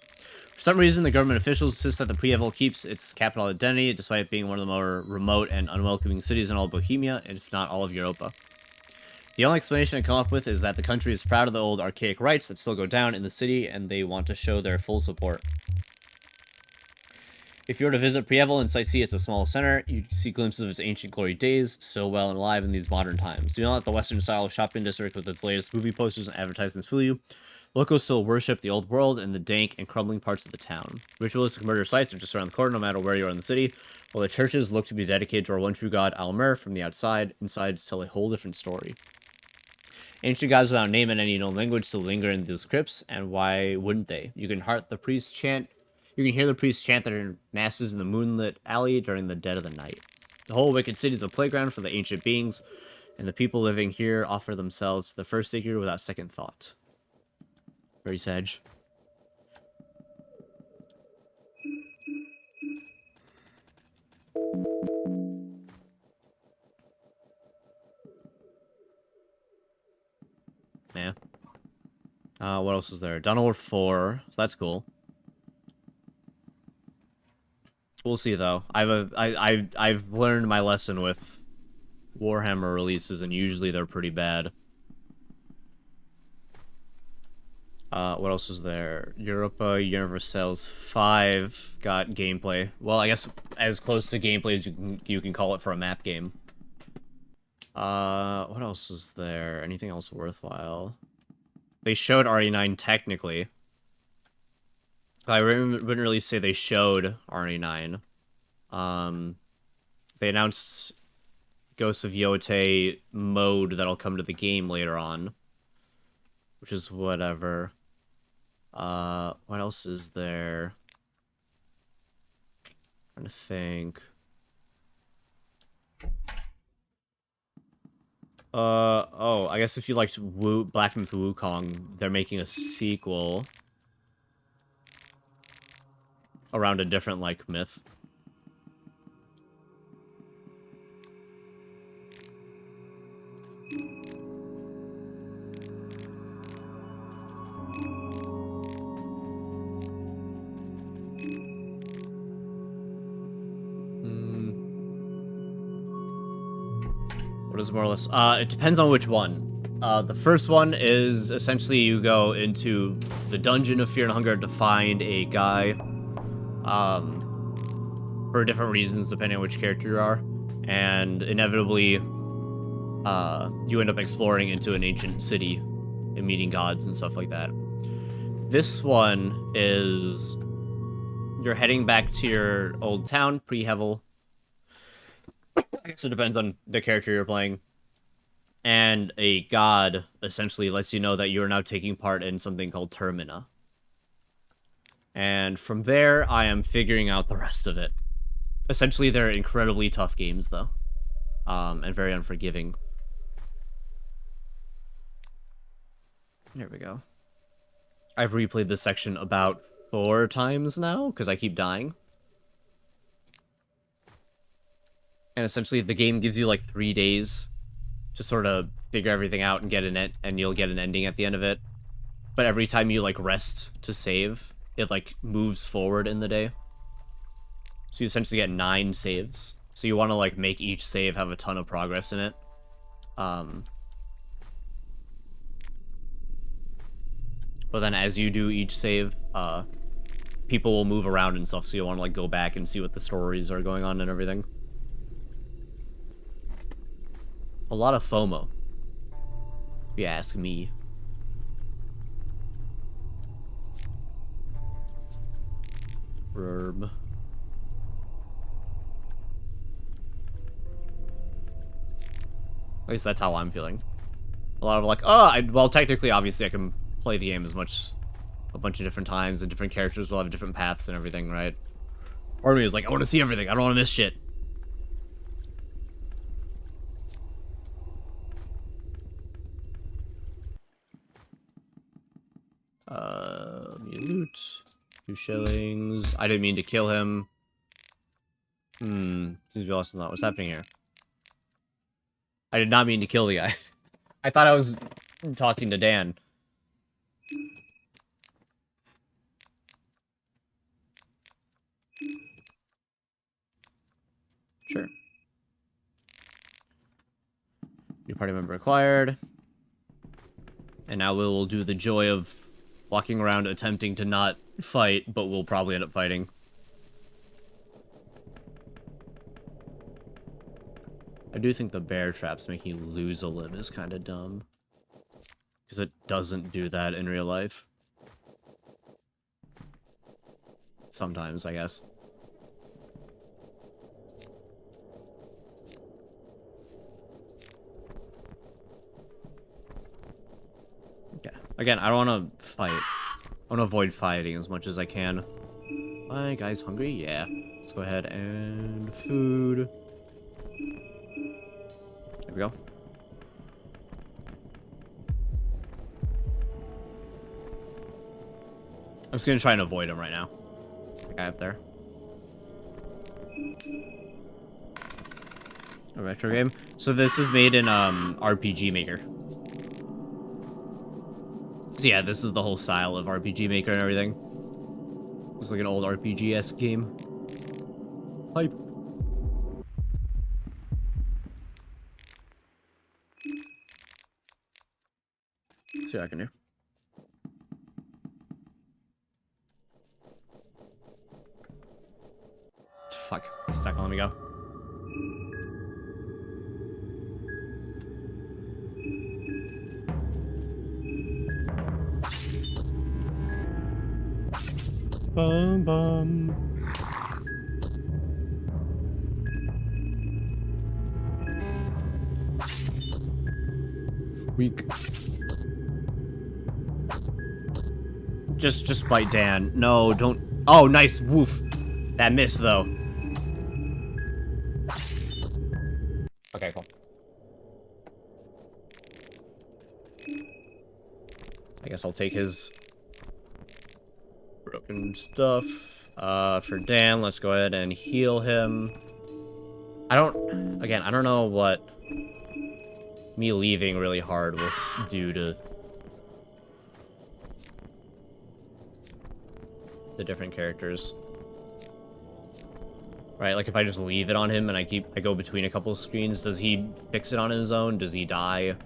For some reason, the government officials insist that the Prieval keeps its capital identity, despite it being one of the more remote and unwelcoming cities in all of Bohemia, if not all of Europa. The only explanation I come up with is that the country is proud of the old archaic rites that still go down in the city, and they want to show their full support. If you were to visit Prieval and sightsee its a small center, you see glimpses of its ancient glory days, still well and alive in these modern times. Do not let the western style shopping district with its latest movie posters and advertisements fool you. Locals still worship the old world and the dank and crumbling parts of the town. Ritualistic murder sites are just around the corner no matter where you are in the city, while the churches look to be dedicated to our one true god, Almer, from the outside. Inside tell a whole different story. Ancient gods without name and any known language still linger in these crypts, and why wouldn't they? You can hear the priests chant their masses in the moonlit alley during the dead of the night. The whole wicked city is a playground for the ancient beings, and the people living here offer themselves to the first figure without second thought. Very sage. Yeah. What else is there? Dawnlord 4, so that's cool. We'll see though. I've learned my lesson with Warhammer releases, and usually they're pretty bad. What else is there? Europa Universalis 5 got gameplay. Well, I guess as close to gameplay as you can call it for a map game. What else is there? Anything else worthwhile? They showed RE9 technically. I wouldn't really say they showed RE9. They announced Ghosts of Yote mode that'll come to the game later on, which is whatever. What else is there? I'm trying to think. Oh, I guess if you liked Black Myth Wukong, they're making a sequel around a different, like, myth. What is more or less? It depends on which one. The first one is essentially you go into the Dungeon of Fear and Hunger to find a guy, for different reasons depending on which character you are, and inevitably, you end up exploring into an ancient city and meeting gods and stuff like that. This one is you're heading back to your old town, Prieval. I guess it depends on the character you're playing. And a god essentially lets you know that you are now taking part in something called Termina. And from there, I am figuring out the rest of it. Essentially, they're incredibly tough games, though. And very unforgiving. There we go. I've replayed this section about 4 times now, because I keep dying. And essentially, the game gives you like 3 days to sort of figure everything out and get and you'll get an ending at the end of it. But every time you like rest to save, it like moves forward in the day. So you essentially get 9 saves. So you want to like make each save have a ton of progress in it. But then as you do each save, people will move around and stuff. So you want to like go back and see what the stories are going on and everything. A lot of FOMO, if you ask me. Verb. At least that's how I'm feeling. A lot of like, oh, well, technically, obviously, I can play the game a bunch of different times, and different characters will have different paths and everything, right? Part of me is like, I want to see everything. I don't want to miss shit. Loot. 2 shillings. I didn't mean to kill him. Seems to be lost in thought. What's happening here? I did not mean to kill the guy. I thought I was talking to Dan. Sure. New party member acquired. And now we will do the joy of walking around attempting to not fight, but we'll probably end up fighting. I do think the bear traps making you lose a limb is kind of dumb. Because it doesn't do that in real life. Sometimes, I guess. Okay. Again, I don't want to fight. I want to avoid fighting as much as I can. Hi, guys, hungry? Yeah. Let's go ahead and food. There we go. I'm just gonna try and avoid him right now. The guy up there. A retro game. So this is made in RPG Maker. So yeah, this is the whole style of RPG Maker and everything. It's like an old RPG-esque game. Hype. See what I can do. Fuck. It's not gonna let me go. Bum bum. Weak. Just bite Dan. No, don't. Oh, nice. Woof. That missed, though. Okay, cool. I guess I'll take his broken stuff. For Dan, let's go ahead and heal him. I don't know what me leaving really hard will do to the different characters. Right, like if I just leave it on him and I go between a couple of screens, does he fix it on his own? Does he die?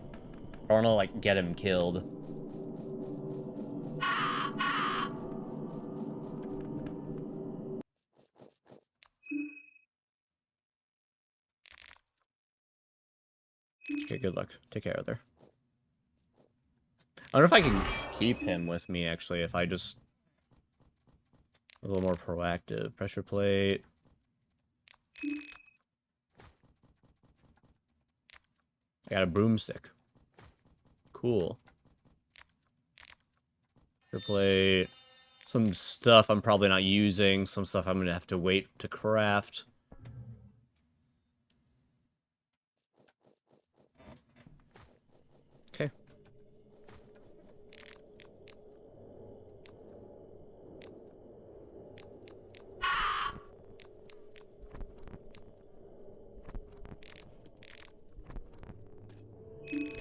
I wanna like get him killed. Okay, good luck. Take care of there. I wonder if I can keep him with me, actually, if I just... a little more proactive. Pressure plate. I got a broomstick. Cool. Pressure plate. Some stuff I'm probably not using. Some stuff I'm gonna have to wait to craft. Okay.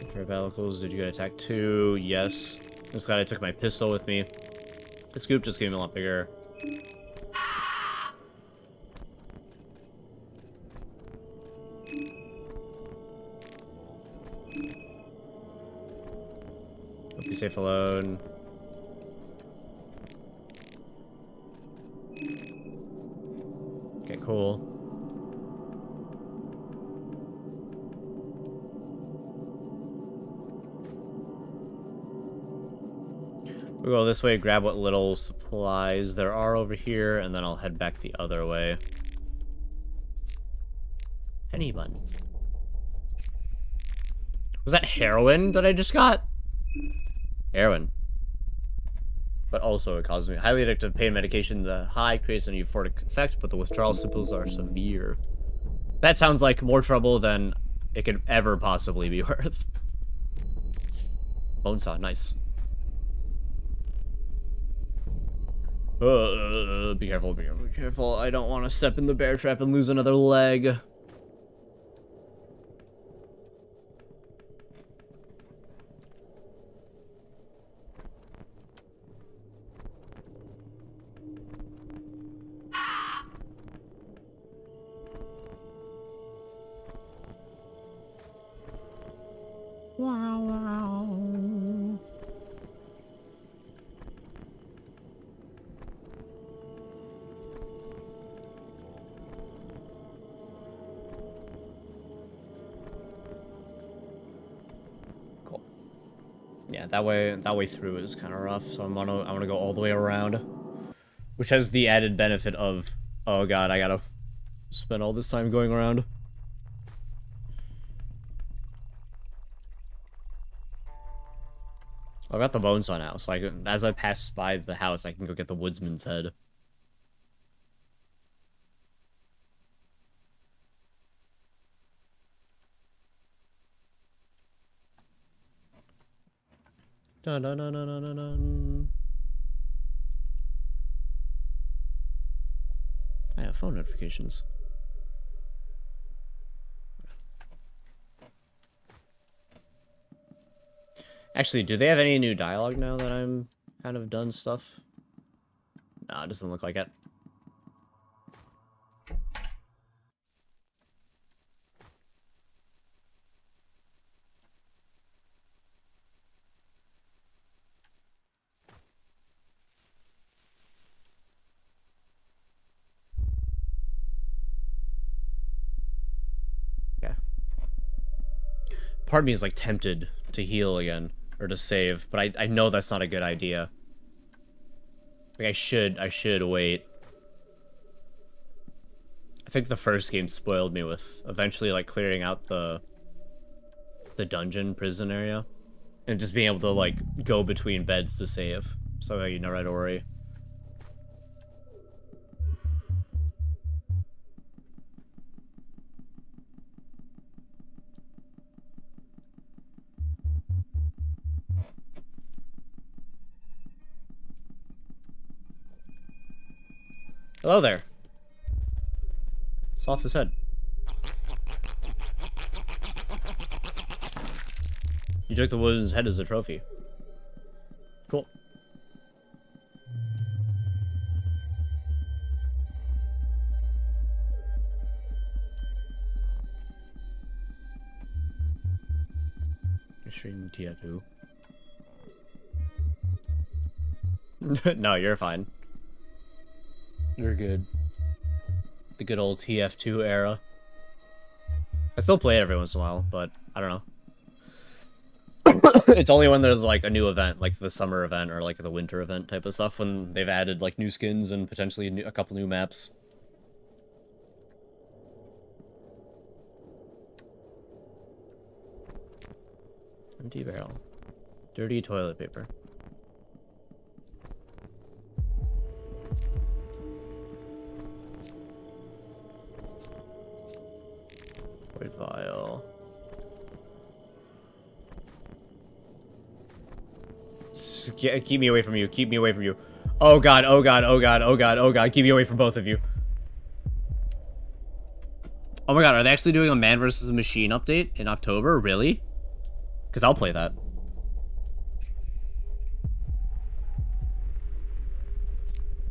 For Battlecles, did you get attack 2? Yes. This guy took my pistol with me. The scoop just gave me a lot bigger. Hope you're safe alone. Okay, cool. We'll go this way, grab what little supplies there are over here, and then I'll head back the other way. Penny bun. Was that heroin that I just got? Heroin. But also it causes me highly addictive pain medication. The high creates an euphoric effect, but the withdrawal symptoms are severe. That sounds like more trouble than it could ever possibly be worth. Bone saw, nice. Be careful, be careful, be careful. I don't want to step in the bear trap and lose another leg. Wow, wow. Cool. Yeah, that way through is kind of rough, so I'm gonna go all the way around, which has the added benefit of, oh god, I gotta spend all this time going around. I got the bone saw now, so as I pass by the house, I can go get the woodsman's head. Dun dun dun dun dun dun. I have phone notifications. Actually, do they have any new dialogue now that I'm kind of done stuff? Nah, it doesn't look like it. Yeah. Part of me is like tempted to heal again. Or to save, but I know that's not a good idea. Like I should wait. I think the first game spoiled me with eventually like clearing out the dungeon prison area and just being able to like go between beds to save. So you never had to worry. Hello there. It's off his head. You took the woman's head as a trophy. Cool. Extreme TF2. No, you're fine. You're good. The good old TF2 era. I still play it every once in a while, but I don't know. It's only when there's like a new event, like the summer event or like the winter event type of stuff, when they've added like new skins and potentially a couple new maps. Empty barrel. Dirty toilet paper. Void vial. Keep me away from you. Keep me away from you. Oh god, oh god, oh god, oh god, oh god. Keep me away from both of you. Oh my god, are they actually doing a Man vs. Machine update in October? Really? Because I'll play that.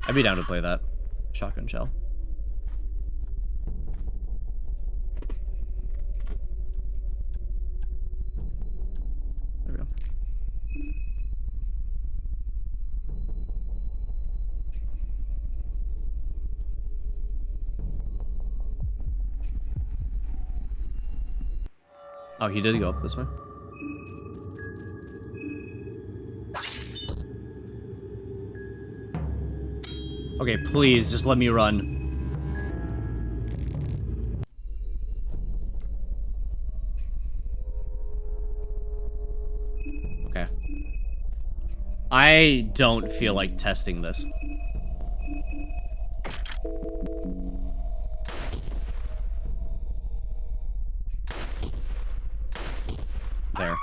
I'd be down to play that. Shotgun shell. There we go. Oh, he did go up this way. Okay, please, just let me run. Okay. I don't feel like testing this. There.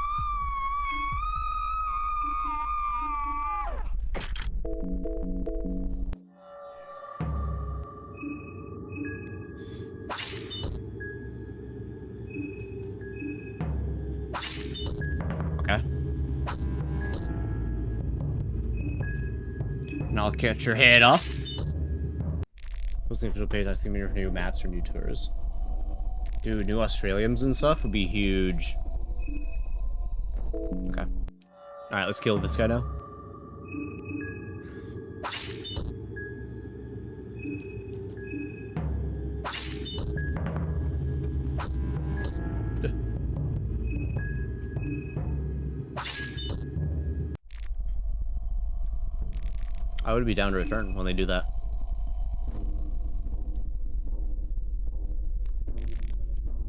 And I'll catch your head off. What's the official page testing meter for new maps or new tours? Dude, new Australians and stuff would be huge. Okay. Alright, let's kill this guy now. I would be down to return when they do that.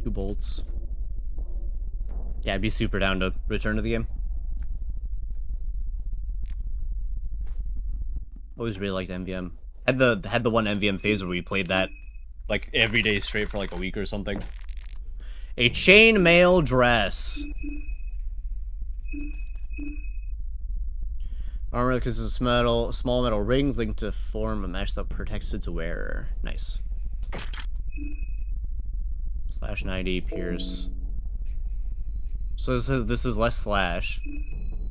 Two bolts. Yeah, I'd be super down to return to the game. Always really liked MVM. Had the one MVM phase where we played that like every day straight for like a week or something. A chainmail dress. Armor because it's small metal rings linked to form a mesh that protects its wearer. Nice. Slash 90 pierce. So this is less slash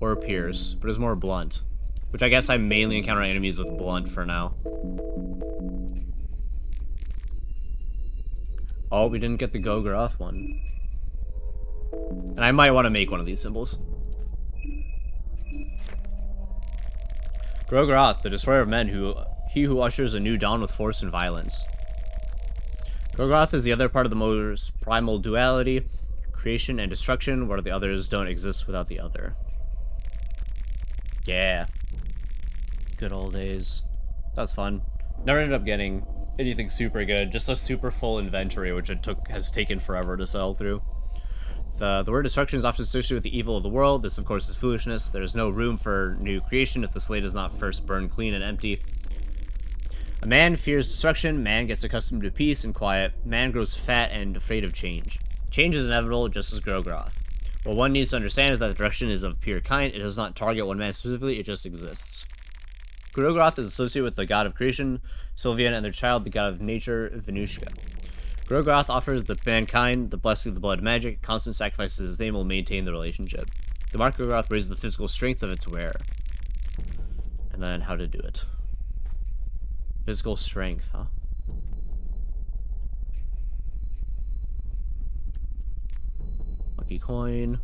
or pierce, but it's more blunt. Which I guess I mainly encounter enemies with blunt for now. Oh, we didn't get the Gogroth one. And I might want to make one of these symbols. Grogroth, the destroyer of men, he who ushers a new dawn with force and violence. Grogroth is the other part of the most primal duality, creation and destruction, where the others don't exist without the other. Yeah. Good old days. That's fun. Never ended up getting anything super good, just a super full inventory, which has taken forever to sell through. The word destruction is often associated with the evil of the world. This, of course, is foolishness. There is no room for new creation if the slate is not first burned clean and empty. A man fears destruction. Man gets accustomed to peace and quiet. Man grows fat and afraid of change. Change is inevitable, just as Grogroth. What one needs to understand is that the direction is of pure kind. It does not target one man specifically, it just exists. Grogroth is associated with the god of creation, Sylvian, and their child, the god of nature, Venushka. Grogroth offers the mankind the blessing of the blood magic. Constant sacrifices to his name will maintain the relationship. The mark of Grogroth raises the physical strength of its wearer. And then how to do it. Physical strength, huh? Lucky coin.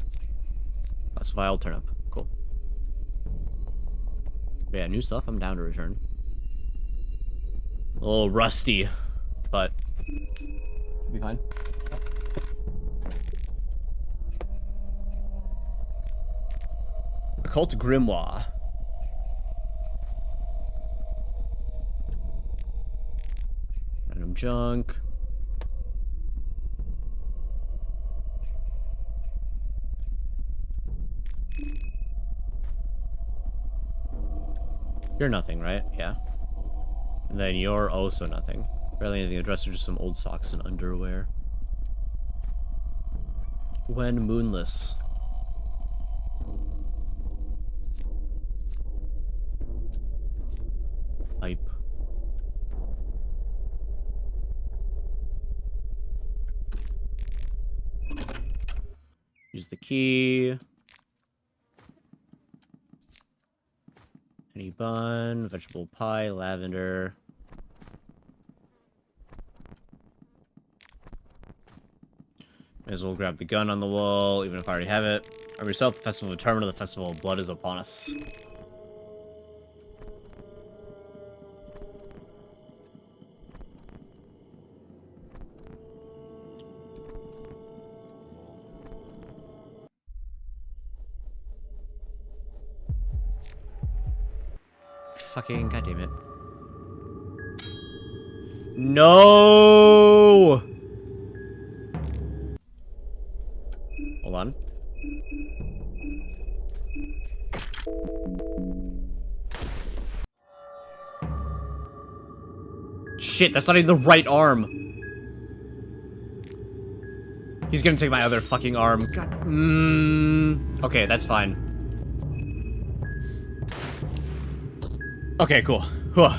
That's vile turnip. Cool. But yeah, new stuff. I'm down to return. A little rusty, but be fine. Occult Grimoire. Random junk. You're nothing, right? Yeah. And then you're also nothing. Barely anything addressed, are just some old socks and underwear. When moonless. Pipe. Use the key. Honey bun, vegetable pie, lavender. May as well grab the gun on the wall, even if I already have it. Arm yourself, the festival of Termina, the festival of blood is upon us. Fucking goddammit. No! Hold on. Shit, that's not even the right arm. He's gonna take my other fucking arm. God. Okay, that's fine. Okay, cool. Whew.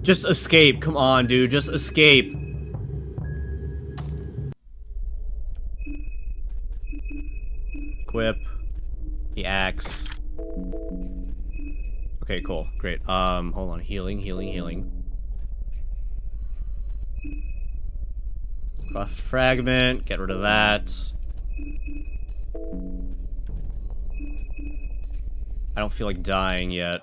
Just escape. Come on, dude. Just escape. Equip. The axe. Okay, cool. Great. Hold on. Healing. Craft fragment. Get rid of that. I don't feel like dying yet.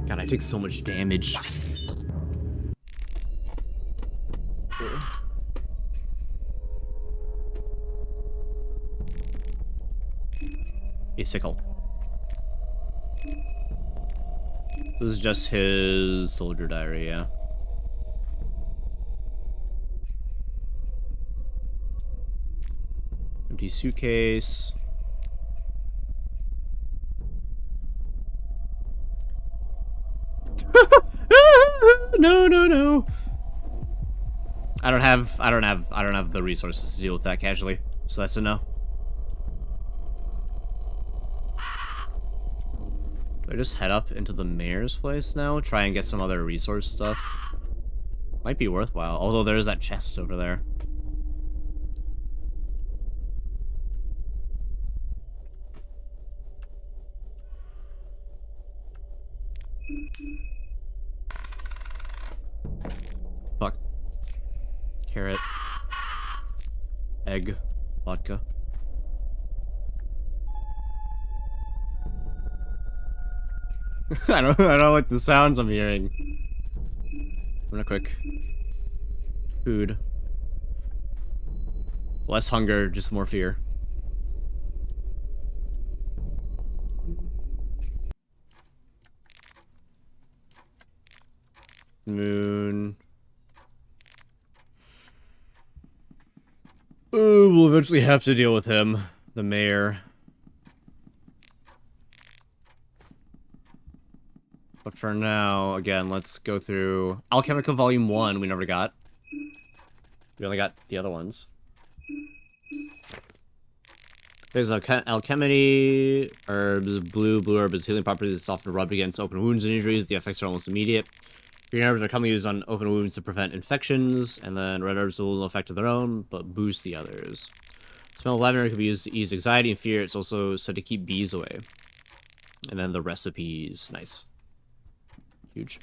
God, I take so much damage. A sickle. This is just his soldier diary, yeah. Empty suitcase. No. I don't have the resources to deal with that casually, so that's a no. Do I just head up into the mayor's place now? Try and get some other resource stuff? Might be worthwhile, although there is that chest over there. Fuck. Carrot. Egg. Vodka. I don't like the sounds I'm hearing. Real quick. Food. Less hunger, just more fear. Moon. Oh, we'll eventually have to deal with him. The mayor. But for now, again, let's go through Alchemical Volume 1 we never got. We only got the other ones. There's alchemy, herbs, blue herb has healing properties, it's often rubbed against open wounds and injuries. The effects are almost immediate. Green herbs are commonly used on open wounds to prevent infections, and then red herbs will no effect of their own, but boost the others. Smell of lavender can be used to ease anxiety and fear. It's also said to keep bees away. And then the recipes. Nice. Huge.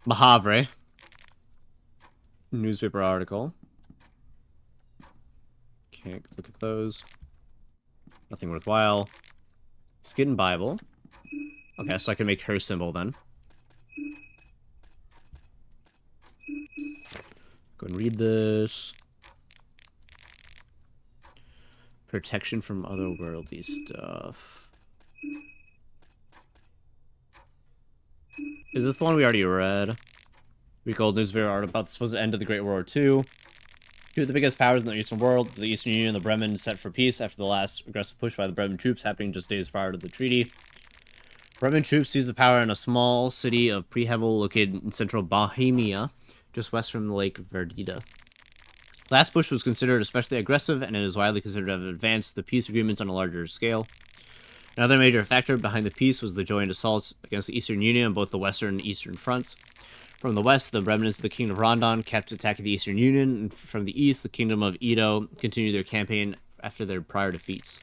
Mahavre. Newspaper article. Can't look at those. Nothing worthwhile. Skin Bible. Okay, so I can make her symbol then. Go and read this. Protection from otherworldly stuff. Is this the one we already read? Week old newspaper article about the supposed end of the Great World War II. Two of the biggest powers in the Eastern world, the Eastern Union and the Bremen, set for peace after the last aggressive push by the Bremen troops happening just days prior to the treaty. Bremen troops seized the power in a small city of Prehevel located in central Bohemia, just west from the Lake Verdita. Last push was considered especially aggressive, and it is widely considered to have advanced the peace agreements on a larger scale. Another major factor behind the peace was the joint assaults against the Eastern Union on both the western and eastern fronts. From the west, the remnants of the Kingdom of Rondon kept attacking the Eastern Union, and from the east, the Kingdom of Edo continued their campaign after their prior defeats.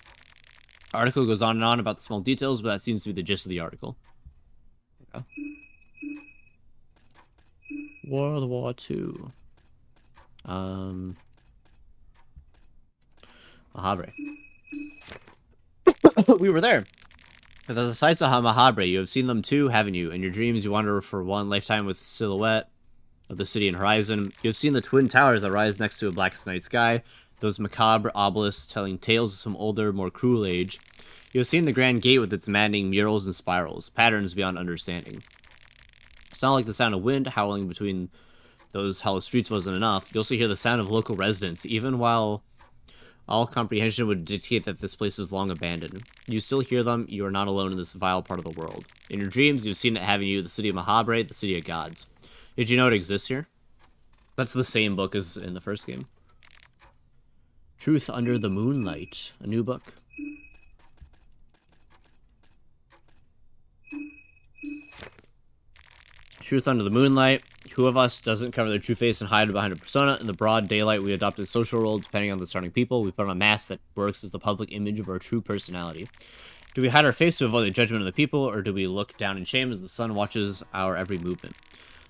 The article goes on and on about the small details, but that seems to be the gist of the article. Okay. World War II. Mahabre. We were there. If there's a sights of Mahabre, you have seen them too, haven't you? In your dreams, you wander for one lifetime with the silhouette of the city and horizon. You have seen the twin towers that rise next to a black night sky, those macabre obelisks telling tales of some older, more cruel age. You have seen the grand gate with its maddening murals and spirals, patterns beyond understanding. It's not like the sound of wind howling between those hollow streets wasn't enough. You also hear the sound of local residents, even while all comprehension would dictate that this place is long abandoned. You still hear them. You are not alone in this vile part of the world. In your dreams, you've seen it having you, the city of Mahabre, the city of gods. Did you know it exists here? That's the same book as in the first game. Truth Under the Moonlight, a new book. Truth under the moonlight. Who of us doesn't cover their true face and hide behind a persona? In the broad daylight, we adopt a social role depending on the starting people. We put on a mask that works as the public image of our true personality. Do we hide our face to avoid the judgment of the people, or do we look down in shame as the sun watches our every movement?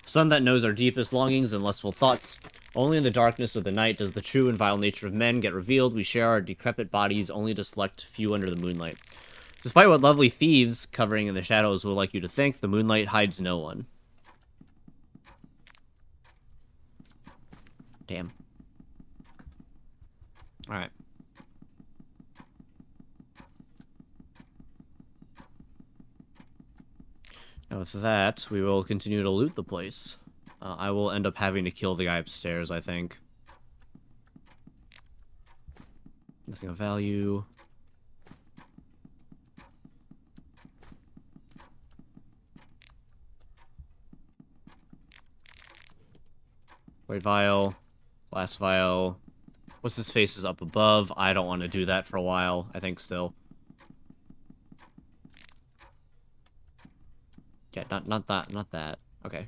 Sun that knows our deepest longings and lustful thoughts. Only in the darkness of the night does the true and vile nature of men get revealed. We share our decrepit bodies only to select few under the moonlight. Despite what lovely thieves covering in the shadows will like you to think, the moonlight hides no one. Damn. Alright. Now with that, we will continue to loot the place. I will end up having to kill the guy upstairs, I think. Nothing of value. White vial. Last vial. What's his face is up above. I don't want to do that for a while, I think still. Yeah, not that. Okay.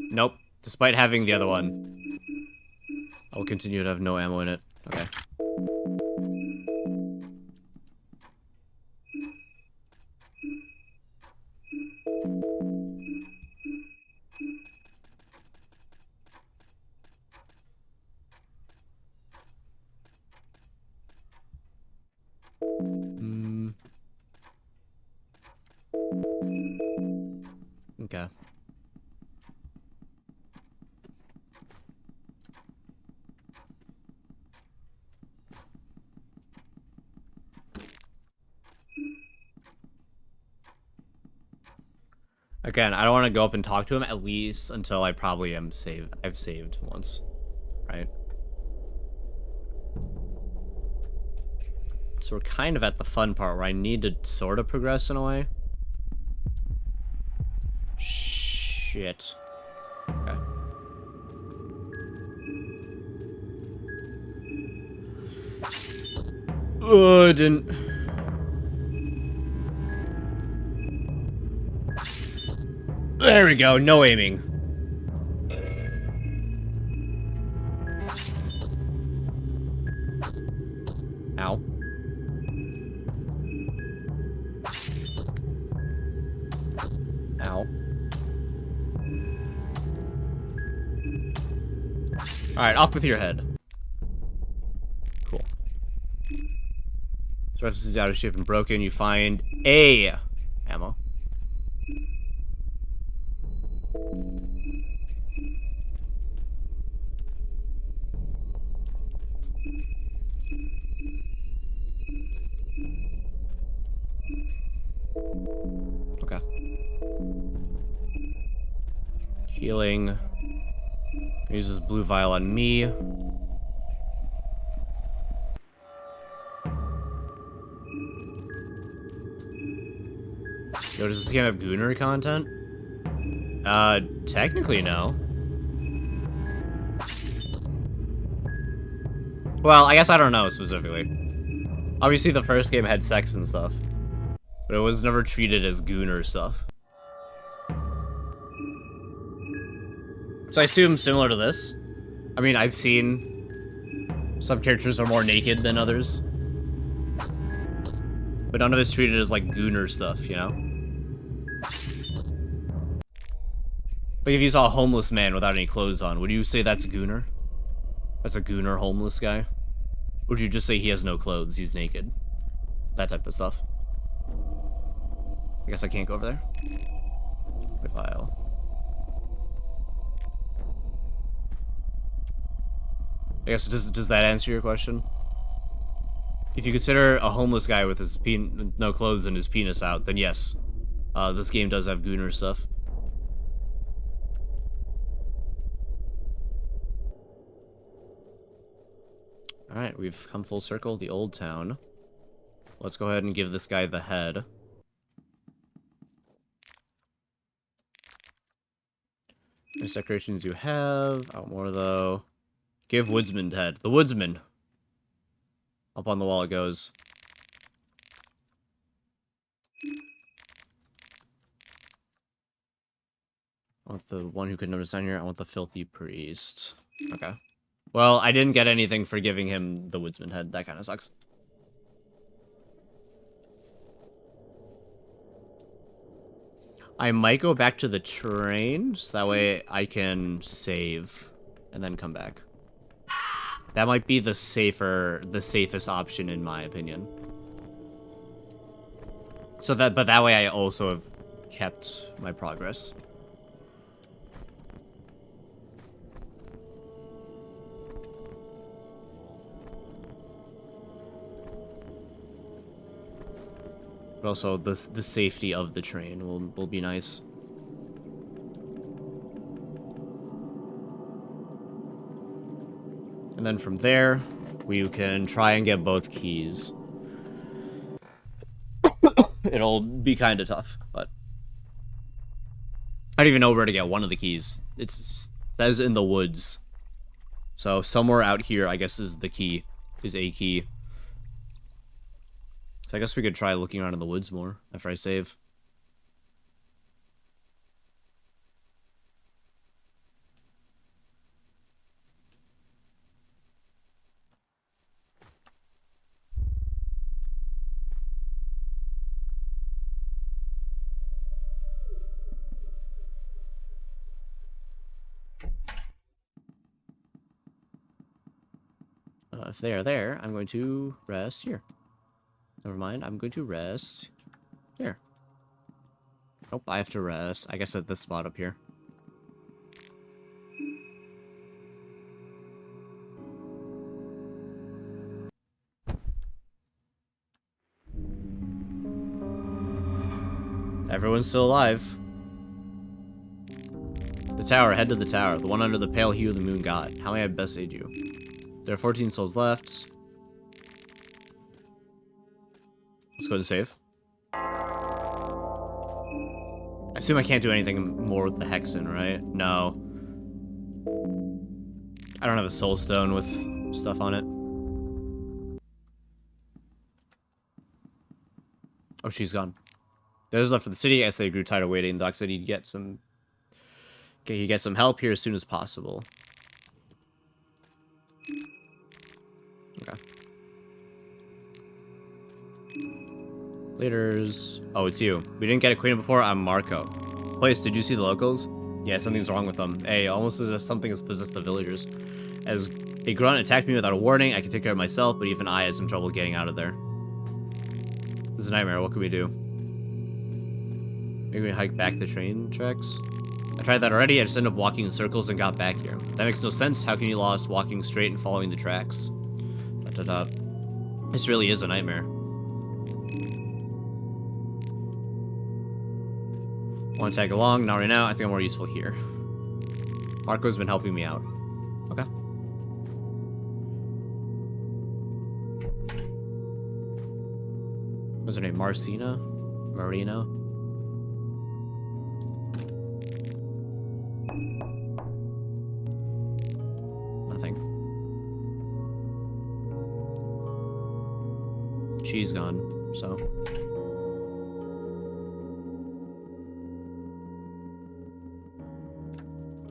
Nope. Despite having the other one, I'll continue to have no ammo in it. Okay. Okay. Again, I don't want to go up and talk to him at least until I probably am saved. I've saved once, right? So we're kind of at the fun part where I need to sort of progress in a way. Shit. Okay. Oh, I didn't. There we go, no aiming. Ow. Ow. Alright, off with your head. Cool. Surface is out of shape and broken. You find a ammo. Okay. Healing. Uses blue vial on me. Yo, does this game have Goonery content? Technically no. Well, I guess I don't know specifically. Obviously the first game had sex and stuff, but it was never treated as Gooner stuff. So I assume similar to this. I mean, I've seen some characters are more naked than others, but none of it's treated as like Gooner stuff, you know? Like if you saw a homeless man without any clothes on, would you say that's a Gooner? That's a Gooner homeless guy? Or would you just say he has no clothes, he's naked? That type of stuff. I guess I can't go over there. Wait, vial. I guess, does that answer your question? If you consider a homeless guy with his no clothes and his penis out, then yes. This game does have Gooner stuff. Alright, we've come full circle, the old town. Let's go ahead and give this guy the head. Office decorations you have. Out more, though. Give Woodsman head. The Woodsman. Up on the wall it goes. I want the one who could notice on here. I want the Filthy Priest. Okay. Well, I didn't get anything for giving him the Woodsman head. That kind of sucks. I might go back to the train, so that way I can save and then come back. That might be the safest option in my opinion. So but that way I also have kept my progress. But also the safety of the train will be nice. And then from there, we can try and get both keys. It'll be kind of tough, but I don't even know where to get one of the keys. It says in the woods. So somewhere out here, I guess, is the key. Is a key. So I guess we could try looking around in the woods more after I save. If they are there, I'm going to rest here. Never mind, I'm going to rest here. Nope, I have to rest. I guess at this spot up here. Everyone's still alive. The tower, head to the tower. The one under the pale hue of the moon god. How may I best aid you? There are 14 souls left. Let's go and save. I assume I can't do anything more with the Hexen, right? No. I don't have a soul stone with stuff on it. Oh, she's gone. Those left for the city as they grew tired of waiting. Doc said he'd get some help here as soon as possible. Okay. Laters. Oh, it's you. We didn't get acquainted before. I'm Marco. This place, did you see the locals? Yeah, something's wrong with them. Hey, almost as if something has possessed the villagers. As a grunt attacked me without a warning, I could take care of myself, but even I had some trouble getting out of there. This is a nightmare. What can we do? Maybe we hike back the train tracks? I tried that already. I just ended up walking in circles and got back here. That makes no sense. How can you lost walking straight and following the tracks? ... This really is a nightmare. Want to tag along? Not right now. I think I'm more useful here. Marco's been helping me out. Okay. What's her name? Marcina? Marina? Nothing. She's gone, so...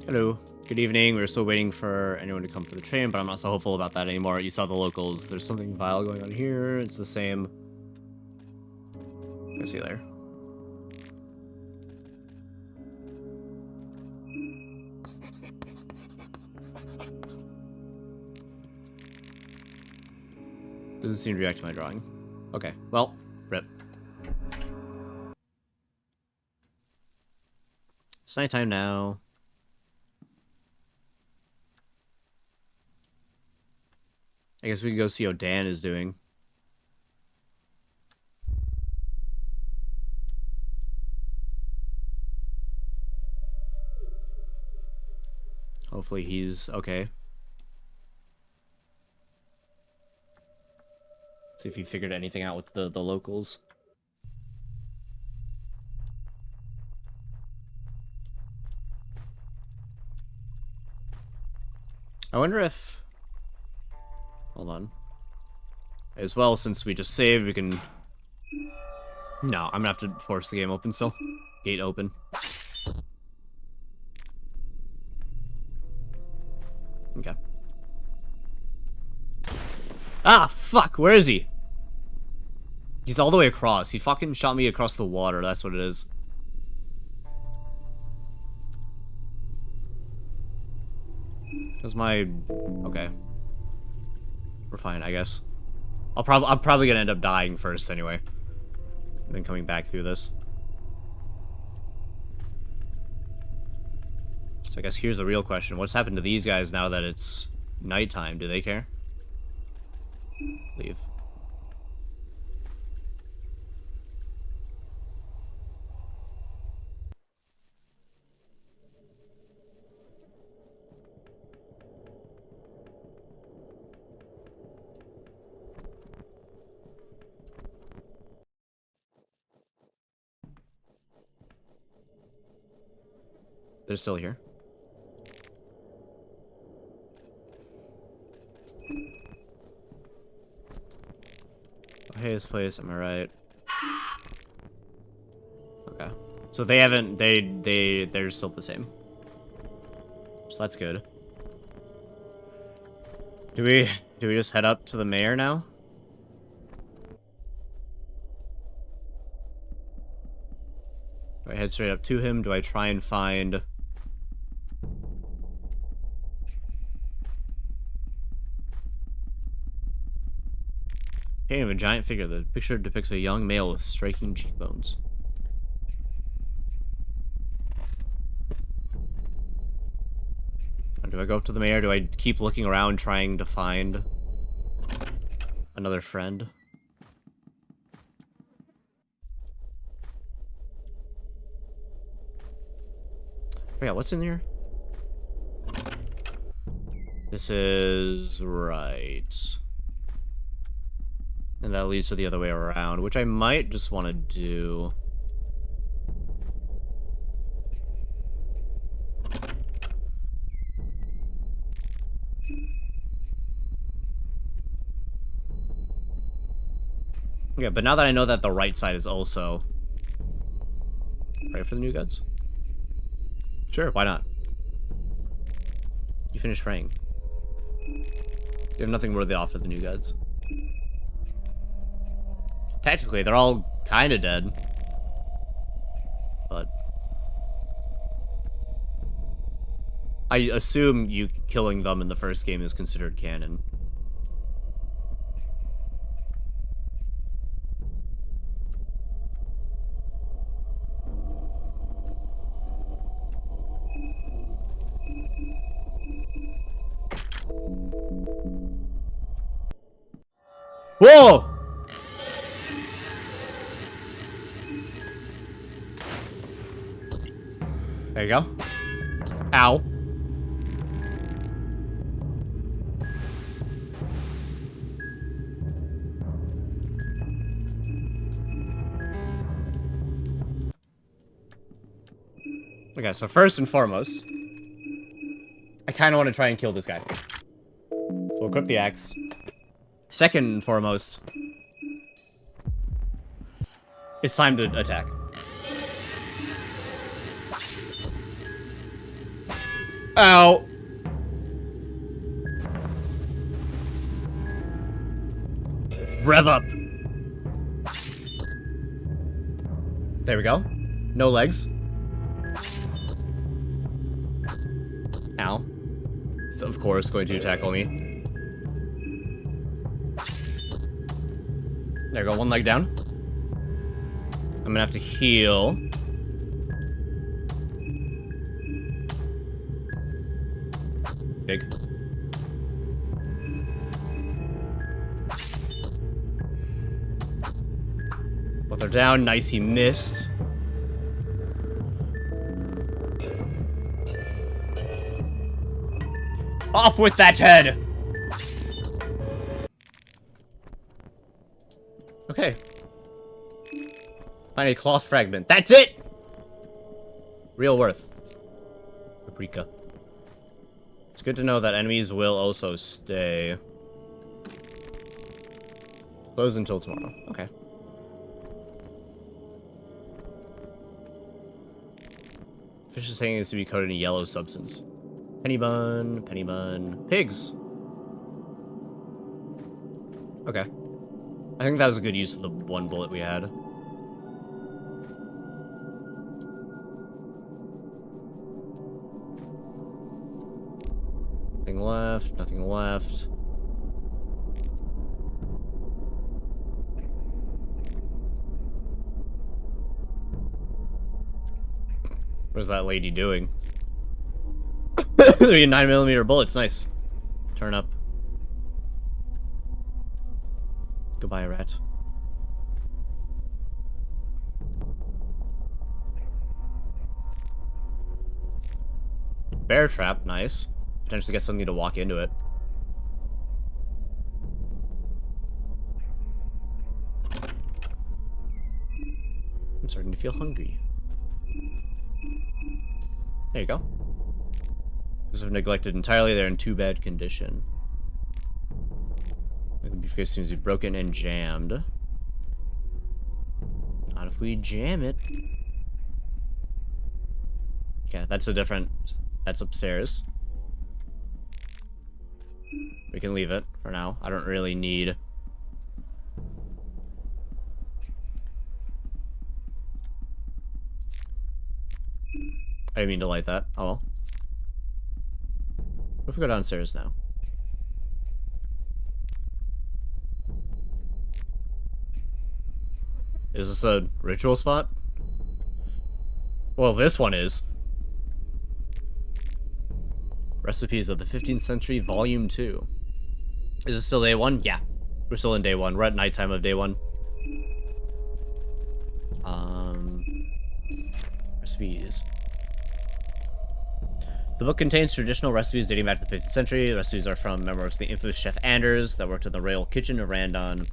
Hello. Good evening. We're still waiting for anyone to come for the train, but I'm not so hopeful about that anymore. You saw the locals. There's something vile going on here. It's the same. I'll see you later. Doesn't seem to react to my drawing. Okay, well, rip. It's nighttime now. I guess we can go see how Dan is doing. Hopefully he's okay. See if he figured anything out with the locals. I wonder if... Hold on. As well, since we just saved, we can... No, I'm gonna have to force the game open still. Gate open. Okay. Ah, fuck! Where is he? He's all the way across. He fucking shot me across the water. That's what it is. That's my... Okay. We're fine, I guess. I'm probably gonna end up dying first anyway. And then coming back through this. So I guess here's the real question. What's happened to these guys now that it's nighttime? Do they care? Leave. They're still here. Oh, hey, this place, am I right? Okay. So they haven't, they're still the same. So that's good. Do we just head up to the mayor now? Do I head straight up to him? Do I try and find... Painting of a giant figure. The picture depicts a young male with striking cheekbones. Do I go up to the mayor? Do I keep looking around trying to find another friend? Oh yeah, what's in here? This is right. And that leads to the other way around, which I might just want to do. Okay, but now that I know that the right side is also... Pray for the new gods? Sure, why not? You finished praying. You have nothing worthy to offer the new gods. Technically, they're all kind of dead. But... I assume you killing them in the first game is considered canon. Whoa! There you go. Ow. Okay, so first and foremost, I kind of want to try and kill this guy. So equip the axe. Second and foremost, it's time to attack. Ow! Rev up. There we go. No legs. Ow. It's of course going to tackle me. There we go, one leg down. I'm gonna have to heal. Big. Both are down. Nice, he missed. Off with that head! Okay. Find a cloth fragment. That's it! Real worth. Paprika. It's good to know that enemies will also stay. Close until tomorrow. Okay. Fish is saying is to be coated in yellow substance. Penny bun, pigs. Okay. I think that was a good use of the one bullet we had. Nothing left, nothing left. What is that lady doing? 9mm bullets, nice. Turn up. Goodbye, rat. Bear trap, nice. Potentially get something to walk into it. I'm starting to feel hungry. There you go. Those have neglected entirely. They're in too bad condition. The briefcase seems to be broken and jammed. Not if we jam it. Yeah, that's a different... That's upstairs. We can leave it for now. I don't really need... I didn't mean to light that. Oh well. What if we go downstairs now? Is this a ritual spot? Well, this one is. Recipes of the 15th Century, Volume 2. Is it still day 1? Yeah. We're still in day 1. We're at nighttime of day 1. Recipes. The book contains traditional recipes dating back to the 15th century. The recipes are from memoirs of the infamous Chef Anders that worked in the royal kitchen of Randon.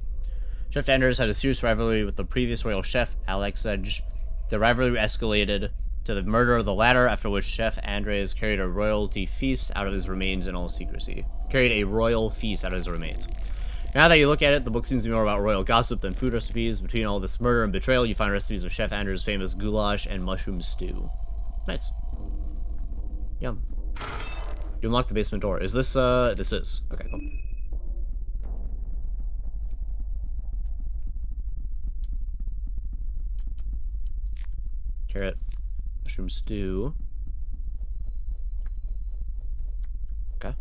Chef Anders had a serious rivalry with the previous royal chef, Alexej. The rivalry escalated to the murder of the latter, after which Chef Andres carried a royalty feast out of his remains in all secrecy. Now that you look at it, the book seems to be more about royal gossip than food recipes. Between all this murder and betrayal, you find recipes of Chef Anders' famous goulash and mushroom stew. Nice. Yum. You unlock the basement door. Is this, this is. Okay, cool. Carrot. Mushroom stew. Okay.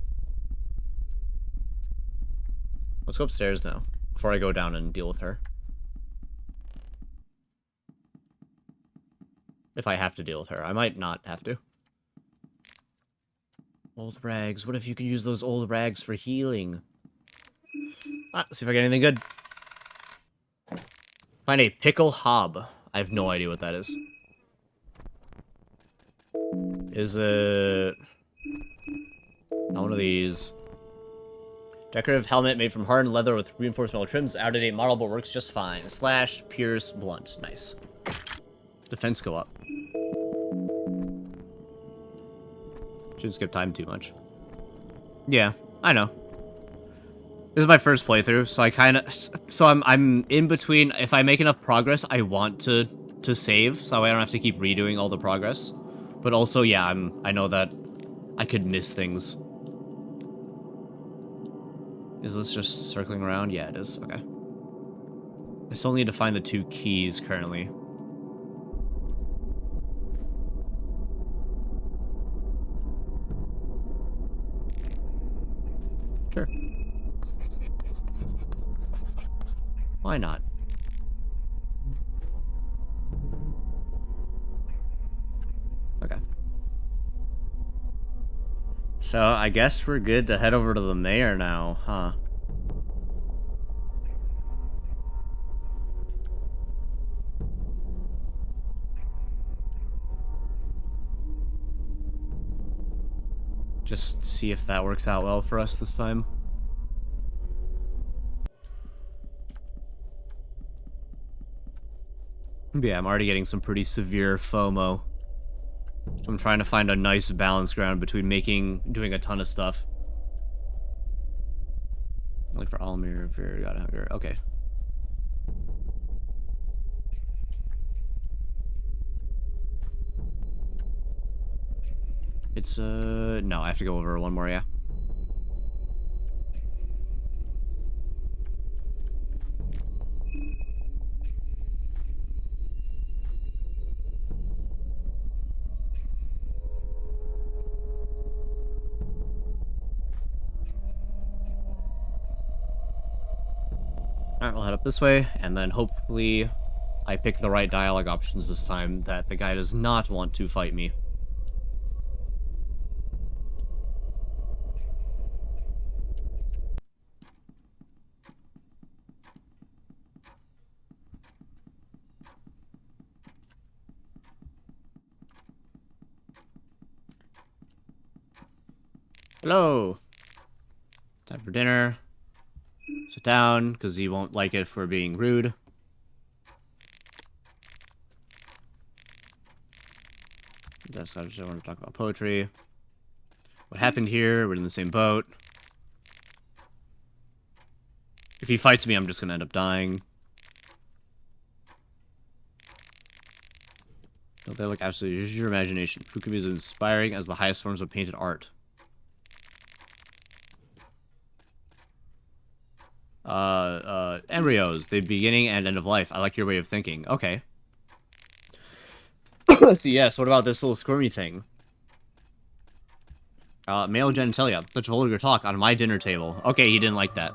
Let's go upstairs now, before I go down and deal with her. If I have to deal with her. I might not have to. Old rags. What if you could use those old rags for healing? Let's see if I get anything good. Find a pickle hob. I have no idea what that is. Is it... Not one of these. Decorative helmet made from hardened leather with reinforced metal trims. Out-of-date model, but works just fine. Slash, pierce, blunt. Nice. Defense go up. Shouldn't skip time too much. Yeah, I know. This is my first playthrough, so I kind of... So I'm in between. If I make enough progress, I want to save, so I don't have to keep redoing all the progress. But also, yeah, I know that I could miss things. Is this just circling around? Yeah, it is. Okay. I still need to find the 2 keys currently. Sure. Why not? Okay. So, I guess we're good to head over to the mayor now, huh? Just see if that works out well for us this time. Yeah, I'm already getting some pretty severe FOMO. So I'm trying to find a nice balance ground between doing a ton of stuff. Only for Almir, Fear, God, Hunger. Okay. It's, no, I have to go over one more, yeah. Alright, we'll head up this way, and then hopefully I pick the right dialogue options this time, that the guy does not want to fight me. Hello! Time for dinner. Sit down, because he won't like it if we're being rude. That's I just want to talk about poetry. What happened here? We're in the same boat. If he fights me, I'm just gonna end up dying. Don't they look absolutely... Use your imagination. Who could be as inspiring as the highest forms of painted art? Embryos. The beginning and end of life. I like your way of thinking. Okay. Let's see, yes, what about this little squirmy thing? Male genitalia. Such vulgar talk on my dinner table. Okay, he didn't like that.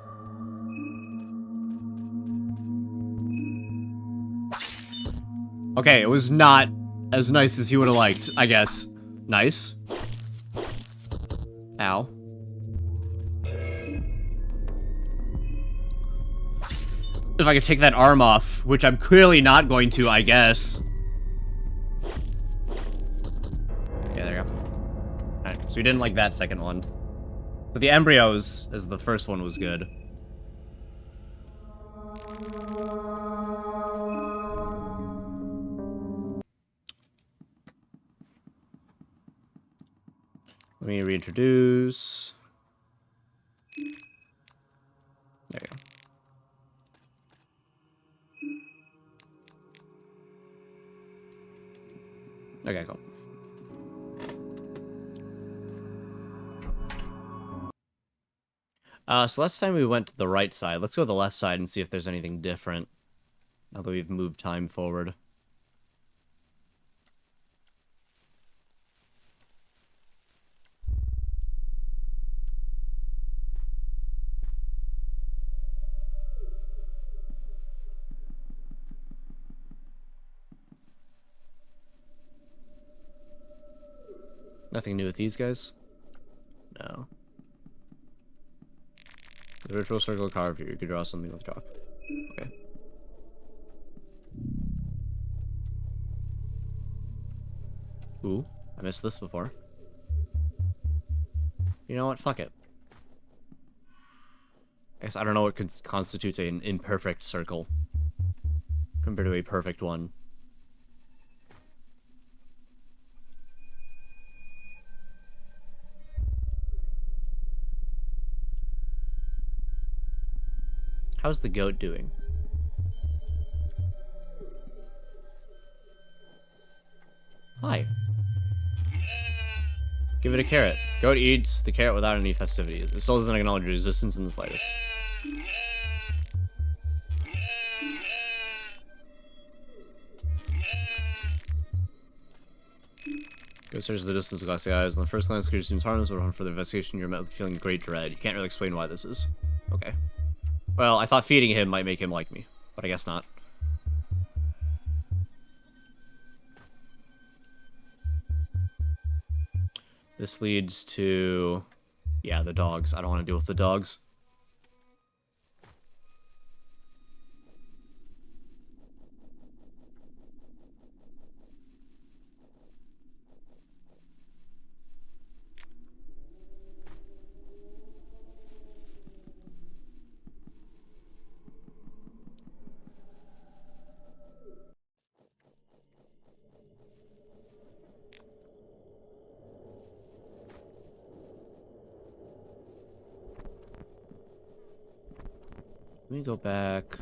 Okay, it was not as nice as he would have liked, I guess. Nice. Ow. If I could take that arm off, which I'm clearly not going to, I guess. Yeah, there you go. Alright, so we didn't like that second one. So the embryos, as the first one, was good. Let me reintroduce. There you go. Okay, cool. So last time we went to the right side. Let's go to the left side and see if there's anything different. Now that we've moved time forward. Nothing new with these guys? No. The virtual circle carved here. You could draw something with chalk. Okay. Ooh, I missed this before. You know what? Fuck it. I guess I don't know what constitutes an imperfect circle compared to a perfect one. How's the goat doing? Hi. Give it a carrot. Goat eats the carrot without any festivity. The soul doesn't acknowledge resistance in the slightest. Goat stares at the distance with glassy eyes. On the first glance, creature seems harmless, but on further investigation, you're met with feeling great dread. You can't really explain why this is. Okay. Well, I thought feeding him might make him like me, but I guess not. This leads to... yeah, the dogs. I don't want to deal with the dogs. Let me go back.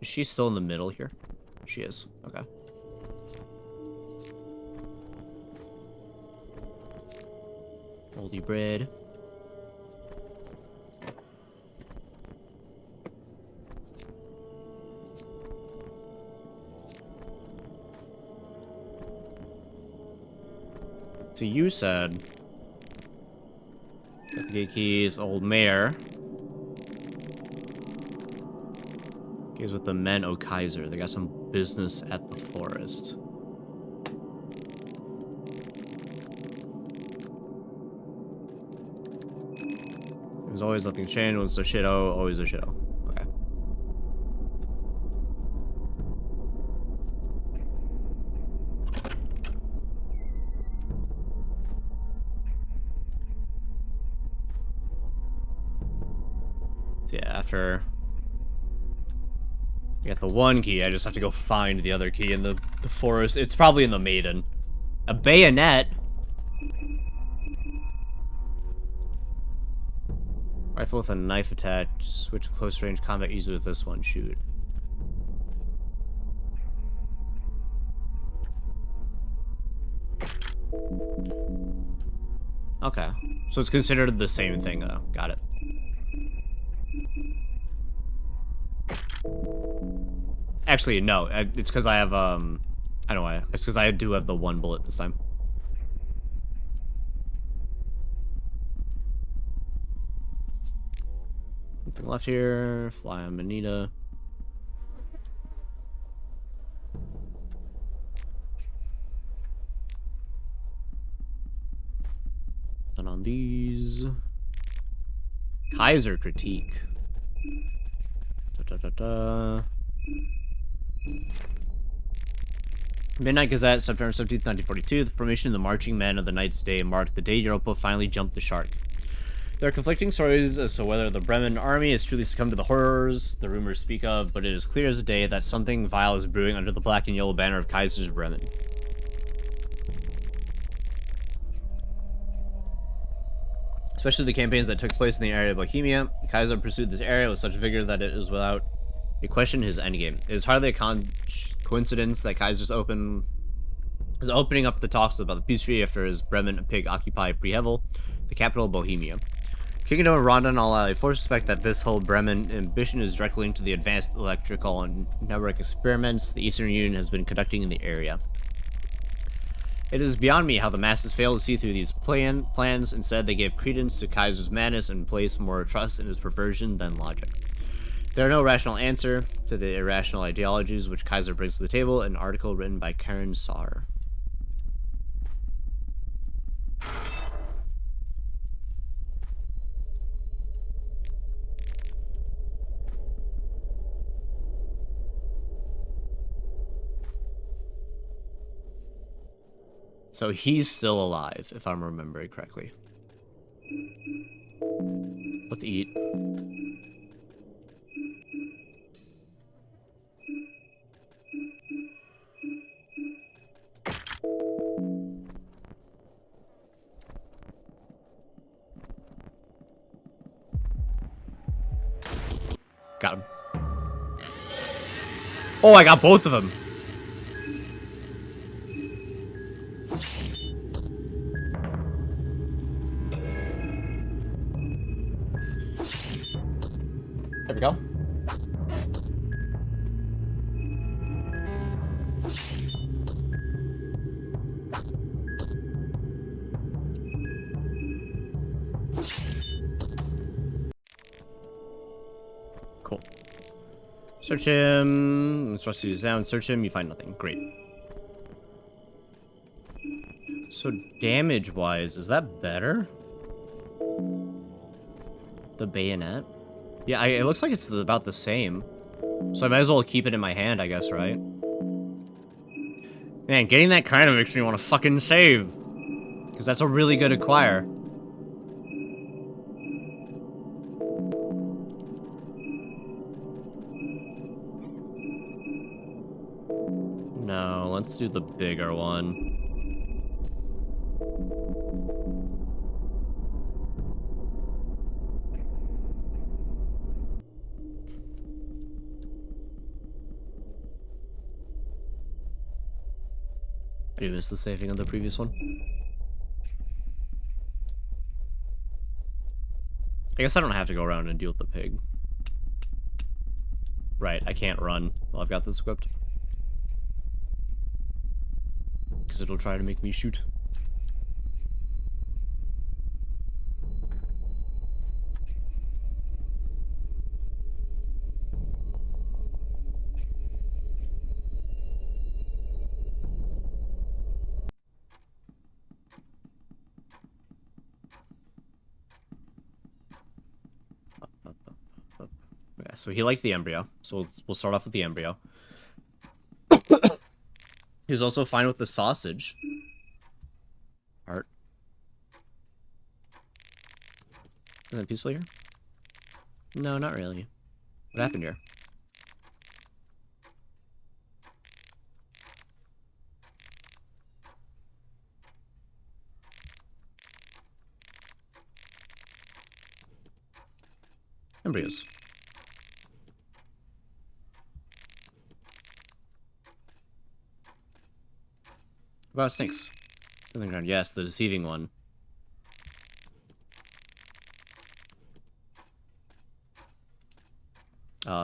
Is she still in the middle here? She is. Okay. Moldy bread. So you said got the gate keys, old mayor. Gaze with the men, O Kaiser. They got some business at the forest. There's always nothing changed. Once a shit-o, always a shit-o. Okay. So yeah, after I got the one key, I just have to go find the other key in the forest. It's probably in the Maiden. A bayonet? Rifle with a knife attached. Switch close range combat easily with this one. Shoot. Okay. So it's considered the same thing, though. Got it. Actually, no. It's because I have, I don't know why. It's because I do have the one bullet this time. Nothing left here. Fly on Manita. And on these. Kaiser critique. Midnight Gazette, September 17th, 1942. The formation of the marching men of the Knight's Day marked the day Europa finally jumped the shark. There are conflicting stories as to whether the Bremen army has truly succumbed to the horrors the rumors speak of, but it is clear as day that something vile is brewing under the black and yellow banner of Kaiser's Bremen. Especially the campaigns that took place in the area of Bohemia, Kaiser pursued this area with such vigor that it was without a question his endgame. It is hardly a coincidence that Kaiser's opening up the talks about the peace treaty after his Bremen pig occupy Prehevel, the capital of Bohemia. Kingdom of Ronda and all allied forces suspect that this whole Bremen ambition is directly linked to the advanced electrical and network experiments the Eastern Union has been conducting in the area. It is beyond me how the masses fail to see through these plans. Instead, they gave credence to Kaiser's madness and placed more trust in his perversion than logic. There are no rational answer to the irrational ideologies which Kaiser brings to the table. An article written by Karen Saar. So he's still alive, if I'm remembering correctly. Let's eat. Got him. Oh, I got both of them. There we go. Cool. Search him. Let's trust you down. Search him. You find nothing. Great. So damage-wise, is that better? The bayonet? Yeah, it looks like it's about the same. So I might as well keep it in my hand, I guess, right? Man, getting that kind of makes me want to fucking save. Because that's a really good acquire. No, let's do the bigger one. I do miss the saving of the previous one. I guess I don't have to go around and deal with the pig. Right, I can't run while I've got this equipped. Because it'll try to make me shoot. Yeah, so he liked the embryo, so we'll start off with the embryo. He was also fine with the sausage. Art. Isn't it peaceful here? No, not really. What happened here? Embryos. What about snakes? Yes, the deceiving one.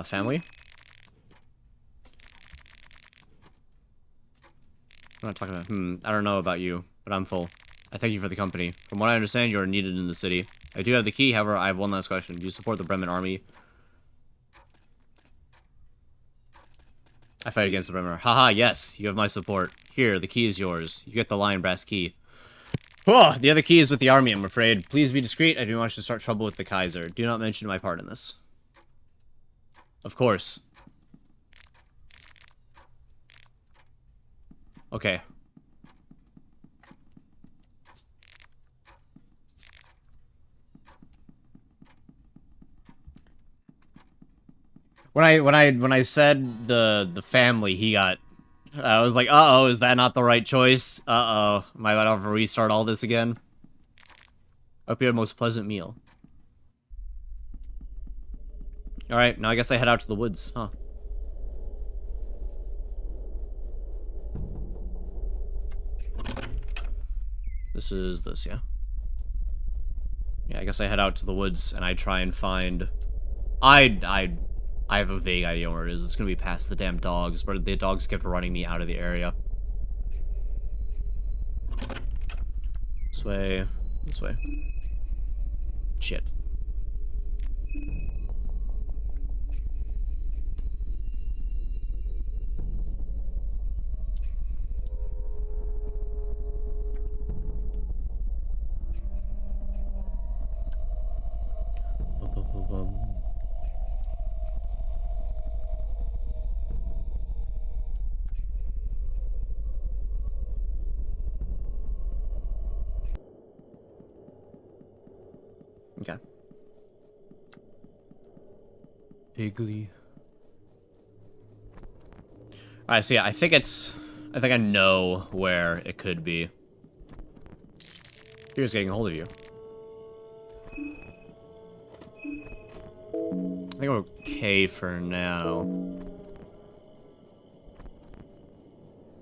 Family? I'm not talking about, I don't know about you, but I'm full. I thank you for the company. From what I understand, you are needed in the city. I do have the key, however, I have one last question. Do you support the Bremen army? I fight against the Bremer. Haha, yes, you have my support. Here, the key is yours. You get the lion brass key. Oh, the other key is with the army, I'm afraid. Please be discreet. I do not want to start trouble with the Kaiser. Do not mention my part in this. Of course. Okay. When I said the family, he got, I was like, uh-oh, is that not the right choice? Uh-oh, am I about to have to restart all this again? Hope you had a most pleasant meal. Alright, now I guess I head out to the woods, huh? This is this, yeah? Yeah, I guess I head out to the woods and I try and find... I have a vague idea where it is. It's gonna be past the damn dogs, but the dogs kept running me out of the area. This way. This way. Shit. Okay. Piggly. Alright, so yeah, I think I know where it could be. Here's getting a hold of you. I think we're okay for now.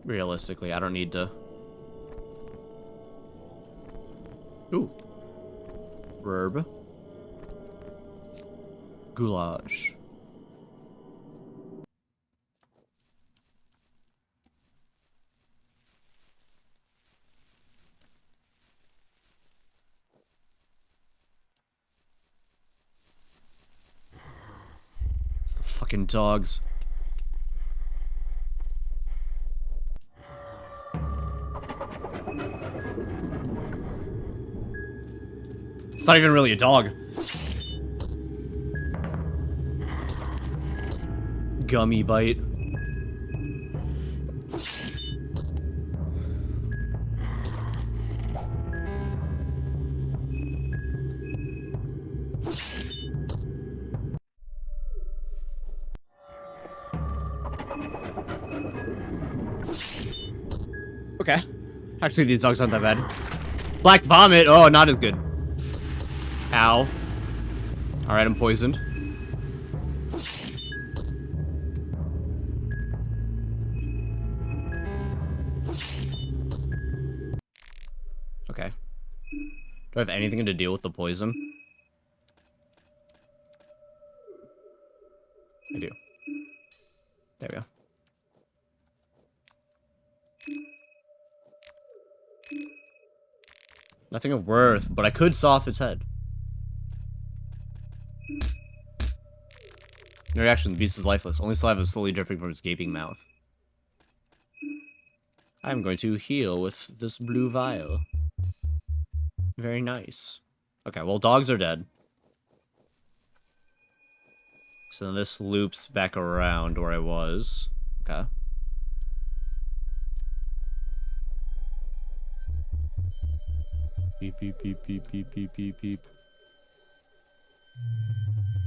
Realistically, I don't need to... Ooh. Verb. Goulash. It's the fucking dogs. It's not even really a dog. Gummy bite. Okay. Actually, these dogs aren't that bad. Black vomit. Oh, not as good. Ow. Alright, I'm poisoned. Do I have anything to deal with the poison? I do. There we go. Nothing of worth, but I could saw off its head. No reaction, the beast is lifeless. Only saliva is slowly dripping from its gaping mouth. I'm going to heal with this blue vial. Very nice. Okay, well, dogs are dead. So this loops back around where I was. Okay. Beep, beep, beep, beep, beep, beep, beep, beep.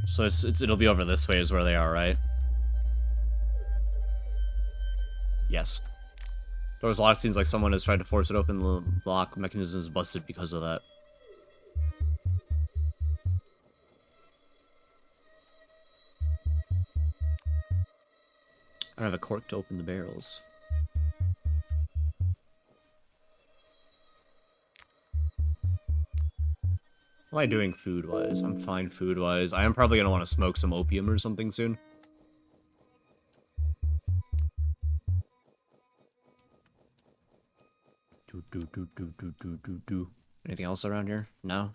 So it'll be over this way is where they are, right? Yes. Door's locked. Seems like someone has tried to force it open. The lock mechanism is busted because of that. I don't have a cork to open the barrels. What am I doing food-wise? I'm fine food-wise. I am probably going to want to smoke some opium or something soon. Anything else around here? No?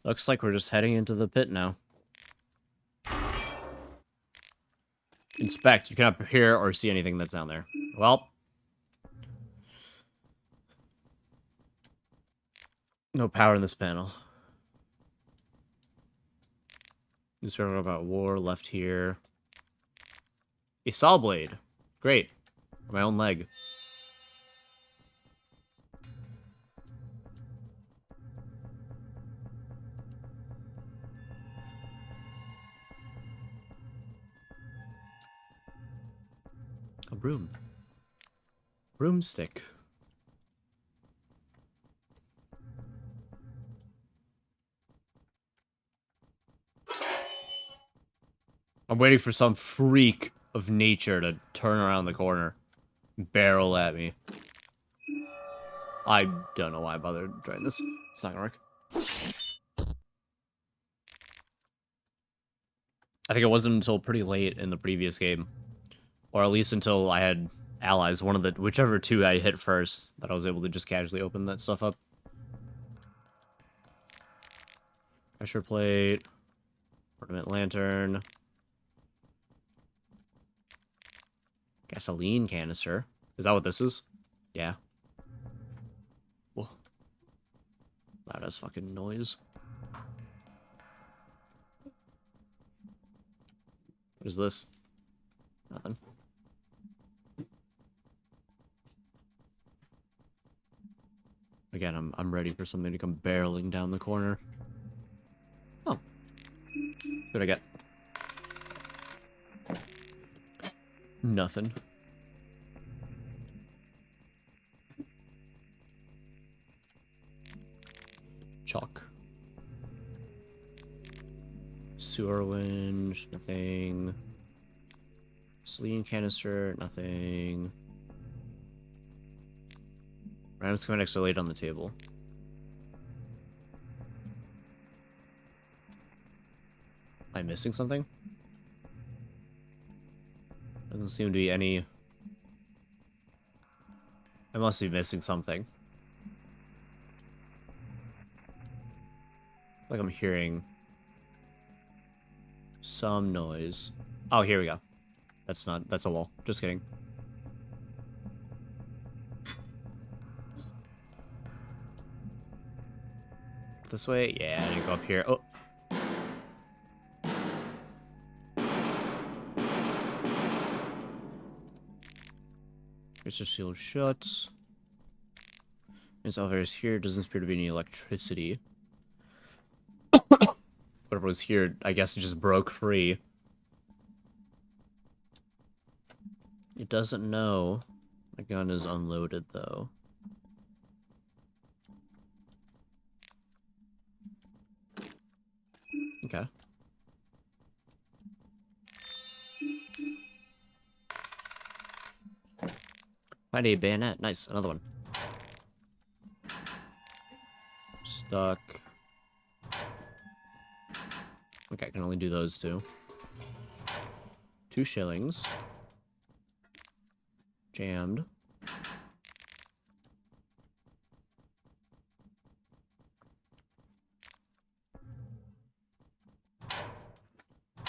Looks like we're just heading into the pit now. Inspect. You cannot hear or see anything that's down there. Well. No power in this panel. Newspaper about war, left here. A saw blade. Great. My own leg. A broom. Broomstick. I'm waiting for some freak of nature to turn around the corner. Barrel at me. I don't know why I bothered trying this. It's not gonna work. I think it wasn't until pretty late in the previous game, or at least until I had allies, whichever two I hit first, that I was able to just casually open that stuff up. Pressure plate. Ornament lantern. Gasoline canister. Is that what this is? Yeah. Whoa. Loud as fucking noise. What is this? Nothing. Again, I'm ready for something to come barreling down the corner. Oh. What did I get? Nothing. Chalk. Sewer winch, nothing. Gasoline canister, nothing. Random schematics are laid on the table. Am I missing something? Doesn't seem to be any... I must be missing something. Like I'm hearing some noise. Oh, here we go. That's a wall. Just kidding. This way? Yeah, I didn't go up here. Oh. Here's the shield shut. This elevator is here. Doesn't appear to be any electricity. Whatever was here, I guess it just broke free. It doesn't know. My gun is unloaded, though. Okay. Find a bayonet. Nice. Another one. Duck. Okay, I can only do those two. 2 shillings. Jammed.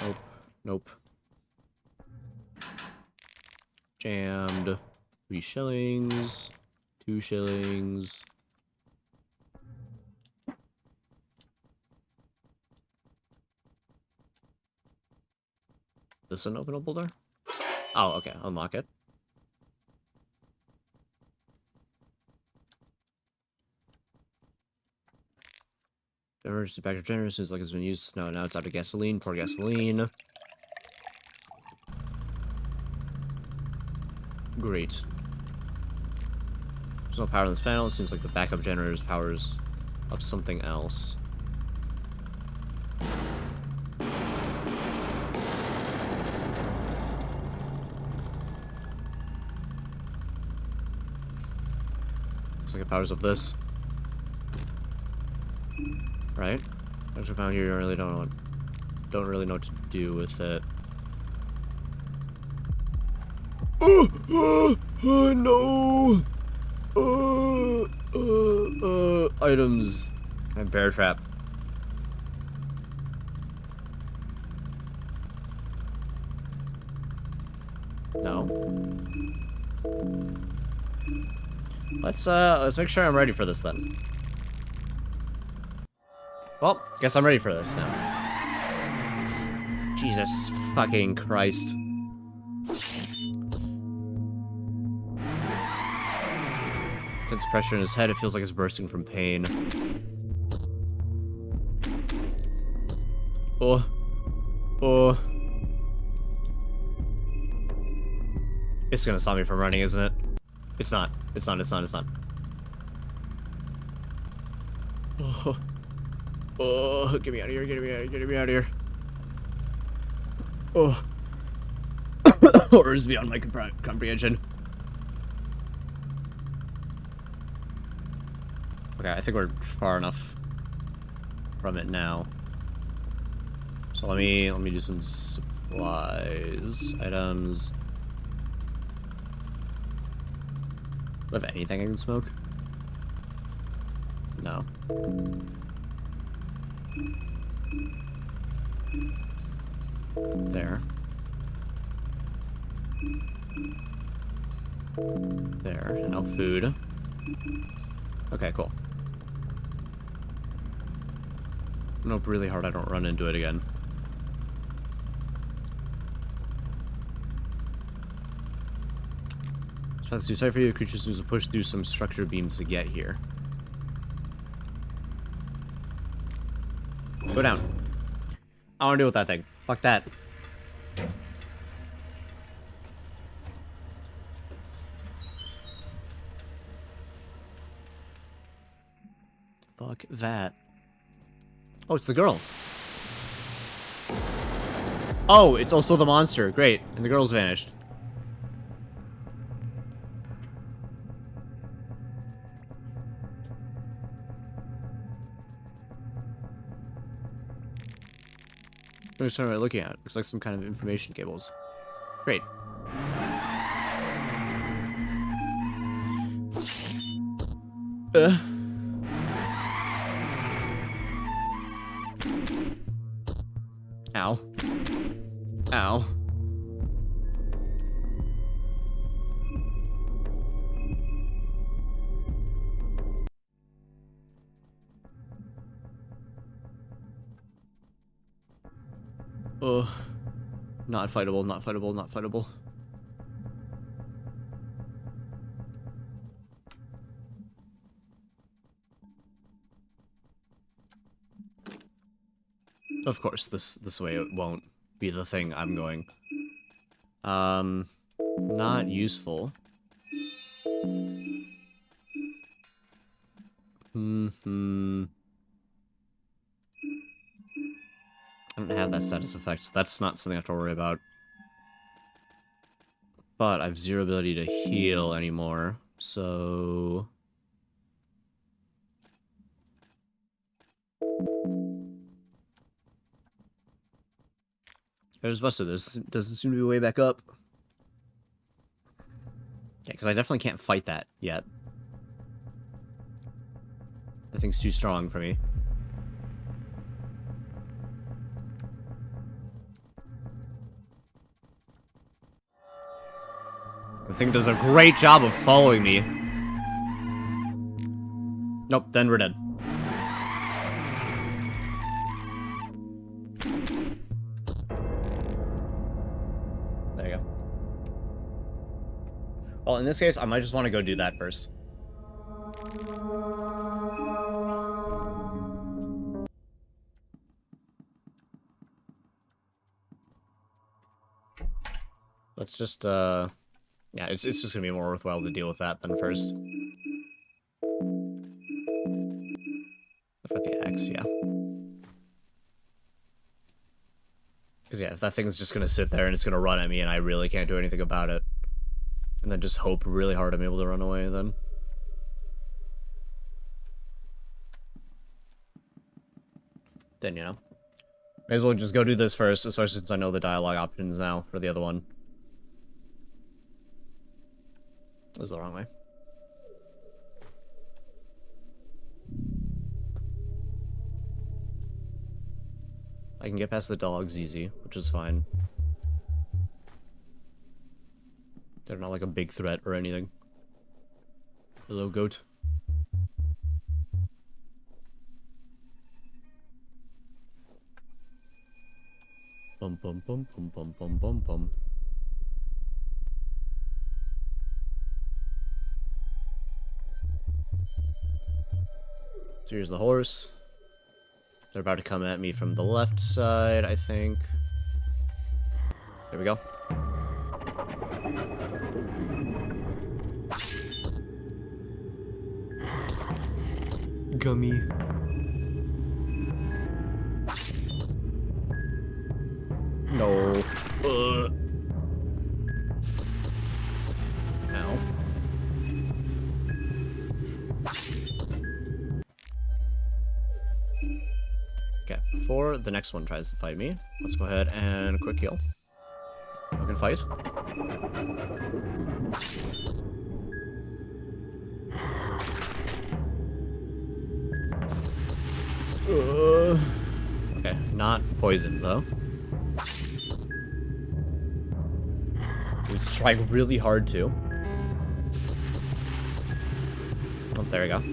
Nope. Nope. Jammed. 3 shillings. 2 shillings. This an openable door? Oh, okay. Unlock it. Emergency backup generator seems like it's been used. No, now it's out of gasoline. Pour gasoline. Great. There's no power on this panel. It seems like the backup generator powers up something else. Looks like it powers up this. Right? Once you're found here, you really don't really know what to do with it. No! Items. And bear trap. No. Let's make sure I'm ready for this then. Well, guess I'm ready for this now. Jesus fucking Christ. Intense pressure in his head, it feels like it's bursting from pain. Oh. Oh. It's gonna stop me from running, isn't it? It's not. It's not. Oh. Oh, get me out of here, get me out of here. Oh. Horrors beyond my comprehension. Okay, I think we're far enough from it now. So let me do some supplies, items. Do I have anything I can smoke? No. There. There, and now food. Okay, cool. Nope, really hard I don't run into it again. So that's too tight for you. The creature seems to push through some structure beams to get here. Go down. I want to deal with that thing. Fuck that. Fuck that. Oh, it's the girl. Oh, it's also the monster. Great. And the girl's vanished. What am I looking at? Looks like some kind of information cables. Great. Ow. Ow. Ugh. Not fightable, not fightable, not fightable. Of course, this way it won't be the thing I'm going. Not useful. I don't have that status effect, so that's not something I have to worry about. But I have 0 ability to heal anymore, so... There's most of this. Doesn't seem to be way back up. Yeah, because I definitely can't fight that yet. That thing's too strong for me. The thing does a great job of following me. Nope, then we're dead. There you go. Well, in this case, I might just want to go do that first. Let's just, yeah, it's just gonna be more worthwhile to deal with that than first. For the X, yeah. Because, yeah, if that thing's just gonna sit there and it's gonna run at me and I really can't do anything about it, and then just hope really hard I'm able to run away, then... Then, you know. May as well just go do this first, especially since I know the dialogue options now for the other one. That was the wrong way. I can get past the dogs easy, which is fine. They're not like a big threat or anything. Hello, goat. Bum bum bum bum bum bum bum bum. So here's the horse. They're about to come at me from the left side, I think. There we go. Gummy. No. Ow. Okay, before the next one tries to fight me, let's go ahead and quick heal. We can fight. Okay, not poison though. Let's try really hard to. Oh, there we go.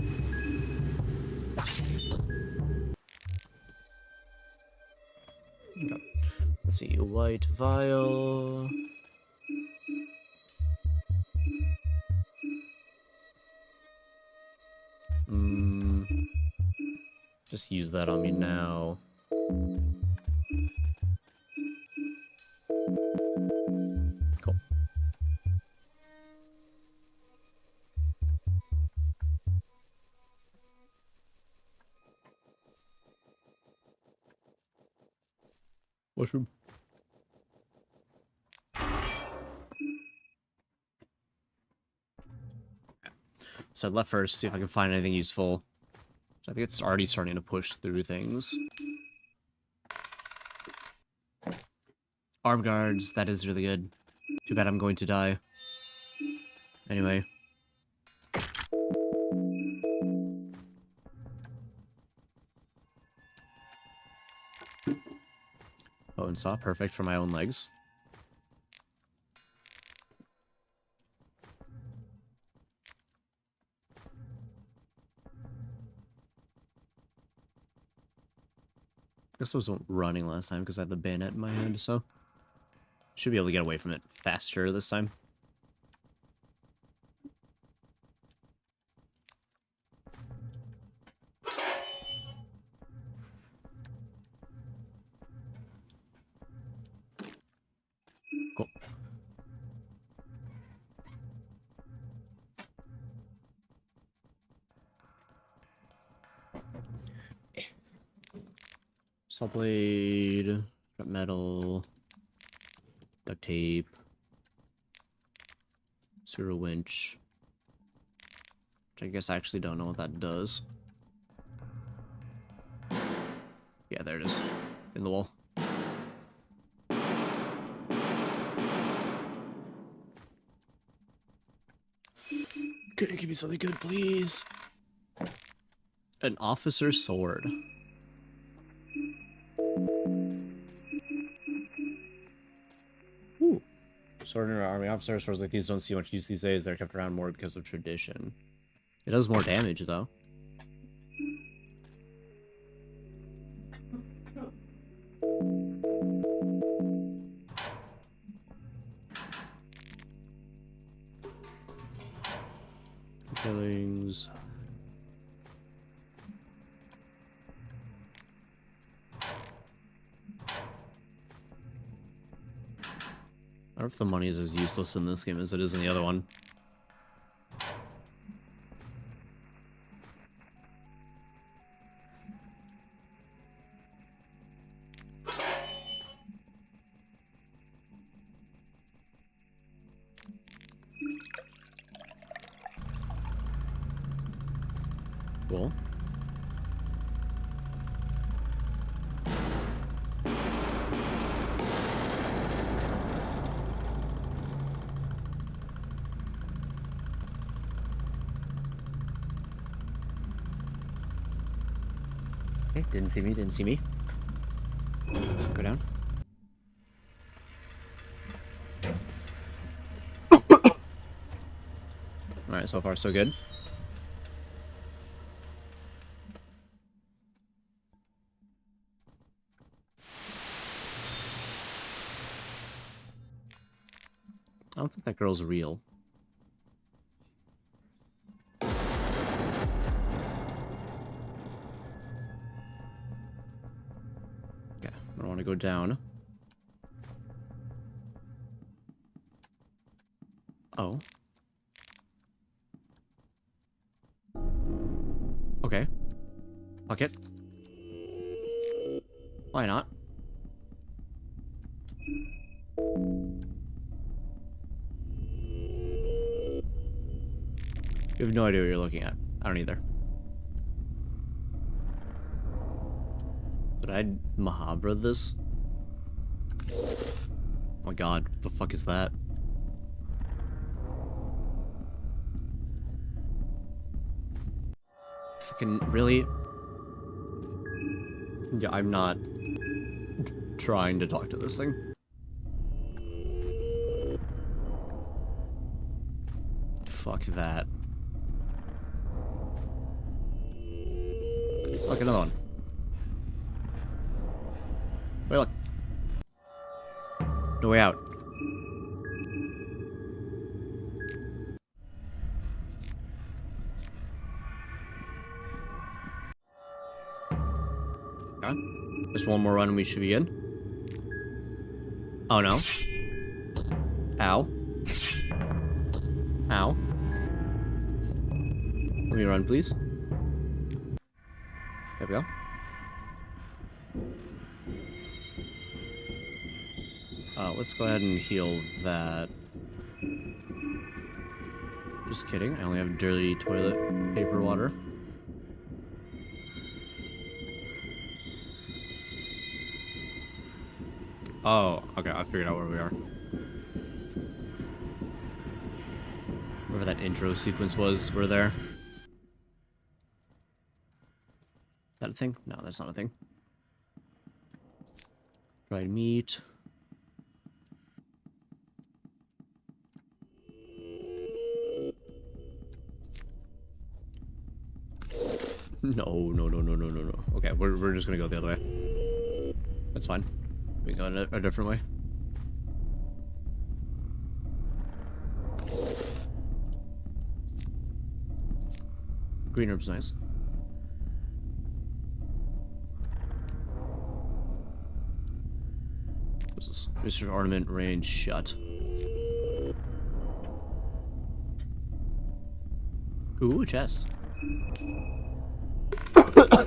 Okay. Let's see, white vial. Just use that on me now. Cool. Mushroom. So I left first, see if I can find anything useful. So I think it's already starting to push through things. Arm guards, that is really good. Too bad I'm going to die. Anyway. Oh, and saw, perfect for my own legs. I guess I wasn't running last time because I had the bayonet in my hand, so should be able to get away from it faster this time. Cool. Saw blade, scrap metal, duct tape, sewer winch, which I guess I actually don't know what that does. Yeah, there it is, in the wall. Okay, give me something good, please. An officer's sword. Ooh. Sword in our army. Officer swords like these don't see much use these days. They're kept around more because of tradition. It does more damage, though. Killings. I wonder if the money is as useless in this game as it is in the other one. Cool. Okay, didn't see me, didn't see me. Go down. Alright, so far so good. I don't think that girl's real. Okay, I don't want to go down. Oh. Okay. Fuck it. Why not? You have no idea what you're looking at. I don't either. Did I Mahabra this? Oh my god, what the fuck is that? Fucking, really? Yeah, I'm not trying to talk to this thing. Fuck that. Look, another one. Wait, look. No way out. Okay. Just one more run and we should be good. Oh no. Ow. Ow. Let me run, please. There we go. Let's go ahead and heal that. Just kidding. I only have dirty toilet paper water. Oh, okay. I figured out where we are. Wherever that intro sequence was, we're there. Is that a thing? No, that's not a thing. Dried meat. No. Okay, we're just gonna go the other way. That's fine. We can go a different way. Green herb's nice. What's this? Mr. Ornament range shut. Ooh, a chest.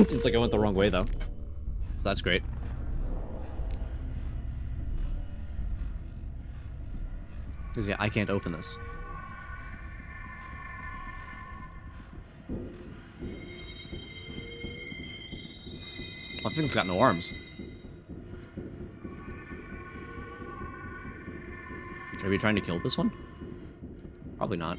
Seems like I went the wrong way though. So that's great. Because yeah, I can't open this. Oh, this thing's got no arms. Should I be trying to kill this one? Probably not.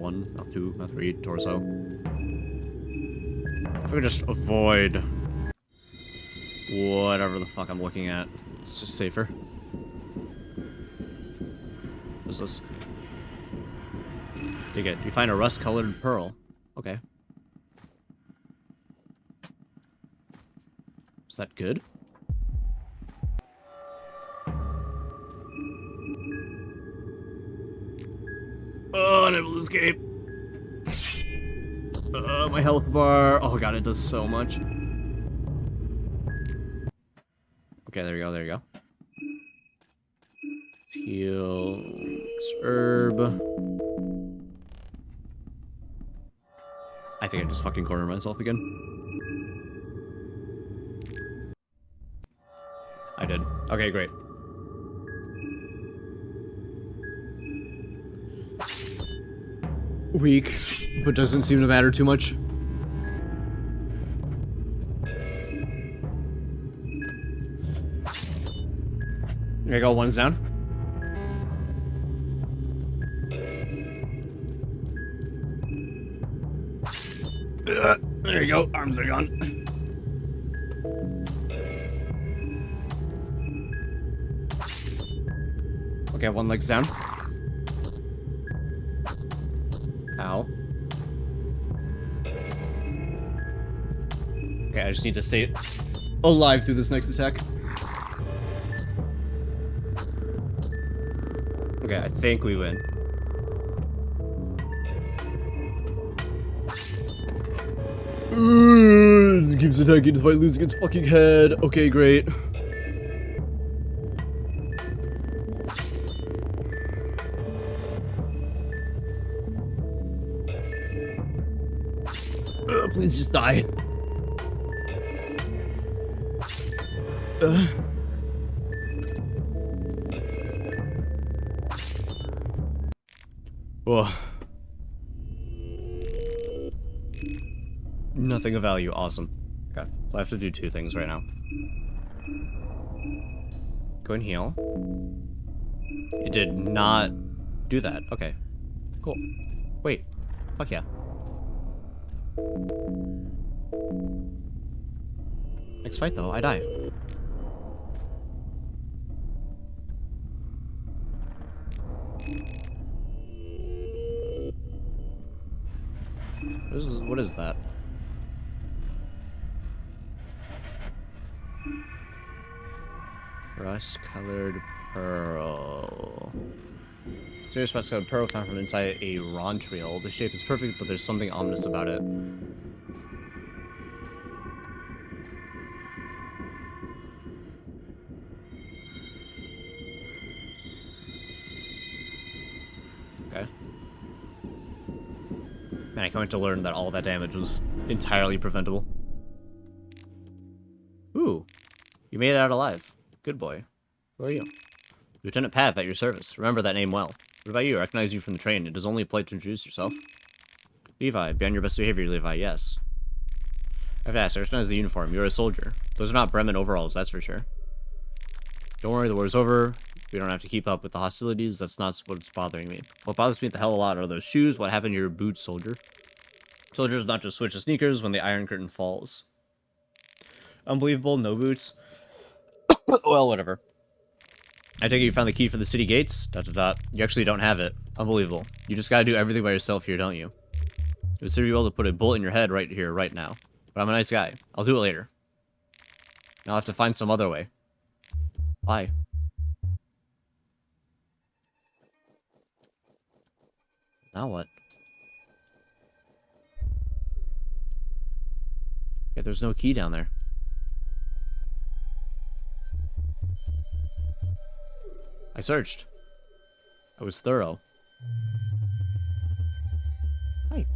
1, not 2, not 3, torso. If we just avoid whatever the fuck I'm looking at, it's just safer. What's this? Dig it. You find a rust-colored pearl. Okay. Is that good? Oh, unable to escape. My health bar. Oh god, it does so much. Okay, there you go, there you go. Heal. Herb. I think I just fucking cornered myself again. I did. Okay, great. Weak, but doesn't seem to matter too much. There you go, one's down. There you go, arms are gone. Okay, one leg's down. Ow. Okay, I just need to stay alive through this next attack. Okay, I think we win. Keeps attacking despite losing its fucking head. Okay, great. Please just die. Whoa. Nothing of value. Awesome. Okay, so I have to do two things right now. Go and heal. It did not do that. Okay. Cool. Wait. Fuck yeah. Next fight though, I die. What is that? Rust-colored pearl. Serious rust-colored pearl found from inside a Rontriel. The shape is perfect, but there's something ominous about it. Okay. Man, I can't wait to learn that all that damage was entirely preventable. Ooh, you made it out alive. Good boy. Who are you? Lieutenant Path at your service. Remember that name well. What about you? I recognize you from the train. It is only polite to introduce yourself. Levi. Be on your best behavior, Levi. Yes. I've asked. I recognize the uniform. You're a soldier. Those are not Bremen overalls, that's for sure. Don't worry, the war's over. We don't have to keep up with the hostilities. That's not what's bothering me. What bothers me the hell a lot are those shoes. What happened to your boots, soldier? Soldiers not just switch to sneakers when the Iron Curtain falls. Unbelievable. No boots. Well, whatever. I take it you found the key for the city gates? ... You actually don't have it. Unbelievable. You just gotta do everything by yourself here, don't you? It would serve you well to put a bullet in your head right here, right now. But I'm a nice guy. I'll do it later. I'll have to find some other way. Bye. Now what? Yeah, there's no key down there. I searched. I was thorough. Hi.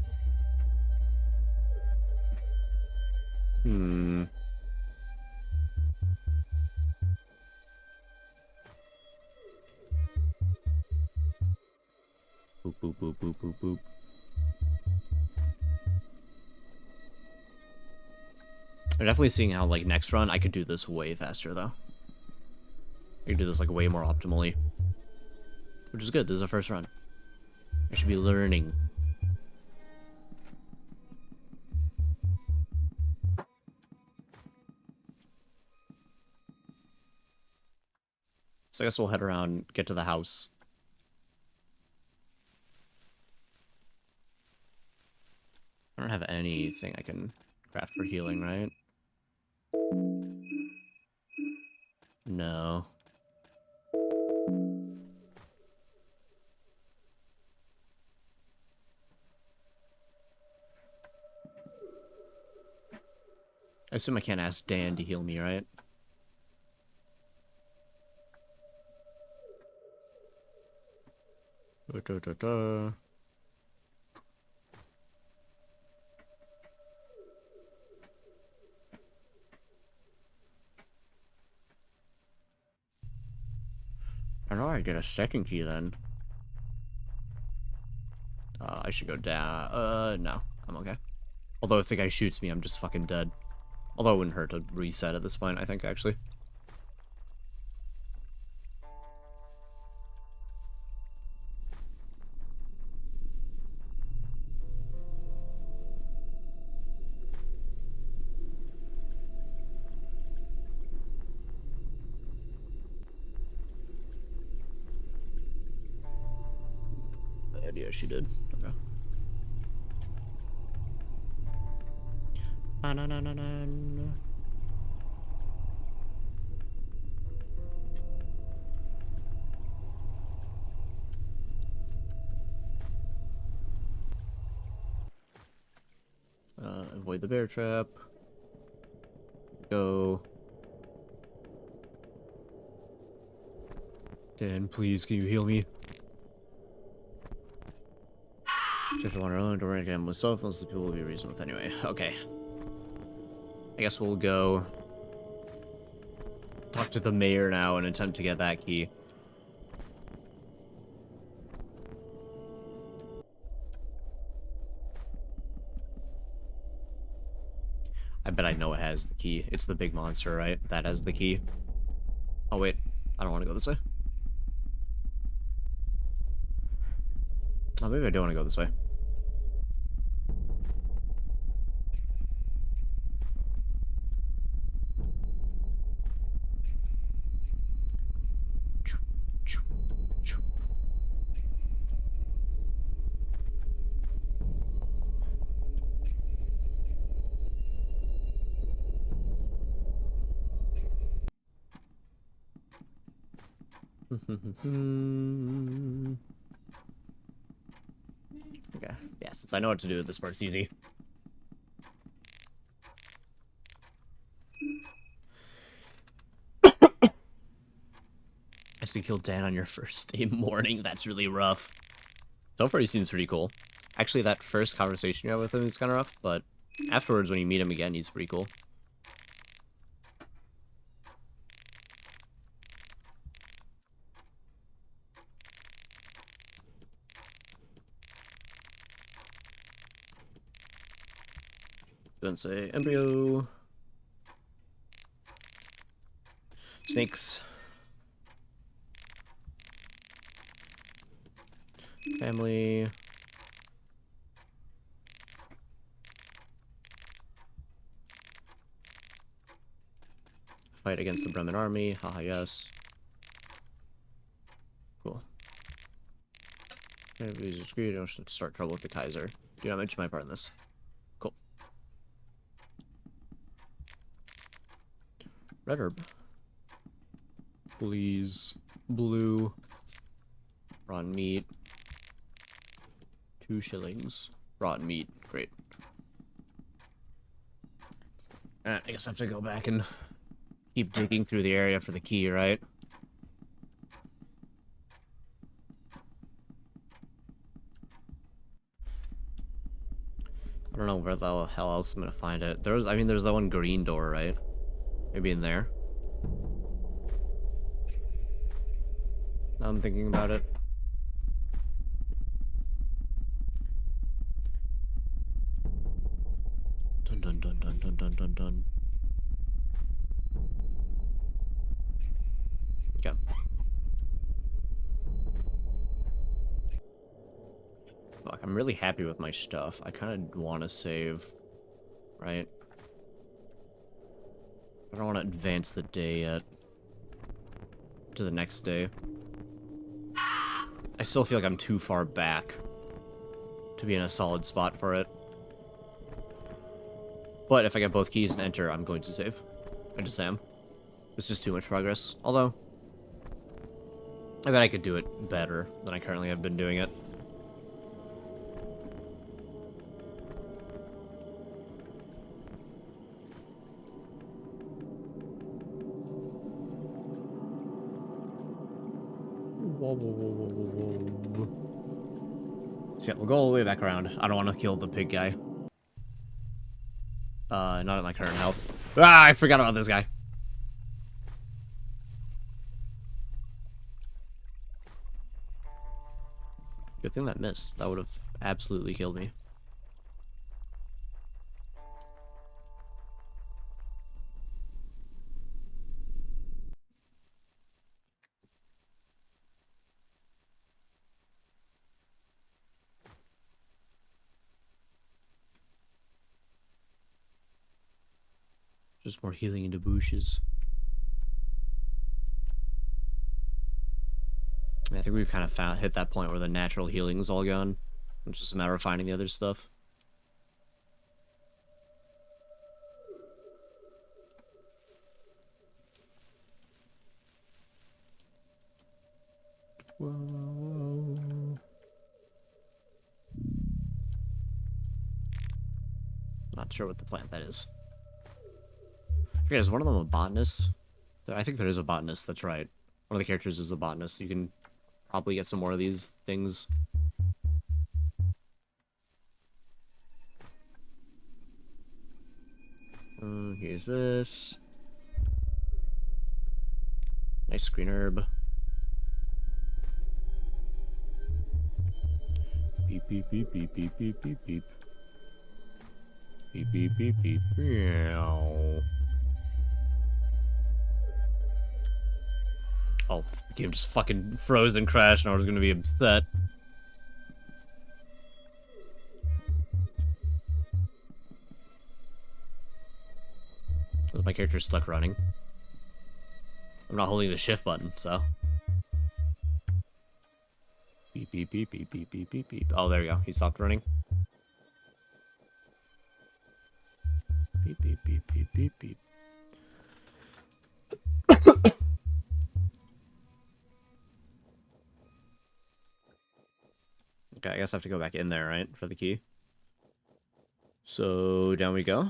Boop, boop, boop, boop, boop, boop. I'm definitely seeing how, like, next run, I could do this way faster, though. I could do this, like, way more optimally. Which is good. This is the first run. I should be learning. So I guess we'll head around, get to the house. I don't have anything I can craft for healing, right? No. I assume I can't ask Dan to heal me, right? I know I get a second key then. I should go down. No, I'm okay. Although if the guy shoots me, I'm just fucking dead. Although it wouldn't hurt to reset at this point, I think, actually. Yeah, she did. Okay. Avoid the bear trap. Go. Dan, please, can you heal me? If you want to run, don't run again with self, most of the people will be reasonable with anyway. Okay. I guess we'll go talk to the mayor now and attempt to get that key. I bet I know it has the key. It's the big monster, right? That has the key. Oh, wait. I don't want to go this way. Oh, maybe I do want to go this way. Okay. Yeah, since I know what to do, this part's easy. Actually killed Dan on your first day morning. That's really rough. So far, he seems pretty cool. Actually, that first conversation you have with him is kind of rough, but afterwards, when you meet him again, he's pretty cool. Don't say embryo. Snakes. Family. Fight against the Bremen army. Haha, yes. Cool. Maybe screwed. Don't start trouble with the Kaiser. Do not mention my part in this. Cool. Red herb. Please. Blue. Rotten meat. 2 shillings. Rotten meat. Great. Alright, I guess I have to go back and keep digging through the area for the key, right? I don't know where the hell else I'm gonna find it. There's that one green door, right? Maybe in there. Now I'm thinking about it. Dun dun dun dun dun dun dun dun. Okay. Fuck, I'm really happy with my stuff. I kind of want to save, right? I don't want to advance the day yet. to the next day. I still feel like I'm too far back to be in a solid spot for it. But if I get both keys and enter, I'm going to save. I just am. It's just too much progress. Although, I bet I could do it better than I currently have been doing it. So yeah, we'll go all the way back around. I don't want to kill the pig guy. Not at my current health. Ah, I forgot about this guy. Good thing that missed. That would have absolutely killed me. Just more healing into bushes. I think we've kind of hit that point where the natural healing is all gone. It's just a matter of finding the other stuff. Whoa. Not sure what the plant that is. I forget, is one of them a botanist? I think there is a botanist, that's right. One of the characters is a botanist. You can probably get some more of these things. Here's this. Nice green herb. Beep, beep, beep, beep, beep, beep, beep, beep. Beep, beep, beep, beep. Meow. Oh, the game just fucking froze and crashed, and I was gonna be upset. My character's stuck running. I'm not holding the shift button, so. Beep, beep, beep, beep, beep, beep, beep, beep. Oh, there we go. He stopped running. Beep, beep, beep, beep, beep, beep. Okay, I guess I have to go back in there, right? For the key. So, down we go.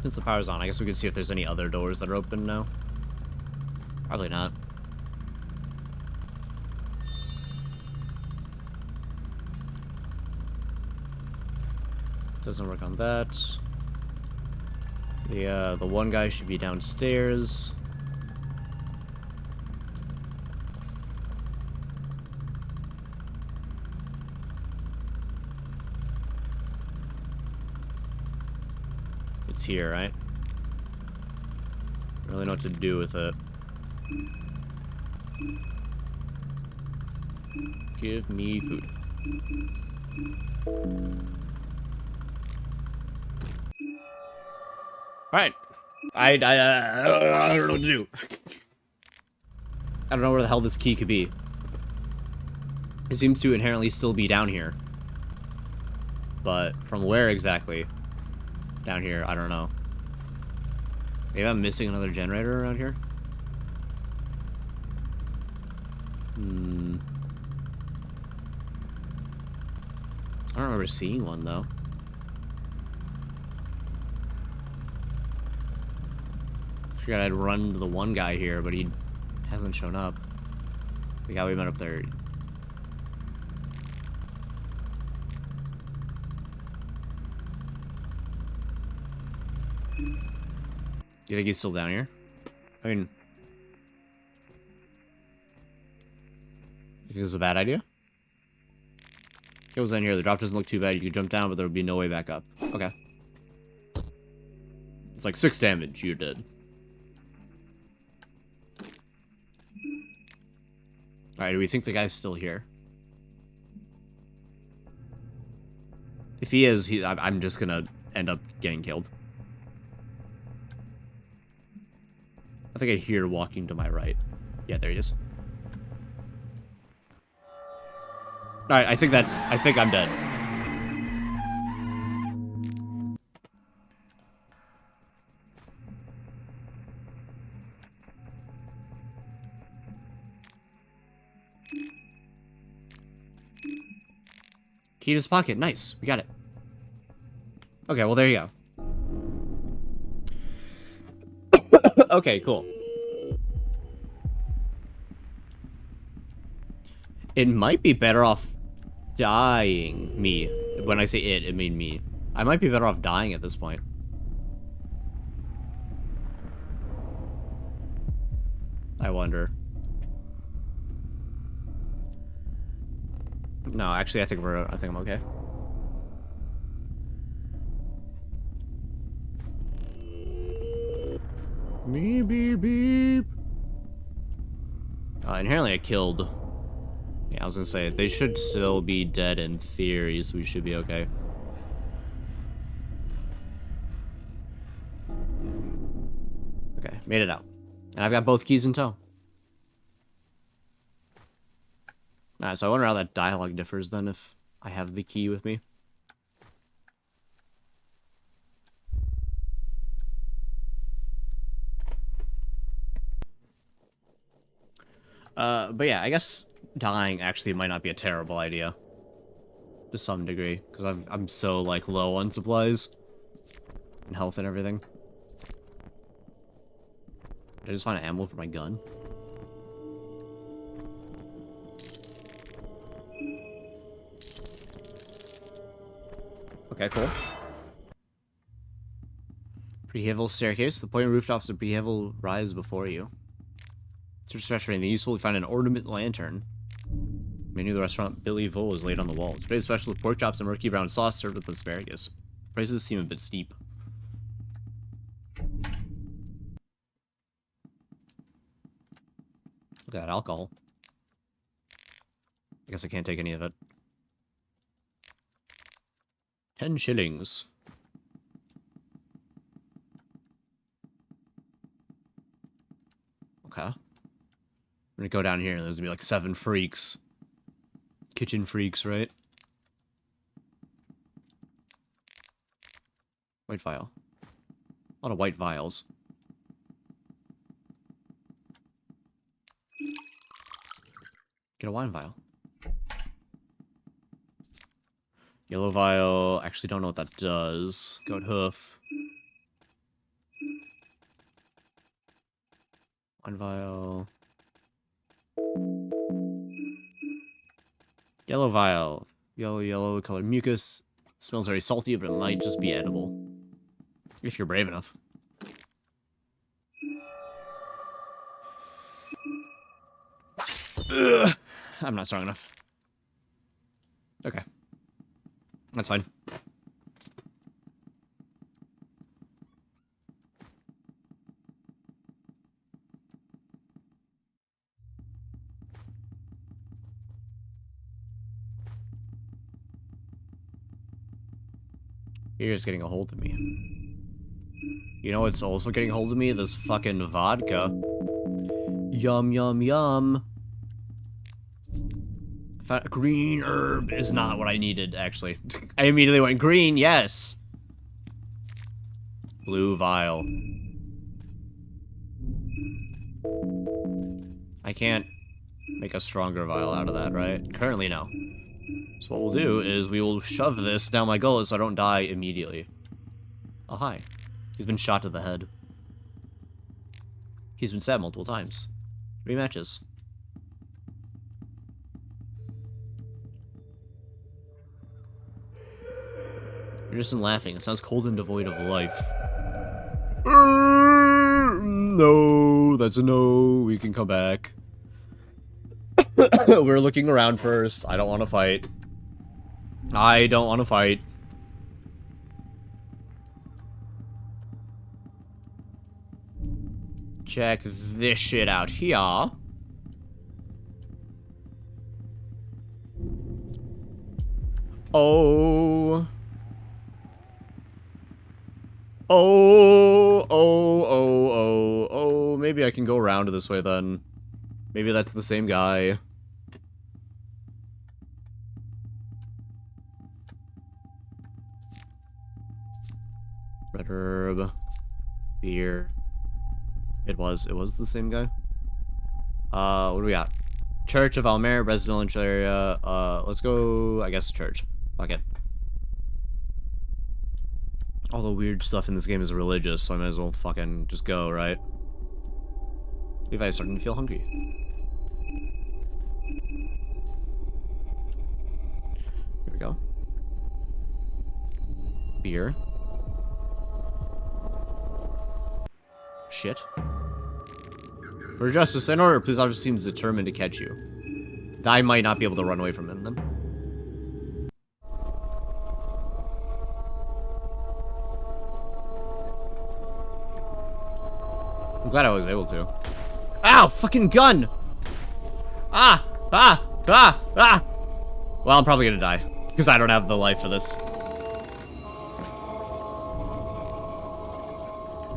Since the power's on, I guess we can see if there's any other doors that are open now. Probably not. Doesn't work on that. The one guy should be downstairs. It's here, right? I don't really know what to do with it. Give me food. Alright. I don't know what to do. I don't know where the hell this key could be. It seems to inherently still be down here. But from where exactly? Down here, I don't know. Maybe I'm missing another generator around here? I don't remember seeing one, though. I figured I'd run to the one guy here, but he hasn't shown up. The guy we met up there. Do you think he's still down here? I mean, you think this is a bad idea? It was in here. The drop doesn't look too bad. You could jump down, but there would be no way back up. Okay. It's like 6 damage. You're dead. Alright, do we think the guy's still here? If he is, I'm just gonna end up getting killed. I think I hear walking to my right. Yeah, there he is. Alright, I think I'm dead. Key to his pocket. Nice. We got it. Okay, well, there you go. Okay, cool. It might be better off dying. Me. When I say it, I mean me. I might be better off dying at this point. I wonder. No, actually, I think I'm okay. Beep, beep, beep. Inherently I killed. Yeah, I was gonna say, they should still be dead in theory, so we should be okay. Okay, made it out. And I've got both keys in tow. Alright, so I wonder how that dialogue differs then if I have the key with me. But yeah, I guess dying actually might not be a terrible idea. To some degree, because I'm so, like, low on supplies. And health and everything. Did I just find ammo for my gun? Okay, cool. Prehavel staircase. The pointed rooftops of Prehavel rise before you. Search the restaurant. They usefully find an ornament lantern. Menu of the restaurant Billy Vole is laid on the wall. Today's special with pork chops and murky brown sauce served with asparagus. Prices seem a bit steep. Look at that alcohol. I guess I can't take any of it. 10 shillings. Okay. I'm gonna go down here and there's gonna be like 7 freaks. Kitchen freaks, right? White vial. A lot of white vials. Get a wine vial. Yellow vial. Actually don't know what that does. Goat hoof. Wine vial. Yellow vial. Yellow colored mucus. Smells very salty, but it might just be edible. If you're brave enough. Ugh. I'm not strong enough. Okay. That's fine. Here's getting a hold of me. You know what's also getting a hold of me? This fucking vodka. Yum, yum, yum. Green herb is not what I needed, actually. I immediately went green, yes. Blue vial. I can't make a stronger vial out of that, right? Currently, no. So what we'll do is we will shove this down my gullet so I don't die immediately. Oh, hi. He's been shot to the head. He's been stabbed multiple times. Rematches. You're just laughing. It sounds cold and devoid of life. No, that's a no. We can come back. We're looking around first. I don't want to fight. I don't want to fight. Check this shit out here. Oh. Oh, maybe I can go around this way then. Maybe that's the same guy. Red herb. Beer. It was the same guy. What do we got? Church of Almer, residential area. Let's go, I guess, church. Fuck it. All the weird stuff in this game is religious, so I might as well fucking just go, right? Levi's starting to feel hungry. Here we go. Beer. Shit. For justice and order, police officer seems determined to catch you. I might not be able to run away from him then. I'm glad I was able to. Ow! Fucking gun! Ah! Ah! Ah! Ah! Well, I'm probably gonna die. Because I don't have the life for this.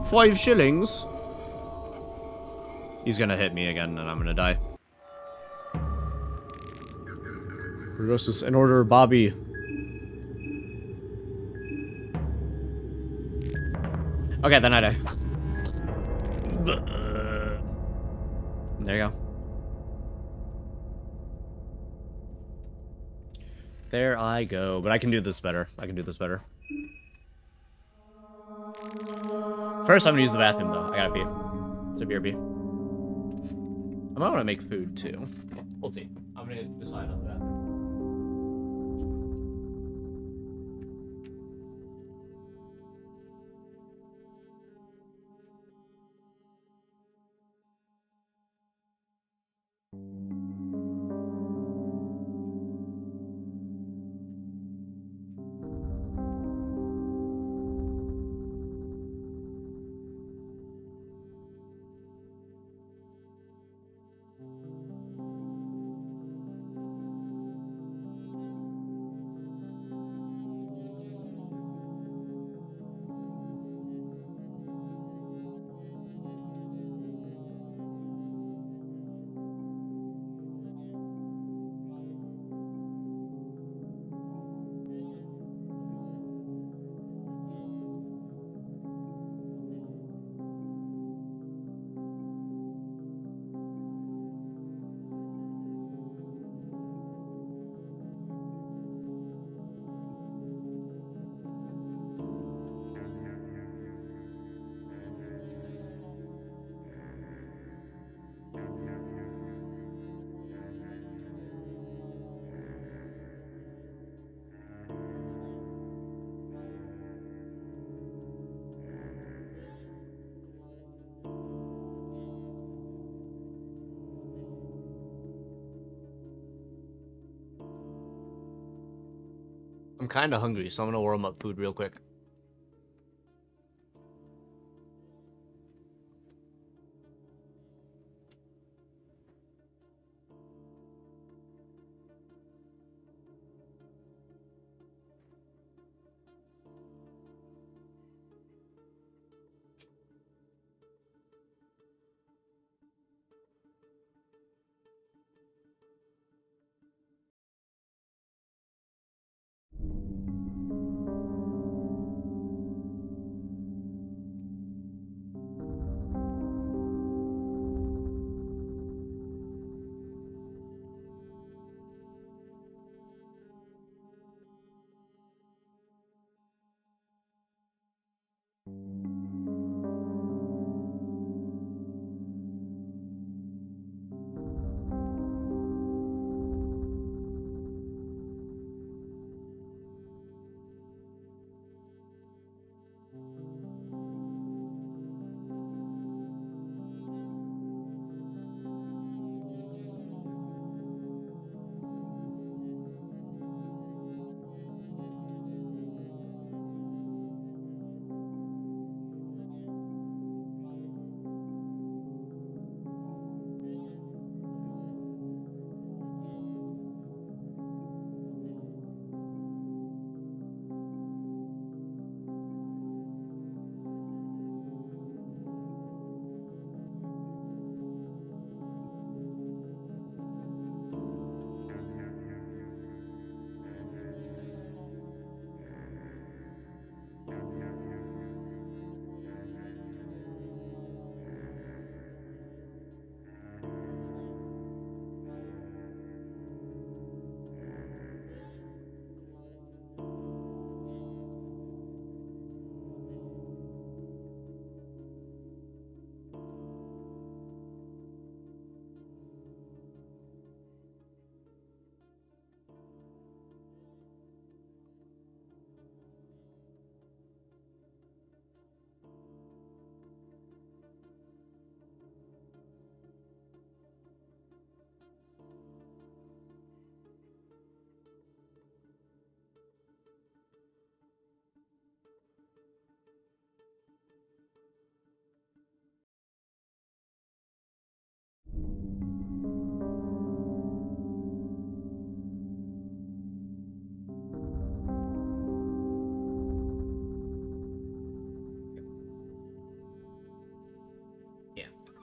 5 shillings? He's gonna hit me again, and I'm gonna die. For justice and order, Bobby. Okay, then I die. There you go. There I go. But I can do this better. I can do this better. First, I'm gonna use the bathroom, though. I gotta pee. It's a BRB. I might want to make food, too. We'll see. I'm gonna decide on that. I'm kind of hungry, so I'm gonna warm up food real quick.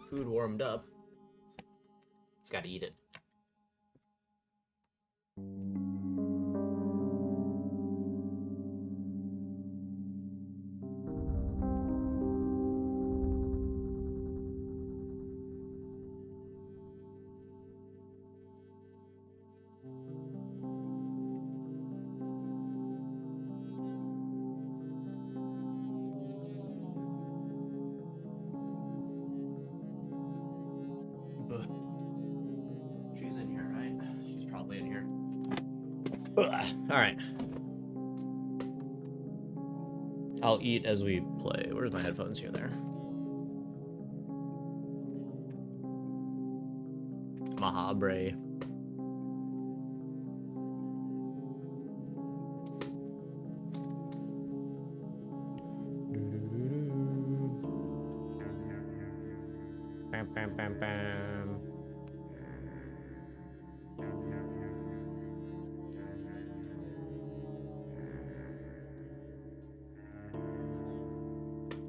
food warmed up. Just gotta eat it. She's in here, right? She's probably in here. All right. I'll eat as we play. Where's my headphones? Here, there. Mahabre. Bam, bam, bam, bam.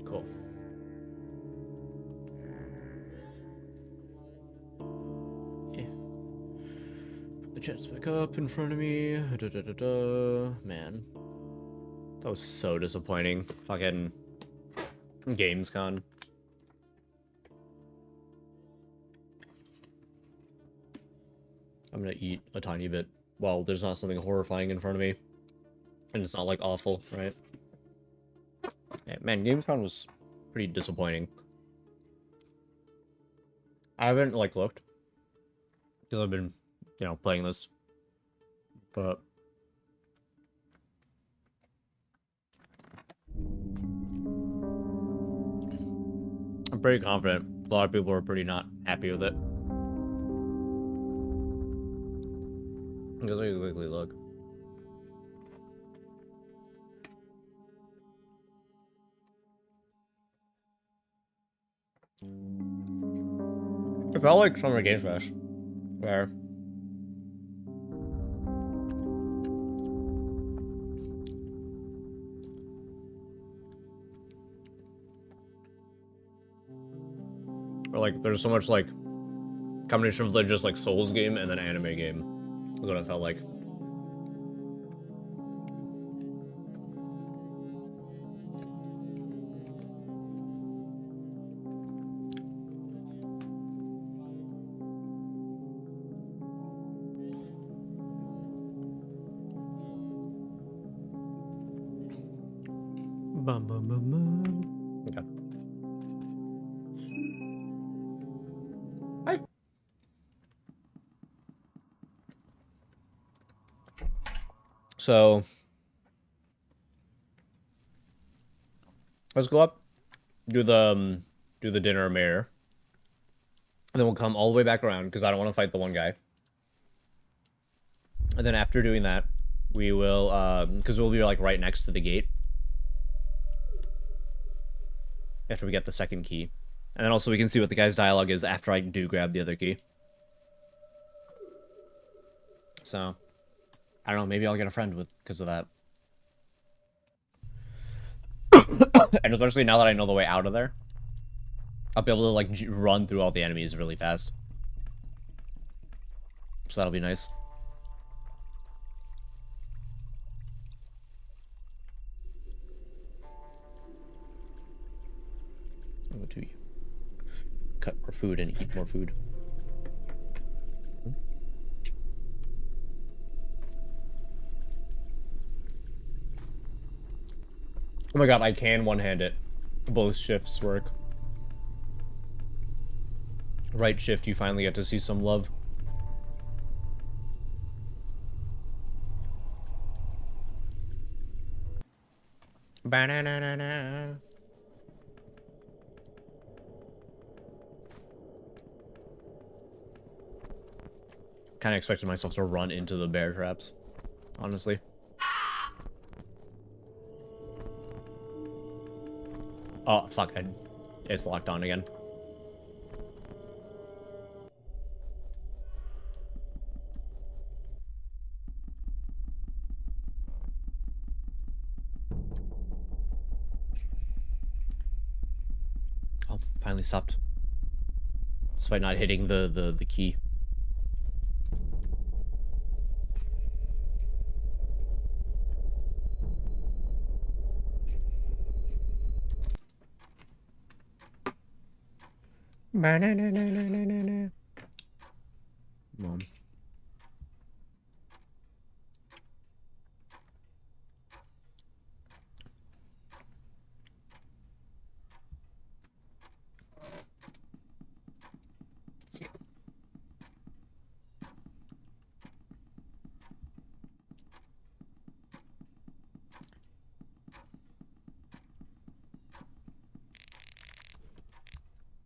Cool. Yeah. Put the jets back up in front of me. Man. That was so disappointing. Fucking Gamescom. I'm gonna eat a tiny bit while there's not something horrifying in front of me. And it's not like awful, right? Yeah, man, Gamescom was pretty disappointing. I haven't like looked because I've been, you know, playing this, but I'm pretty confident a lot of people are pretty not happy with it. Because I can quickly look. It felt like Summer Games Fest, where like there's so much like combination of just like Souls game and then anime game is what it felt like. Bum, bum, bum, bum. Okay. Hi. So let's go up, do the dinner mayor, and then we'll come all the way back around because I don't want to fight the one guy. And then after doing that, we will because we'll be like right next to the gate after we get the second key. And then also we can see what the guy's dialogue is after I do grab the other key. So, I don't know, maybe I'll get a friend with because of that. And especially now that I know the way out of there, I'll be able to like run through all the enemies really fast. So that'll be nice. I'll go to you. Cut more food and eat more food. Oh my god, I can one-hand it. Both shifts work. Right shift, you finally get to see some love. Ba-na-na-na-na. Kind of expected myself to run into the bear traps, honestly. Oh, fuck. It's locked on again. Oh, finally stopped. Despite not hitting the key. Mom.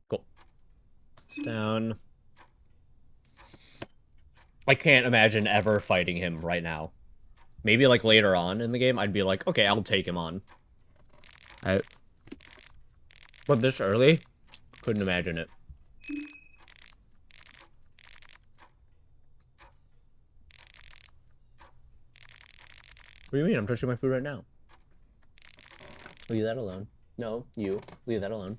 Cool. It's down. I can't imagine ever fighting him right now. Maybe, like, later on in the game, I'd be like, okay, I'll take him on. But this early? Couldn't imagine it. What do you mean? I'm touching my food right now. Leave that alone. No, you. Leave that alone.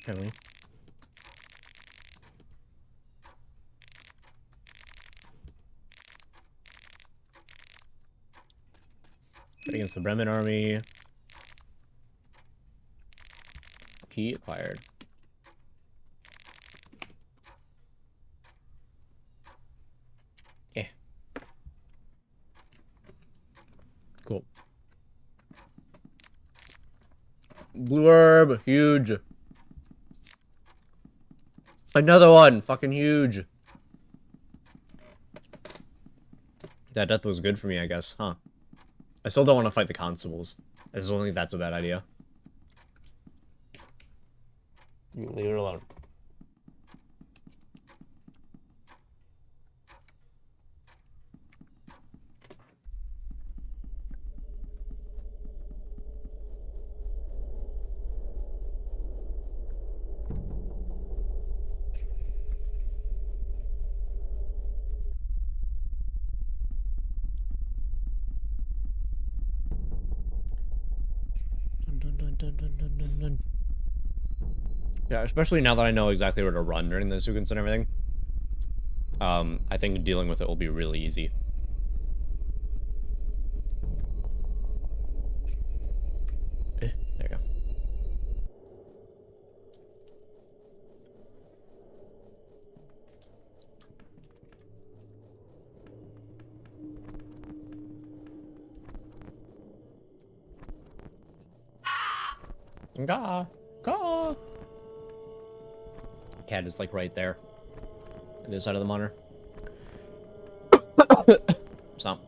Emily. Against the Bremen army. Key acquired. Yeah. Cool. Blue herb, huge. Another one, fucking huge. That death was good for me, I guess, huh? I still don't want to fight the constables. I still think that's a bad idea. You leave it alone. Yeah, especially now that I know exactly where to run during the sequence and everything. I think dealing with it will be really easy. There you go. Gah! Gah! Cat is like right there. On this side of the monitor. Stop.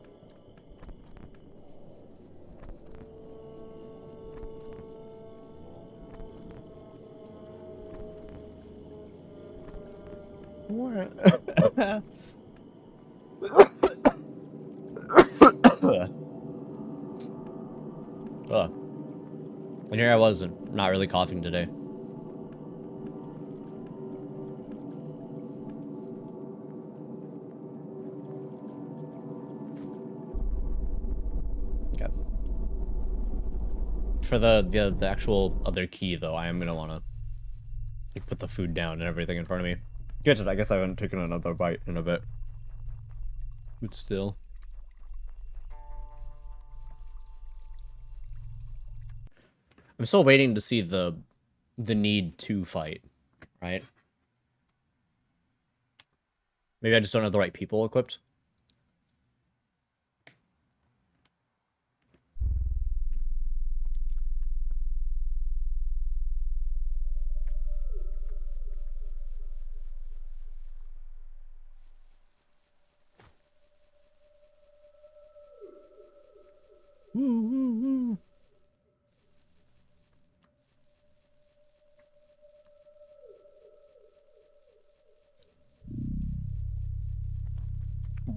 What? Ugh. And here I was, not really coughing today. Okay. For the actual other key, though, I am gonna wanna like, put the food down and everything in front of me. Good, I guess I haven't taken another bite in a bit. But still. I'm still waiting to see the need to fight, right? Maybe I just don't have the right people equipped.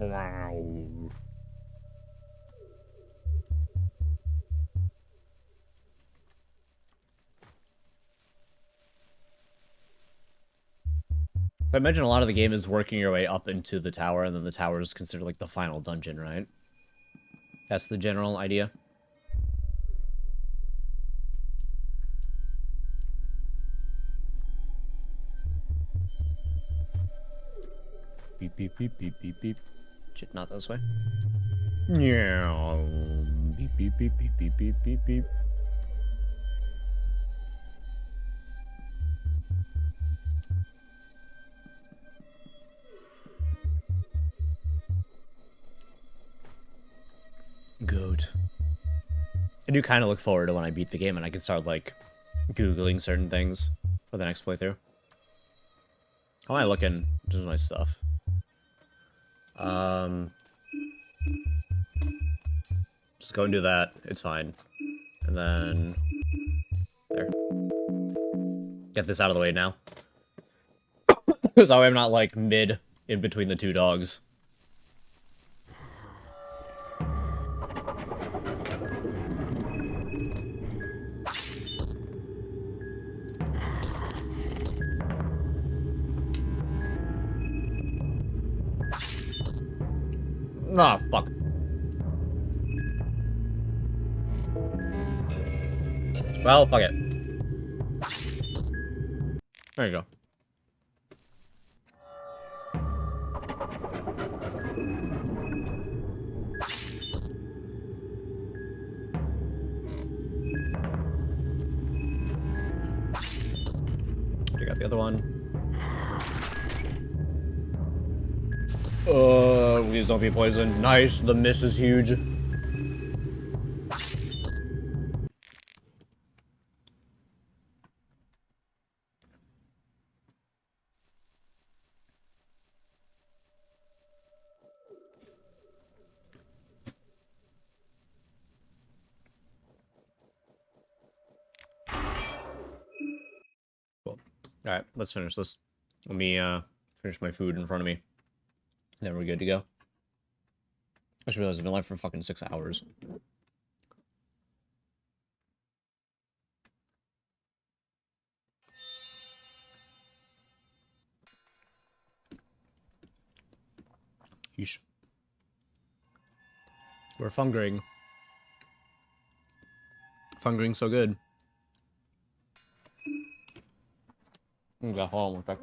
Wow. I imagine a lot of the game is working your way up into the tower, and then the tower is considered like the final dungeon, right? That's the general idea. Beep, beep, beep, beep, beep, beep. Shit, not this way. Yeah. Beep, beep, beep, beep, beep, beep, beep, beep. Goat. I do kind of look forward to when I beat the game and I can start, like, Googling certain things for the next playthrough. How am I looking? Just my stuff. Just go and do that. It's fine. And then... There. Get this out of the way now. So I'm not, like, mid in between the two dogs. Ah, oh, fuck. Well, fuck it. There you go. Take out the other one. Please don't be poisoned. Nice, the miss is huge. Cool. Alright, let's finish this. Let me finish my food in front of me. Then we're good to go. I just realized I've been live for fucking 6 hours. Yeesh. We're fungering. Fungering so good. Okay, hold on one sec.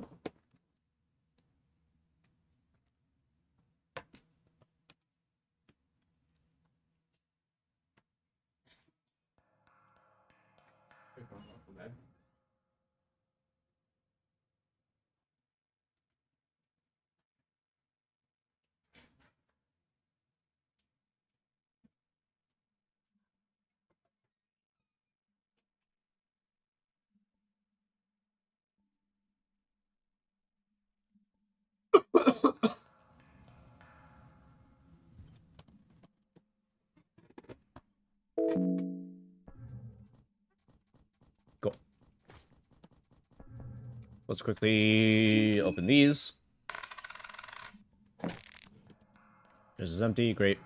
Cool. Let's quickly open these. This is empty, great.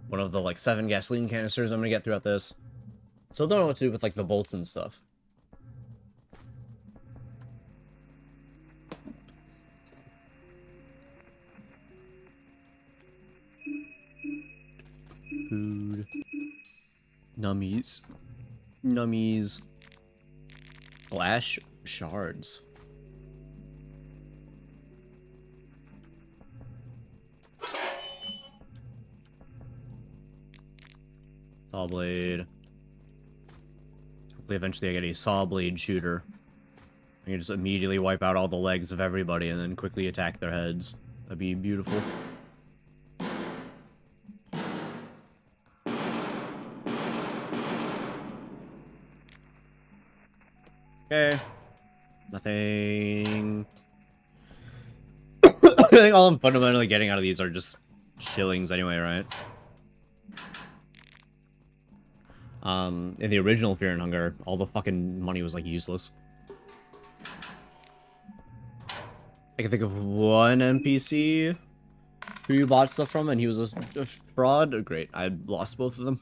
One of the, like, 7 gasoline canisters I'm gonna get throughout this. Still don't know what to do with, like, the bolts and stuff. Food. Nummies. Nummies. Glass shards. Saw blade. Hopefully eventually I get a saw blade shooter. I can just immediately wipe out all the legs of everybody and then quickly attack their heads. That'd be beautiful. Okay. Nothing. I think all I'm fundamentally getting out of these are just shillings anyway, right? In the original Fear and Hunger, all the fucking money was, like, useless. I can think of one NPC who you bought stuff from and he was a fraud. Oh, great, I lost both of them.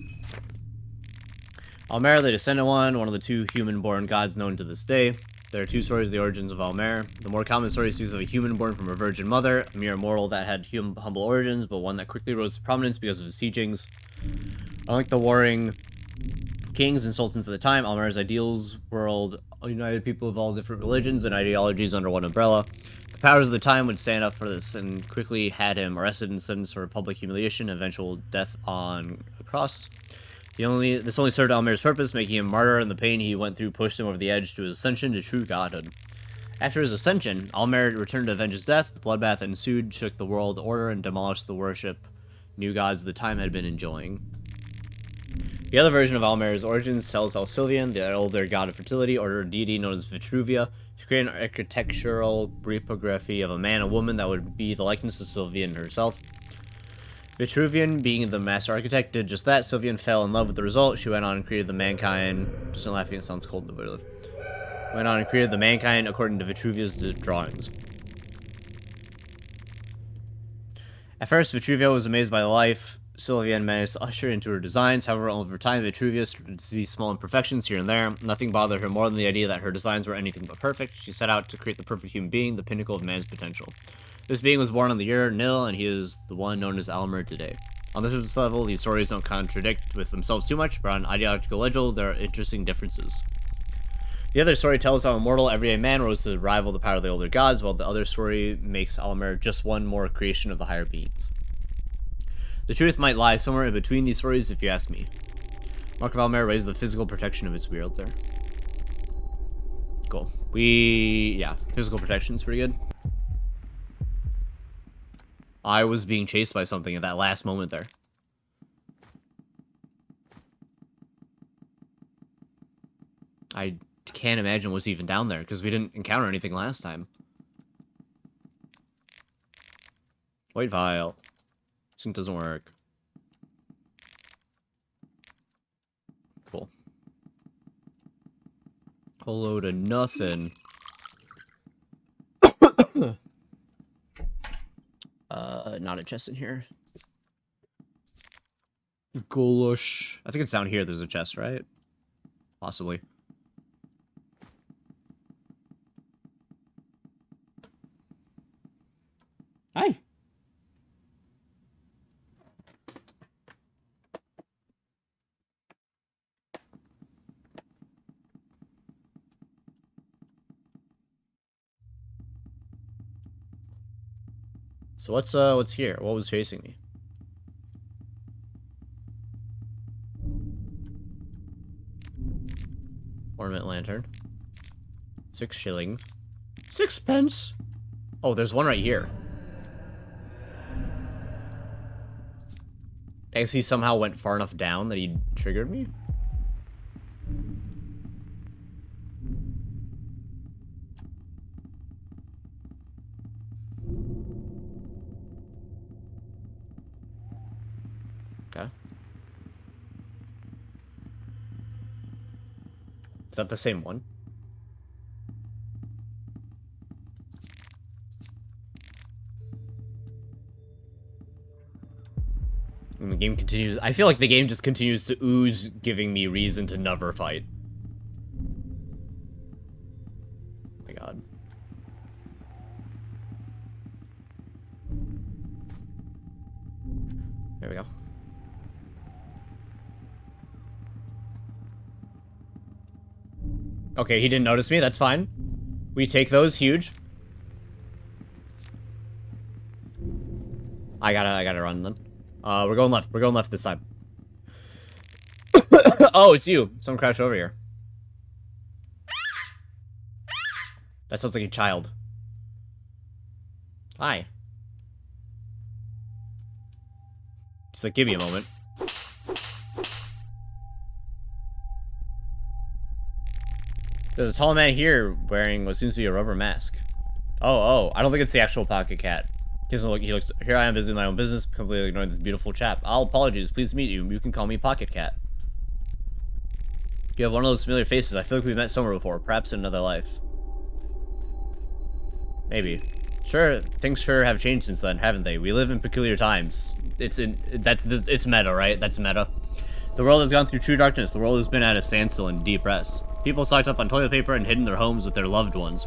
Almer, the Descendant One, one of the two human-born gods known to this day. There are two stories of the origins of Almer. The more common story speaks of a human born from a virgin mother, a mere mortal that had humble origins, but one that quickly rose to prominence because of his teachings. Unlike the warring kings and sultans of the time, Almer's ideals world united people of all different religions and ideologies under one umbrella. The powers of the time would stand up for this and quickly had him arrested and sentenced for public humiliation and eventual death on a cross. This only served Almer's purpose, making him martyr, and the pain he went through pushed him over the edge to his ascension to true godhood. After his ascension, Almer returned to avenge his death. The bloodbath that ensued shook the world order and demolished the worship new gods the time had been enjoying. The other version of Almer's origins tells how Sylvian, the older god of fertility, ordered a deity known as Vitruvia to create an architectural reprography of a man and woman that would be the likeness of Sylvian herself. Vitruvian, being the master architect, did just that. Sylvian fell in love with the result. She went on and created the mankind. Just not laughing, it sounds cold to live. Went on and created the mankind according to Vitruvia's drawings. At first, Vitruvia was amazed by the life Sylvian managed to usher into her designs. However, over time, Vitruvia started to see small imperfections here and there. Nothing bothered her more than the idea that her designs were anything but perfect. She set out to create the perfect human being, the pinnacle of man's potential. This being was born on the year nil, and he is the one known as Almer today. On this level, these stories don't contradict with themselves too much, but on ideological level, there are interesting differences. The other story tells how immortal everyday man rose to rival the power of the older gods, while the other story makes Almer just one more creation of the higher beings. The truth might lie somewhere in between these stories, if you ask me. Mark of Almer raises the physical protection of its wielder. Cool. Yeah, physical protection is pretty good. I was being chased by something at that last moment there. I can't imagine what's even down there, because we didn't encounter anything last time. White vial. Sync doesn't work. Cool. Whole load of nothing. Not a chest in here. Gulush. I think it's down here there's a chest, right? Possibly. Hi. So what's here? What was chasing me? Ornament lantern. 6 shilling. 6 pence. Oh, there's one right here. I guess he somehow went far enough down that he triggered me. Okay. Is that the same one? And the game continues. I feel like the game just continues to ooze, giving me reason to never fight. Oh my god. There we go. Okay, he didn't notice me. That's fine. We take those. Huge. I gotta run then. We're going left. We're going left this time. Oh, it's you. Someone crashed over here. That sounds like a child. Hi. Just like, give me a moment. There's a tall man here wearing what seems to be a rubber mask. Oh, I don't think it's the actual pocket cat. He doesn't look, he looks, here I am visiting my own business, completely ignoring this beautiful chap. I'll apologize, pleased to meet you. You can call me Pocket Cat. You have one of those familiar faces. I feel like we've met somewhere before, perhaps in another life. Maybe. Sure, things sure have changed since then, haven't they? We live in peculiar times. It's meta, right? That's meta. The world has gone through true darkness. The world has been at a standstill and deep rest. People stocked up on toilet paper and hidden their homes with their loved ones.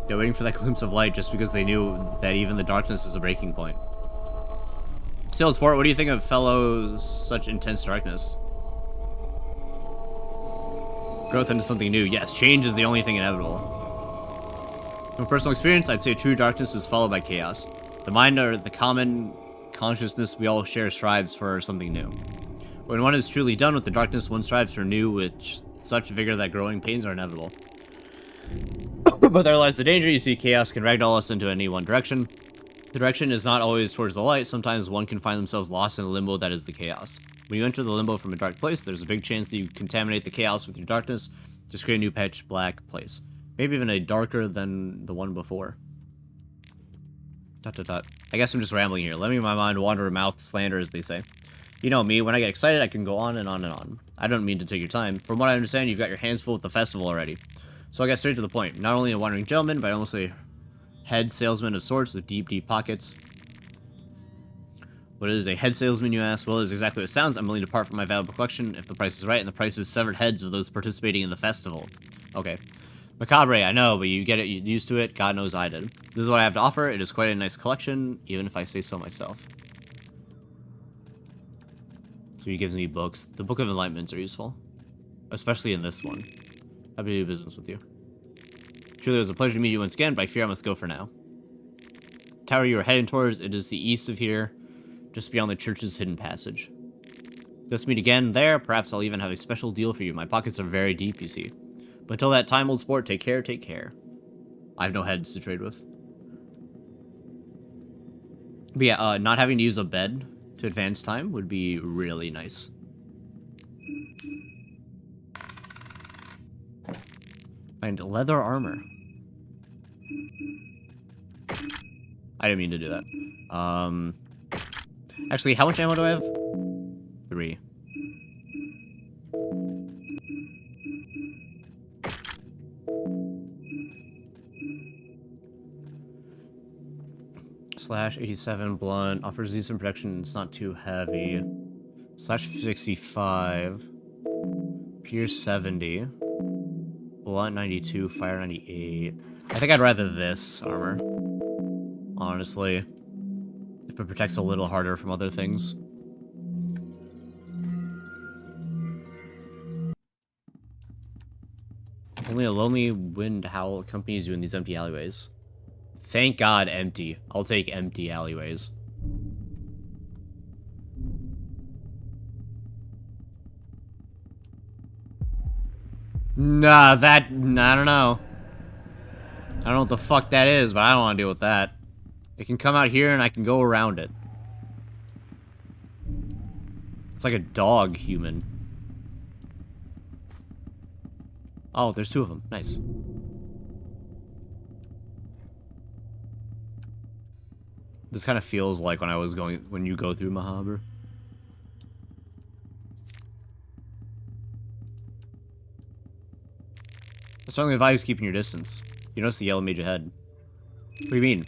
They're waiting for that glimpse of light just because they knew that even the darkness is a breaking point. Still, Sport, what do you think of fellows such intense darkness? Growth into something new. Yes, change is the only thing inevitable. From personal experience, I'd say true darkness is followed by chaos. The mind, or the common consciousness we all share, strives for something new. When one is truly done with the darkness, one strives for new with such vigor that growing pains are inevitable. But there lies the danger. You see, chaos can ragdoll us into any one direction. The direction is not always towards the light. Sometimes one can find themselves lost in a limbo that is the chaos. When you enter the limbo from a dark place, there's a big chance that you contaminate the chaos with your darkness, just create a new pitch black place. Maybe even a darker than the one before. ... I guess I'm just rambling here. Letting my mind wander, mouth slander, as they say. You know me, when I get excited, I can go on and on and on. I don't mean to take your time. From what I understand, you've got your hands full with the festival already. So I'll get straight to the point. Not only a wandering gentleman, but almost a head salesman of sorts with deep, deep pockets. What is a head salesman, you ask? Well, it is exactly what it sounds. I'm willing to part from my valuable collection if the price is right, and the price is severed heads of those participating in the festival. Okay. Macabre, I know, but you get it, you're used to it. God knows I did. This is what I have to offer. It is quite a nice collection, even if I say so myself. So he gives me books. The Book of Enlightenments are useful. Especially in this one. Happy to do business with you. Truly, it was a pleasure to meet you once again, but I fear I must go for now. Tower you are heading towards, it is the east of here, just beyond the church's hidden passage. Let's meet again there. Perhaps I'll even have a special deal for you. My pockets are very deep, you see. But until that time, old sport, take care, take care. I have no heads to trade with. But yeah, not having to use a bed to advance time would be really nice. And leather armor. I didn't mean to do that. Actually, how much ammo do I have? 3. Slash 87 blunt offers decent protection. It's not too heavy. Slash 65. Pierce 70. Blunt 92. Fire 98. I think I'd rather this armor. Honestly. If it protects a little harder from other things. Only a lonely wind howl accompanies you in these empty alleyways. Thank God, empty. I'll take empty alleyways. Nah, I don't know. I don't know what the fuck that is, but I don't want to deal with that. It can come out here and I can go around it. It's like a dog human. Oh, there's 2 of them. Nice. This kind of feels like when you go through Mahabur. I strongly advise keeping your distance. You notice the yellow mage ahead. What do you mean?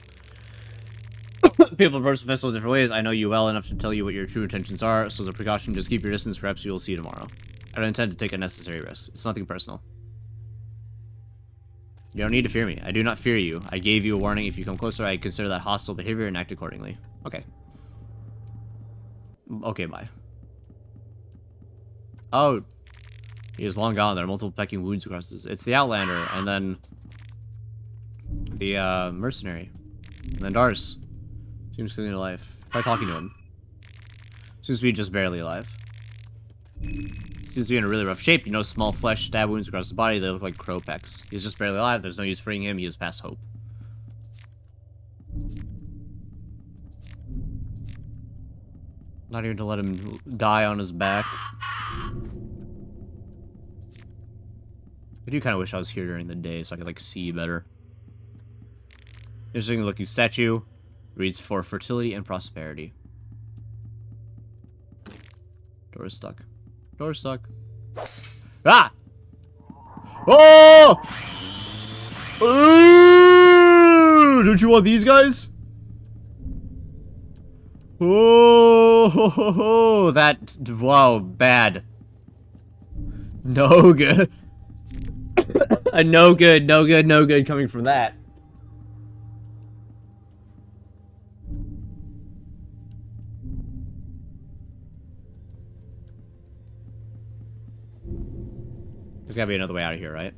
People approach the festival in different ways. I know you well enough to tell you what your true intentions are, so as a precaution, just keep your distance. Perhaps you will see tomorrow. I don't intend to take unnecessary risks. It's nothing personal. You don't need to fear me. I do not fear you. I gave you a warning. If you come closer, I consider that hostile behavior and act accordingly. Okay. Okay, bye. Oh. He is long gone. There are multiple pecking wounds across his... It's the Outlander, and then... the, mercenary. And then Dars. Seems clearly alive. Try talking to him. Seems to be just barely alive. Seems to be in a really rough shape. You know, small flesh stab wounds across his body. They look like crow pecks. He's just barely alive. There's no use freeing him. He is past hope. Not even to let him die on his back. I do kind of wish I was here during the day so I could, like, see better. Interesting looking statue. Reads for fertility and prosperity. Door is stuck. Door is stuck. Ah! Oh! Ooh! Don't you want these guys? Oh! Oh, that, whoa, bad. No good. No good, no good, no good coming from that. There's gotta be another way out of here, right?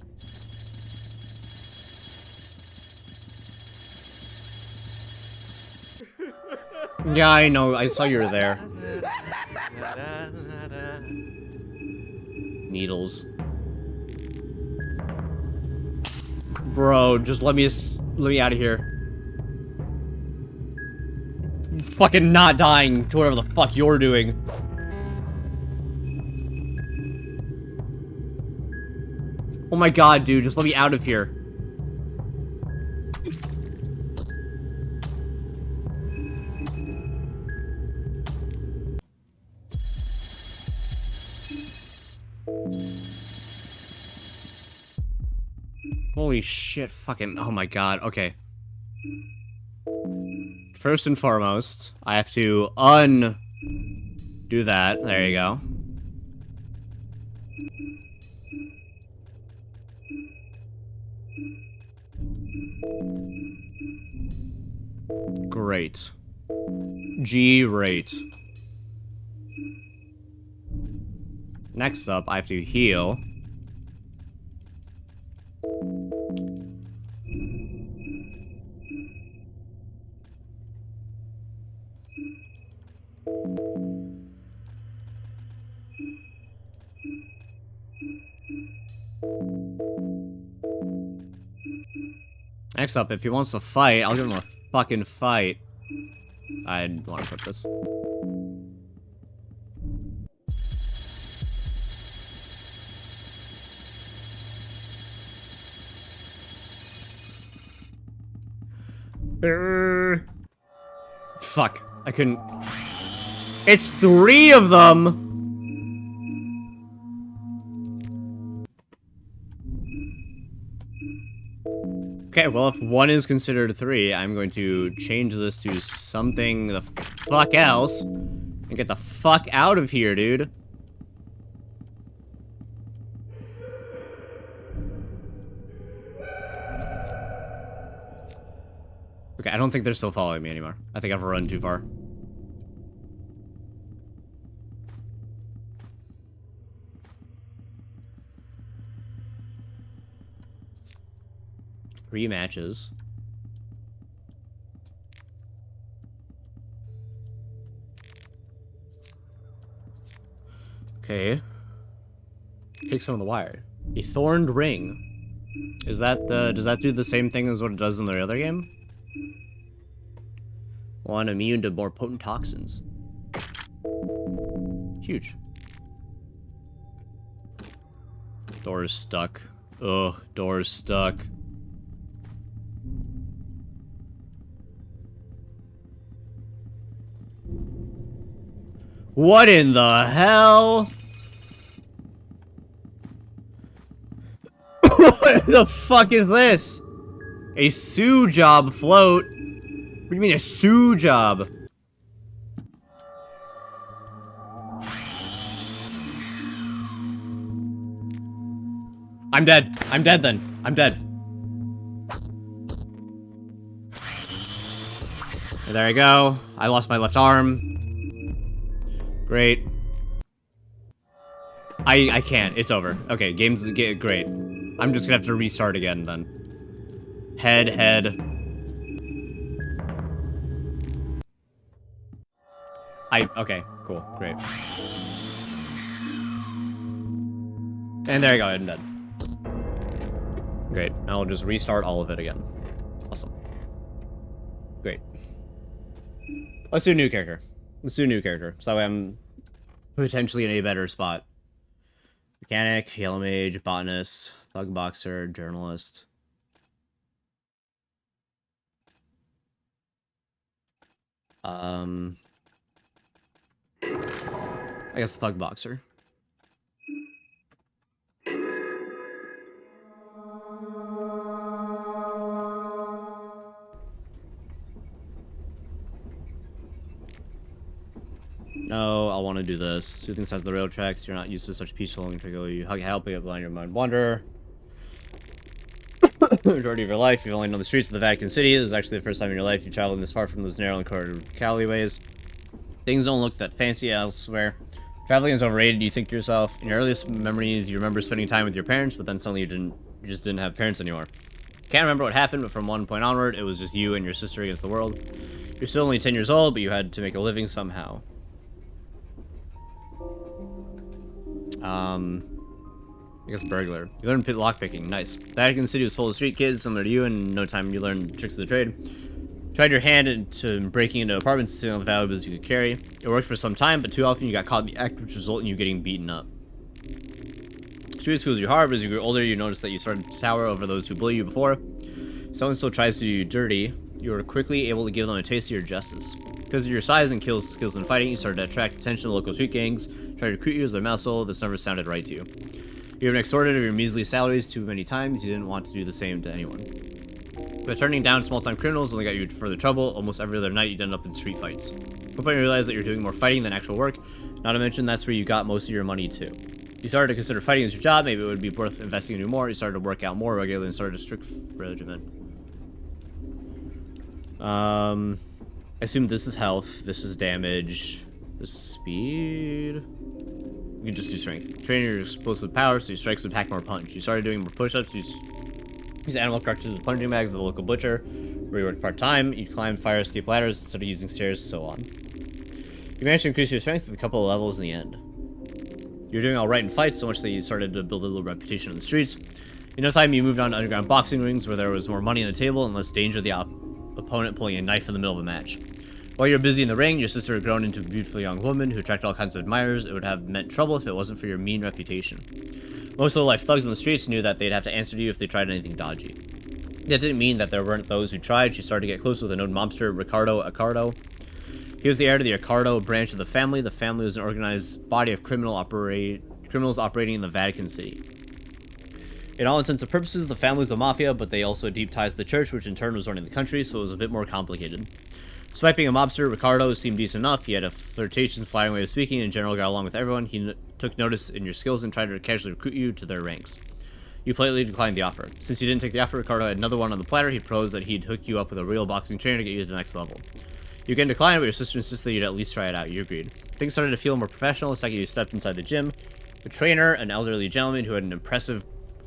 Yeah, I know. I saw you were there. Needles. Bro, just let me out of here. I'm fucking not dying to whatever the fuck you're doing. Oh my god, dude, just let me out of here. Holy shit, fucking, oh my god, okay. First and foremost, I have to do that. There you go. Great. Great. Next up, I have to heal. Next up, if he wants to fight, I'll give him a fucking fight. I want to put this. Fuck. I couldn't. It's 3 of them! Okay, well, if 1 is considered 3, I'm going to change this to something the fuck else and get the fuck out of here, dude. Okay, I don't think they're still following me anymore. I think I've run too far. Three matches. Okay. Take some of the wire. A thorned ring. Is that does that do the same thing as what it does in the other game? One immune to more potent toxins. Huge. Door is stuck. Ugh, door is stuck. What in the hell? What the fuck is this? A Sue job float? What do you mean a Sue job? I'm dead. I'm dead then. I'm dead. There I go. I lost my left arm. Great. I can't. It's over. Okay, game's great. I'm just gonna have to restart again then. Head. Okay, cool, great. And there you go, I'm dead. Great, now I'll just restart all of it again. Awesome. Great. Let's do a new character. So I'm potentially in a better spot. Mechanic, Yellow Mage, Botanist, Thug Boxer, Journalist. I guess Thug Boxer. want to do this. Soothing sides of the rail tracks. You're not used to such peaceful and trickle. You hug helping up line your mind wander. Majority of your life, you've only known the streets of the Vatican City. This is actually the first time in your life you're traveling this far from those narrow and corridor alleyways. Things don't look that fancy elsewhere. Traveling is overrated, you think to yourself. In your earliest memories, you remember spending time with your parents, but then suddenly you just didn't have parents anymore. Can't remember what happened, but from one point onward, it was just you and your sister against the world. You're still only 10 years old, but you had to make a living somehow. I guess burglar. You learned lockpicking. Nice. Vatican City was full of street kids, similar to you, and in no time you learned tricks of the trade. Tried your hand into breaking into apartments, stealing all the valuables you could carry. It worked for some time, but too often you got caught in the act, which resulted in you getting beaten up. Street schools you hard, but as you grew older, you noticed that you started to tower over those who bullied you before. If someone still tries to do you dirty, you were quickly able to give them a taste of your justice. Because of your size and skills in fighting, you started to attract attention to local street gangs, tried to recruit you as their muscle. This never sounded right to you. You have been extorted of your measly salaries too many times. You didn't want to do the same to anyone. But turning down small-time criminals only got you further trouble. Almost every other night you'd end up in street fights. At one point you realized that you're doing more fighting than actual work. Not to mention that's where you got most of your money too. You started to consider fighting as your job. Maybe it would be worth investing into more. You started to work out more regularly and started a strict regimen. I assume this is health. This is damage. This is speed. You can just do strength. Train your explosive power so your strikes would pack more punch. You started doing more push-ups. Use animal carcasses as punching bags at the local butcher, where you worked part-time. You climbed fire escape ladders instead of using stairs, so on. You managed to increase your strength with a couple of levels in the end. You were doing alright in fights, so much that you started to build a little reputation on the streets. In no time, you moved on to underground boxing rings, where there was more money on the table and less danger of the opponent pulling a knife in the middle of a match. While you were busy in the ring, your sister had grown into a beautiful young woman who attracted all kinds of admirers. It would have meant trouble if it wasn't for your mean reputation. Most low-life thugs on the streets knew that they'd have to answer to you if they tried anything dodgy. That didn't mean that there weren't those who tried. She started to get close with a known mobster, Ricardo Accardo. He was the heir to the Accardo branch of the family. The family was an organized body of criminals operating in the Vatican City. In all intents and purposes, the family was a mafia, but they also had deep ties to the church, which in turn was running the country, so it was a bit more complicated. Despite being a mobster, Ricardo seemed decent enough. He had a flirtatious, flying way of speaking, and in general got along with everyone. He took notice in your skills and tried to casually recruit you to their ranks. You politely declined the offer. Since you didn't take the offer, Ricardo had another one on the platter. He proposed that he'd hook you up with a real boxing trainer to get you to the next level. You again declined, but your sister insisted that you'd at least try it out. You agreed. Things started to feel more professional the second you stepped inside the gym. The trainer, an elderly gentleman who had an impressive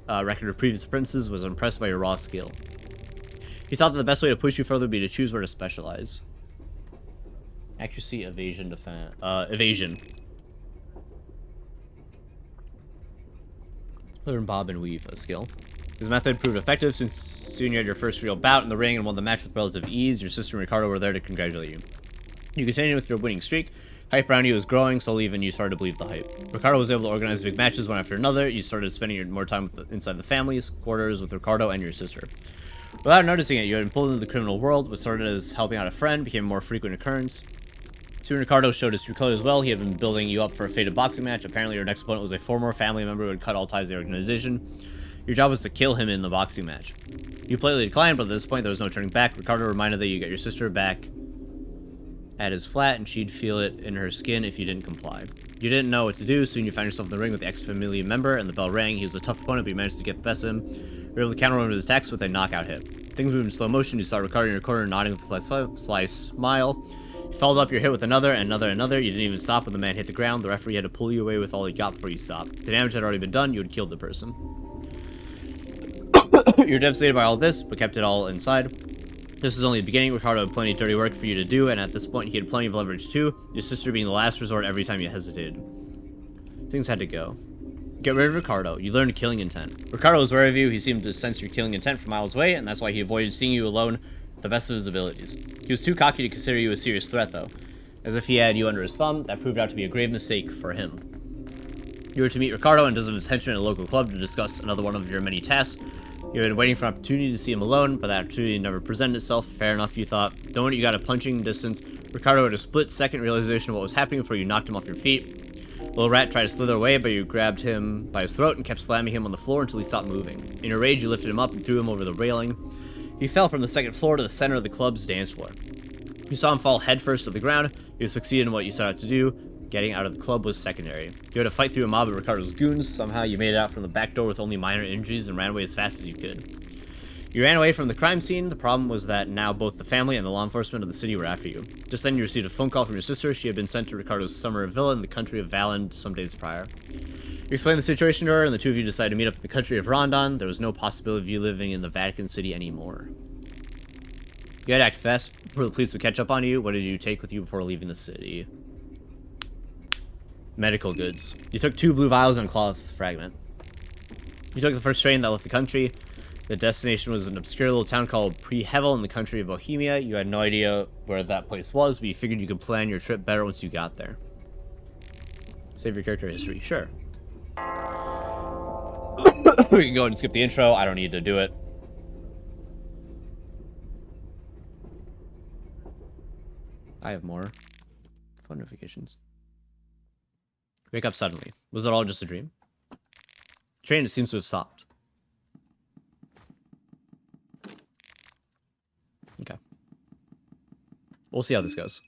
record of previous apprentices, was impressed by your raw skill. He thought that the best way to push you further would be to choose where to specialize. Accuracy, evasion, defense. Evasion. Learn bob and weave, a skill. His method proved effective since soon you had your first real bout in the ring and won the match with relative ease. Your sister and Ricardo were there to congratulate you. You continued with your winning streak. Hype around you was growing, so even you started to believe the hype. Ricardo was able to organize big matches one after another. You started spending more time inside the family's quarters with Ricardo and your sister. Without noticing it, you had been pulled into the criminal world. What started as helping out a friend became a more frequent occurrence. Soon Ricardo showed his true colors as well. He had been building you up for a fated boxing match. Apparently your next opponent was a former family member who had cut all ties to the organization. Your job was to kill him in the boxing match. You politely declined, but at this point there was no turning back. Ricardo reminded that you get your sister back at his flat and she'd feel it in her skin if you didn't comply. You didn't know what to do. Soon you found yourself in the ring with the ex-family member and the bell rang. He was a tough opponent, but you managed to get the best of him. You were able to counter one of his attacks with a knockout hit. Things moved in slow motion. You saw Ricardo in your corner nodding with a sly smile. You followed up your hit with another. You didn't even stop when the man hit the ground. The referee had to pull you away with all he got before you stopped. The damage had already been done. You had killed the person. You're devastated by all this, but kept it all inside. This is only the beginning. Ricardo had plenty of dirty work for you to do, and at this point he had plenty of leverage too, your sister being the last resort every time you hesitated. Things had to go. Get rid of Ricardo. You learned killing intent. Ricardo was wary of you. He seemed to sense your killing intent from miles away, and that's why he avoided seeing you alone with the best of his abilities. He was too cocky to consider you a serious threat, though. As if he had you under his thumb, that proved out to be a grave mistake for him. You were to meet Ricardo and dozen of his henchmen at a local club to discuss another one of your many tasks. You had been waiting for an opportunity to see him alone, but that opportunity never presented itself. Fair enough, you thought. The moment you got a punching distance, Ricardo had a split-second realization of what was happening before you knocked him off your feet. Little Rat tried to slither away, but you grabbed him by his throat and kept slamming him on the floor until he stopped moving. In a rage, you lifted him up and threw him over the railing. He fell from the second floor to the center of the club's dance floor. You saw him fall headfirst to the ground. You succeeded in what you set out to do, Getting out of the club was secondary. You had to fight through a mob of Ricardo's goons. Somehow you made it out from the back door with only minor injuries and ran away as fast as you could. You ran away from the crime scene. The problem was that now both the family and the law enforcement of the city were after you. Just then you received a phone call from your sister. She had been sent to Ricardo's summer villa in the country of Valand some days prior. You explained the situation to her, and the two of you decided to meet up in the country of Rondon. There was no possibility of you living in the Vatican City anymore. You had to act fast before the police would catch up on you. What did you take with you before leaving the city? Medical goods. You took 2 blue vials and a cloth fragment. You took the first train that left the country. The destination was an obscure little town called Prehevel in the country of Bohemia. You had no idea where that place was, but you figured you could plan your trip better once you got there. Save your character history. Sure. We can go ahead and skip the intro. I don't need to do it. I have more phone notifications. Wake up suddenly. Was it all just a dream? Train seems to have stopped. Okay. We'll see how this goes.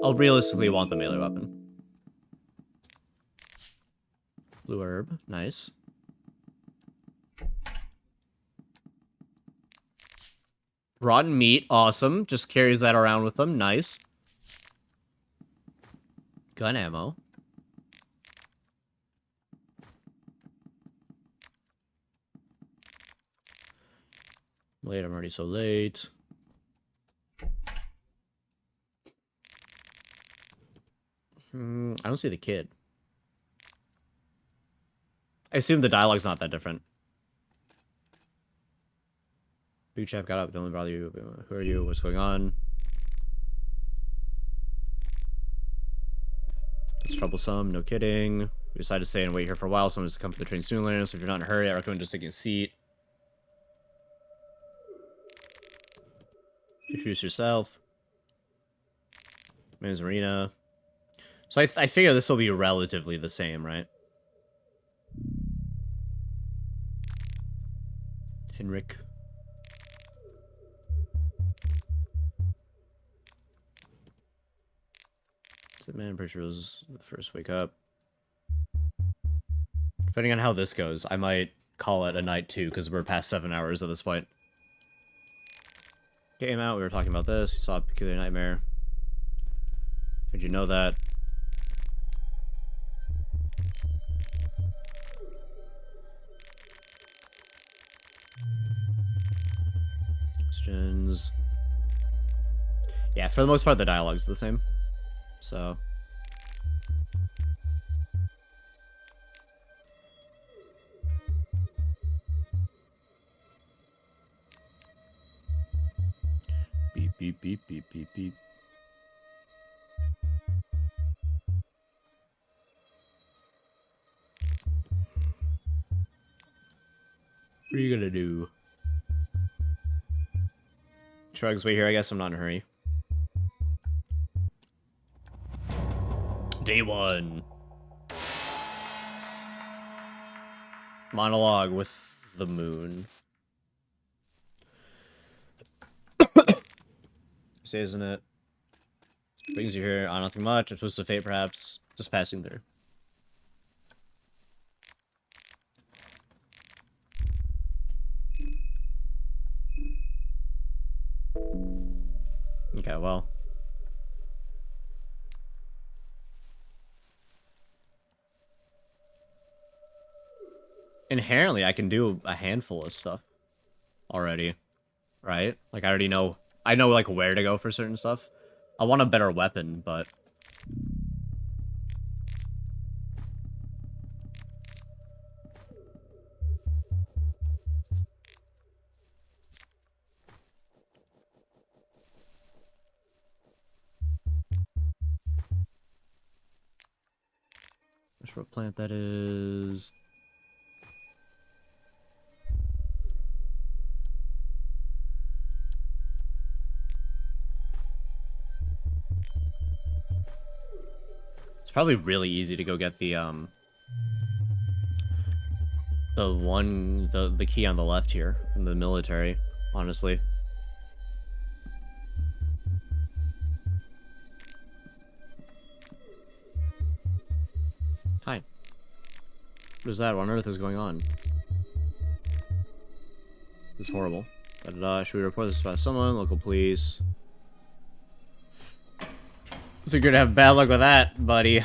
I'll realistically want the melee weapon. Blue herb. Nice. Rotten meat. Awesome. Just carries that around with them. Nice. Gun ammo. Late, I'm already so late. I don't see the kid. I assume the dialogue's not that different. Big chap got up, don't bother you. Who are you? What's going on? It's troublesome, no kidding. We decided to stay and wait here for a while. Someone's to come for the train soon later, so if you're not in a hurry, I recommend just taking a seat. Introduce yourself. My name's Marina. So I figure this will be relatively the same, right? Henrik. Man, I'm pretty sure it was the first wake up. Depending on how this goes, I might call it a night too, because we're past 7 hours at this point. Came out, we were talking about this. You saw a peculiar nightmare. How'd you know that? Questions. Yeah, for the most part, the dialogue's the same. So. Beep, beep, beep, beep, beep, beep. What are you gonna do? Shrugs, wait here. I guess I'm not in a hurry. Day 1. Monologue with the moon. Say, isn't it? Brings you here on nothing much. A twist of fate, perhaps. Just passing through. Okay, well. Inherently, I can do a handful of stuff already, right? Like, I already know, like, where to go for certain stuff. I want a better weapon, but... Not sure what plant that is. Probably really easy to go get the key on the left here in the military, honestly. Hi. What is that? What on earth is going on? This is horrible. Should we report this by someone? Local police. I think you're gonna have bad luck with that, buddy.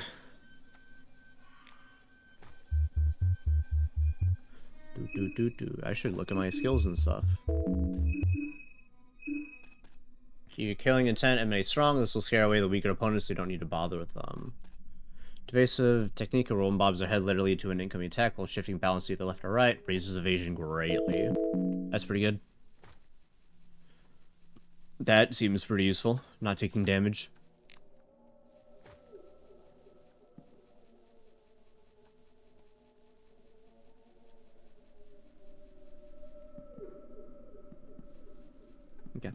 I should look at my skills and stuff. Your killing intent emanate strong. This will scare away the weaker opponents, so you don't need to bother with them. Evasive technique, roll and bobs their head literally to an incoming attack while shifting balance to either left or right. Raises evasion greatly. That's pretty good. That seems pretty useful. Not taking damage. Okay.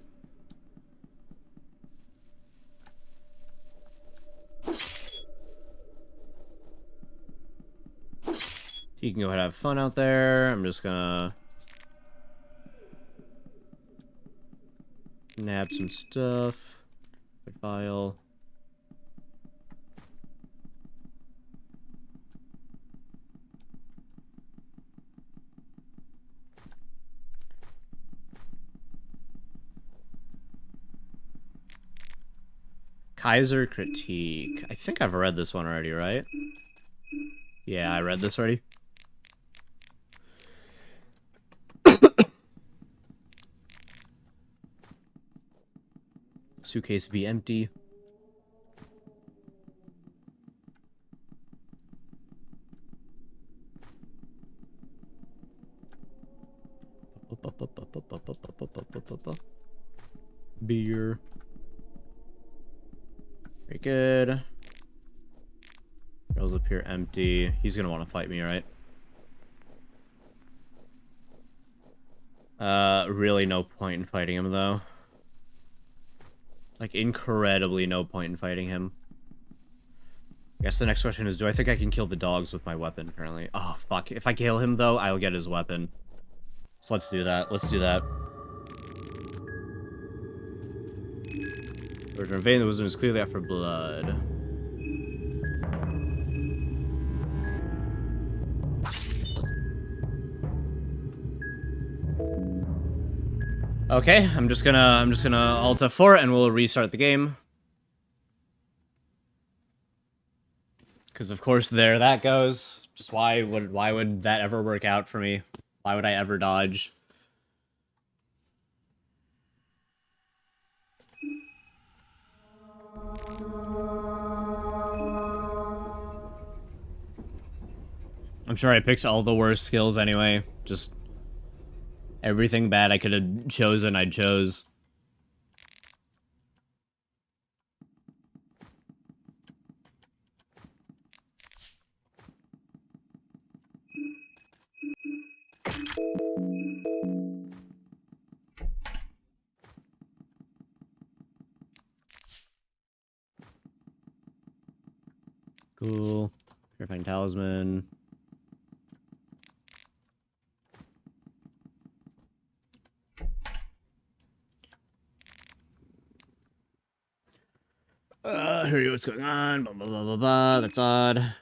You can go ahead and have fun out there. I'm just gonna nab some stuff. Good file. Kaiser Critique. I think I've read this one already, right? Yeah, I read this already. Suitcase be empty. Beer. Very good. Rails up here empty. He's gonna want to fight me, right? Really no point in fighting him, though. Like, incredibly no point in fighting him. I guess the next question is, do I think I can kill the dogs with my weapon, currently? Oh, fuck. If I kill him, though, I'll get his weapon. So let's do that. Let's do that. Order in vain, the wisdom is clearly after blood. Okay, I'm just gonna alt F4 and we'll restart the game. Because of course there that goes. Just why would that ever work out for me? Why would I ever dodge? I'm sure I picked all the worst skills anyway. Just everything bad I could have chosen, I chose. Cool. Purifying talisman. Hear what's going on. Blah blah blah blah blah. That's odd.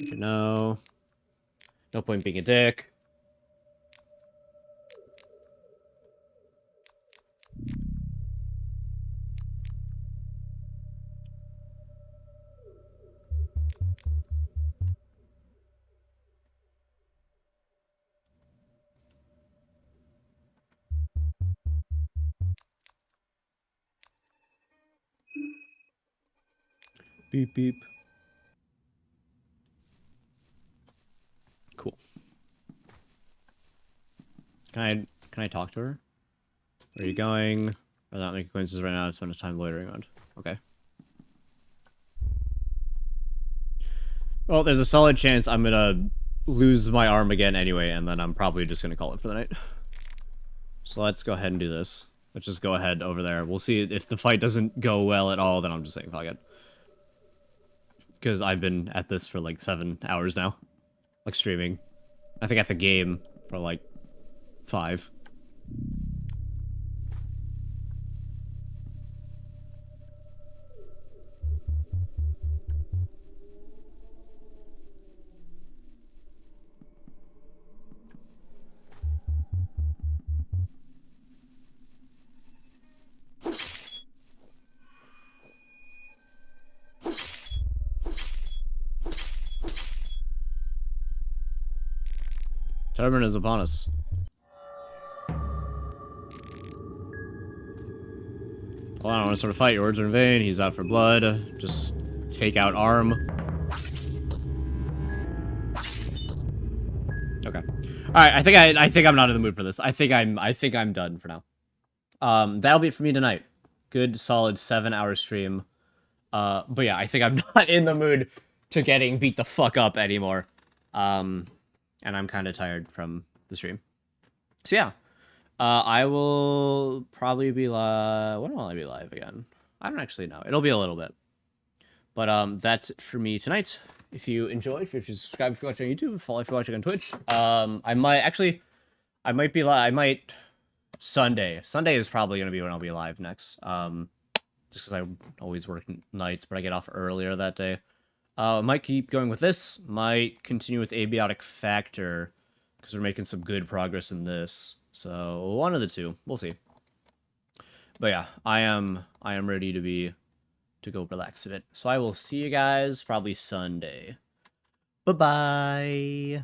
No. No point being a dick. Beep beep. Cool. Can I talk to her? Where are you going? Or not make acquaintances right now, I spend time loitering around. Okay. Well, there's a solid chance I'm gonna lose my arm again anyway, and then I'm probably just gonna call it for the night. So let's go ahead and do this. Let's just go ahead over there. We'll see if the fight doesn't go well at all, then I'm just saying fuck it. Because I've been at this for like 7 hours now. Like streaming. I think at the game for like 5. Termina is upon us. Hold on, I want to start a fight. Your words are in vain. He's out for blood. Just take out arm. Okay. All right. I think I'm not in the mood for this. I think I'm done for now. That'll be it for me tonight. Good, solid 7-hour stream. But yeah, I think I'm not in the mood to getting beat the fuck up anymore. And I'm kind of tired from the stream. So yeah, I will probably be live. When will I be live again? I don't actually know. It'll be a little bit. But that's it for me tonight. If you enjoyed, feel free to subscribe if you're watching on YouTube, follow if you're watching on Twitch. I might be live. Sunday. Sunday is probably gonna be when I'll be live next. Just because I always work nights, but I get off earlier that day. Might keep going with this. Might continue with Abiotic Factor because we're making some good progress in this. So one of the two. We'll see. But yeah, I am ready to go relax a bit. So I will see you guys probably Sunday. Bye-bye.